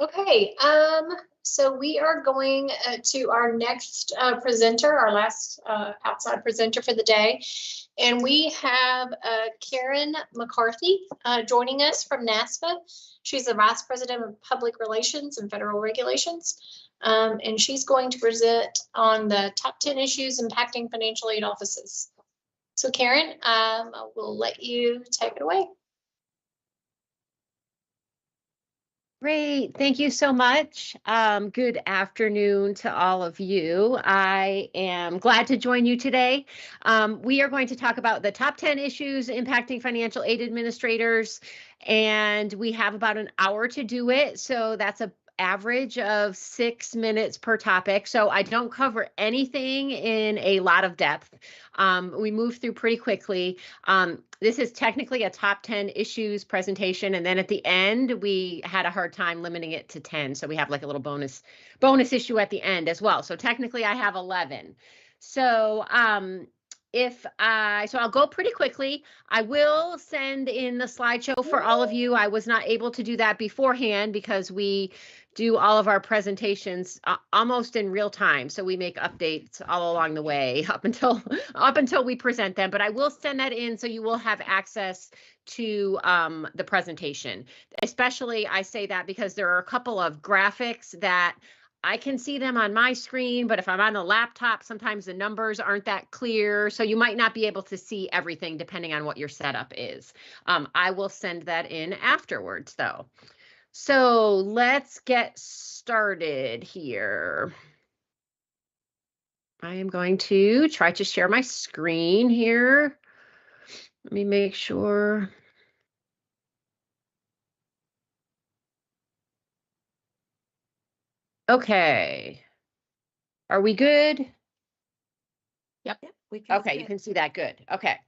Okay, so we are going to our next presenter, our last outside presenter for the day. And we have Karen McCarthy joining us from NASFA. She's the Vice President of Public Relations and Federal Regulations. And she's going to present on the top 10 issues impacting financial aid offices. So Karen, I will let you take it away. Great. Thank you so much. Good afternoon to all of you. I am glad to join you today. We are going to talk about the top 10 issues impacting financial aid administrators, and we have about an hour to do it. So that's an average of 6 minutes per topic. So I don't cover anything in a lot of depth. We move through pretty quickly. This is technically a top 10 issues presentation. And then at the end, we had a hard time limiting it to 10. So we have like a little bonus issue at the end as well. So technically I have 11. So I'll go pretty quickly. I will send in the slideshow for all of you. I was not able to do that beforehand because we do all of our presentations almost in real time. So we make updates all along the way up until we present them. But I will send that in so you will have access to the presentation. Especially I say that because there are a couple of graphics that I can see them on my screen, but if I'm on the laptop, sometimes the numbers aren't that clear. So you might not be able to see everything depending on what your setup is. I will send that in afterwards though. So let's get started here. I am going to try to share my screen here. Let me make sure. Okay. Are we good? Yep. Okay, you can see that. Good. Okay.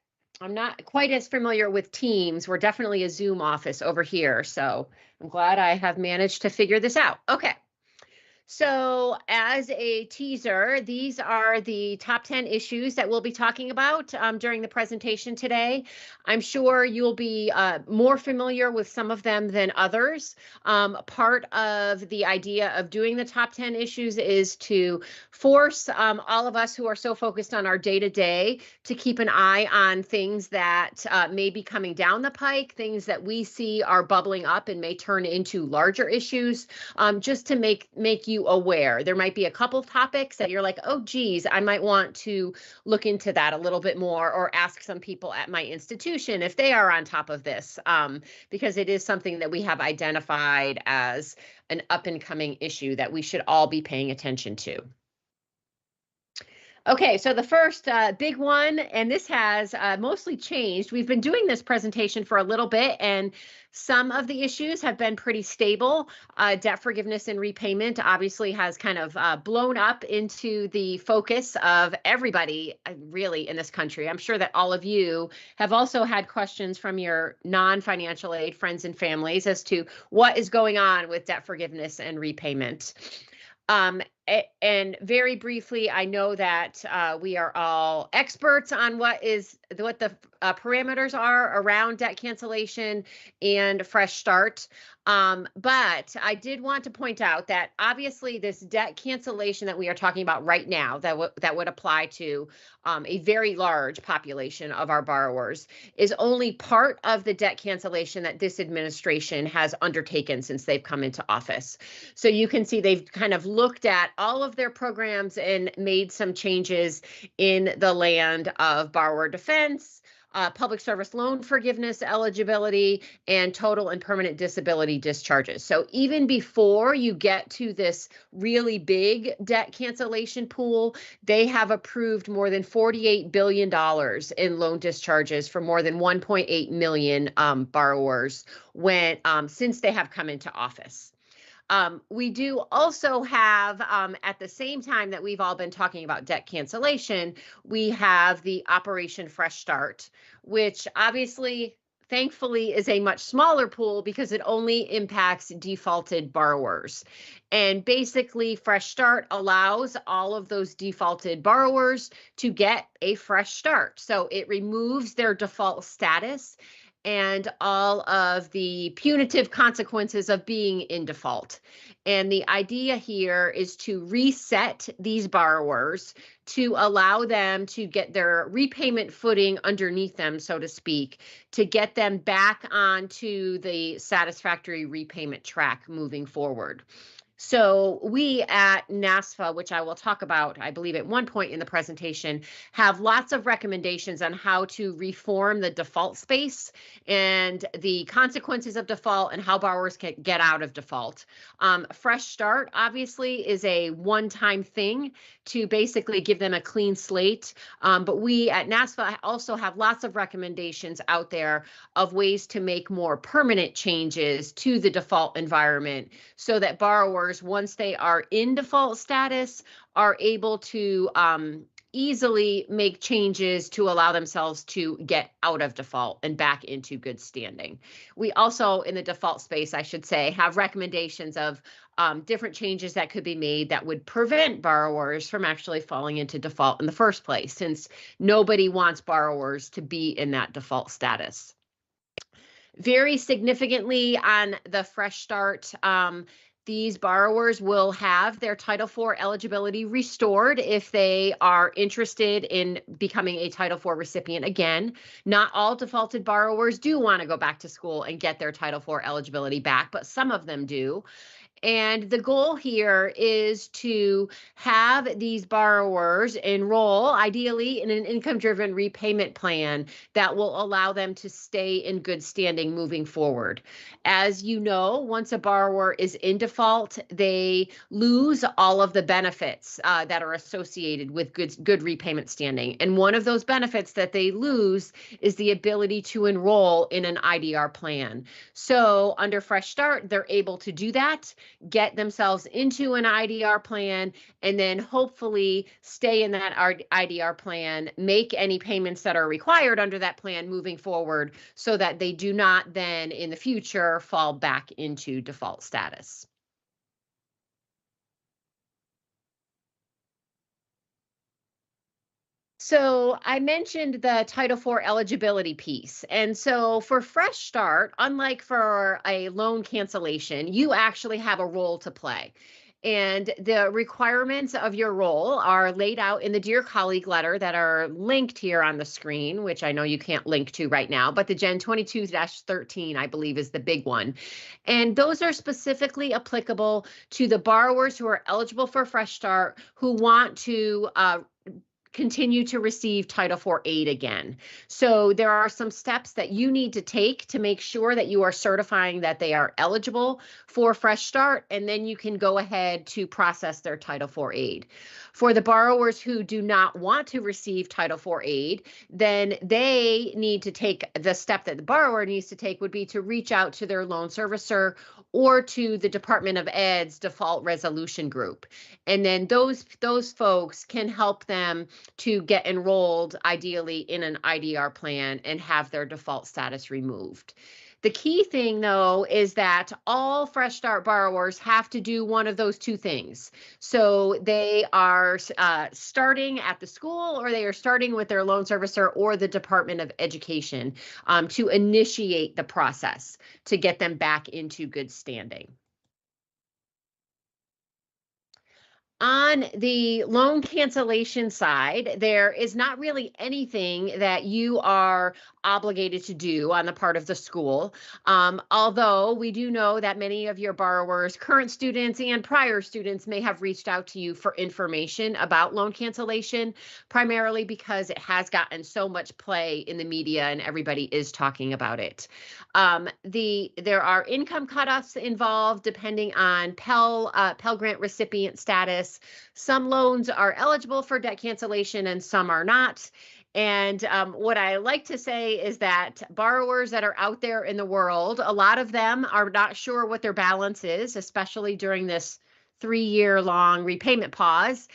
I'm not quite as familiar with Teams. We're definitely a Zoom office over here. So I'm glad I have managed to figure this out. Okay. So as a teaser, these are the top 10 issues that we'll be talking about during the presentation today. I'm sure you'll be more familiar with some of them than others. Part of the idea of doing the top 10 issues is to force all of us who are so focused on our day-to-day to keep an eye on things that may be coming down the pike, things that we see are bubbling up and may turn into larger issues, just to make you aware. There might be a couple topics that you're like, oh, geez, I might want to look into that a little bit more, or ask some people at my institution if they are on top of this, because it is something that we have identified as an up and coming issue that we should all be paying attention to. Okay, so the first big one, and this has mostly changed. We've been doing this presentation for a little bit, and some of the issues have been pretty stable. Debt forgiveness and repayment obviously has kind of blown up into the focus of everybody really in this country. I'm sure that all of you have also had questions from your non-financial aid friends and families as to what is going on with debt forgiveness and repayment. And very briefly, I know that we are all experts on what the parameters are around debt cancellation and fresh start. But I did want to point out that obviously this debt cancellation that we are talking about right now, that would apply to a very large population of our borrowers, is only part of the debt cancellation that this administration has undertaken since they've come into office. So you can see they've kind of looked at all of their programs and made some changes in the land of borrower defense, public service loan forgiveness eligibility, and total and permanent disability discharges. So even before you get to this really big debt cancellation pool, they have approved more than $48 billion in loan discharges for more than 1.8 million borrowers since they have come into office. We do also have, at the same time that we've all been talking about debt cancellation, we have the Operation Fresh Start, which obviously, thankfully, is a much smaller pool because it only impacts defaulted borrowers. And basically, Fresh Start allows all of those defaulted borrowers to get a fresh start. So it removes their default status and all of the punitive consequences of being in default. And the idea here is to reset these borrowers to allow them to get their repayment footing underneath them, so to speak, to get them back onto the satisfactory repayment track moving forward. So we at NASFA, which I will talk about, I believe at one point in the presentation, have lots of recommendations on how to reform the default space and the consequences of default and how borrowers can get out of default. Fresh Start obviously is a one-time thing to basically give them a clean slate. But we at NASFA also have lots of recommendations out there of ways to make more permanent changes to the default environment so that borrowers, once they are in default status, are able to easily make changes to allow themselves to get out of default and back into good standing. We also, in the default space, I should say, have recommendations of different changes that could be made that would prevent borrowers from actually falling into default in the first place, since nobody wants borrowers to be in that default status. Very significantly on the Fresh Start, these borrowers will have their Title IV eligibility restored if they are interested in becoming a Title IV recipient again. Not all defaulted borrowers do want to go back to school and get their Title IV eligibility back, but some of them do. And the goal here is to have these borrowers enroll, ideally, in an income-driven repayment plan that will allow them to stay in good standing moving forward. As you know, once a borrower is in default, they lose all of the benefits that are associated with good repayment standing. And one of those benefits that they lose is the ability to enroll in an IDR plan. So under Fresh Start, they're able to do that, get themselves into an IDR plan, and then hopefully stay in that IDR plan, make any payments that are required under that plan moving forward so that they do not then in the future fall back into default status. So I mentioned the Title IV eligibility piece. And so for Fresh Start, unlike for a loan cancellation, you actually have a role to play. And the requirements of your role are laid out in the Dear Colleague letter that are linked here on the screen, which I know you can't link to right now, but the Gen 22-13, I believe, is the big one. And those are specifically applicable to the borrowers who are eligible for Fresh Start who want to continue to receive Title IV aid again. So there are some steps that you need to take to make sure that you are certifying that they are eligible for Fresh Start, and then you can go ahead to process their Title IV aid. For the borrowers who do not want to receive Title IV aid, then they need to take the step that the borrower needs to take would be to reach out to their loan servicer or to the Department of Ed's default resolution group. And then those folks can help them to get enrolled, ideally in an IDR plan, and have their default status removed. The key thing, though, is that all Fresh Start borrowers have to do one of those two things. So they are starting at the school, or they are starting with their loan servicer or the Department of Education to initiate the process to get them back into good standing. On the loan cancellation side, there is not really anything that you are obligated to do on the part of the school. Although we do know that many of your borrowers, current students and prior students, may have reached out to you for information about loan cancellation, primarily because it has gotten so much play in the media and everybody is talking about it. There are income cutoffs involved depending on Pell Grant recipient status. Some loans are eligible for debt cancellation and some are not. And what I like to say is that borrowers that are out there in the world, a lot of them are not sure what their balance is, especially during this 3-year-long repayment pause.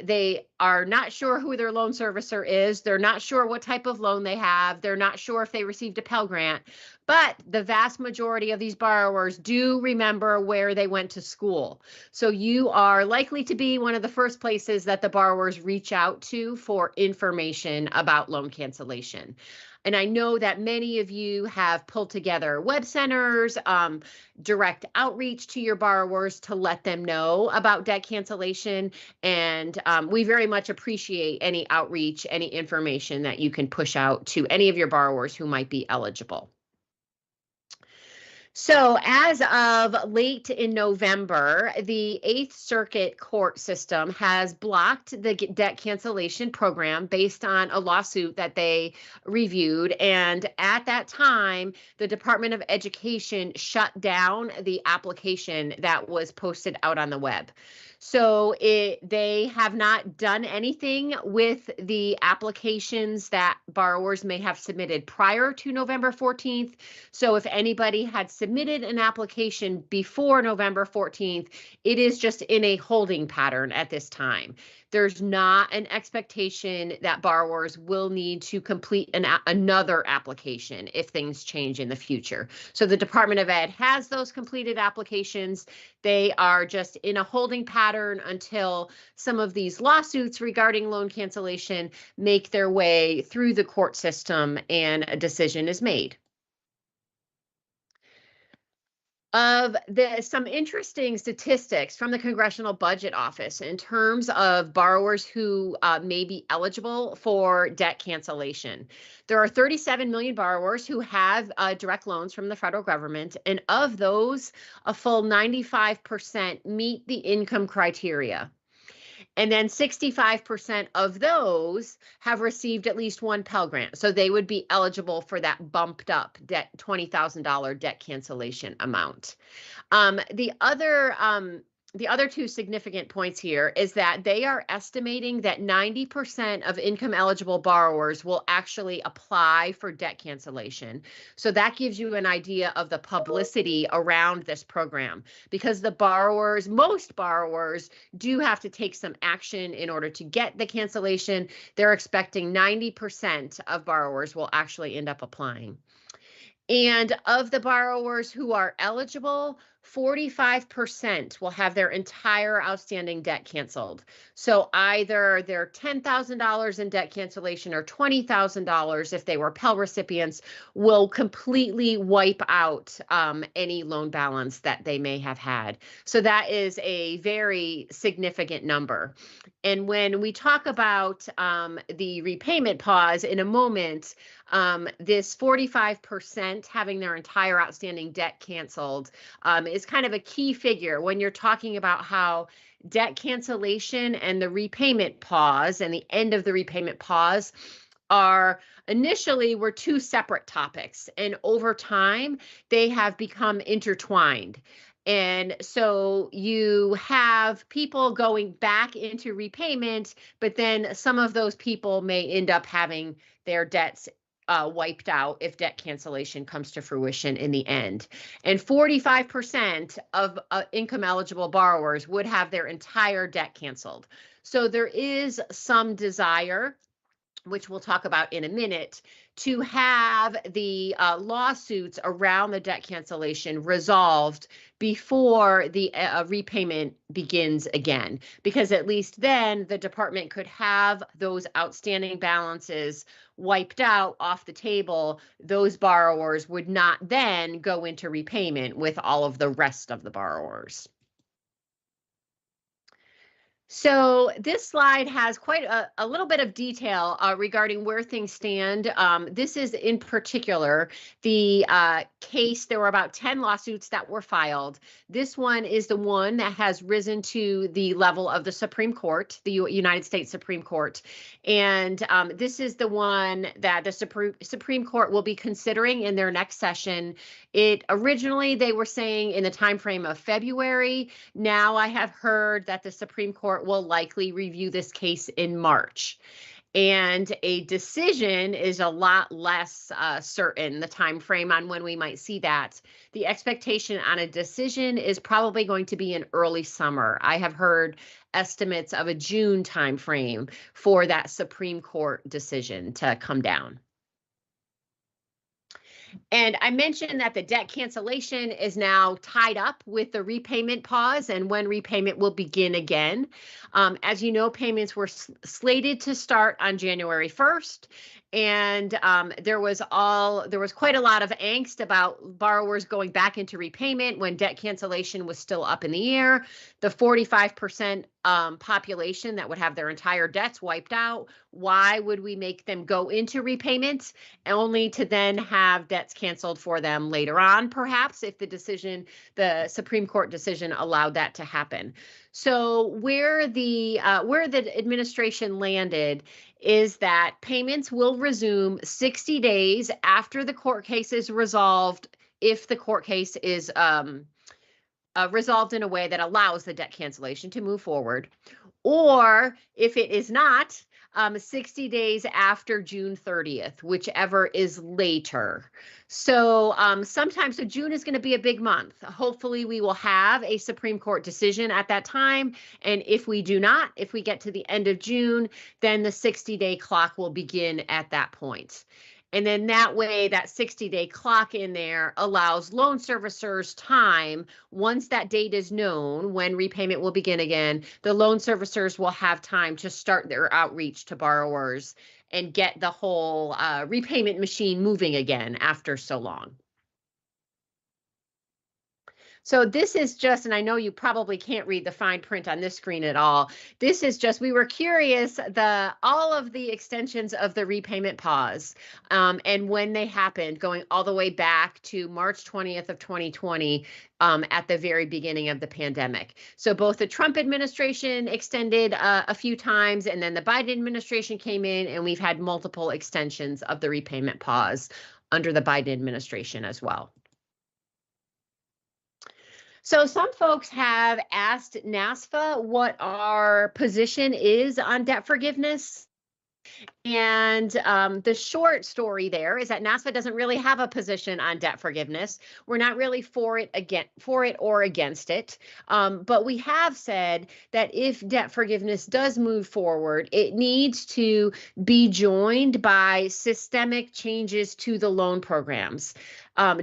They are not sure who their loan servicer is. They're not sure what type of loan they have. They're not sure if they received a Pell Grant. But the vast majority of these borrowers do remember where they went to school. So you are likely to be one of the first places that the borrowers reach out to for information about loan cancellation. And I know that many of you have pulled together web centers, direct outreach to your borrowers to let them know about debt cancellation. And we very much appreciate any outreach, any information that you can push out to any of your borrowers who might be eligible. So as of late in November, the 8th Circuit Court system has blocked the debt cancellation program based on a lawsuit that they reviewed. And at that time, the Department of Education shut down the application that was posted out on the web. So they have not done anything with the applications that borrowers may have submitted prior to November 14th. So if anybody had submitted an application before November 14th, it is just in a holding pattern at this time. There's not an expectation that borrowers will need to complete another application if things change in the future. So the Department of Ed has those completed applications. They are just in a holding pattern until some of these lawsuits regarding loan cancellation make their way through the court system and a decision is made. Some interesting statistics from the Congressional Budget Office in terms of borrowers who may be eligible for debt cancellation. There are 37 million borrowers who have direct loans from the federal government, and of those, a full 95% meet the income criteria. And then 65% of those have received at least one Pell Grant. So they would be eligible for that bumped up debt, $20,000 debt cancellation amount. The other two significant points here is that they are estimating that 90% of income eligible borrowers will actually apply for debt cancellation. So that gives you an idea of the publicity around this program, because most borrowers do have to take some action in order to get the cancellation. They're expecting 90% of borrowers will actually end up applying. And of the borrowers who are eligible, 45% will have their entire outstanding debt canceled. So either their $10,000 in debt cancellation or $20,000 if they were Pell recipients will completely wipe out any loan balance that they may have had. So that is a very significant number. And when we talk about the repayment pause in a moment, this 45% having their entire outstanding debt canceled is kind of a key figure when you're talking about how debt cancellation and the repayment pause and the end of the repayment pause are initially were two separate topics, and over time they have become intertwined. And so you have people going back into repayment, but then some of those people may end up having their debts wiped out if debt cancellation comes to fruition in the end. And 45% of income eligible borrowers would have their entire debt canceled. So there is some desire, which we'll talk about in a minute, to have the lawsuits around the debt cancellation resolved before the repayment begins again, because at least then the department could have those outstanding balances wiped out off the table. Those borrowers would not then go into repayment with all of the rest of the borrowers. So this slide has quite a little bit of detail regarding where things stand. This is in particular the case. There were about 10 lawsuits that were filed. This one is the one that has risen to the level of the Supreme Court, the United States Supreme Court. And this is the one that the Supreme Court will be considering in their next session. It originally, they were saying in the time frame of February. Now I have heard that the Supreme Court will likely review this case in March. And a decision is a lot less certain, the time frame on when we might see that. The expectation on a decision is probably going to be in early summer. I have heard estimates of a June time frame for that Supreme Court decision to come down. And I mentioned that the debt cancellation is now tied up with the repayment pause and when repayment will begin again. As you know, payments were slated to start on January 1st. And there was quite a lot of angst about borrowers going back into repayment when debt cancellation was still up in the air. The 45% population that would have their entire debts wiped out. Why would we make them go into repayment only to then have debts canceled for them later on, perhaps, if the Supreme Court decision allowed that to happen? So where the administration landed is that payments will resume 60 days after the court case is resolved, if the court case is resolved in a way that allows the debt cancellation to move forward, or if it is not, 60 days after June 30th, whichever is later. So so June is going to be a big month. Hopefully we will have a Supreme Court decision at that time. And if we do not, if we get to the end of June, then the 60-day clock will begin at that point. And then that way, that 60-day clock in there allows loan servicers time. Once that date is known, when repayment will begin again, the loan servicers will have time to start their outreach to borrowers and get the whole repayment machine moving again after so long. So this is just, and I know you probably can't read the fine print on this screen at all. This is just, we were curious, all of the extensions of the repayment pause and when they happened, going all the way back to March 20th of 2020 at the very beginning of the pandemic. So both the Trump administration extended a few times, and then the Biden administration came in, and we've had multiple extensions of the repayment pause under the Biden administration as well. So some folks have asked NASFA what our position is on debt forgiveness. And the short story there is that NASFA doesn't really have a position on debt forgiveness. We're not really for it or against it. But we have said that if debt forgiveness does move forward, it needs to be joined by systemic changes to the loan programs.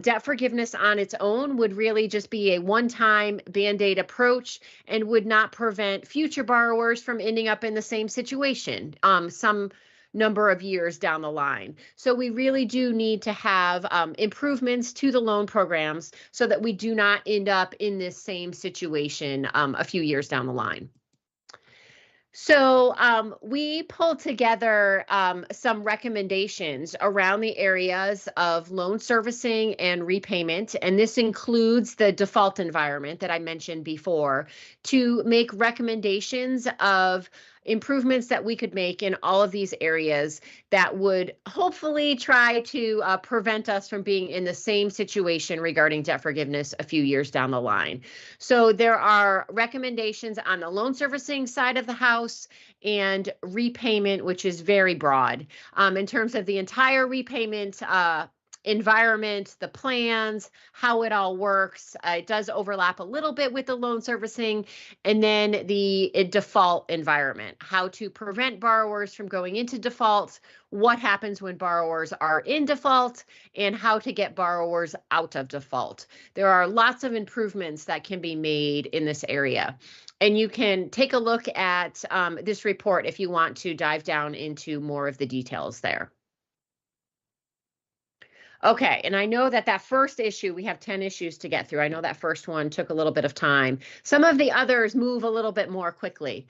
Debt forgiveness on its own would really just be a one-time Band-Aid approach and would not prevent future borrowers from ending up in the same situation. Some number of years down the line. So we really do need to have improvements to the loan programs so that we do not end up in this same situation a few years down the line. So we pulled together some recommendations around the areas of loan servicing and repayment, and this includes the default environment that I mentioned before, to make recommendations of improvements that we could make in all of these areas that would hopefully try to prevent us from being in the same situation regarding debt forgiveness a few years down the line. So there are recommendations on the loan servicing side of the house and repayment, which is very broad. In terms of the entire repayment environment, the plans, how it all works. It does overlap a little bit with the loan servicing, and then the default environment, how to prevent borrowers from going into default, what happens when borrowers are in default, and how to get borrowers out of default. There are lots of improvements that can be made in this area. And you can take a look at this report if you want to dive down into more of the details there. Okay, and I know that first issue, we have 10 issues to get through. I know that first one took a little bit of time. Some of the others move a little bit more quickly.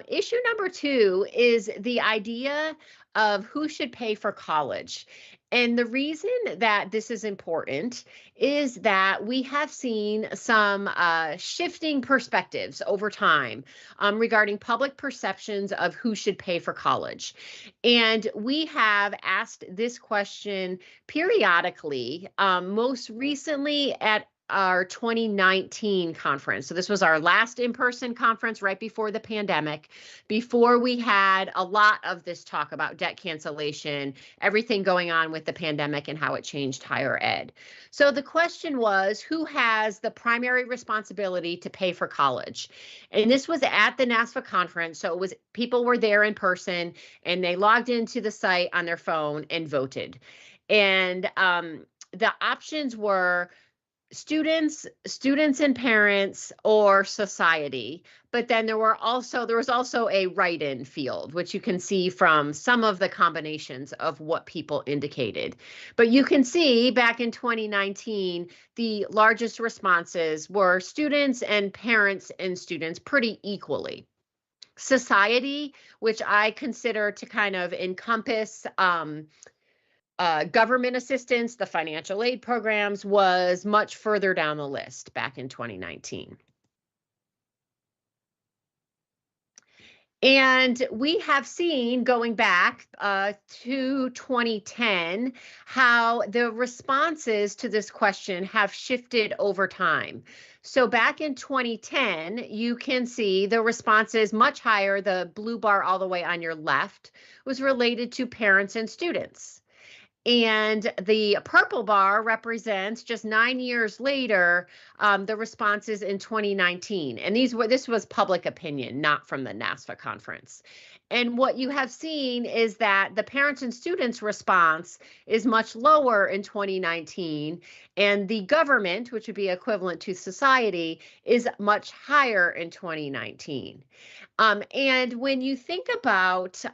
Issue number 2 is the idea of who should pay for college. And the reason that this is important is that we have seen some shifting perspectives over time regarding public perceptions of who should pay for college. And we have asked this question periodically, most recently at our 2019 conference. So this was our last in-person conference right before the pandemic, before we had a lot of this talk about debt cancellation, everything going on with the pandemic and how it changed higher ed. So the question was, who has the primary responsibility to pay for college? And this was at the NASFA conference. So it was people were there in person and they logged into the site on their phone and voted. And the options were students and parents, or society. But then there was also a write-in field, which you can see from some of the combinations of what people indicated. But you can see back in 2019, the largest responses were students and parents and students pretty equally. Society, which I consider to kind of encompass government assistance, the financial aid programs, was much further down the list back in 2019. And we have seen, going back to 2010, how the responses to this question have shifted over time. So back in 2010, you can see the responses much higher. The blue bar all the way on your left was related to parents and students. And the purple bar represents just 9 years later, the responses in 2019. And this was public opinion, not from the NASFA conference. And what you have seen is that the parents and students response is much lower in 2019, and the government, which would be equivalent to society, is much higher in 2019. And when you think about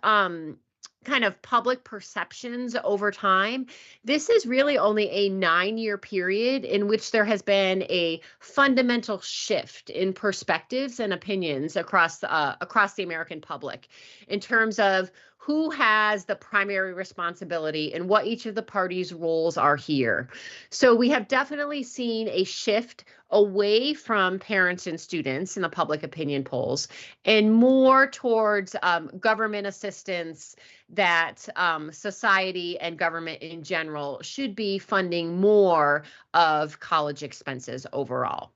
kind of public perceptions over time, this is really only a 9-year period in which there has been a fundamental shift in perspectives and opinions across the American public in terms of who has the primary responsibility and what each of the parties' roles are here. So we have definitely seen a shift away from parents and students in the public opinion polls and more towards government assistance, that society and government in general should be funding more of college expenses overall.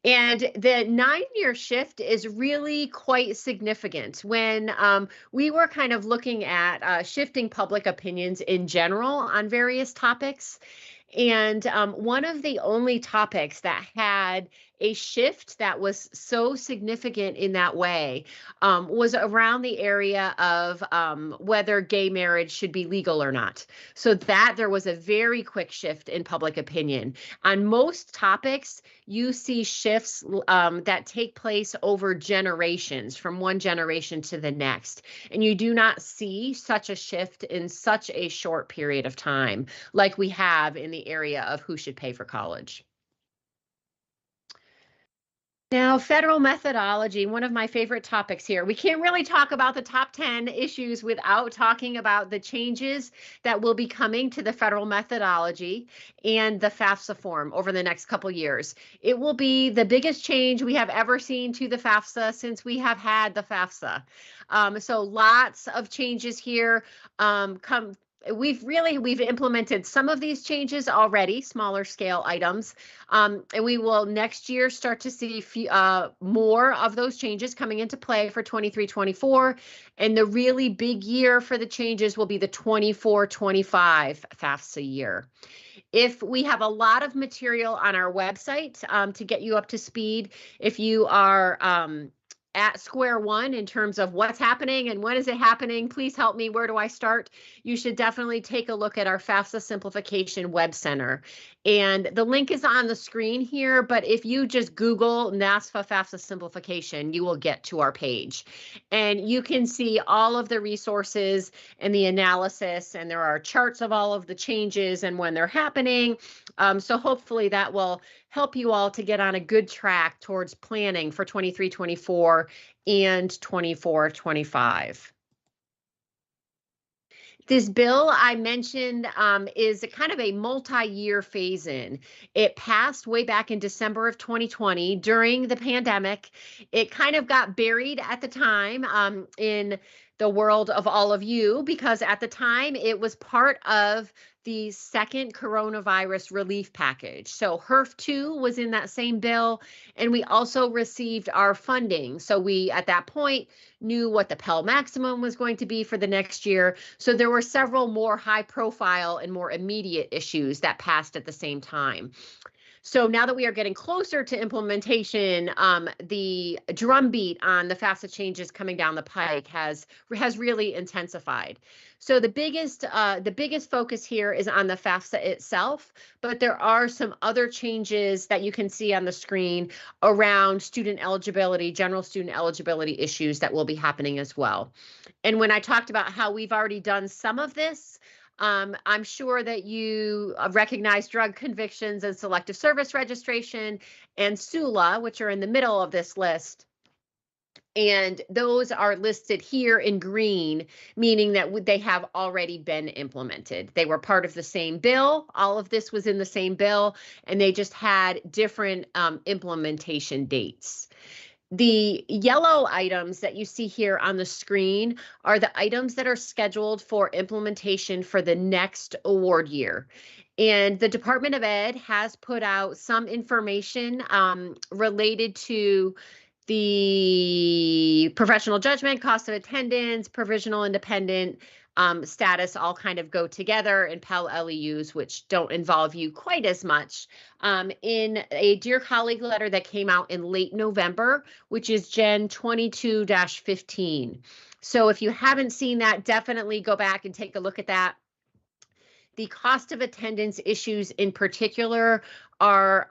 And the 9-year shift is really quite significant. When we were kind of looking at shifting public opinions in general on various topics, and one of the only topics that had a shift that was so significant in that way was around the area of whether gay marriage should be legal or not. So that there was a very quick shift in public opinion. On most topics, you see shifts that take place over generations, from one generation to the next. And you do not see such a shift in such a short period of time like we have in the area of who should pay for college. Now, federal methodology, one of my favorite topics here. We can't really talk about the top 10 issues without talking about the changes that will be coming to the federal methodology and the FAFSA form over the next couple years. It will be the biggest change we have ever seen to the FAFSA since we have had the FAFSA. So lots of changes here We've implemented some of these changes already, smaller scale items, and we will next year start to see more of those changes coming into play for 23-24. And the really big year for the changes will be the 24-25 FAFSA year. If we have a lot of material on our website to get you up to speed, if you are at square one in terms of what's happening and when is it happening, please help me. Where do I start? You should definitely take a look at our FAFSA Simplification Web Center. And the link is on the screen here, but if you just Google NASFA FAFSA Simplification, you will get to our page. And you can see all of the resources and the analysis, and there are charts of all of the changes and when they're happening. So hopefully that will help you all to get on a good track towards planning for 23-24 and 24-25. This bill I mentioned is a kind of a multi-year phase-in. It passed way back in December of 2020 during the pandemic. It kind of got buried at the time in the world of all of you, because at the time it was part of the second coronavirus relief package. So HERF 2 was in that same bill, and we also received our funding. So we, at that point, knew what the Pell Maximum was going to be for the next year. So there were several more high profile and more immediate issues that passed at the same time. So now that we are getting closer to implementation, the drumbeat on the FAFSA changes coming down the pike has really intensified. So the biggest focus here is on the FAFSA itself, but there are some other changes that you can see on the screen around student eligibility, general student eligibility issues that will be happening as well. And when I talked about how we've already done some of this, I'm sure that you recognize drug convictions and selective service registration and SULA, which are in the middle of this list. And those are listed here in green, meaning that they have already been implemented. They were part of the same bill. All of this was in the same bill, and they just had different implementation dates. The yellow items that you see here on the screen are the items that are scheduled for implementation for the next award year. And the Department of Ed has put out some information related to the professional judgment, cost of attendance, provisional independent status all kind of go together, and Pell LEUs, which don't involve you quite as much, in a Dear Colleague letter that came out in late November, which is Gen 22-15. So if you haven't seen that, definitely go back and take a look at that. The cost of attendance issues in particular are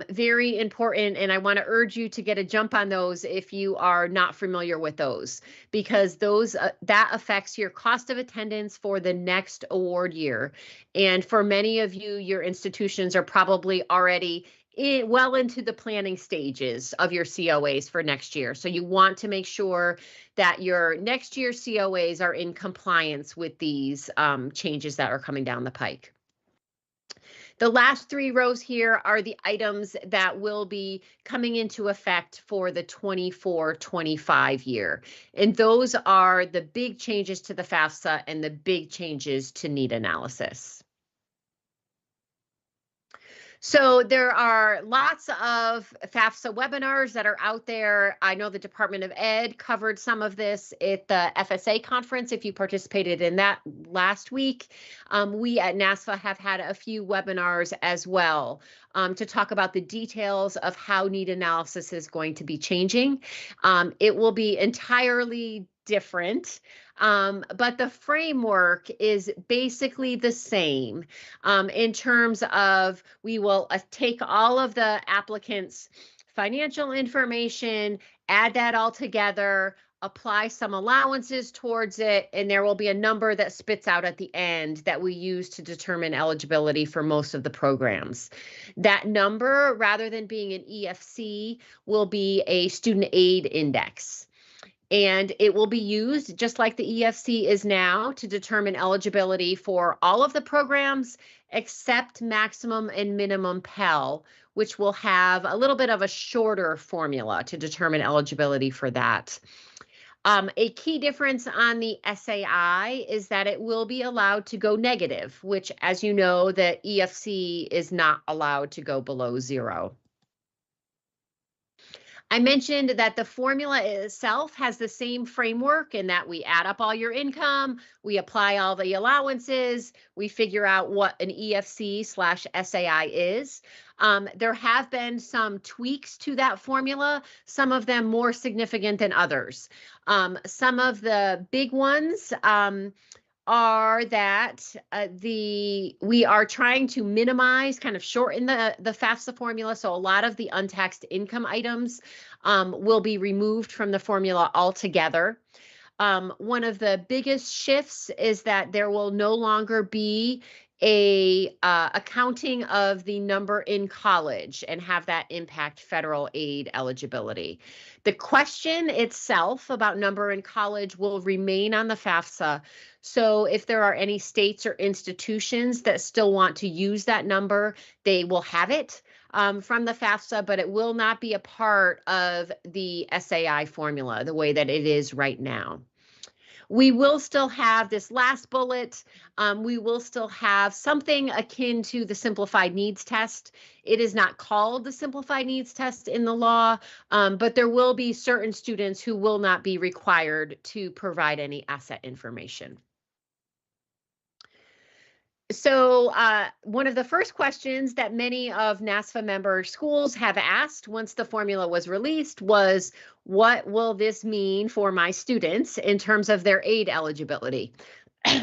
very important, and I want to urge you to get a jump on those if you are not familiar with those, because those that affects your cost of attendance for the next award year. And for many of you, your institutions are probably already well into the planning stages of your COAs for next year. So you want to make sure that your next year COAs are in compliance with these changes that are coming down the pike. The last three rows here are the items that will be coming into effect for the 24-25 year. And those are the big changes to the FAFSA and the big changes to need analysis. So there are lots of FAFSA webinars that are out there. I know the Department of Ed covered some of this at the FSA conference. If you participated in that last week, we at NASFA have had a few webinars as well to talk about the details of how need analysis is going to be changing. It will be entirely different, but the framework is basically the same in terms of we will take all of the applicants' financial information, add that all together, apply some allowances towards it, and there will be a number that spits out at the end that we use to determine eligibility for most of the programs. That number, rather than being an EFC, will be a student aid index. And it will be used just like the EFC is now to determine eligibility for all of the programs except maximum and minimum Pell, which will have a little bit of a shorter formula to determine eligibility for that. A key difference on the SAI is that it will be allowed to go negative, which, as you know, the EFC is not allowed to go below 0. I mentioned that the formula itself has the same framework in that we add up all your income, we apply all the allowances, we figure out what an EFC/SAI is. There have been some tweaks to that formula, some of them more significant than others. Some of the big ones are that we are trying to minimize, kind of shorten the FAFSA formula. So a lot of the untaxed income items will be removed from the formula altogether. One of the biggest shifts is that there will no longer be a accounting of the number in college and have that impact federal aid eligibility. The question itself about number in college will remain on the FAFSA. So if there are any states or institutions that still want to use that number, they will have it from the FAFSA, but it will not be a part of the SAI formula the way that it is right now. We will still have this last bullet. We will still have something akin to the simplified needs test. It is not called the simplified needs test in the law, but there will be certain students who will not be required to provide any asset information. So one of the first questions that many of NASFA member schools have asked once the formula was released was, what will this mean for my students in terms of their aid eligibility?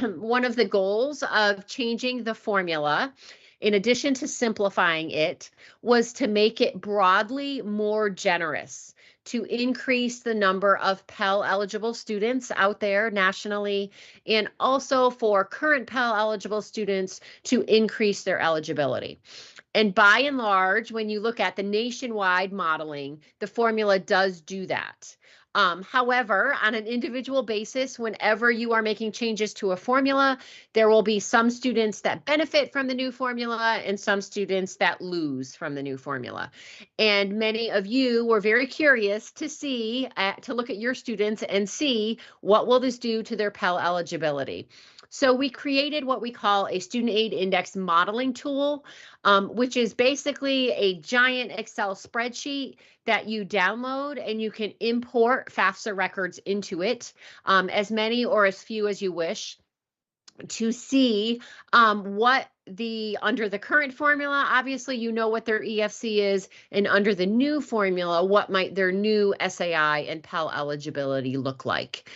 One of the goals of changing the formula, in addition to simplifying it, was to make it broadly more generous, to increase the number of Pell eligible students out there nationally, and also for current Pell eligible students to increase their eligibility. And by and large, when you look at the nationwide modeling, the formula does do that. However, on an individual basis, whenever you are making changes to a formula, there will be some students that benefit from the new formula and some students that lose from the new formula. And many of you were very curious to see, to look at your students and see what will this do to their Pell eligibility. So we created what we call a student aid index modeling tool, which is basically a giant Excel spreadsheet that you download and you can import FAFSA records into it, as many or as few as you wish, to see what under the current formula, obviously you know what their EFC is, and under the new formula, what might their new SAI and Pell eligibility look like.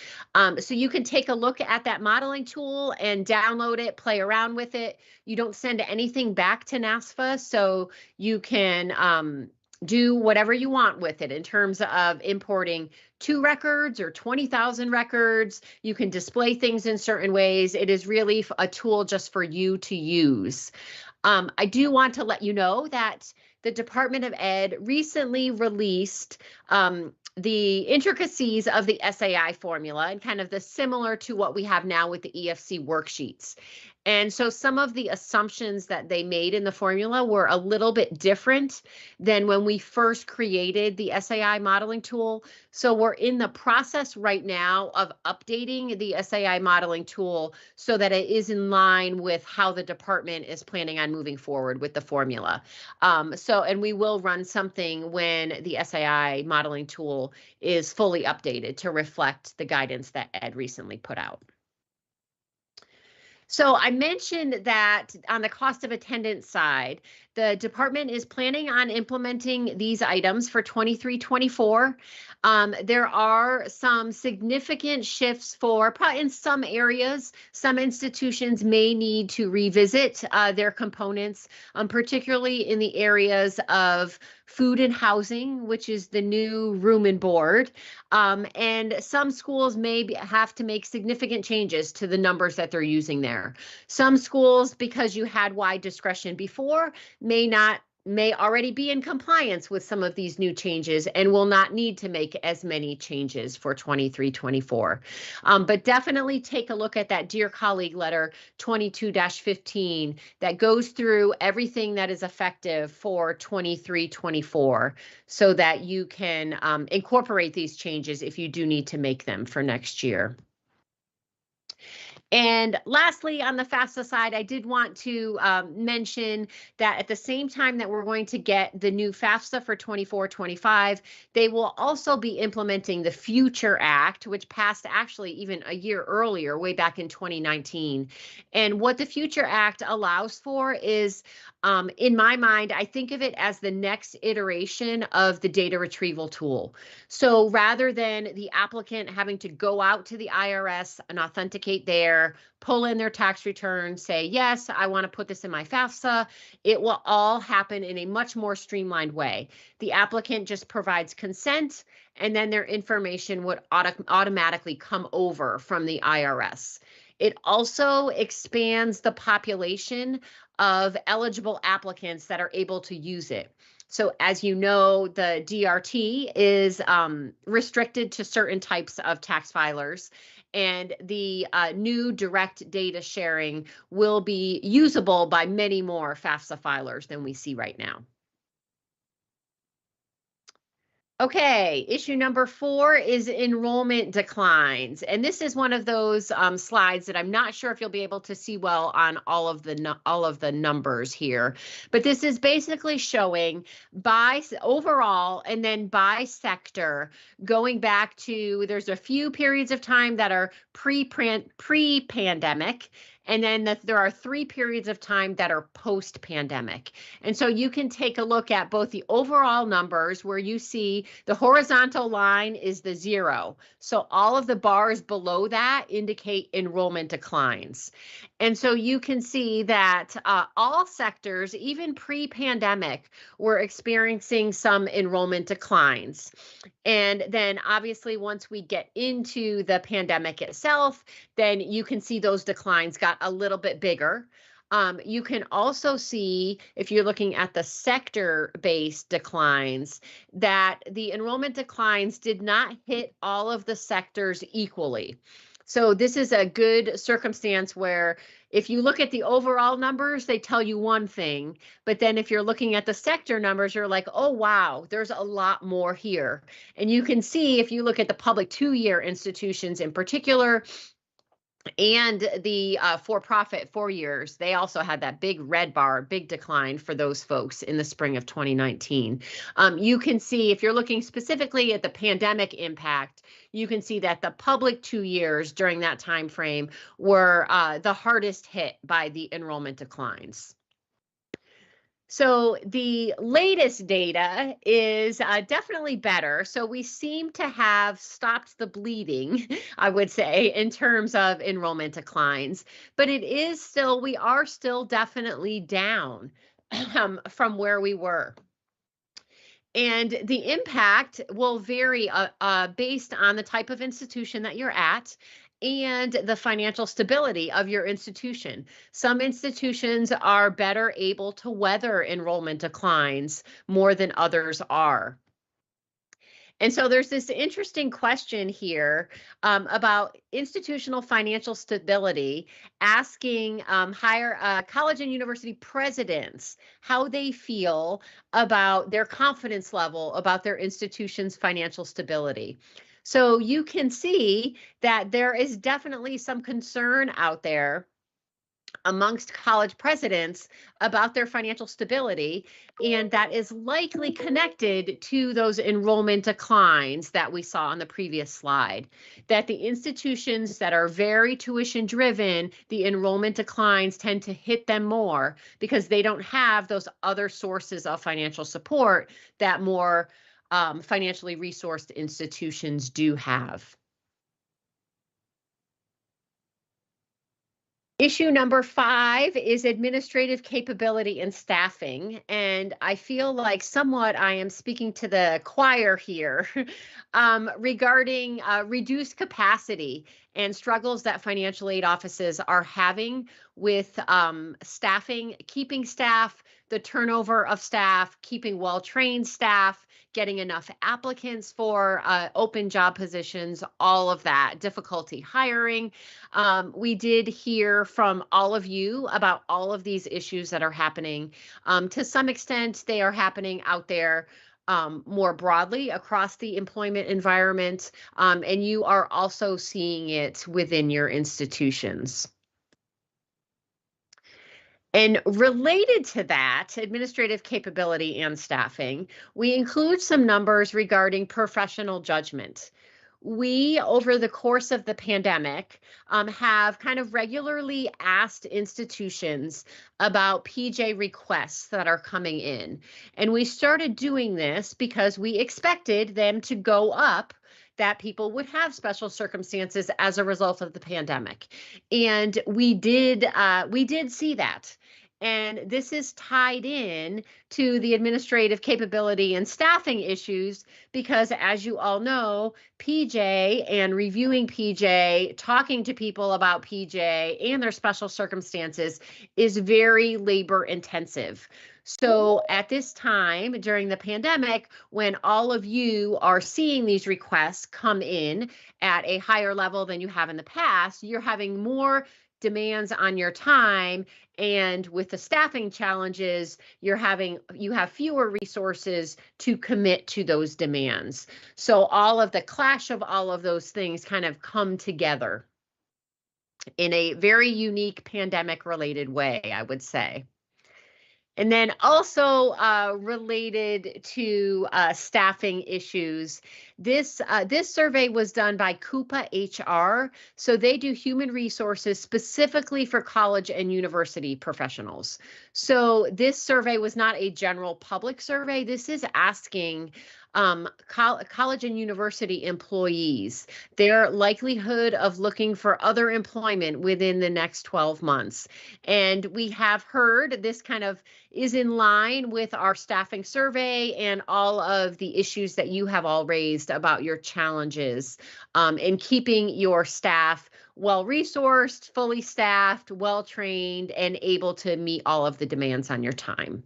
So you can take a look at that modeling tool and download it, play around with it. You don't send anything back to NASFA, so you can do whatever you want with it in terms of importing 2 records or 20,000 records. You can display things in certain ways. It is really a tool just for you to use. I do want to let you know that the Department of Ed recently released the intricacies of the SAI formula and kind of the similar to what we have now with the EFC worksheets. And so some of the assumptions that they made in the formula were a little bit different than when we first created the SAI modeling tool. So we're in the process right now of updating the SAI modeling tool so that it is in line with how the department is planning on moving forward with the formula. And we will run something when the SAI modeling tool is fully updated to reflect the guidance that Ed recently put out. So I mentioned that on the cost of attendance side, the department is planning on implementing these items for 23-24. There are some significant shifts probably in some areas. Some institutions may need to revisit their components, particularly in the areas of food and housing, which is the new room and board. And some schools may have to make significant changes to the numbers that they're using there. Some schools, because you had wide discretion before, may already be in compliance with some of these new changes and will not need to make as many changes for 23-24. But definitely take a look at that Dear Colleague letter 22-15 that goes through everything that is effective for 23-24 so that you can incorporate these changes if you do need to make them for next year. And lastly, on the FAFSA side, I did want to mention that at the same time that we're going to get the new FAFSA for 24-25, they will also be implementing the Future Act, which passed actually even a year earlier, way back in 2019. And what the Future Act allows for is, in my mind, I think of it as the next iteration of the data retrieval tool. So rather than the applicant having to go out to the IRS and authenticate there, pull in their tax return, say, yes, I want to put this in my FAFSA, it will all happen in a much more streamlined way. The applicant just provides consent, and then their information would automatically come over from the IRS. It also expands the population of eligible applicants that are able to use it. So as you know, the DRT is restricted to certain types of tax filers, and the new direct data sharing will be usable by many more FAFSA filers than we see right now. Okay, issue number 4 is enrollment declines. And this is one of those slides that I'm not sure if you'll be able to see well on all of the numbers here. But this is basically showing by overall and then by sector, going back to, there's a few periods of time that are pre-pandemic. And then there are 3 periods of time that are post-pandemic. And so you can take a look at both the overall numbers where you see the horizontal line is the 0. So all of the bars below that indicate enrollment declines. And so you can see that all sectors, even pre-pandemic, were experiencing some enrollment declines. And then obviously once we get into the pandemic itself, then you can see those declines got a little bit bigger. You can also see, if you're looking at the sector-based declines, that the enrollment declines did not hit all of the sectors equally. So this is a good circumstance where if you look at the overall numbers, they tell you one thing, but then if you're looking at the sector numbers, you're like, oh, wow, there's a lot more here. And you can see if you look at the public 2-year institutions in particular, and the for-profit 4 years, they also had that big red bar, big decline for those folks in the spring of 2019. You can see, if you're looking specifically at the pandemic impact, you can see that the public 2 years during that time frame were the hardest hit by the enrollment declines. So the latest data is definitely better. So we seem to have stopped the bleeding, I would say, in terms of enrollment declines, but we are still definitely down from where we were. And the impact will vary based on the type of institution that you're at and the financial stability of your institution. Some institutions are better able to weather enrollment declines more than others are. And so there's this interesting question here about institutional financial stability, asking higher college and university presidents how they feel about their confidence level about their institution's financial stability. So you can see that there is definitely some concern out there amongst college presidents about their financial stability, and that is likely connected to those enrollment declines that we saw on the previous slide. That the institutions that are very tuition driven, the enrollment declines tend to hit them more because they don't have those other sources of financial support that more financially resourced institutions do have. Issue number 5 is administrative capability and staffing. And I feel like somewhat I am speaking to the choir here regarding reduced capacity and struggles that financial aid offices are having with staffing, keeping staff, the turnover of staff, keeping well-trained staff, getting enough applicants for open job positions, all of that, difficulty hiring. We did hear from all of you about all of these issues that are happening. To some extent, they are happening out there more broadly across the employment environment, and you are also seeing it within your institutions. And related to that, administrative capability and staffing, we include some numbers regarding professional judgment. We, over the course of the pandemic, have kind of regularly asked institutions about PJ requests that are coming in. And we started doing this because we expected them to go up, that people would have special circumstances as a result of the pandemic. And we did see that. And this is tied in to the administrative capability and staffing issues because, as you all know, PJ and reviewing PJ, talking to people about PJ and their special circumstances is very labor intensive. So at this time during the pandemic, when all of you are seeing these requests come in at a higher level than you have in the past, you're having more demands on your time, and with the staffing challenges, you have fewer resources to commit to those demands. So all of the clash of all of those things kind of come together in a very unique pandemic related way, I would say. And then also related to staffing issues, this survey was done by Coupa HR. So they do human resources specifically for college and university professionals. So this survey was not a general public survey. This is asking college and university employees, their likelihood of looking for other employment within the next 12 months. And we have heard this kind of is in line with our staffing survey and all of the issues that you have all raised about your challenges in keeping your staff well-resourced, fully staffed, well-trained, and able to meet all of the demands on your time.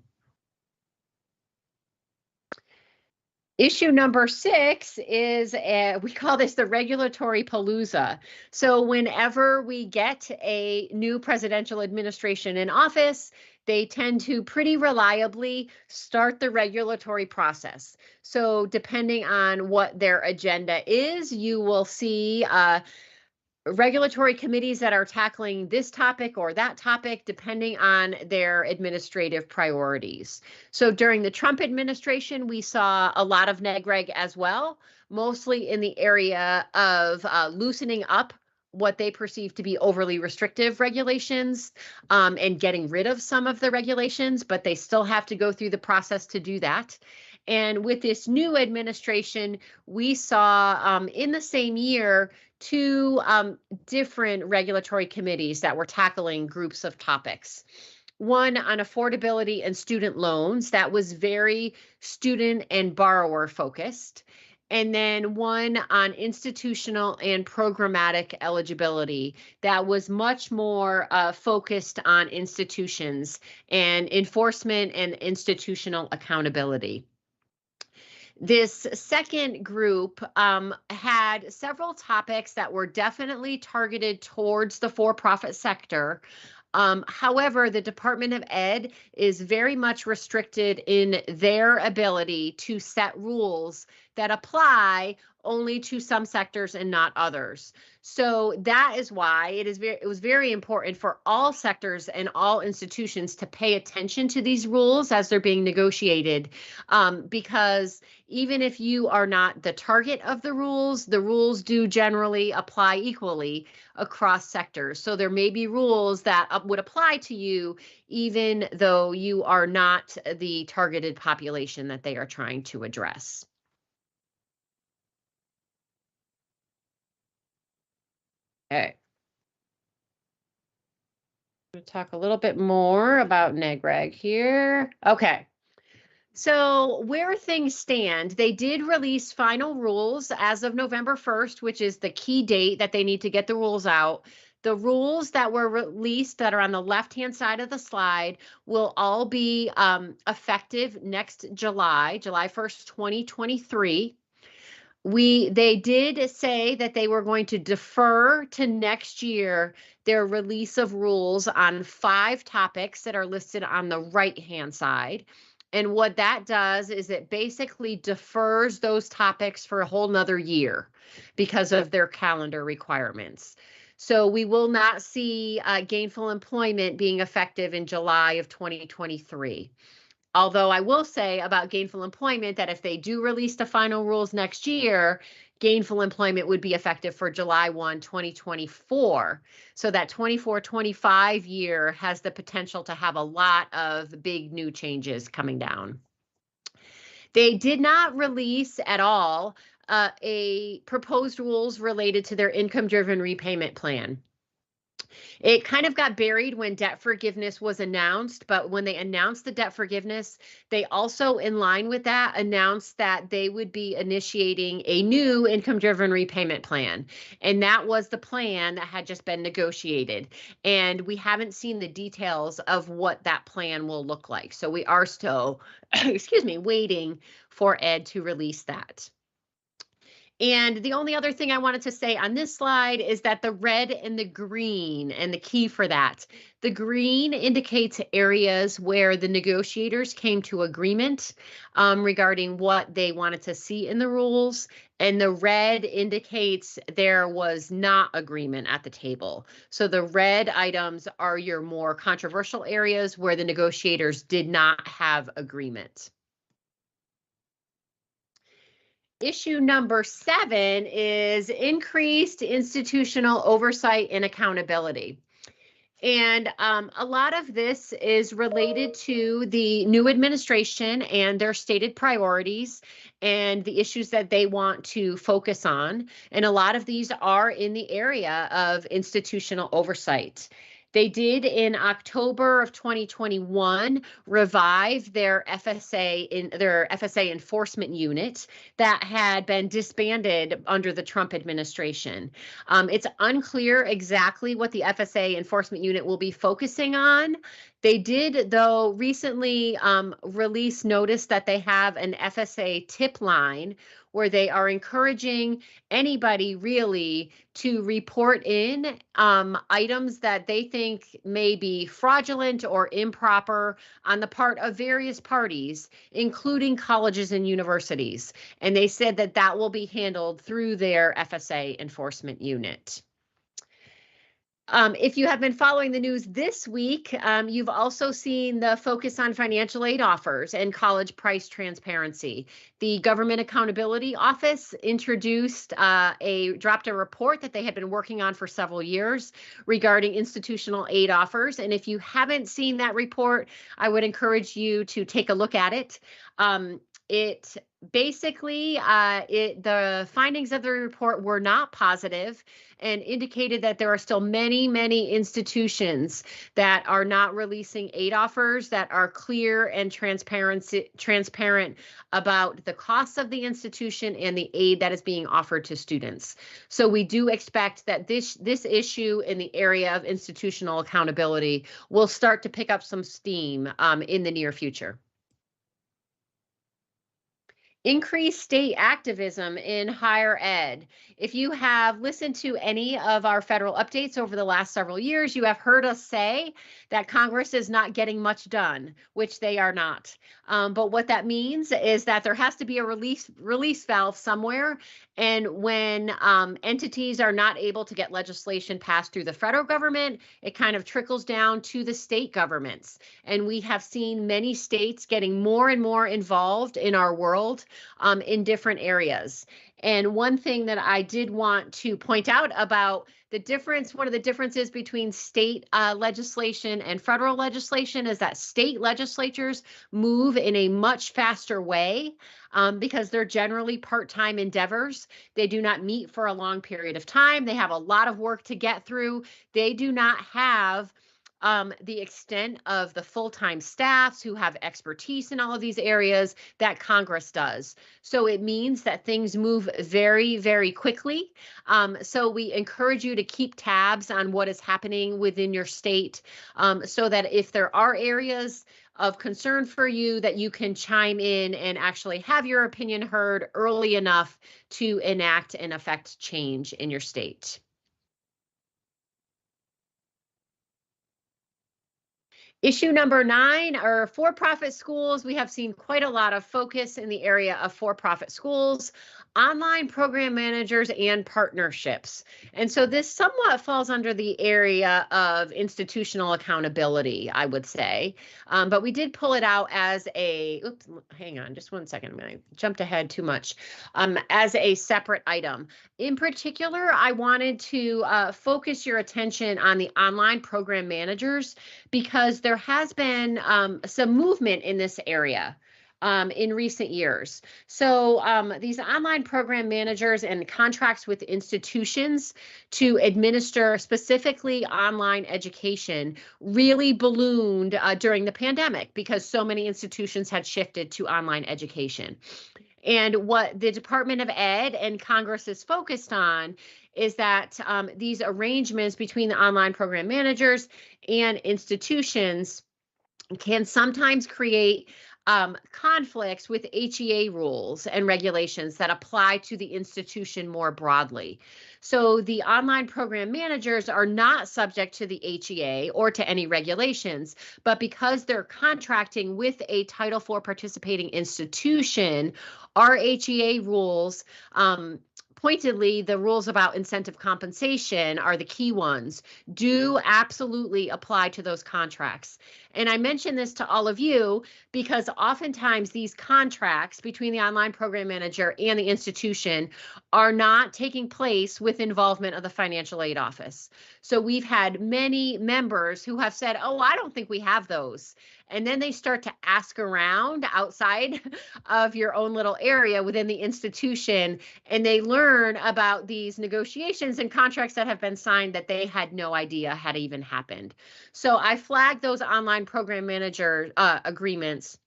Issue number 6 is, we call this the regulatory palooza. So whenever we get a new presidential administration in office, they tend to pretty reliably start the regulatory process. So depending on what their agenda is, you will see regulatory committees that are tackling this topic or that topic, depending on their administrative priorities. So during the Trump administration, we saw a lot of neg reg as well, mostly in the area of loosening up what they perceive to be overly restrictive regulations and getting rid of some of the regulations, but they still have to go through the process to do that. And with this new administration, we saw in the same year 2 different regulatory committees that were tackling groups of topics. One on affordability and student loans that was very student and borrower focused. And then one on institutional and programmatic eligibility that was much more focused on institutions and enforcement and institutional accountability. This second group had several topics that were definitely targeted towards the for-profit sector. However, the Department of Ed is very much restricted in their ability to set rules that apply only to some sectors and not others. So that is why it was very important for all sectors and all institutions to pay attention to these rules as they're being negotiated, because even if you are not the target of the rules do generally apply equally across sectors. So there may be rules that would apply to you even though you are not the targeted population that they are trying to address. Okay. We'll talk a little bit more about NEGREG here. Okay. So where things stand, they did release final rules as of November 1st, which is the key date that they need to get the rules out. The rules that were released that are on the left-hand side of the slide will all be effective next July 1st, 2023. They did say that they were going to defer to next year their release of rules on 5 topics that are listed on the right-hand side. And what that does is it basically defers those topics for a whole nother year because of their calendar requirements. So we will not see gainful employment being effective in July of 2023. Although I will say about gainful employment that if they do release the final rules next year, gainful employment would be effective for July 1, 2024. So that 24-25 year has the potential to have a lot of big new changes coming down. They did not release at all a proposed rules related to their income-driven repayment plan. It kind of got buried when debt forgiveness was announced, but when they announced the debt forgiveness, they also, in line with that, announced that they would be initiating a new income-driven repayment plan. And that was the plan that had just been negotiated. And we haven't seen the details of what that plan will look like. So we are still, excuse me, waiting for Ed to release that. And the only other thing I wanted to say on this slide is that the red and the green, and the key for that, the green indicates areas where the negotiators came to agreement regarding what they wanted to see in the rules, and the red indicates there was not agreement at the table. So the red items are your more controversial areas where the negotiators did not have agreement. Issue number 7 is increased institutional oversight and accountability. And a lot of this is related to the new administration and their stated priorities and the issues that they want to focus on. And a lot of these are in the area of institutional oversight. They did in October of 2021 revive their FSA enforcement unit that had been disbanded under the Trump administration. It's unclear exactly what the FSA enforcement unit will be focusing on. They did, though, recently release notice that they have an FSA tip line where they are encouraging anybody really to report in items that they think may be fraudulent or improper on the part of various parties, including colleges and universities. And they said that that will be handled through their FSA enforcement unit. If you have been following the news this week, you've also seen the focus on financial aid offers and college price transparency. The Government Accountability Office dropped a report that they had been working on for several years regarding institutional aid offers. And if you haven't seen that report, I would encourage you to take a look at it. It basically, the findings of the report were not positive and indicated that there are still many, many institutions that are not releasing aid offers that are clear and transparent about the costs of the institution and the aid that is being offered to students. So we do expect that this issue in the area of institutional accountability will start to pick up some steam in the near future. Increase state activism in higher ed. If you have listened to any of our federal updates over the last several years, you have heard us say that Congress is not getting much done, which they are not. But what that means is that there has to be a release valve somewhere. And when entities are not able to get legislation passed through the federal government, it kind of trickles down to the state governments. And we have seen many states getting more and more involved in our world in different areas. And one thing that I did want to point out about the difference, one of the differences between state legislation and federal legislation is that state legislatures move in a much faster way because they're generally part-time endeavors. They do not meet for a long period of time. They have a lot of work to get through. They do not have the extent of the full-time staffs who have expertise in all of these areas that Congress does. So it means that things move very, very quickly. So we encourage you to keep tabs on what is happening within your state so that if there are areas of concern for you, that you can chime in and actually have your opinion heard early enough to enact and affect change in your state. Issue number 9 are for-profit schools. We have seen quite a lot of focus in the area of for-profit schools, online program managers, and partnerships. And so this somewhat falls under the area of institutional accountability, I would say. But we did pull it out as a, oops, hang on just one second. I jumped ahead too much, as a separate item. In particular, I wanted to focus your attention on the online program managers because there has been some movement in this area in recent years. So these online program managers and contracts with institutions to administer specifically online education really ballooned during the pandemic because so many institutions had shifted to online education. And what the Department of Ed and Congress is focused on is that these arrangements between the online program managers and institutions can sometimes create conflicts with HEA rules and regulations that apply to the institution more broadly. So the online program managers are not subject to the HEA or to any regulations, but because they're contracting with a Title IV participating institution, our HEA rules, pointedly, the rules about incentive compensation are the key ones, do absolutely apply to those contracts. And I mention this to all of you because oftentimes these contracts between the online program manager and the institution are not taking place with involvement of the financial aid office. So we've had many members who have said, oh, I don't think we have those. And then they start to ask around outside of your own little area within the institution, and they learn about these negotiations and contracts that have been signed that they had no idea had even happened. So I flagged those online program manager agreements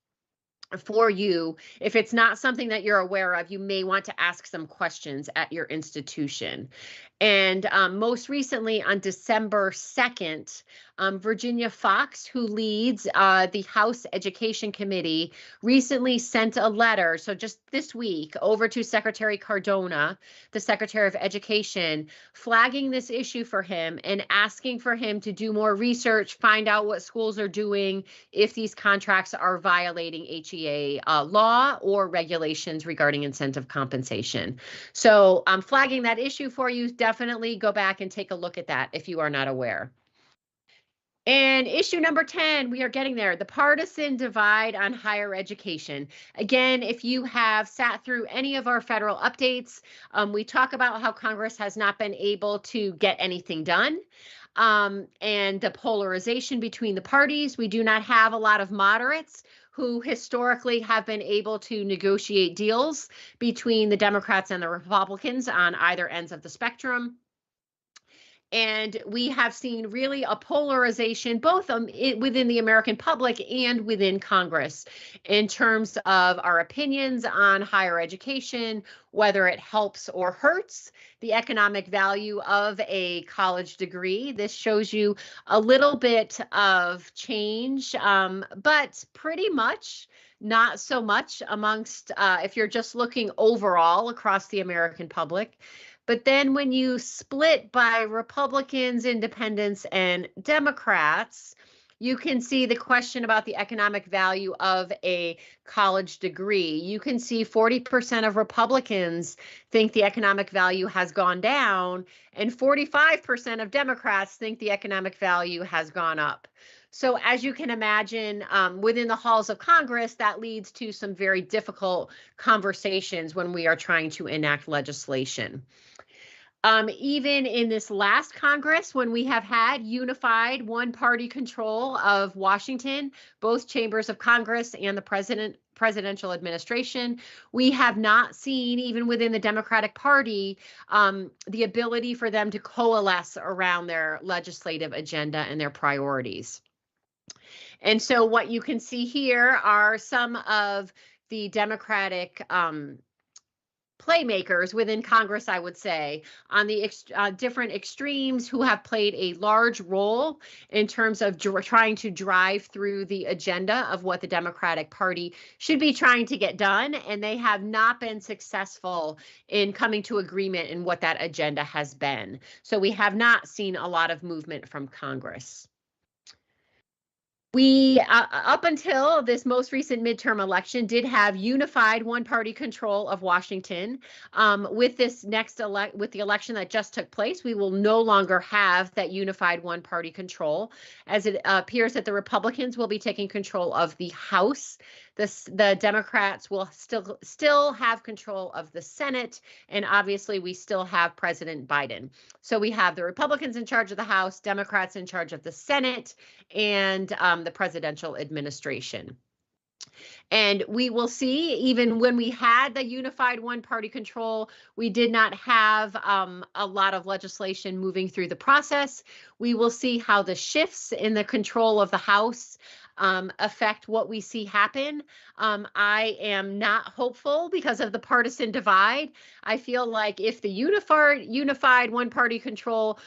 for you. If it's not something that you're aware of, you may want to ask some questions at your institution. And most recently on December 2nd, Virginia Fox, who leads the House Education Committee, recently sent a letter, so just this week, over to Secretary Cardona, the Secretary of Education, flagging this issue for him and asking for him to do more research, find out what schools are doing, if these contracts are violating HEA law or regulations regarding incentive compensation. So I'm flagging that issue for you. Definitely go back and take a look at that if you are not aware. And issue number 10, we are getting there, the partisan divide on higher education. Again, if you have sat through any of our federal updates, we talk about how Congress has not been able to get anything done. And the polarization between the parties. We do not have a lot of moderates who historically have been able to negotiate deals between the Democrats and the Republicans on either ends of the spectrum. And we have seen really a polarization, both within the American public and within Congress, in terms of our opinions on higher education, whether it helps or hurts the economic value of a college degree. This shows you a little bit of change, but pretty much not so much amongst, if you're just looking overall across the American public. But then when you split by Republicans, independents, and Democrats, you can see the question about the economic value of a college degree. You can see 40% of Republicans think the economic value has gone down, and 45% of Democrats think the economic value has gone up. So as you can imagine, within the halls of Congress, that leads to some very difficult conversations when we are trying to enact legislation. Even in this last Congress, when we have had unified one-party control of Washington, both chambers of Congress and the presidential administration, we have not seen, even within the Democratic Party, the ability for them to coalesce around their legislative agenda and their priorities. And so what you can see here are some of the Democratic playmakers within Congress, I would say, on the different extremes, who have played a large role in terms of trying to drive through the agenda of what the Democratic Party should be trying to get done. And they have not been successful in coming to agreement in what that agenda has been. So we have not seen a lot of movement from Congress. We, up until this most recent midterm election, did have unified one-party control of Washington. With this with the election that just took place, we will no longer have that unified one-party control, as it appears that the Republicans will be taking control of the House. The Democrats will still have control of the Senate, and obviously we still have President Biden. So we have the Republicans in charge of the House, Democrats in charge of the Senate, and the presidential administration. And we will see, even when we had the unified one-party control, we did not have a lot of legislation moving through the process. We will see how the shifts in the control of the House affect what we see happen. I am not hopeful because of the partisan divide. I feel like if the unified one-party control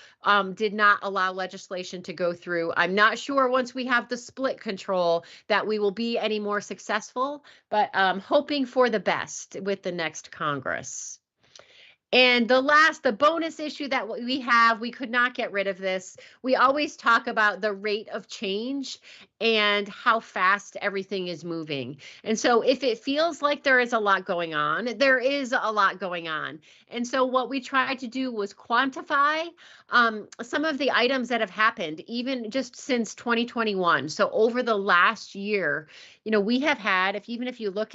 did not allow legislation to go through, I'm not sure once we have the split control that we will be any more successful, but hoping for the best with the next Congress. And the bonus issue that we have, we could not get rid of this. We always talk about the rate of change and how fast everything is moving. And so if it feels like there is a lot going on, there is a lot going on. And so what we tried to do was quantify some of the items that have happened, even just since 2021. So over the last year, we have had, if you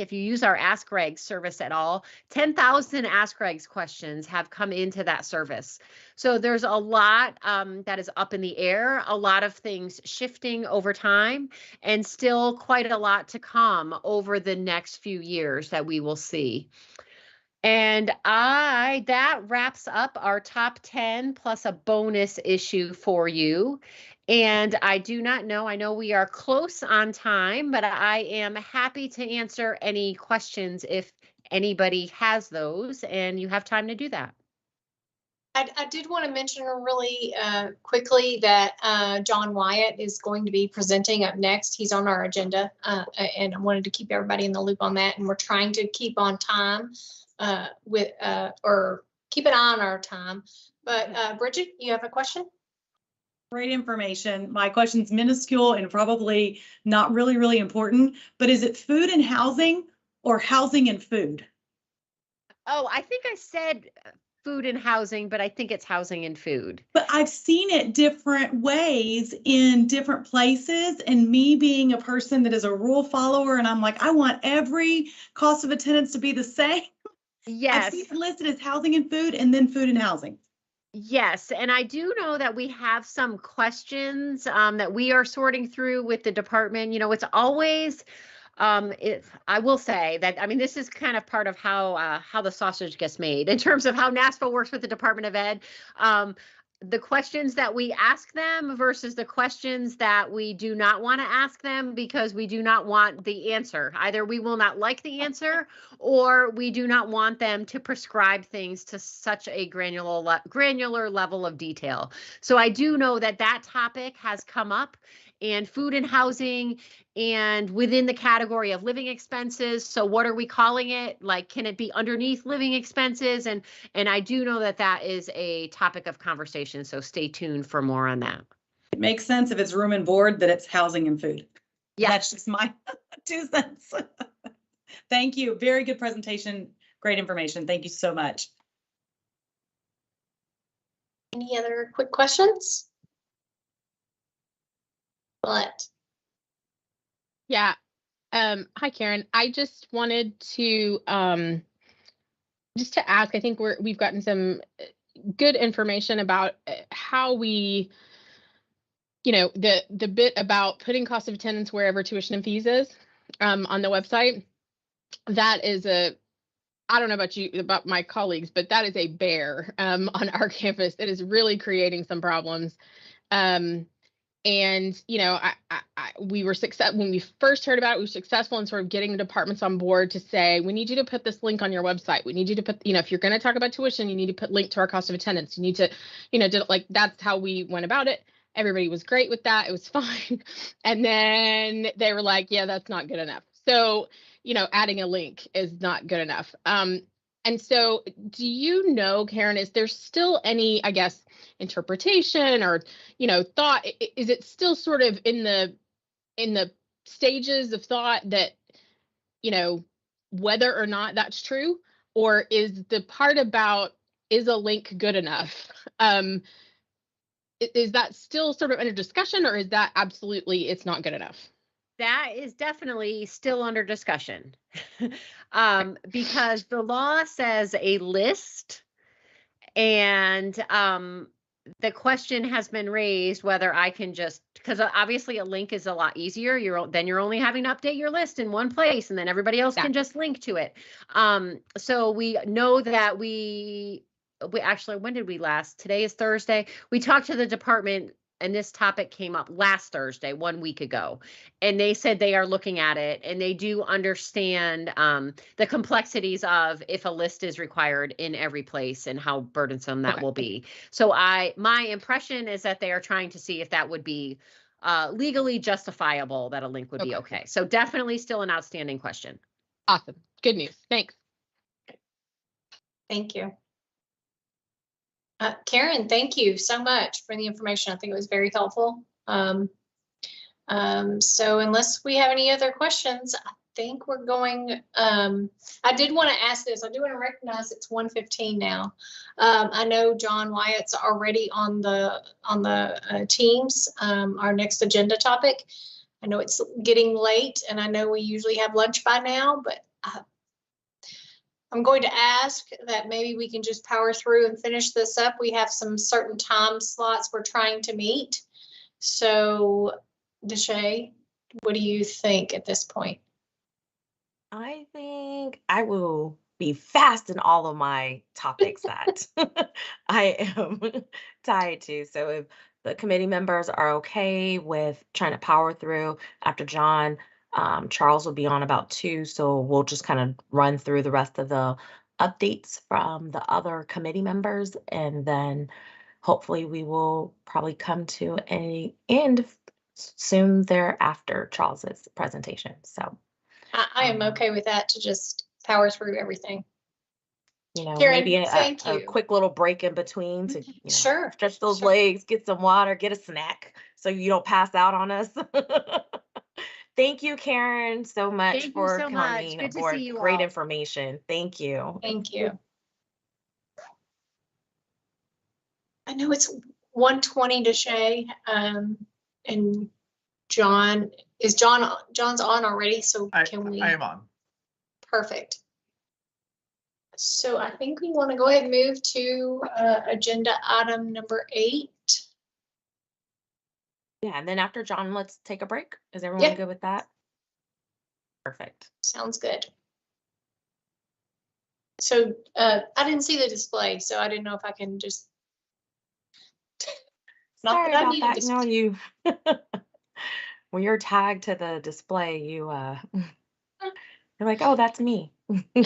use our Ask Regs service at all, 10,000 Ask Regs questions have come into that service. So there's a lot that is up in the air, a lot of things shifting over time, and still quite a lot to come over the next few years that we will see. And that wraps up our top 10 plus a bonus issue for you. And I do not know, I know we are close on time, but I am happy to answer any questions if anybody has those, and you have time to do that. I did want to mention really quickly that John Wyatt is going to be presenting up next. He's on our agenda, and I wanted to keep everybody in the loop on that. And we're trying to keep on time or keep an eye on our time. But Bridget, you have a question? Great information. My question's minuscule and probably not really important, but is it food and housing or housing and food? Oh, I think I said food and housing, but I think it's housing and food. But I've seen it different ways in different places, and me being a person that is a rule follower, and I'm like, I want every cost of attendance to be the same. Yes. I've seen it listed as housing and food, and then food and housing. Yes, and I do know that we have some questions that we are sorting through with the department. It's always, I will say that, this is kind of part of how the sausage gets made in terms of how NASPA works with the Department of Ed. the questions that we ask them versus the questions that we do not want to ask them because we do not want the answer. Either we will not like the answer or we do not want them to prescribe things to such a granular level of detail. So I do know that that topic has come up, and food and housing, and within the category of living expenses. So what are we calling it? Like, can it be underneath living expenses? And I do know that that is a topic of conversation. So stay tuned for more on that. It makes sense if it's room and board that it's housing and food. Yeah. That's just my 2 cents. Thank you. Very good presentation. Great information. Thank you so much. Any other quick questions? What? Yeah. Hi, Karen. I just wanted to just to ask, I think we've gotten some good information about how we, the bit about putting cost of attendance wherever tuition and fees is on the website. That is I don't know about my colleagues, but that is a bear on our campus. It is really creating some problems. And, we were successful when we first heard about it. We were successful in sort of getting the departments on board to say, we need you to put this link on your website. We need you to put, if you're going to talk about tuition, you need to put link to our cost of attendance. You need to, that's how we went about it. Everybody was great with that. It was fine. And then they were like, yeah, that's not good enough. So, adding a link is not good enough. And so do you know, Karen, is there still any, I guess, interpretation or, thought? Is it still sort of in the stages of thought that, whether or not that's true? Or is the part about, is a link good enough? Is that still sort of under discussion, or is that absolutely, it's not good enough? That is definitely still under discussion because the law says a list, and the question has been raised whether I can just, because obviously a link is a lot easier. You're only having to update your list in one place, and then everybody else can just link to it. So we know that we actually, when did we last? Today is Thursday. We talked to the department, and this topic came up last Thursday, 1 week ago, and they said they are looking at it, and they do understand the complexities of if a list is required in every place and how burdensome that will be. So my impression is that they are trying to see if that would be legally justifiable, that a link would be okay. So definitely still an outstanding question. Awesome. Good news. Thanks. Thank you. Karen, thank you so much for the information. I think it was very helpful. So unless we have any other questions, I think we're going, I did want to ask this. I do want to recognize it's 1:15 now. I know John Wyatt's already on the Teams, our next agenda topic. I know it's getting late, and I know we usually have lunch by now, but I'm going to ask that maybe we can just power through and finish this up. We have some certain time slots we're trying to meet. So, Deshay, what do you think at this point? I think I will be fast in all of my topics that I am tied to. So if the committee members are okay with trying to power through after John, Charles will be on about 2, so we'll just kind of run through the rest of the updates from the other committee members, and then hopefully we will probably come to an end soon thereafter Charles's presentation. So I am okay with that, to just power through everything. Karen, maybe a quick little break in between to sure, stretch those legs, get some water, get a snack so you don't pass out on us. Thank you, Karen, so much for coming aboard. Great information. Thank you. Thank you. I know it's 1:20 to Shay, and John, John's on already, so can we? I am on. Perfect. So I think we want to go ahead and move to agenda item number 8. Yeah, and then after John, let's take a break. Is everyone good with that? Perfect. Sounds good. So I didn't see the display, so I didn't know if I can just Not Sorry that I about needed that. to. No, you, when you're tagged to the display, you, you're like, oh, that's me. And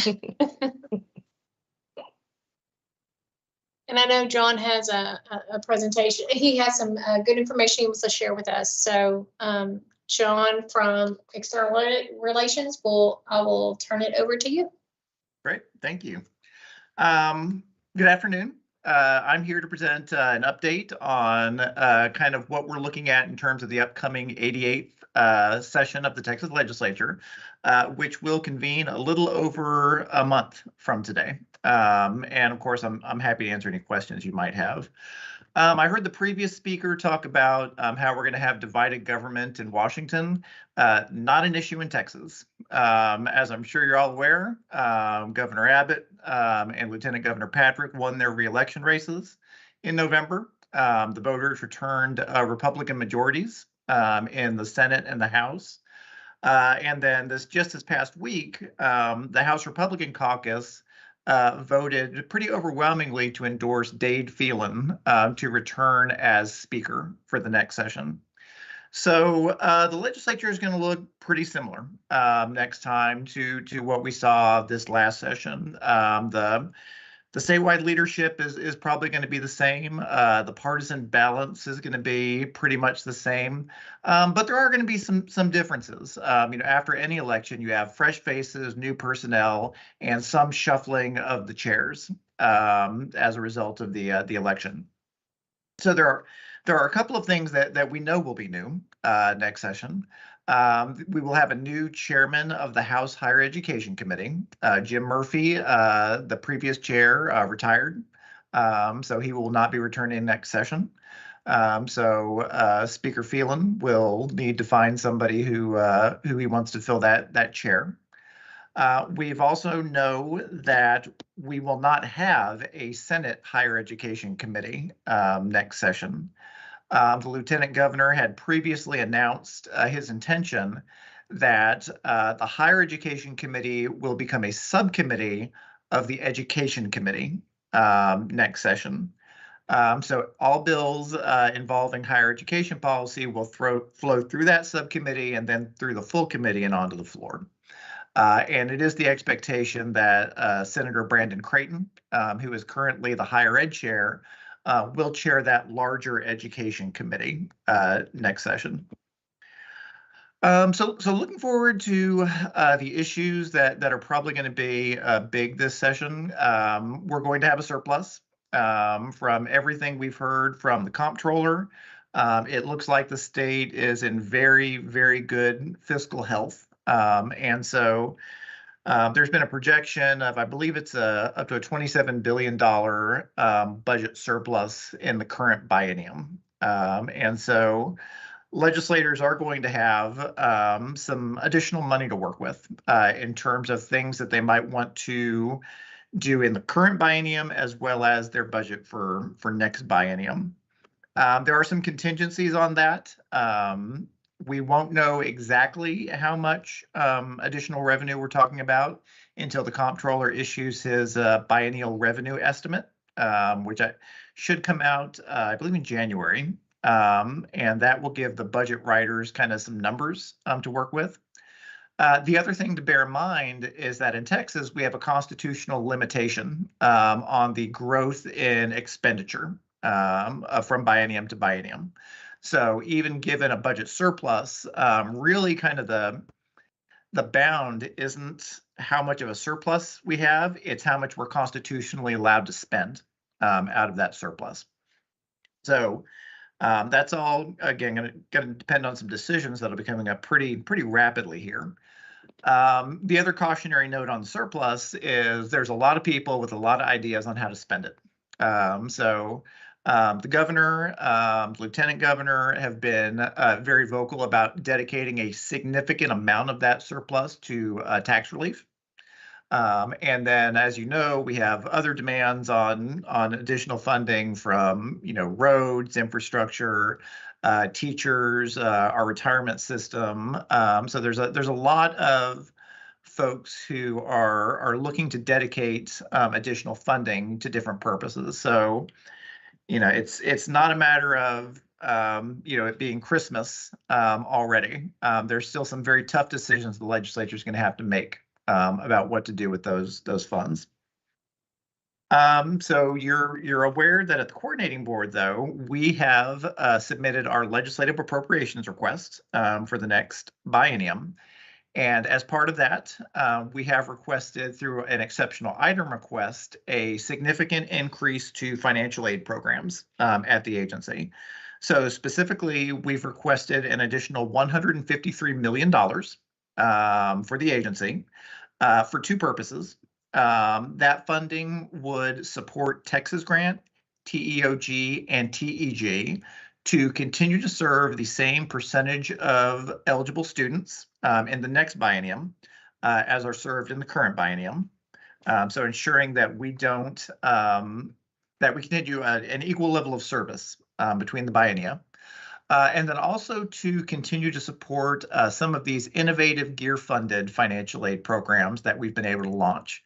I know John has a presentation. He has some good information he wants to share with us. So John from External Relations, I will turn it over to you. Great, thank you. Good afternoon. I'm here to present an update on kind of what we're looking at in terms of the upcoming 88th session of the Texas Legislature, which will convene a little over a month from today. And of course, I'm happy to answer any questions you might have. I heard the previous speaker talk about how we're going to have divided government in Washington. Not an issue in Texas. As I'm sure you're all aware, Governor Abbott and Lieutenant Governor Patrick won their re-election races in November. The voters returned Republican majorities in the Senate and the House. And then just this past week, the House Republican caucus voted pretty overwhelmingly to endorse Dade Phelan to return as Speaker for the next session. So the legislature is going to look pretty similar next time to what we saw this last session. The statewide leadership is probably going to be the same. The partisan balance is going to be pretty much the same, but there are going to be some differences. After any election, you have fresh faces, new personnel, and some shuffling of the chairs as a result of the election. So there are a couple of things that we know will be new next session. We will have a new chairman of the House Higher Education Committee. Jim Murphy, the previous chair, retired, so he will not be returning next session. So Speaker Phelan will need to find somebody who he wants to fill that chair. We've also know that we will not have a Senate Higher Education Committee next session. The Lieutenant Governor had previously announced his intention that the Higher Education Committee will become a subcommittee of the Education Committee next session. So all bills involving higher education policy will flow through that subcommittee and then through the full committee and onto the floor. And it is the expectation that Senator Brandon Creighton, who is currently the Higher Ed Chair, will chair that larger education committee next session. So looking forward to the issues that are probably going to be big this session. We're going to have a surplus from everything we've heard from the comptroller. It looks like the state is in very, very good fiscal health. And so there's been a projection of, I believe it's up to a $27 billion budget surplus in the current biennium. And so legislators are going to have some additional money to work with in terms of things that they might want to do in the current biennium as well as their budget for next biennium. There are some contingencies on that. We won't know exactly how much additional revenue we're talking about until the comptroller issues his biennial revenue estimate, which should come out, I believe, in January. And that will give the budget writers kind of some numbers to work with. The other thing to bear in mind is that in Texas, we have a constitutional limitation on the growth in expenditure from biennium to biennium. So even given a budget surplus, really kind of the bound isn't how much of a surplus we have, it's how much we're constitutionally allowed to spend out of that surplus. So that's all, again, going to depend on some decisions that'll be coming up pretty rapidly here. The other cautionary note on the surplus is there's a lot of people with a lot of ideas on how to spend it. The governor, lieutenant governor have been very vocal about dedicating a significant amount of that surplus to tax relief. And then, as you know, we have other demands on additional funding from, roads, infrastructure, teachers, our retirement system. So there's a lot of folks who are looking to dedicate additional funding to different purposes. So, it's not a matter of it being Christmas already, there's still some very tough decisions the legislature is going to have to make about what to do with those funds. So you're aware that at the coordinating board, though, we have submitted our legislative appropriations request for the next biennium. And as part of that, we have requested through an exceptional item request a significant increase to financial aid programs at the agency. So specifically, we've requested an additional $153 million for the agency for two purposes. That funding would support Texas Grant, TEOG, and TEG to continue to serve the same percentage of eligible students in the next biennium as are served in the current biennium. So ensuring that we don't, that we continue an equal level of service between the biennia. And then also to continue to support some of these innovative gear-funded financial aid programs that we've been able to launch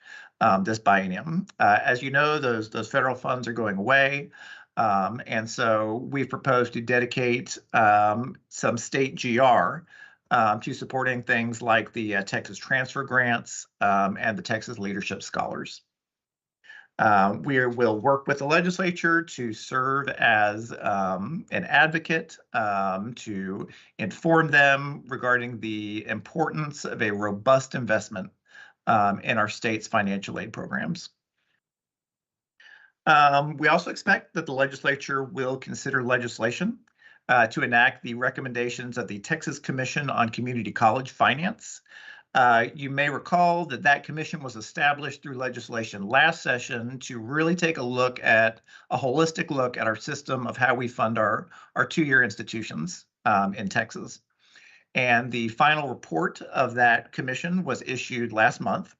this biennium. As you know, those federal funds are going away. And so we've proposed to dedicate some state GR to supporting things like the Texas Transfer Grants and the Texas Leadership Scholars. We will work with the legislature to serve as an advocate to inform them regarding the importance of a robust investment in our state's financial aid programs. We also expect that the legislature will consider legislation to enact the recommendations of the Texas Commission on Community College Finance. You may recall that that commission was established through legislation last session to really take a holistic look at our system of how we fund our two-year institutions in Texas. And the final report of that commission was issued last month.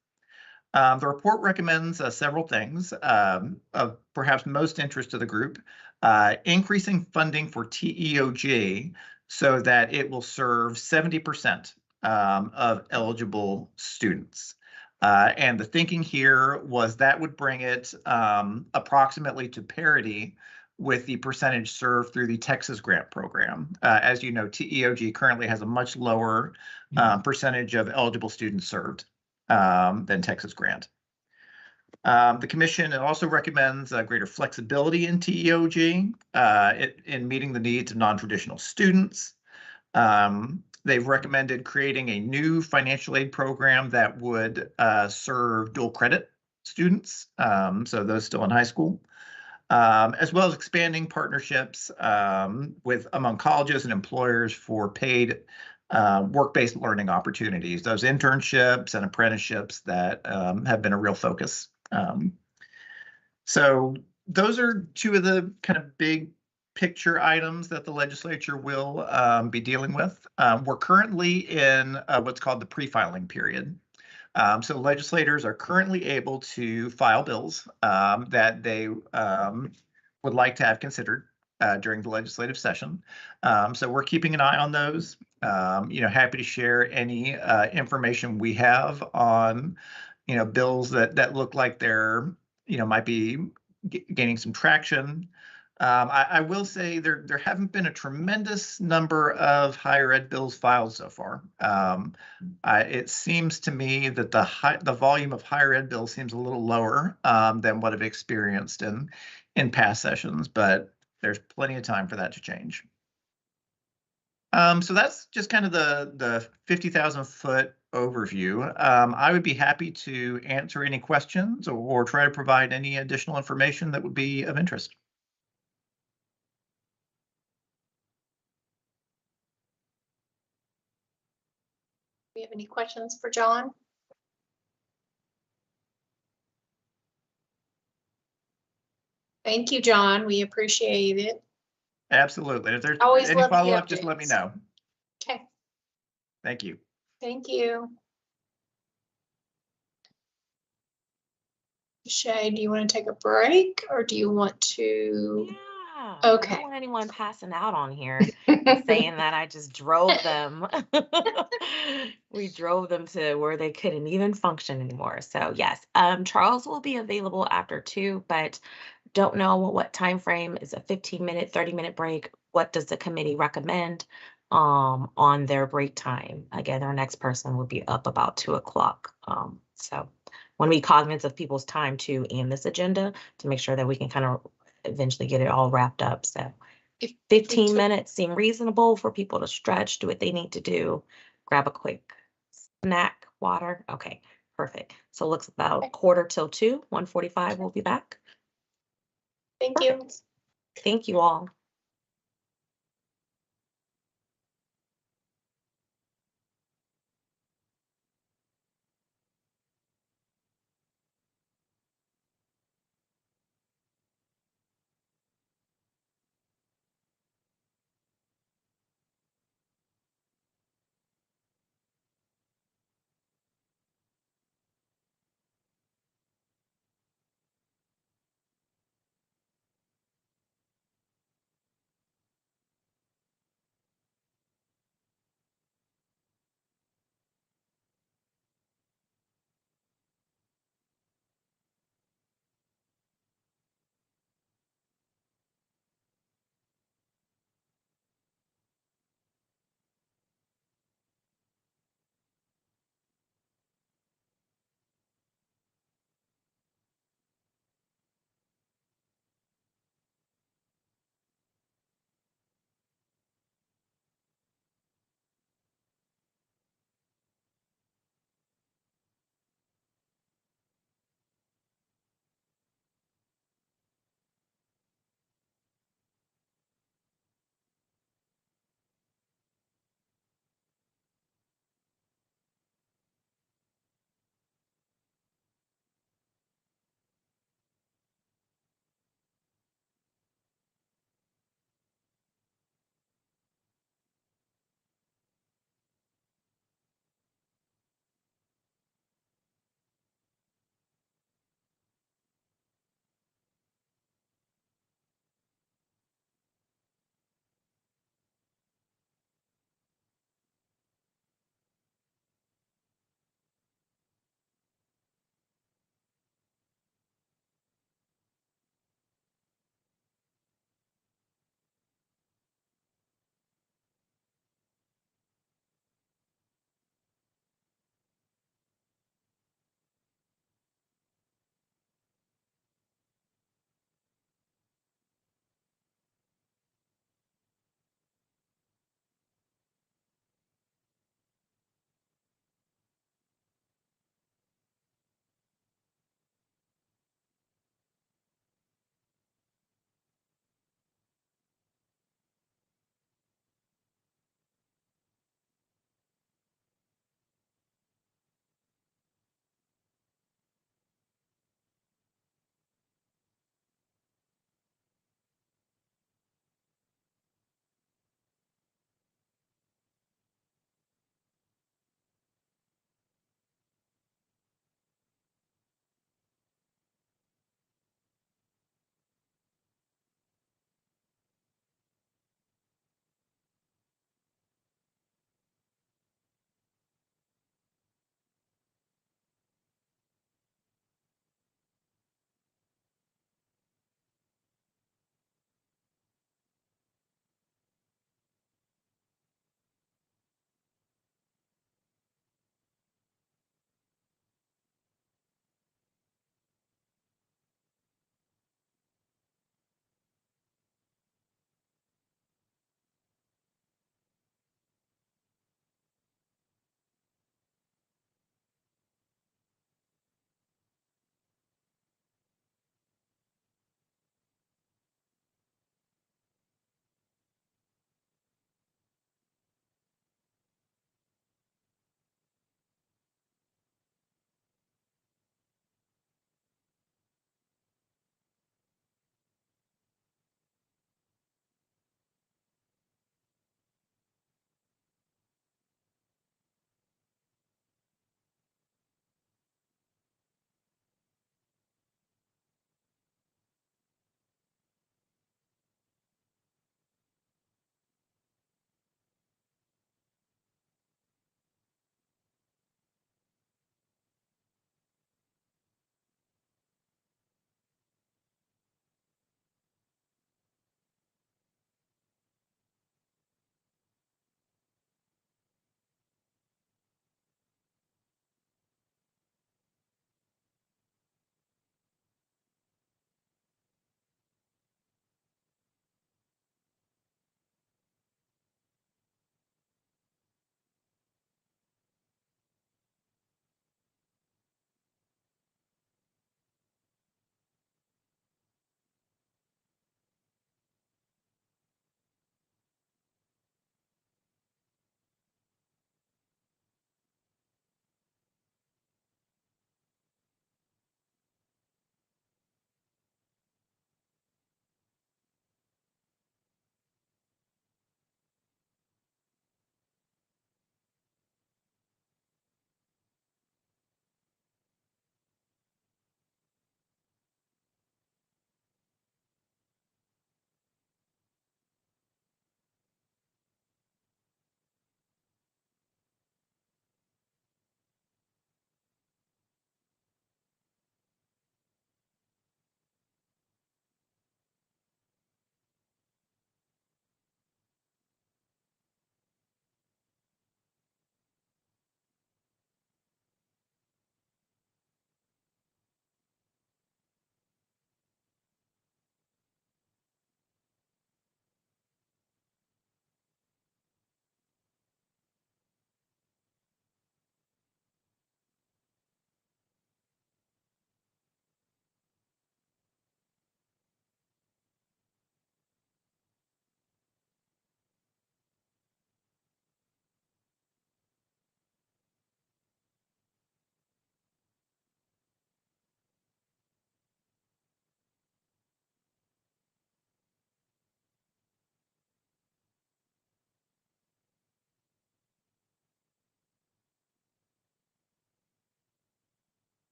The report recommends several things of perhaps most interest to the group, increasing funding for TEOG so that it will serve 70% of eligible students. And the thinking here was that would bring it approximately to parity with the percentage served through the Texas Grant program. As you know, TEOG currently has a much lower percentage of eligible students served than Texas Grant. The commission also recommends greater flexibility in TEOG in meeting the needs of non-traditional students. They've recommended creating a new financial aid program that would serve dual credit students, so those still in high school, as well as expanding partnerships among colleges and employers for paid work-based learning opportunities, those internships and apprenticeships that have been a real focus. So those are two of the kind of big picture items that the legislature will be dealing with. We're currently in what's called the pre-filing period. So legislators are currently able to file bills that they would like to have considered during the legislative session. So we're keeping an eye on those. Happy to share any information we have on, bills that look like they're, might be gaining some traction. I will say there haven't been a tremendous number of higher ed bills filed so far. It seems to me that the volume of higher ed bills seems a little lower than what I've experienced in past sessions, but there's plenty of time for that to change. So that's just kind of the 50,000-foot overview. I would be happy to answer any questions or try to provide any additional information that would be of interest. Do we have any questions for John? Thank you, John. We appreciate it. Absolutely. If there's Always any love the follow-up, just let me updates. know. Okay, Thank you. thank you. Shay, do you want to take a break or do you want to? Yeah. Okay. I don't want anyone passing out on here saying that I just drove them. We drove them to where they couldn't even function anymore. So yes, Charles will be available after 2, but don't know what time frame is a 15-minute, 30-minute break. what does the committee recommend on their break time. Again, our next person will be up about 2 o'clock. So want to be cognizant of people's time too in this agenda to make sure that we can kind of eventually get it all wrapped up. So If 15 took- minutes seem reasonable for people to stretch, do what they need to do, grab a quick snack, water. Okay, perfect. So it looks about 1:45 till 1:45. We'll be back. Thank you. Perfect. Thank you all.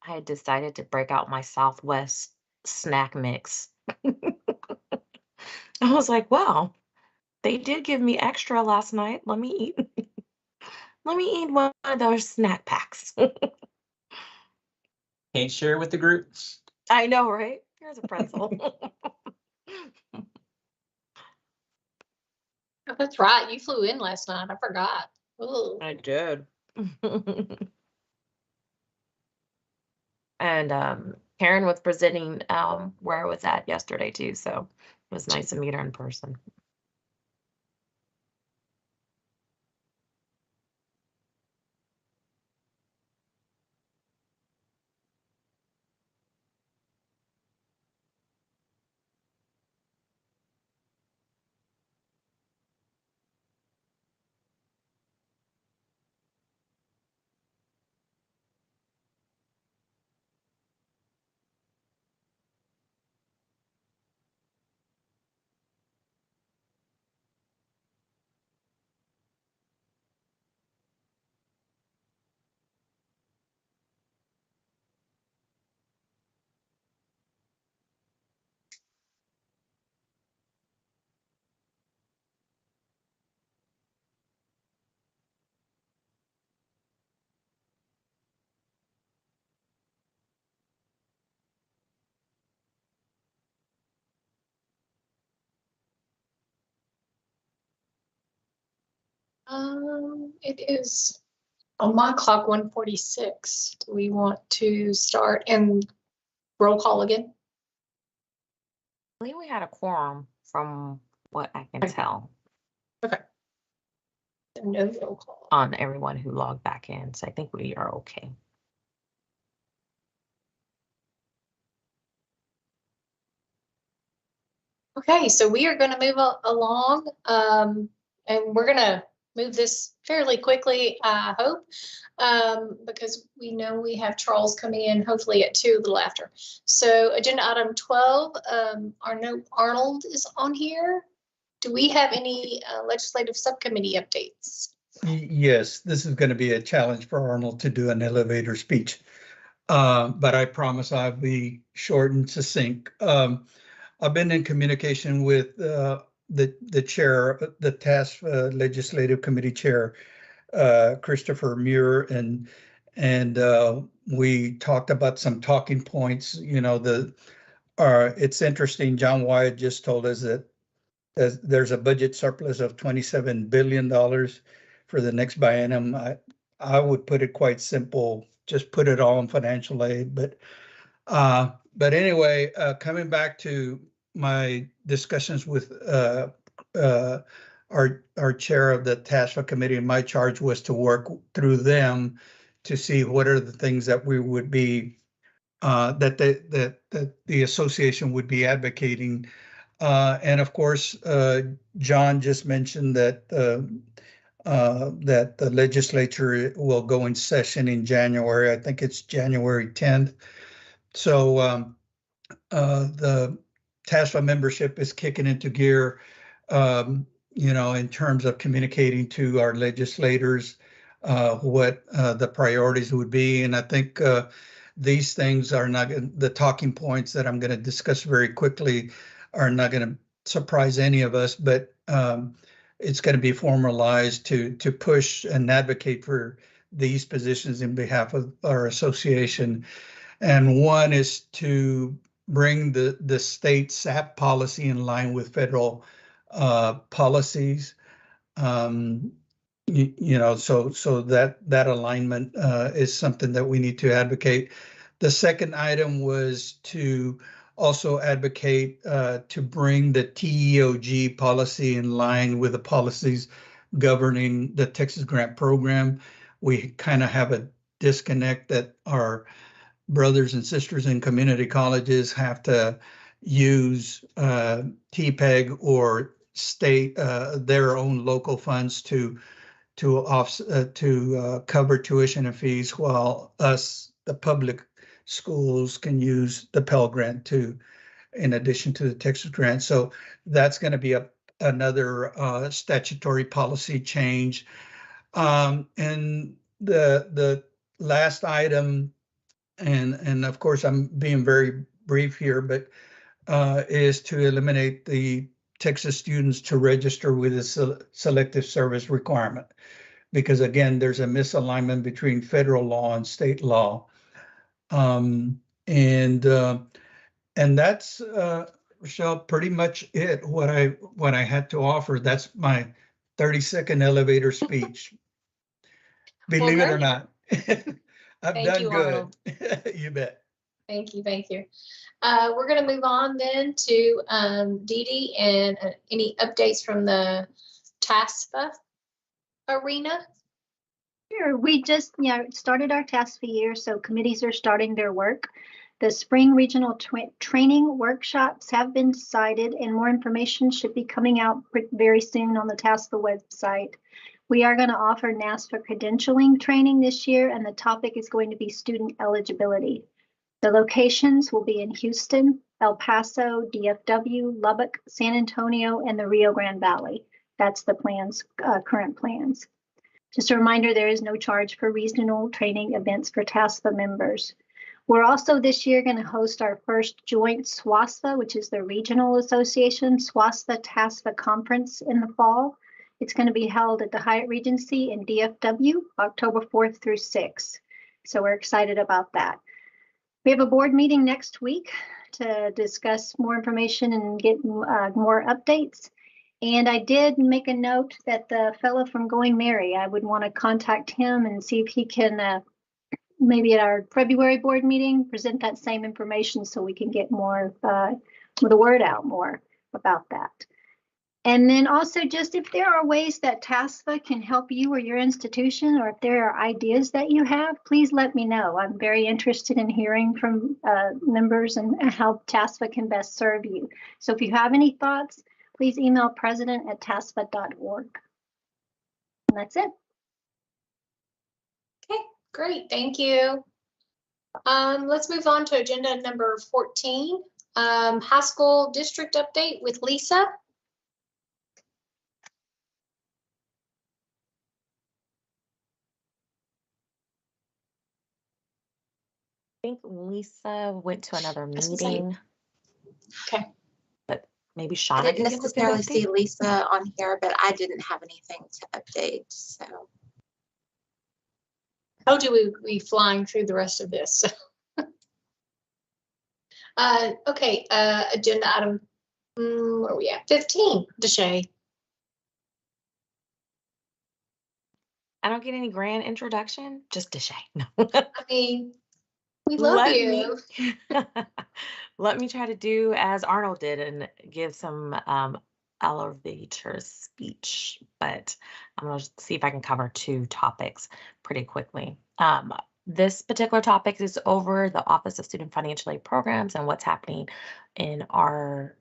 I had decided to break out my Southwest snack mix. I was like, wow, they did give me extra last night. Let me eat. Let me eat one of those snack packs. Can't share with the group. I know, right? Here's a pretzel. Oh, that's right. You flew in last night. I forgot. Ooh. I did. And Karen was presenting where I was at yesterday too, so it was nice to meet her in person. It is on my clock 1:46. Do we want to start and roll call again? I believe we had a quorum from what I can tell. Okay. No roll call. On everyone who logged back in, so I think we are okay. Okay, so we are going to move along, and we're going to move this fairly quickly, I hope, because we know we have Charles coming in hopefully at 2, a little after. So agenda item 12, Arnold is on here. Do we have any legislative subcommittee updates? Yes, this is going to be a challenge for Arnold to do an elevator speech, but I promise I'll be short and succinct. I've been in communication with the chair, the task legislative committee chair, Christopher Muir, and we talked about some talking points. You know, it's interesting. John Wyatt just told us that there's a budget surplus of $27 billion for the next biennium. I would put it quite simple, just put it all in financial aid. But anyway, coming back to my discussions with our chair of the TASFA committee, and my charge was to work through them to see what are the things that we would be that the association would be advocating. And of course, John just mentioned that that the legislature will go in session in January. I think it's January 10th. So the TASFA membership is kicking into gear, you know, in terms of communicating to our legislators what the priorities would be. And I think these things are not the talking points that I'm going to discuss very quickly are not going to surprise any of us, but it's going to be formalized to push and advocate for these positions in behalf of our association. And one is to bring the state SAP policy in line with federal policies. You know, so that alignment is something that we need to advocate. The second item was to also advocate to bring the TEOG policy in line with the policies governing the Texas Grant Program. We kind of have a disconnect that our brothers and sisters in community colleges have to use TPEG or state their own local funds to cover tuition and fees, while us, the public schools, can use the Pell Grant to, in addition to the Texas Grant. So that's going to be another statutory policy change. And the last item and of course I'm being very brief here, but is to eliminate the Texas students to register with a selective service requirement. Because again, there's a misalignment between federal law and state law. And that's, Rochelle, pretty much it, what I had to offer. That's my 30-second elevator speech. Believe it or great. not. I've Thank done you, good. Arnold. You bet. Thank you, thank you. We're gonna move on then to Dee Dee and any updates from the TASFA arena. Sure, we just started our TASFA year, so committees are starting their work. The spring regional training workshops have been decided, and more information should be coming out very soon on the TASFA website. We are going to offer NASFA credentialing training this year, and the topic is going to be student eligibility. The locations will be in Houston, El Paso, DFW, Lubbock, San Antonio, and the Rio Grande Valley. That's the plans, current plans. Just a reminder, there is no charge for regional training events for TASFA members. We're also this year going to host our first joint SWASFA, which is the Regional Association SWASFA TASFA Conference in the fall. It's going to be held at the Hyatt Regency in DFW, October 4th through 6th. So we're excited about that. We have a board meeting next week to discuss more information and get more updates. And I did make a note that the fellow from Going Merry, I would want to contact him and see if he can maybe at our February board meeting, present that same information so we can get more, the word out more about that. And then also just if there are ways that TASFA can help you or your institution, or if there are ideas that you have, please let me know. I'm very interested in hearing from members and how TASFA can best serve you. So if you have any thoughts, please email president@tasfa.org. And that's it. Okay, great, thank you. Let's move on to agenda number 14, high school district update with Lisa. I think Lisa went to another meeting. Okay. But maybe I Shauna didn't can give us an necessarily update. see Lisa on here, but I didn't have anything to update, so. How do we be flying through the rest of this? Okay, agenda item, where are we at? 15, Deshay. I don't get any grand introduction, just Deshay. No. I mean, we love you. Let me try to do as Arnold did and give some elevator speech, but I'm going to see if I can cover two topics pretty quickly. This particular topic is over the Office of Student Financial Aid Programs and what's happening in our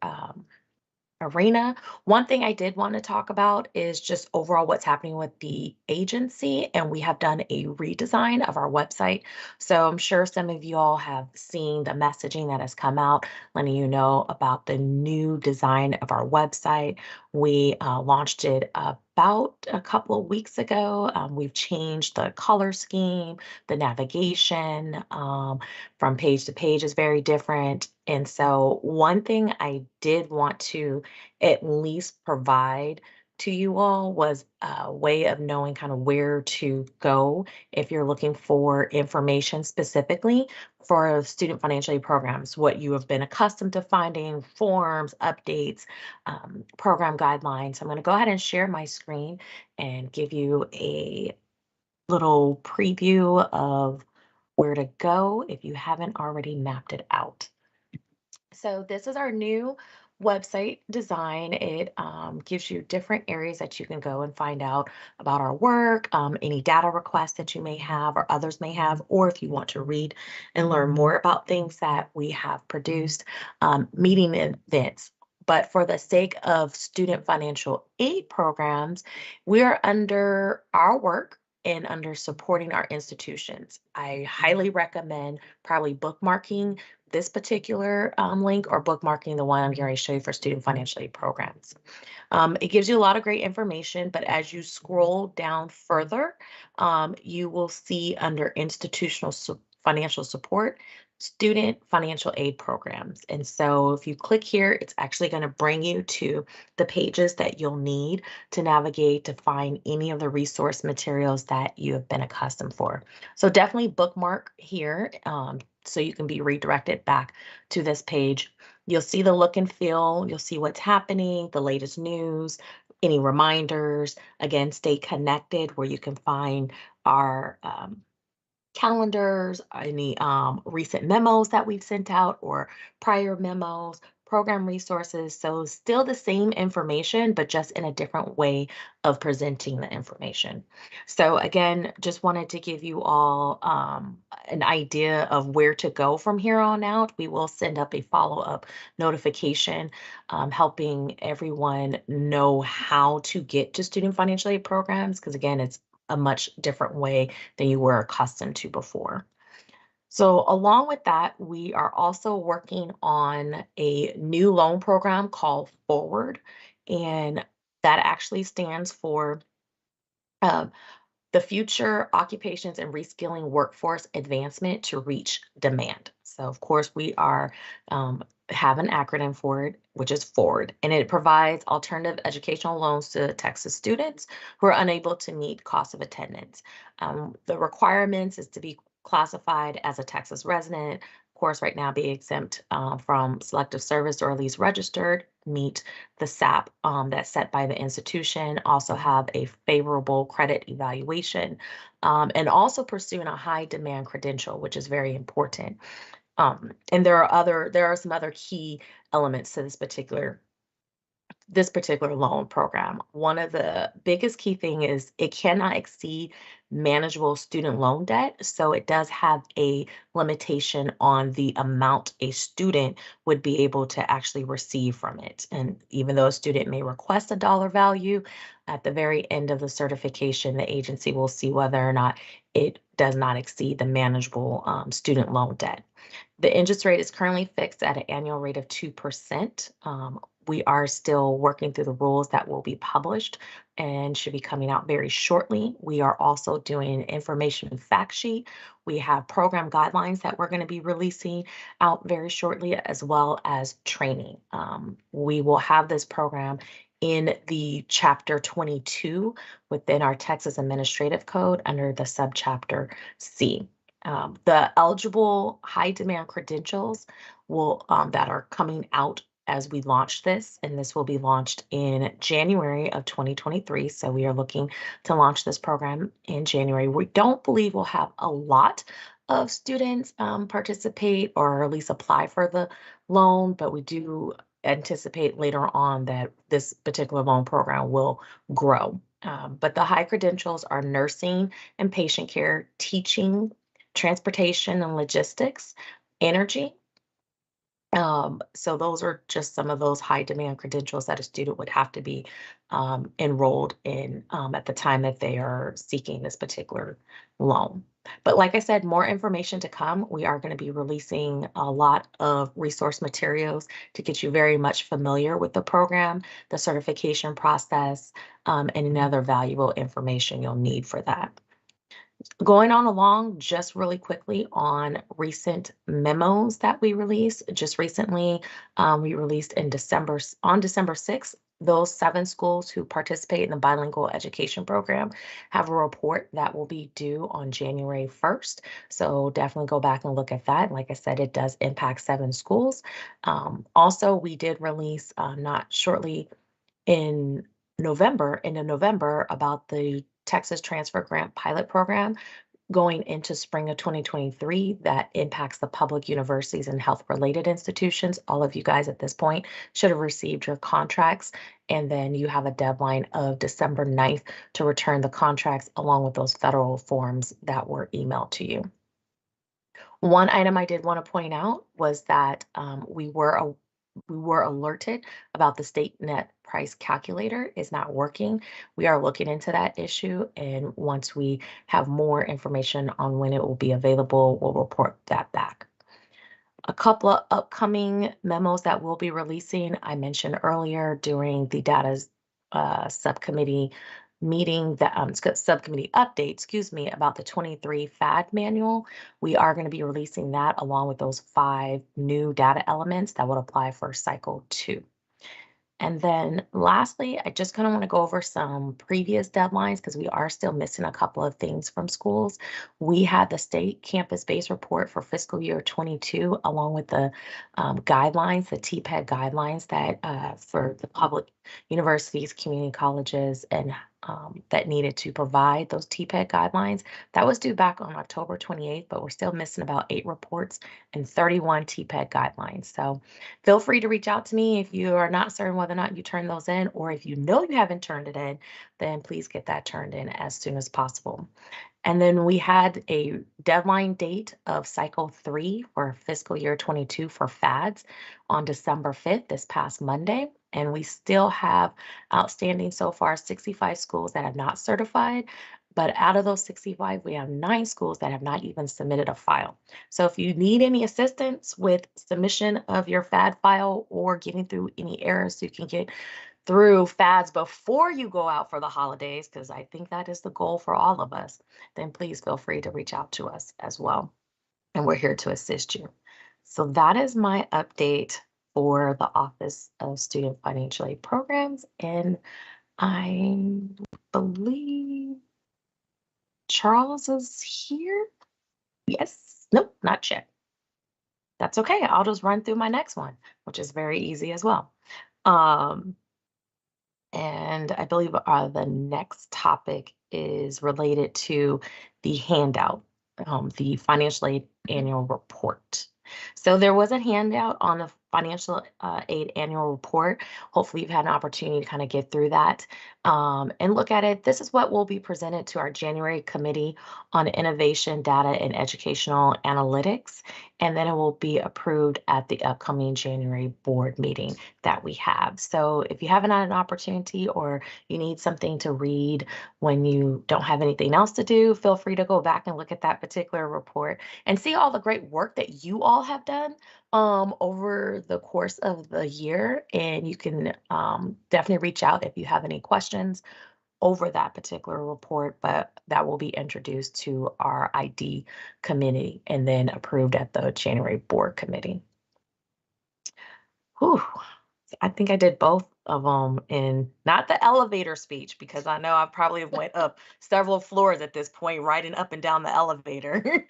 arena. One thing I did want to talk about is just overall what's happening with the agency, and we have done a redesign of our website. So I'm sure some of you all have seen the messaging that has come out letting you know about the new design of our website. We launched it about a couple of weeks ago. We've changed the color scheme, the navigation from page to page is very different. And so one thing I did want to at least provide to you all was a way of knowing kind of where to go if you're looking for information specifically for student financial aid programs, what you have been accustomed to finding, forms, updates, program guidelines. I'm going to go ahead and share my screen and give you a little preview of where to go if you haven't already mapped it out. So this is our new website design. It gives you different areas that you can go and find out about our work, any data requests that you may have or others may have, or if you want to read and learn more about things that we have produced, meeting events. But for the sake of student financial aid programs, we are under our work and under supporting our institutions. I highly recommend probably bookmarking this particular link or bookmarking the one I'm going to show you for student financial aid programs. It gives you a lot of great information, but as you scroll down further, you will see under institutional financial support, student financial aid programs. And so if you click here, it's actually going to bring you to the pages that you'll need to navigate to find any of the resource materials that you have been accustomed for. So definitely bookmark here so you can be redirected back to this page. You'll see the look and feel, you'll see what's happening, the latest news, any reminders. Again, stay connected where you can find our calendars, any recent memos that we've sent out or prior memos, program resources. So still the same information, but just in a different way of presenting the information. So again, just wanted to give you all an idea of where to go from here on out. We will send up a follow-up notification helping everyone know how to get to student financial aid programs, because again, it's a much different way than you were accustomed to before. So along with that, we are also working on a new loan program called Forward, and that actually stands for the Future Occupations and Reskilling Workforce Advancement to Reach Demand. So of course we are have an acronym for it, which is FORWARD, and it provides alternative educational loans to Texas students who are unable to meet cost of attendance. The requirements is to be classified as a Texas resident, of course, right now be exempt from selective service or at least registered, meet the SAP that's set by the institution, also have a favorable credit evaluation, and also pursuing a high demand credential, which is very important. And there are some other key elements to this particular loan program. One of the biggest key thing is it cannot exceed manageable student loan debt. So it does have a limitation on the amount a student would be able to actually receive from it. And even though a student may request a dollar value, at the very end of the certification, the agency will see whether or not it does not exceed the manageable student loan debt. The interest rate is currently fixed at an annual rate of 2%. We are still working through the rules that will be published and should be coming out very shortly. We are also doing an information fact sheet. We have program guidelines that we're going to be releasing out very shortly, as well as training. We will have this program in the Chapter 22 within our Texas Administrative Code under the subchapter C. The eligible high demand credentials will that are coming out as we launch this, and this will be launched in January of 2023. So we are looking to launch this program in January. We don't believe we'll have a lot of students participate or at least apply for the loan, but we do anticipate later on that this particular loan program will grow. But the high credentials are nursing and patient care, teaching, transportation and logistics, energy. So those are just some of those high demand credentials that a student would have to be enrolled in at the time that they are seeking this particular loan. But like I said, more information to come. We are going to be releasing a lot of resource materials to get you very much familiar with the program, the certification process, and any other valuable information you'll need for that. Going on along just really quickly on recent memos that we released. Just recently, we released on December 6th, those 7 schools who participate in the bilingual education program have a report that will be due on January 1st. So definitely go back and look at that. Like I said, it does impact 7 schools. Also, we did release not shortly in November about the Texas Transfer Grant Pilot Program going into spring of 2023 that impacts the public universities and health-related institutions. All of you guys at this point should have received your contracts, and then you have a deadline of December 9th to return the contracts along with those federal forms that were emailed to you. One item I did want to point out was that we were alerted about the state net price calculator is not working. We are looking into that issue, and once we have more information on when it will be available, we'll report that back. A couple of upcoming memos that we'll be releasing, I mentioned earlier during the data subcommittee meeting, the subcommittee update, excuse me, about the 23 FAAC manual. We are going to be releasing that along with those 5 new data elements that would apply for cycle 2. And then lastly, I just kind of want to go over some previous deadlines because we are still missing a couple of things from schools. We had the state campus-based report for fiscal year 22, along with the guidelines, the TPEG guidelines that for the public universities, community colleges, and that needed to provide those TPEG guidelines. That was due back on October 28th, but we're still missing about 8 reports and 31 TPEG guidelines. So feel free to reach out to me if you are not certain whether or not you turn those in, or if you know you haven't turned it in, then please get that turned in as soon as possible. And then we had a deadline date of cycle 3 for fiscal year 22 for FADs on December 5th, this past Monday. And we still have outstanding so far 65 schools that have not certified. But out of those 65, we have 9 schools that have not even submitted a file. So if you need any assistance with submission of your FAD file or getting through any errors so you can get through FADs before you go out for the holidays, because I think that is the goal for all of us, then please feel free to reach out to us as well. And we're here to assist you. So that is my update for the Office of Student Financial Aid Programs. And I believe Charles is here. Yes. Nope, not yet. That's okay. I'll just run through my next one, which is very easy as well. And I believe the next topic is related to the handout, the financial aid annual report. So there was a handout on the financial aid annual report. Hopefully you've had an opportunity to kind of get through that and look at it. This is what will be presented to our January Committee on Innovation, Data, and Educational Analytics. And then it will be approved at the upcoming January board meeting that we have. So if you haven't had an opportunity or you need something to read when you don't have anything else to do, feel free to go back and look at that particular report and see all the great work that you all have done over the course of the year. And you can definitely reach out if you have any questions over that particular report, but that will be introduced to our ID committee and then approved at the January board committee. Whew. I think I did both of them in not the elevator speech, because I know I probably went up several floors at this point, riding up and down the elevator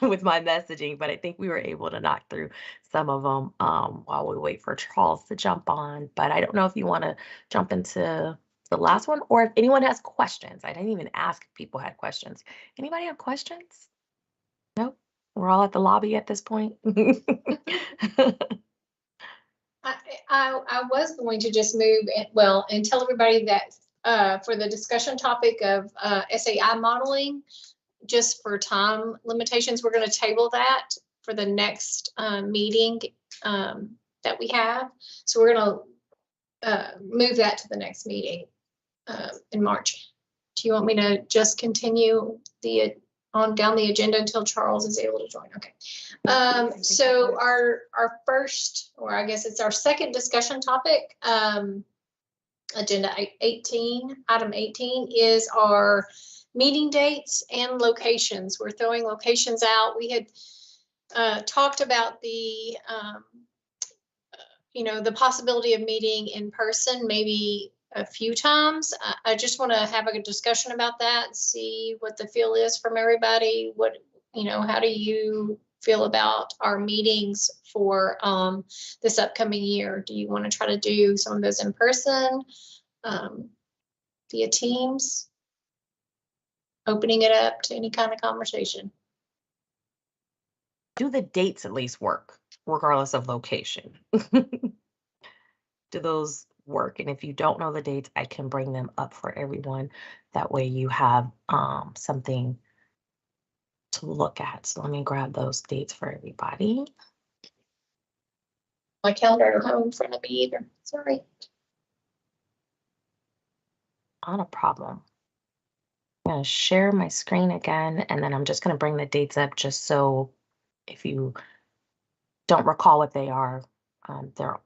with my messaging, but I think we were able to knock through some of them while we wait for Charles to jump on. But I don't know if you want to jump into the last one or if anyone has questions. I didn't even ask if people had questions. Anybody have questions? Nope. We're all at the lobby at this point. I was going to just move and tell everybody that for the discussion topic of SAI modeling, just for time limitations, we're going to table that for the next meeting that we have. So we're going to move that to the next meeting in March. Do you want me to just continue on down the agenda until Charles is able to join? Okay. So our first, or I guess it's our second discussion topic, agenda 18, item 18 is our meeting dates and locations. We're throwing locations out. We had talked about the, the possibility of meeting in person, maybe a few times. I just want to have a discussion about that, see what the feel is from everybody. How do you feel about our meetings for this upcoming year? Do you want to try to do some of those in person, via Teams, opening it up to any kind of conversation? Do the dates at least work, regardless of location? Do those work? And if you don't know the dates, I can bring them up for everyone. That way you have something to look at. So let me grab those dates for everybody. My calendar I don't have in front of me either. Sorry. Not a problem. I'm going to share my screen again, and then I'm just going to bring the dates up just so if you don't recall what they are, they're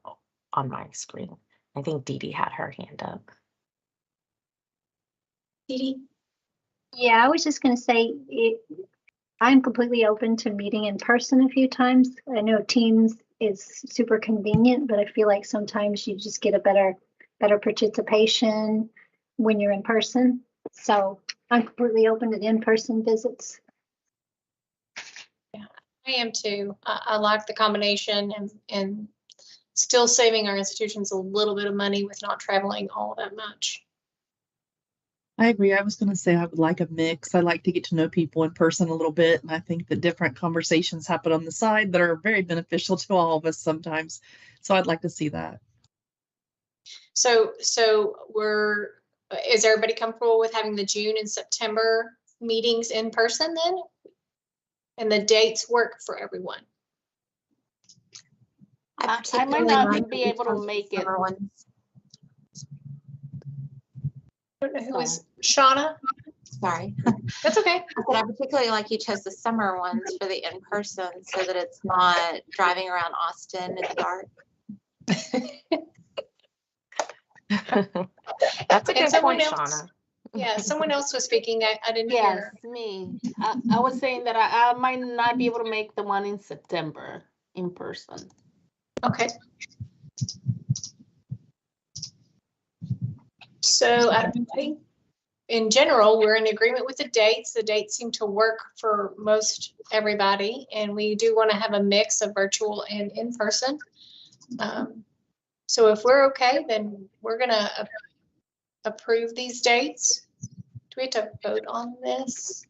on my screen. I think Dee Dee had her hand up. Dee Dee? Yeah, I was just going to say I'm completely open to meeting in person a few times. I know Teams is super convenient, but I feel like sometimes you just get a better participation when you're in person. So I'm completely open to in-person visits. Yeah, I am too. I like the combination and still saving our institutions a little bit of money with not traveling all that much. I agree. I was going to say I would like a mix. I like to get to know people in person a little bit, and I think that different conversations happen on the side that are very beneficial to all of us sometimes. So I'd like to see that. So is everybody comfortable with having the June and September meetings in person then? And the dates work for everyone? I might not be able to make it. I don't know who is Shauna? Sorry. That's okay. But I particularly like you chose the summer ones for the in-person so that it's not driving around Austin in the dark. That's a And good someone point, else- Shauna. Yeah, someone else was speaking. I didn't hear. Yes, me. I was saying that I might not be able to make the one in September in person. Okay. So I think in general, we're in agreement with the dates. The dates seem to work for most everybody, and we do want to have a mix of virtual and in person. So if we're okay, then we're gonna approve these dates. Do we have to vote on this?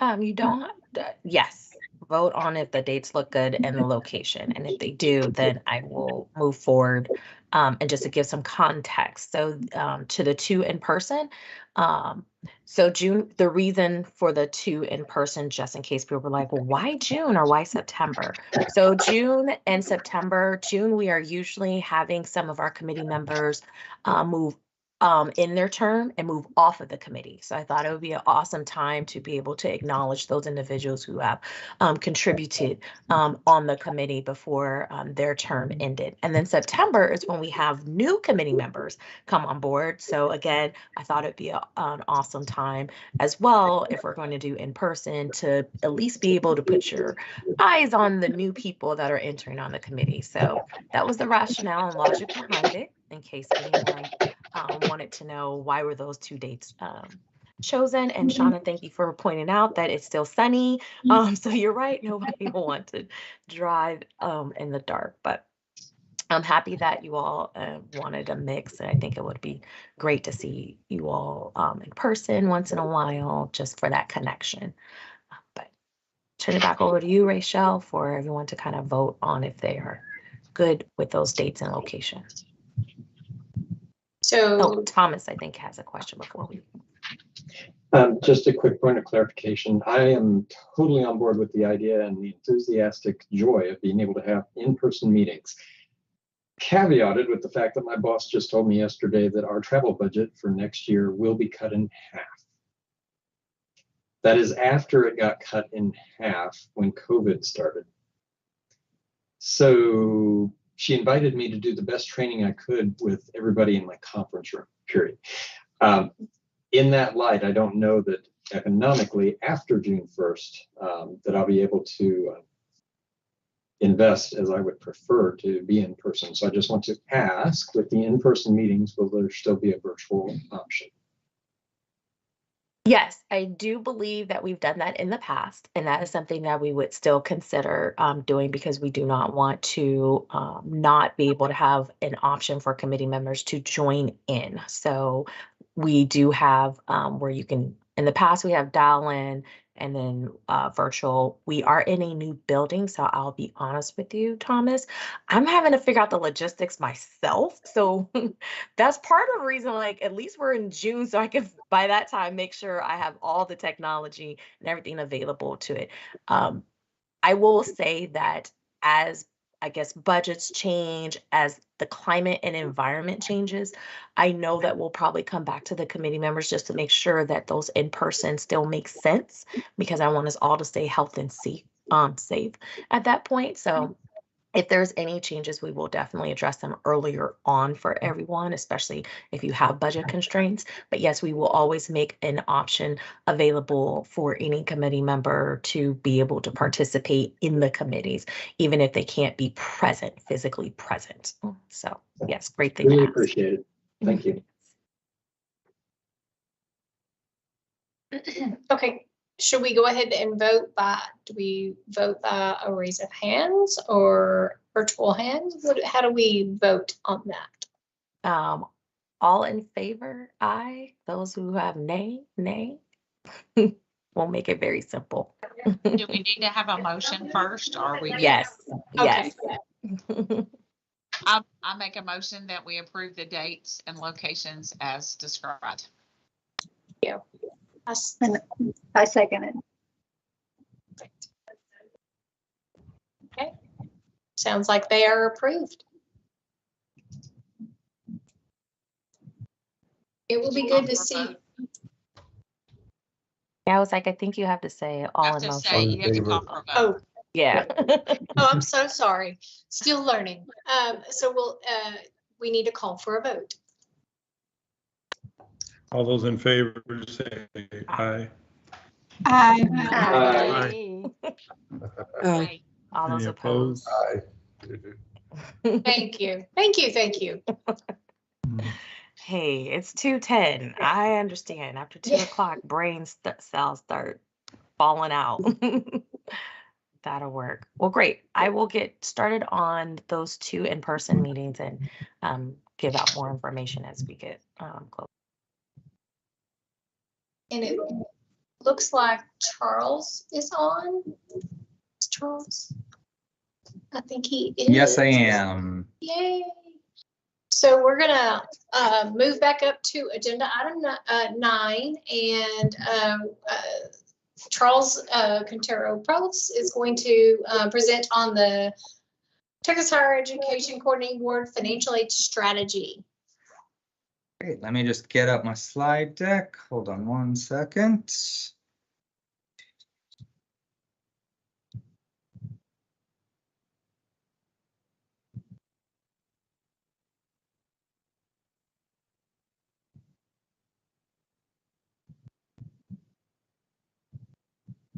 You don't, yes, vote on if the dates look good and the location. And if they do, then I will move forward. And just to give some context, so to the 2 in person, so June, the reason for the 2 in person, just in case people were like, well, why June or why September? So June and September, June, we are usually having some of our committee members move in their term and move off of the committee. So I thought it would be an awesome time to be able to acknowledge those individuals who have contributed on the committee before their term ended. And then September is when we have new committee members come on board. So again, I thought it'd be an awesome time as well, if we're going to do in person, to at least be able to put your eyes on the new people that are entering on the committee. So that was the rationale and logic behind it, in case anyone wanted to know why were those 2 dates chosen. And Shauna, thank you for pointing out that it's still sunny. So you're right, nobody will want to drive in the dark, but I'm happy that you all wanted a mix, and I think it would be great to see you all in person once in a while, just for that connection. But turn it back over to you, Rachel, for everyone to kind of vote on if they are good with those dates and location. So Thomas, I think, has a question before we. Just a quick point of clarification. I am totally on board with the idea and the enthusiastic joy of being able to have in-person meetings. Caveated with the fact that my boss just told me yesterday that our travel budget for next year will be cut in half. That is after it got cut in half when COVID started. So she invited me to do the best training I could with everybody in my conference room, period. In that light, I don't know that economically after June 1st, that I'll be able to invest as I would prefer to be in person. So I just want to ask, with the in-person meetings, will there still be a virtual option? Yes, I do believe that we've done that in the past, and that is something that we would still consider doing, because we do not want to not be able to have an option for committee members to join in. So we do have where you can, in the past, we have dial in and then virtual. We are in a new building, so I'll be honest with you, Thomas, I'm having to figure out the logistics myself. So that's part of the reason, like, at least we're in June, so I can, by that time, make sure I have all the technology and everything available to it. I will say that as, I guess, budgets change, as the climate and environment changes, I know that we'll probably come back to the committee members just to make sure that those in person still make sense, because I want us all to stay healthy and safe at that point. So If there's any changes, we will definitely address them earlier on for everyone, especially if you have budget constraints. But yes, we will always make an option available for any committee member to be able to participate in the committees, even if they can't be present, physically present. So yes, great thing. Really to ask. appreciate it. Thank you. Okay, should we go ahead and vote by, do we vote by a raise of hands or virtual hands? How do we vote on that? All in favor, aye. Those who have nay, nay. We'll make it very simple. Do we need to have a motion first, or we? Yes, yes. I make a motion that we approve the dates and locations as described. Yeah. I second it. Okay, sounds like they are approved. It will be good to see. Yeah, I was like, I think you have to say all in motion. You have to call for a vote. Oh, Yeah. oh, I'm so sorry. Still learning. So we need to call for a vote. All those in favor say aye. Aye. Aye. All those Any opposed? Thank you. Thank you. Thank you. Hey, it's 2:10. I understand. After 2 o'clock, brain cells start falling out. That'll work. Well, great. I will get started on those 2 in-person meetings and give out more information as we get close. And it looks like Charles is on. Is Charles? I think he is. Yes, I am. Yay. So we're gonna move back up to agenda item 9, and Charles Quintero-Probst is going to present on the Texas Higher Education Coordinating Board Financial Aid Strategy. Great, let me just get up my slide deck. Hold on one second.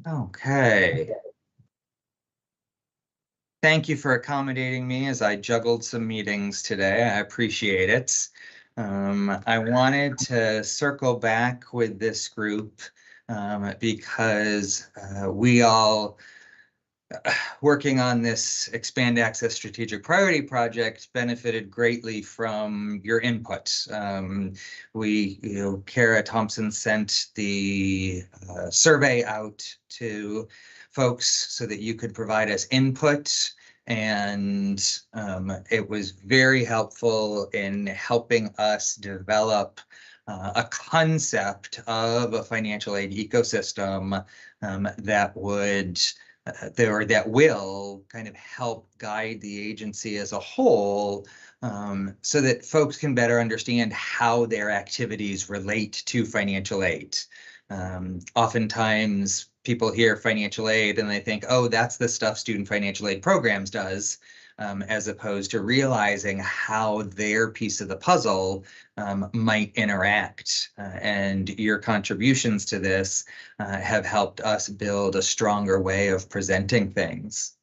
Okay. Thank you for accommodating me as I juggled some meetings today. I appreciate it. I wanted to circle back with this group because we all working on this Expand Access Strategic Priority Project benefited greatly from your input. Kara Thompson sent the survey out to folks so that you could provide us input, and it was very helpful in helping us develop a concept of a financial aid ecosystem that would that will kind of help guide the agency as a whole, so that folks can better understand how their activities relate to financial aid. Oftentimes people hear financial aid and they think, oh, that's the stuff student financial aid programs does, as opposed to realizing how their piece of the puzzle might interact. And your contributions to this have helped us build a stronger way of presenting things.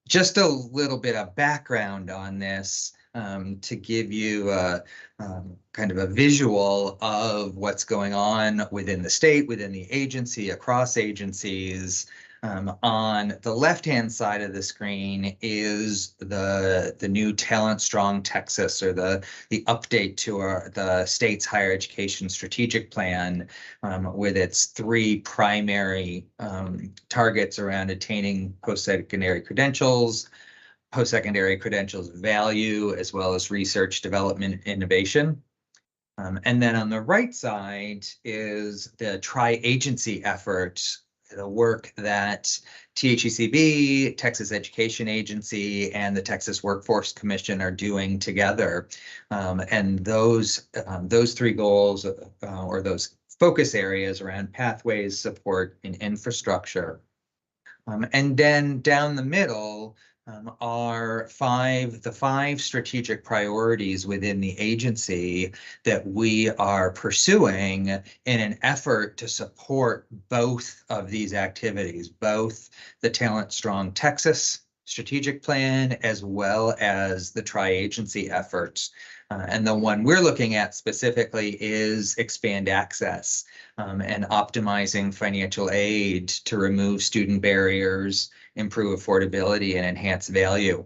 Just a little bit of background on this to give you kind of a visual of what's going on within the state, within the agency, across agencies. On the left-hand side of the screen is the new Talent Strong Texas, or the update to the state's higher education strategic plan, with its 3 primary targets around attaining post-secondary credentials value, as well as research, development, innovation. And then on the right side is the tri-agency effort, the work that THECB, Texas Education Agency, and the Texas Workforce Commission are doing together. And those 3 goals, or those focus areas around pathways, support, and infrastructure, And then down the middle are the five strategic priorities within the agency that we are pursuing in an effort to support both of these activities, both the Talent Strong Texas strategic plan as well as the tri-agency efforts. And the one we're looking at specifically is expand access and optimizing financial aid to remove student barriers, improve affordability, and enhance value.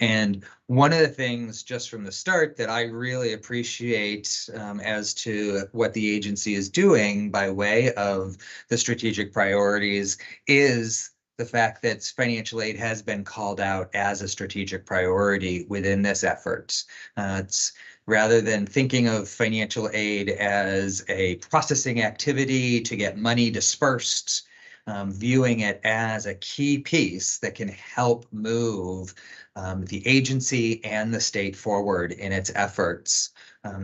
And one of the things just from the start that I really appreciate as to what the agency is doing by way of the strategic priorities is the fact that financial aid has been called out as a strategic priority within this effort. It's rather than thinking of financial aid as a processing activity to get money dispersed, viewing it as a key piece that can help move the agency and the state forward in its efforts.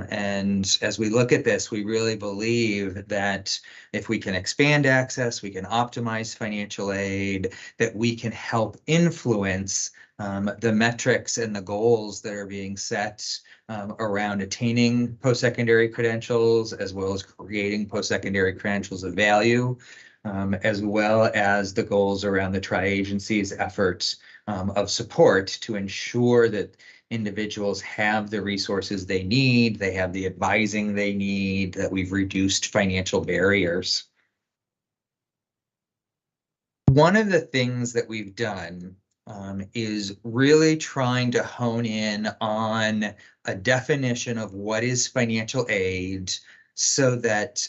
And as we look at this, we really believe that if we can expand access, we can optimize financial aid, that we can help influence the metrics and the goals that are being set around attaining post-secondary credentials, as well as creating post-secondary credentials of value, as well as the goals around the tri-agency's efforts of support to ensure that individuals have the resources they need, they have the advising they need, that we've reduced financial barriers. One of the things that we've done is really trying to hone in on a definition of what is financial aid so that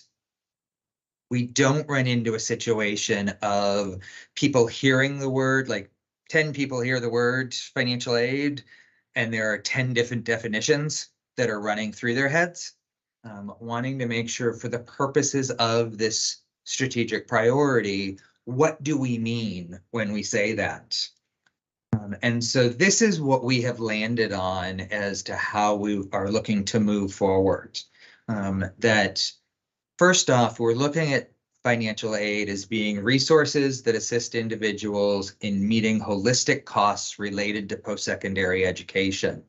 we don't run into a situation of people hearing the word, like 10 people hear the word financial aid, and there are 10 different definitions that are running through their heads, wanting to make sure for the purposes of this strategic priority, what do we mean when we say that? And so this is what we have landed on as to how we are looking to move forward. That first off, we're looking at financial aid as being resources that assist individuals in meeting holistic costs related to post-secondary education.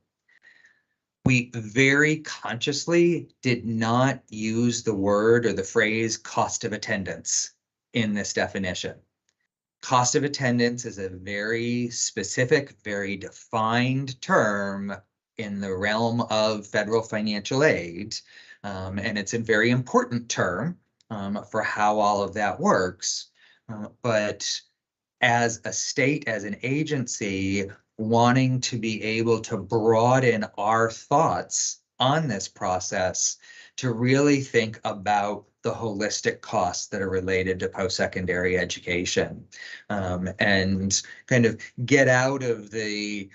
We very consciously did not use the word or the phrase cost of attendance in this definition. Cost of attendance is a very specific, very defined term in the realm of federal financial aid, and it's a very important term for how all of that works. But as a state, as an agency, wanting to be able to broaden our thoughts on this process to really think about the holistic costs that are related to post-secondary education, and kind of get out of the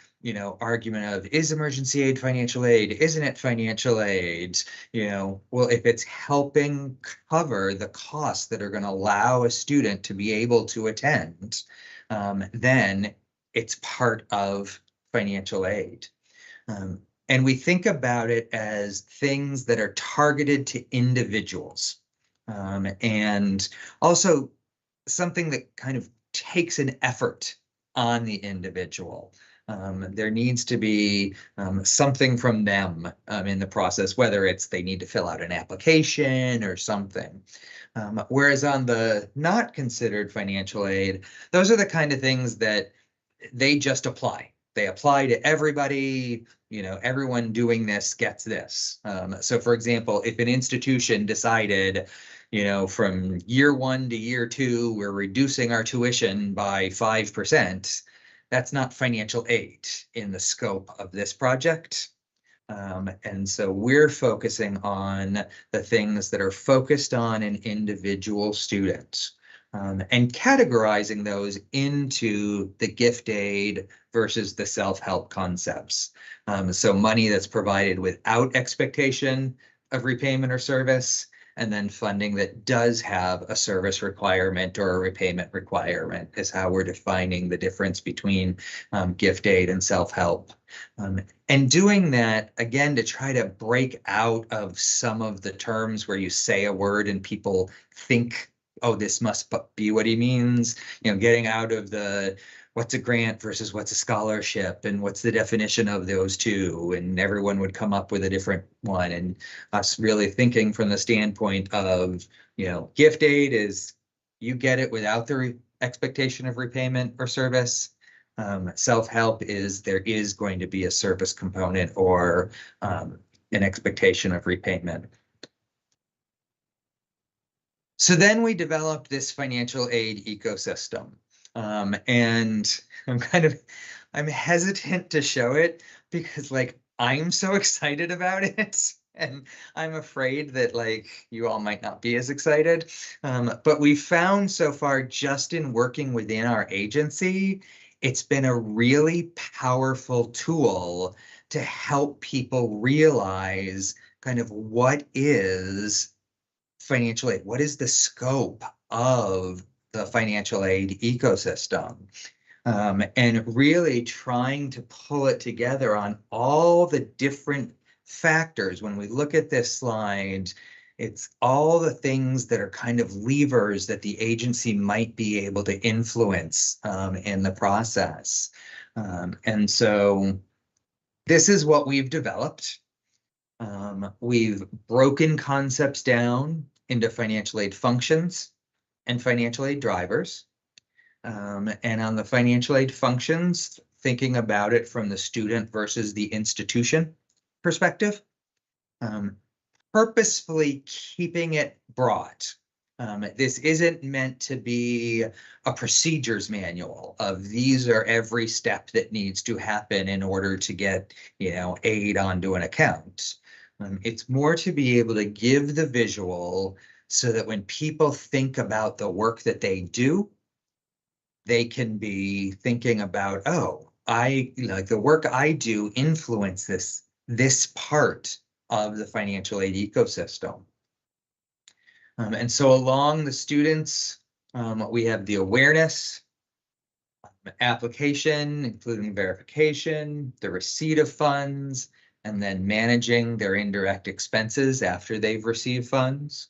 argument of, is emergency aid financial aid? Isn't it financial aid? Well, if it's helping cover the costs that are going to allow a student to be able to attend, then it's part of financial aid. And we think about it as things that are targeted to individuals, and also something that kind of takes an effort on the individual. There needs to be something from them in the process, whether it's they need to fill out an application or something. Whereas on the not considered financial aid, those are the kind of things that they just apply. They apply to everybody, everyone doing this gets this. So for example, if an institution decided, from year 1 to year 2, we're reducing our tuition by 5%, that's not financial aid in the scope of this project. And so we're focusing on the things that are focused on an individual student, and categorizing those into the gift aid versus the self-help concepts. So money that's provided without expectation of repayment or service, and then funding that does have a service requirement or a repayment requirement is how we're defining the difference between gift aid and self-help. And doing that, again, to try to break out of some of the terms where you say a word and people think oh, this must be what he means, getting out of the what's a grant versus what's a scholarship and what's the definition of those two, and everyone would come up with a different one, and us really thinking from the standpoint of, gift aid is you get it without the expectation of repayment or service. Self-help is there is going to be a service component or an expectation of repayment. So then we developed this financial aid ecosystem. And I'm hesitant to show it because I'm so excited about it. And I'm afraid that you all might not be as excited. But we found so far, just in working within our agency, it's been a really powerful tool to help people realize what is financial aid, what is the scope of the financial aid ecosystem, and really trying to pull it together on all the different factors. When we look at this slide, it's all the things that are levers that the agency might be able to influence in the process. And so this is what we've developed. We've broken concepts down into financial aid functions and financial aid drivers. And on the financial aid functions, thinking about it from the student versus the institution perspective, purposefully keeping it broad. This isn't meant to be a procedures manual of these are every step that needs to happen in order to get, aid onto an account. It's more to be able to give the visual so that when people think about the work that they do, they can be thinking about, oh, the work I do influence this part of the financial aid ecosystem. And so along the students, we have the awareness, application, including verification, the receipt of funds, and then managing their indirect expenses after they've received funds.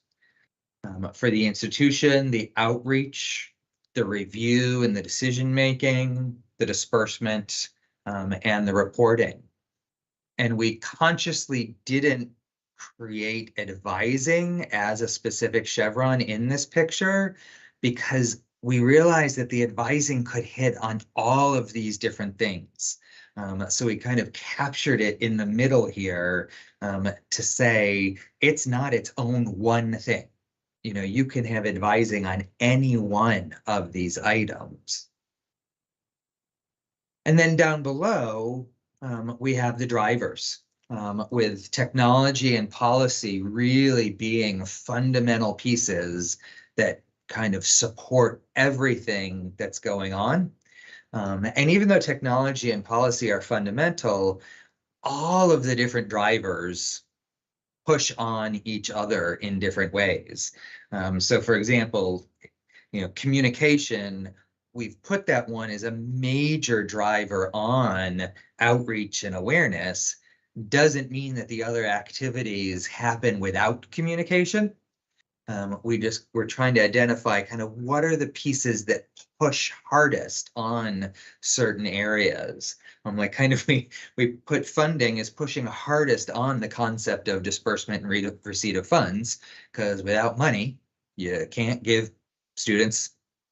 For the institution, the outreach, the review and the decision-making, the disbursement, and the reporting. And we consciously didn't create advising as a specific chevron in this picture because we realized that the advising could hit on all of these different things. So we captured it in the middle here to say it's not its own one thing. You can have advising on any one of these items. And then down below, we have the drivers, with technology and policy really being fundamental pieces that support everything that's going on. And even though technology and policy are fundamental, all of the different drivers push on each other in different ways. So for example, communication, we've put that one as a major driver on outreach and awareness, doesn't mean that the other activities happen without communication. We're trying to identify what are the pieces that push hardest on certain areas. We put funding as pushing hardest on the concept of disbursement and receipt of funds, because without money, you can't give students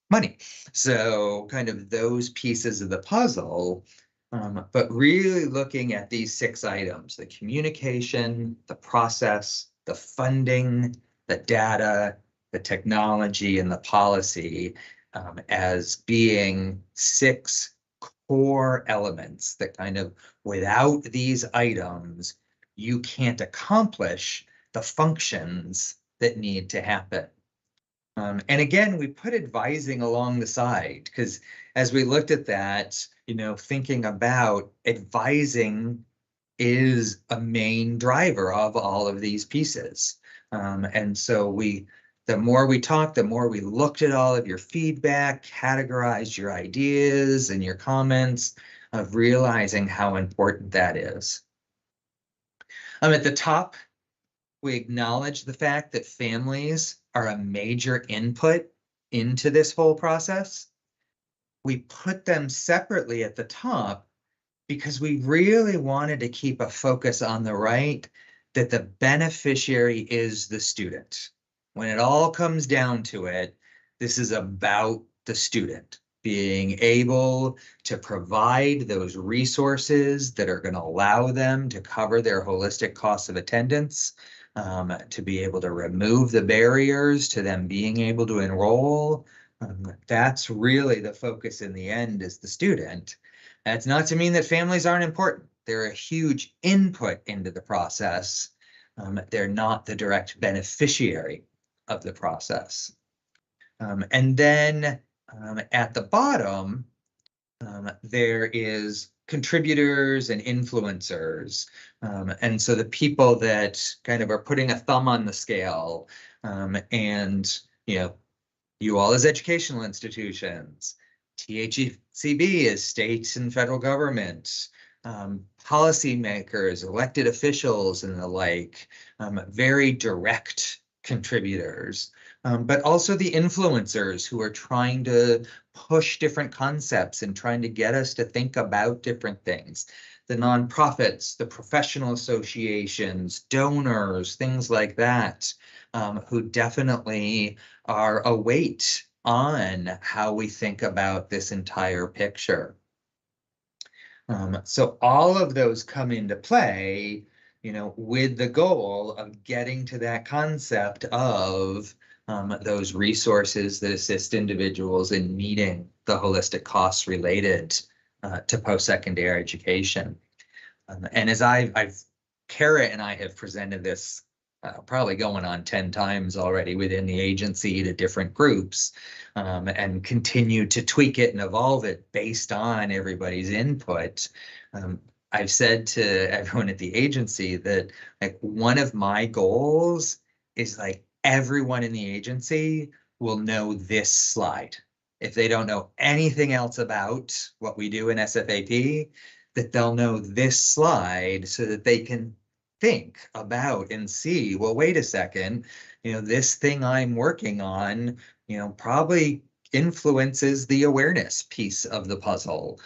money. So those pieces of the puzzle, but really looking at these 6 items, the communication, the process, the funding, the data, the technology, and the policy as being 6 core elements that without these items, you can't accomplish the functions that need to happen. And again, we put advising along the side because as we looked at that, thinking about advising is a main driver of all of these pieces. And so the more we talked, the more we looked at all of your feedback, categorized your ideas and your comments of realizing how important that is. At the top, we acknowledge the fact that families are a major input into this whole process, we put them separately at the top because we really wanted to keep a focus on the right that the beneficiary is the student. When it all comes down to it, this is about the student being able to provide those resources that are going to allow them to cover their holistic costs of attendance, to be able to remove the barriers to them being able to enroll. That's really the focus in the end, is the student. That's not to mean that families aren't important. They're a huge input into the process. They're not the direct beneficiary of the process. And then at the bottom, there is contributors and influencers. And so the people that kind of are putting a thumb on the scale, and, you all as educational institutions, THCB as state and federal government, policymakers, elected officials, and the like, very direct contributors, but also the influencers who are trying to push different concepts and trying to get us to think about different things. The nonprofits, the professional associations, donors, things like that, who definitely are a weight on how we think about this entire picture. So all of those come into play, with the goal of getting to that concept of those resources that assist individuals in meeting the holistic costs related to post-secondary education. And as Kara and I have presented this probably going on 10 times already within the agency to different groups, and continue to tweak it and evolve it based on everybody's input. I've said to everyone at the agency that one of my goals is everyone in the agency will know this slide. If they don't know anything else about what we do in SFAP, that they'll know this slide so that they can think about and see, well, wait a second, this thing I'm working on, probably influences the awareness piece of the puzzle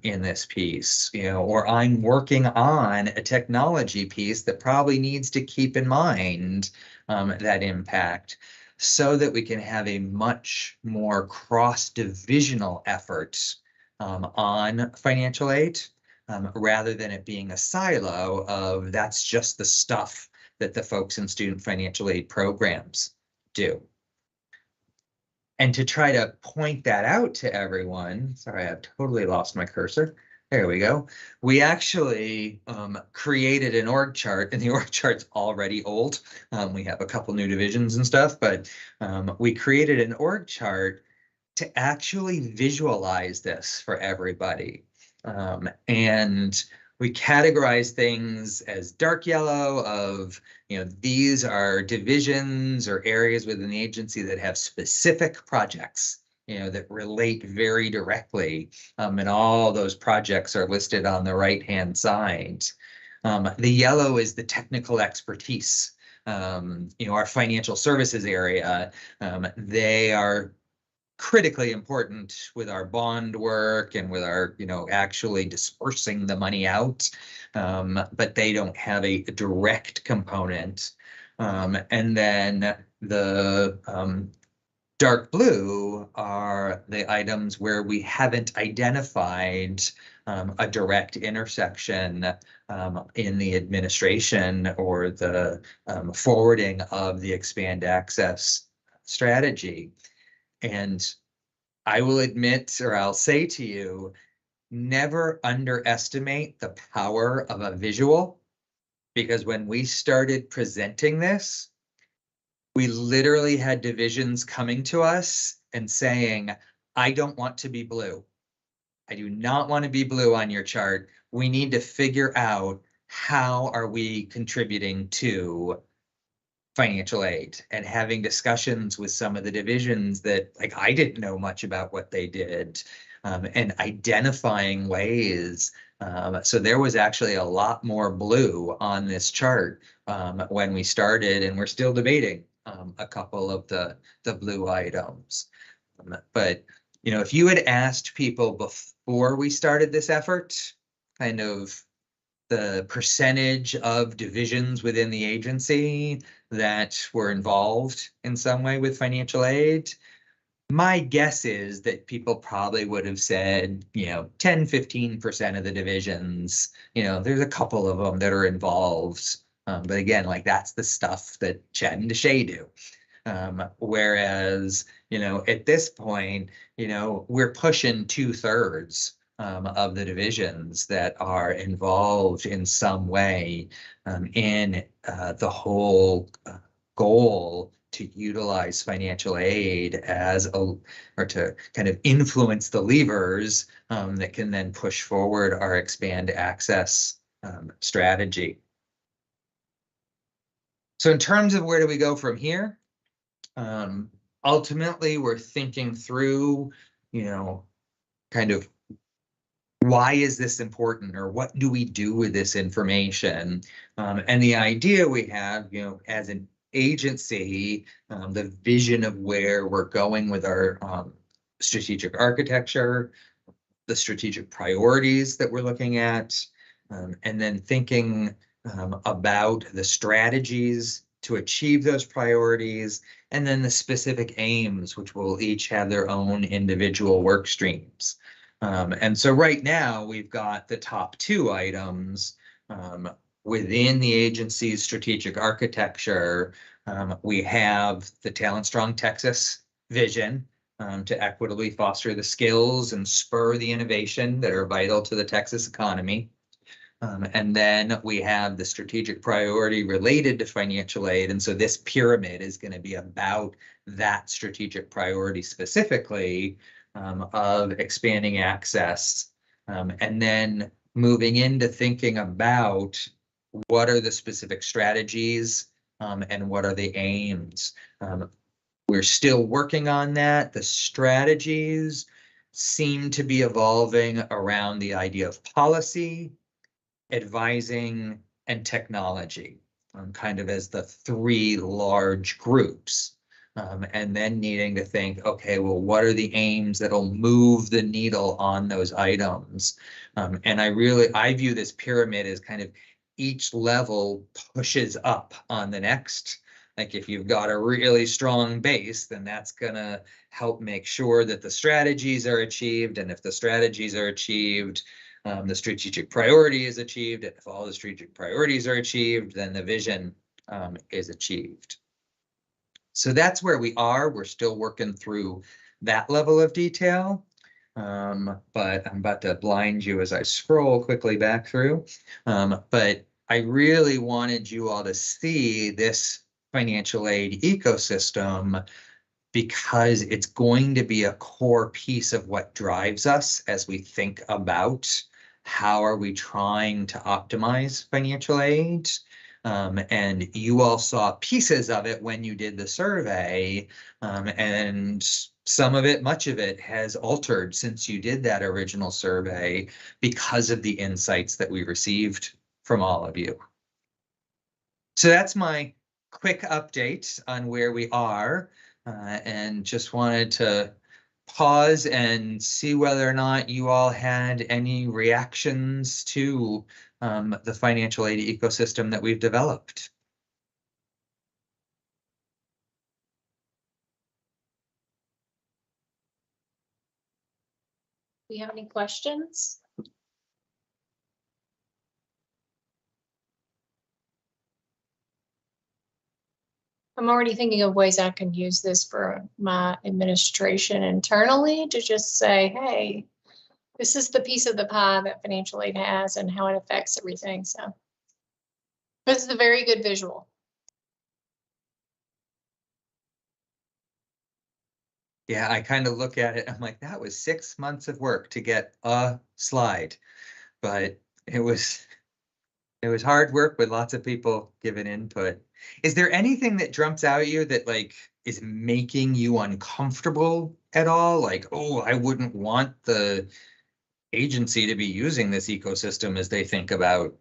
in this piece, or I'm working on a technology piece that probably needs to keep in mind that impact, so that we can have a much more cross-divisional effort on financial aid, rather than it being a silo of that's just the stuff that the folks in student financial aid programs do. And to try to point that out to everyone, sorry, I've totally lost my cursor. There we go. We actually created an org chart, and the org chart's already old. We have a couple new divisions and stuff, but we created an org chart to actually visualize this for everybody. And we categorize things as dark yellow of, these are divisions or areas within the agency that have specific projects, that relate very directly. And all those projects are listed on the right-hand side. The yellow is the technical expertise. Our financial services area, they are critically important with our bond work and with our, actually dispersing the money out, but they don't have a direct component. And then the dark blue are the items where we haven't identified a direct intersection in the administration or the forwarding of the expand access strategy. And I will admit, or I'll say to you, never underestimate the power of a visual, because when we started presenting this, we literally had divisions coming to us and saying, I don't want to be blue. I do not want to be blue on your chart. We need to figure out how are we contributing to financial aid, and having discussions with some of the divisions that I didn't know much about what they did, and identifying ways. So there was actually a lot more blue on this chart when we started, and we're still debating a couple of the blue items. But, you know, if you had asked people before we started this effort, kind of the percentage of divisions within the agency that were involved in some way with financial aid, my guess is that people probably would have said, you know, 10-15% of the divisions, you know, there's a couple of them that are involved. But again, like that's the stuff that Chad and Deshay do. Whereas, you know, at this point, you know, we're pushing 2/3 of the divisions that are involved in some way in the whole goal to utilize financial aid as or to kind of influence the levers that can then push forward our expand access strategy. So in terms of where do we go from here? Ultimately, we're thinking through, you know, kind of why is this important, or what do we do with this information? And the idea we have, you know, as an agency, the vision of where we're going with our strategic architecture, the strategic priorities that we're looking at, and then thinking about the strategies to achieve those priorities, and then the specific aims, which will each have their own individual work streams. And so right now we've got the top 2 items within the agency's strategic architecture. We have the Talent Strong Texas vision to equitably foster the skills and spur the innovation that are vital to the Texas economy. And then we have the strategic priority related to financial aid. And so this pyramid is going to be about that strategic priority specifically of expanding access, and then moving into thinking about what are the specific strategies and what are the aims. We're still working on that. The strategies seem to be evolving around the idea of policy, advising, and technology, kind of as the 3 large groups. And then needing to think, okay, well, what are the aims that'll move the needle on those items? And I view this pyramid as kind of each level pushes up on the next. Like if you've got a really strong base, then that's gonna help make sure that the strategies are achieved. And if the strategies are achieved, the strategic priority is achieved. And if all the strategic priorities are achieved, then the vision is achieved. So that's where we are. We're still working through that level of detail. But I'm about to blind you as I scroll quickly back through. But I really wanted you all to see this financial aid ecosystem because it's going to be a core piece of what drives us as we think about how are we trying to optimize financial aid. And you all saw pieces of it when you did the survey, and some of it, much of it has altered since you did that original survey because of the insights that we received from all of you. So that's my quick update on where we are, and just wanted to pause and see whether or not you all had any reactions to the financial aid ecosystem that we've developed. Do you have any questions? I'm already thinking of ways I can use this for my administration internally to just say, hey, this is the piece of the pie that financial aid has and how it affects everything. So this is a very good visual. Yeah, I kind of look at it, I'm like, that was 6 months of work to get a slide, but it was hard work with lots of people giving input. Is there anything that jumps out at you that like is making you uncomfortable at all? Like, oh, I wouldn't want the agency to be using this ecosystem as they think about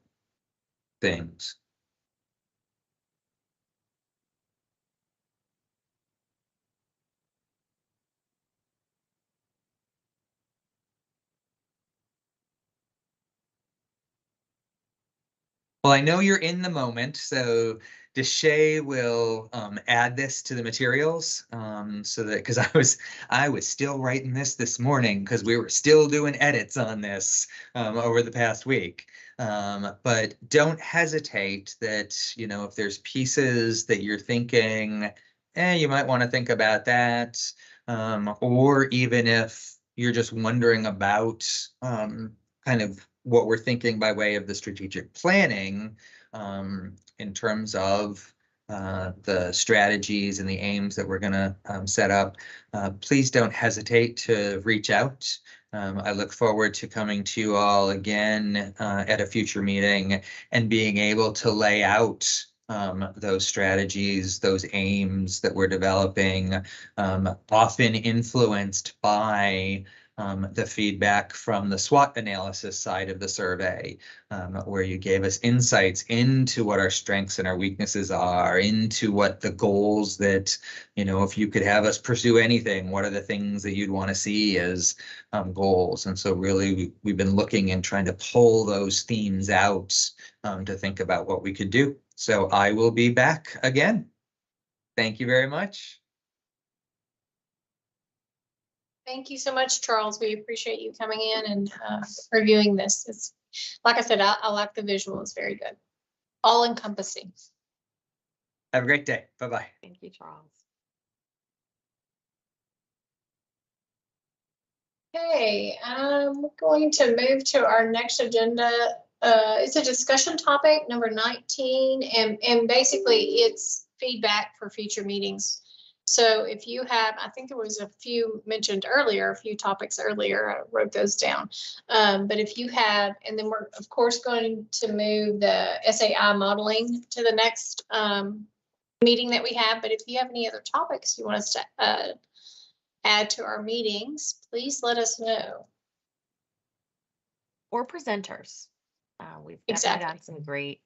things. Well, I know you're in the moment, so Deshay will add this to the materials so that because I was still writing this morning because we were still doing edits on this over the past week. But don't hesitate that, you know, if there's pieces that you're thinking, you might want to think about that, or even if you're just wondering about kind of what we're thinking by way of the strategic planning in terms of the strategies and the aims that we're going to set up, please don't hesitate to reach out. I look forward to coming to you all again at a future meeting and being able to lay out those strategies, those aims that we're developing, often influenced by the feedback from the SWOT analysis side of the survey, where you gave us insights into what our strengths and our weaknesses are, into what the goals that, you know, if you could have us pursue anything, what are the things that you'd want to see as goals? And so really we've been looking and trying to pull those themes out to think about what we could do. So I will be back again. Thank you very much. Thank you so much, Charles. We appreciate you coming in and reviewing this. It's like I said, I like the visual. It's very good. All encompassing. Have a great day. Bye-bye. Thank you, Charles. Okay, I'm going to move to our next agenda. It's a discussion topic, number 19, and basically it's feedback for future meetings. So if you have, I think there was a few mentioned earlier, a few topics earlier, I wrote those down. But if you have, and then we're of course going to move the SAI modeling to the next meeting that we have. But if you have any other topics you want us to add to our meetings, please let us know. Or presenters. We've definitely gotten some great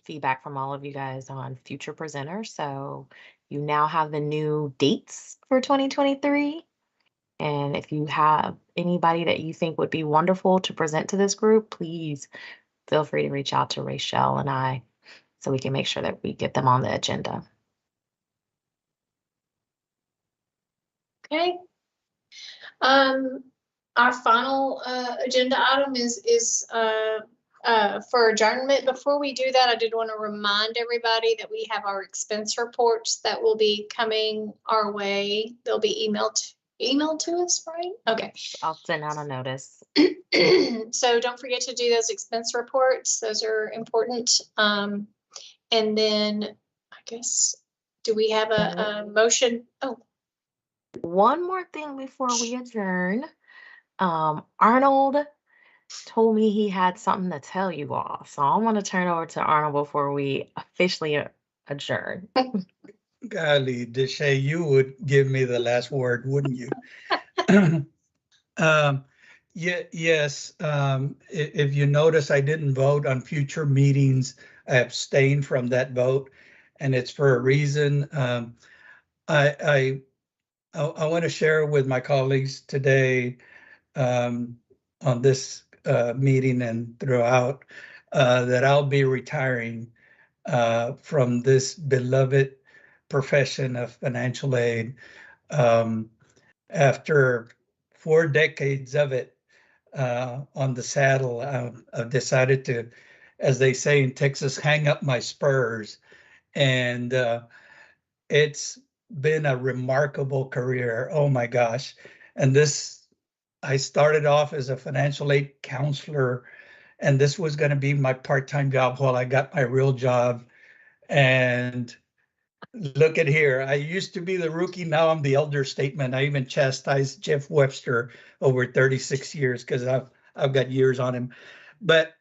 feedback from all of you guys on future presenters. So you now have the new dates for 2023. And if you have anybody that you think would be wonderful to present to this group, please feel free to reach out to Rachel and I so we can make sure that we get them on the agenda. Okay. Our final agenda item is for adjournment. Before we do that, I did want to remind everybody that we have our expense reports that will be coming our way. They'll be emailed to us, right? Okay. I'll send out a notice. So don't forget to do those expense reports. Those are important. And then I guess, do we have a motion? Oh. One more thing before we adjourn. Arnold told me he had something to tell you all. So I want to turn over to Arnold before we officially adjourn. Golly, Deshay, you would give me the last word, wouldn't you? Yes. If you notice, I didn't vote on future meetings. I abstained from that vote, and it's for a reason. I want to share with my colleagues today on this meeting and throughout that I'll be retiring from this beloved profession of financial aid. After 4 decades of it on the saddle, I've decided to, as they say in Texas, hang up my spurs. And it's been a remarkable career. Oh my gosh. And I started off as a financial aid counselor, and this was going to be my part-time job while I got my real job. And look at here. I used to be the rookie. Now I'm the elder statesman. I even chastised Jeff Webster over 36 years because I've got years on him. But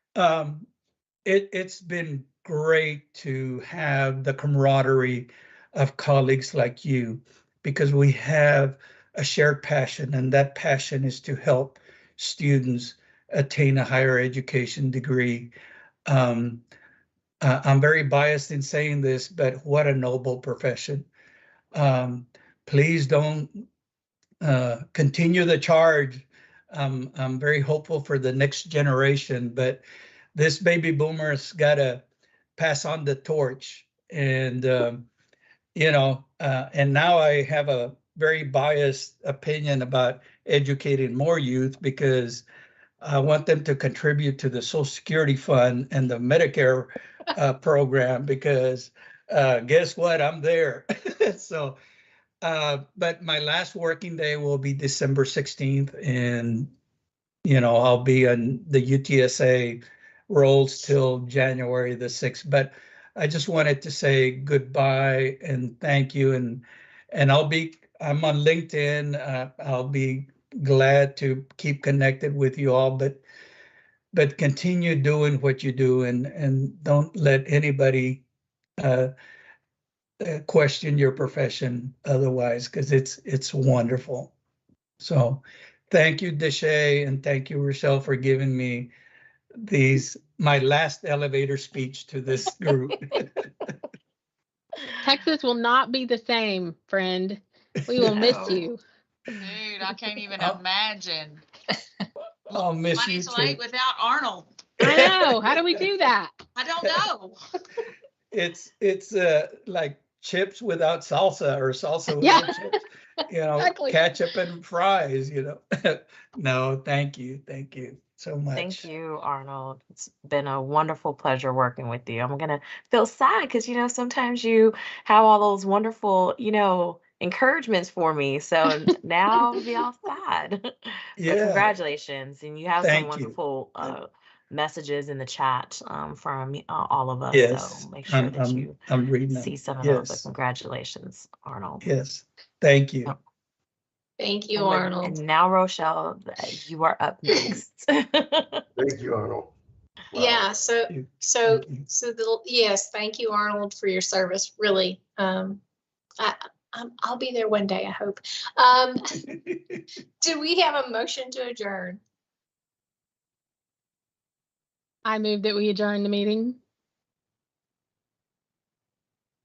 it's been great to have the camaraderie of colleagues like you, because we have a shared passion, and that passion is to help students attain a higher education degree. I'm very biased in saying this, but what a noble profession. Please don't continue the charge. I'm very hopeful for the next generation, but this baby boomer's got to pass on the torch. And, and now I have a very biased opinion about educating more youth because I want them to contribute to the Social Security Fund and the Medicare program because guess what? I'm there. So, but my last working day will be December 16th, and I'll be on the UTSA rolls till January the 6th. But I just wanted to say goodbye and thank you, and I'm on LinkedIn. I'll be glad to keep connected with you all, but continue doing what you do, and don't let anybody question your profession otherwise, because it's wonderful. So thank you, Deshay, and thank you, Rochelle, for giving me my last elevator speech to this group. Texas will not be the same, friend. We will miss you. Dude, I can't even imagine. I'll miss you Money's too. late without Arnold. I know. How do we do that? I don't know. It's like chips without salsa, or salsa without chips. Exactly. Ketchup and fries. No, thank you so much. Thank you, Arnold. It's been a wonderful pleasure working with you. I'm gonna feel sad because sometimes you have all those wonderful encouragements for me. So now I'll be all sad. But Yeah. congratulations, and you have some Thank you. wonderful messages in the chat from all of us. Yes, So make sure that you I'm reading them. see some of those. But Yes, congratulations, Arnold. yes. Thank you. Oh. Thank you, And Arnold. And now, Rochelle, you are up next. Thank you, Arnold. Wow. Yeah, you. yes, thank you, Arnold, for your service. Really, I'll be there one day, I hope. Do we have a motion to adjourn? I move that we adjourn the meeting.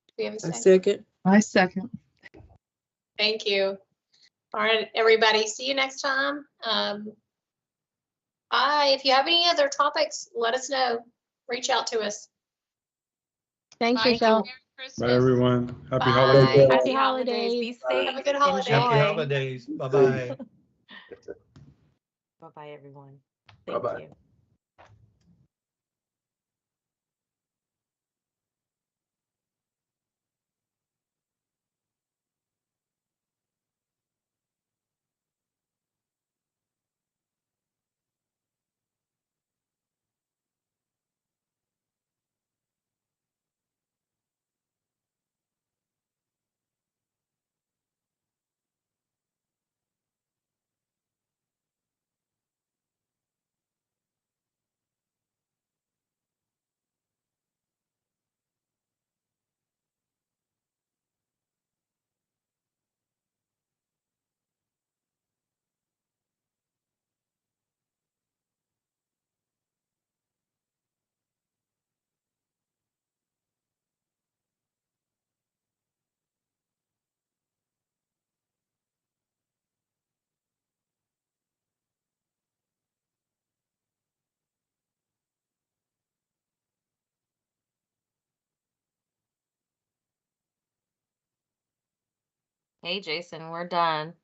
Do we have a I second? second. I second. Thank you. All right, everybody, see you next time. If you have any other topics, let us know. Reach out to us. Thanks, Bye. Rochelle. Merry Christmas. Bye, everyone. Happy Bye. holidays. Happy holidays. Be safe. Have a good holiday. Happy Enjoy. holidays. Bye-bye. Bye-bye, everyone. Thank Bye-bye. you. Hey, Jason, we're done.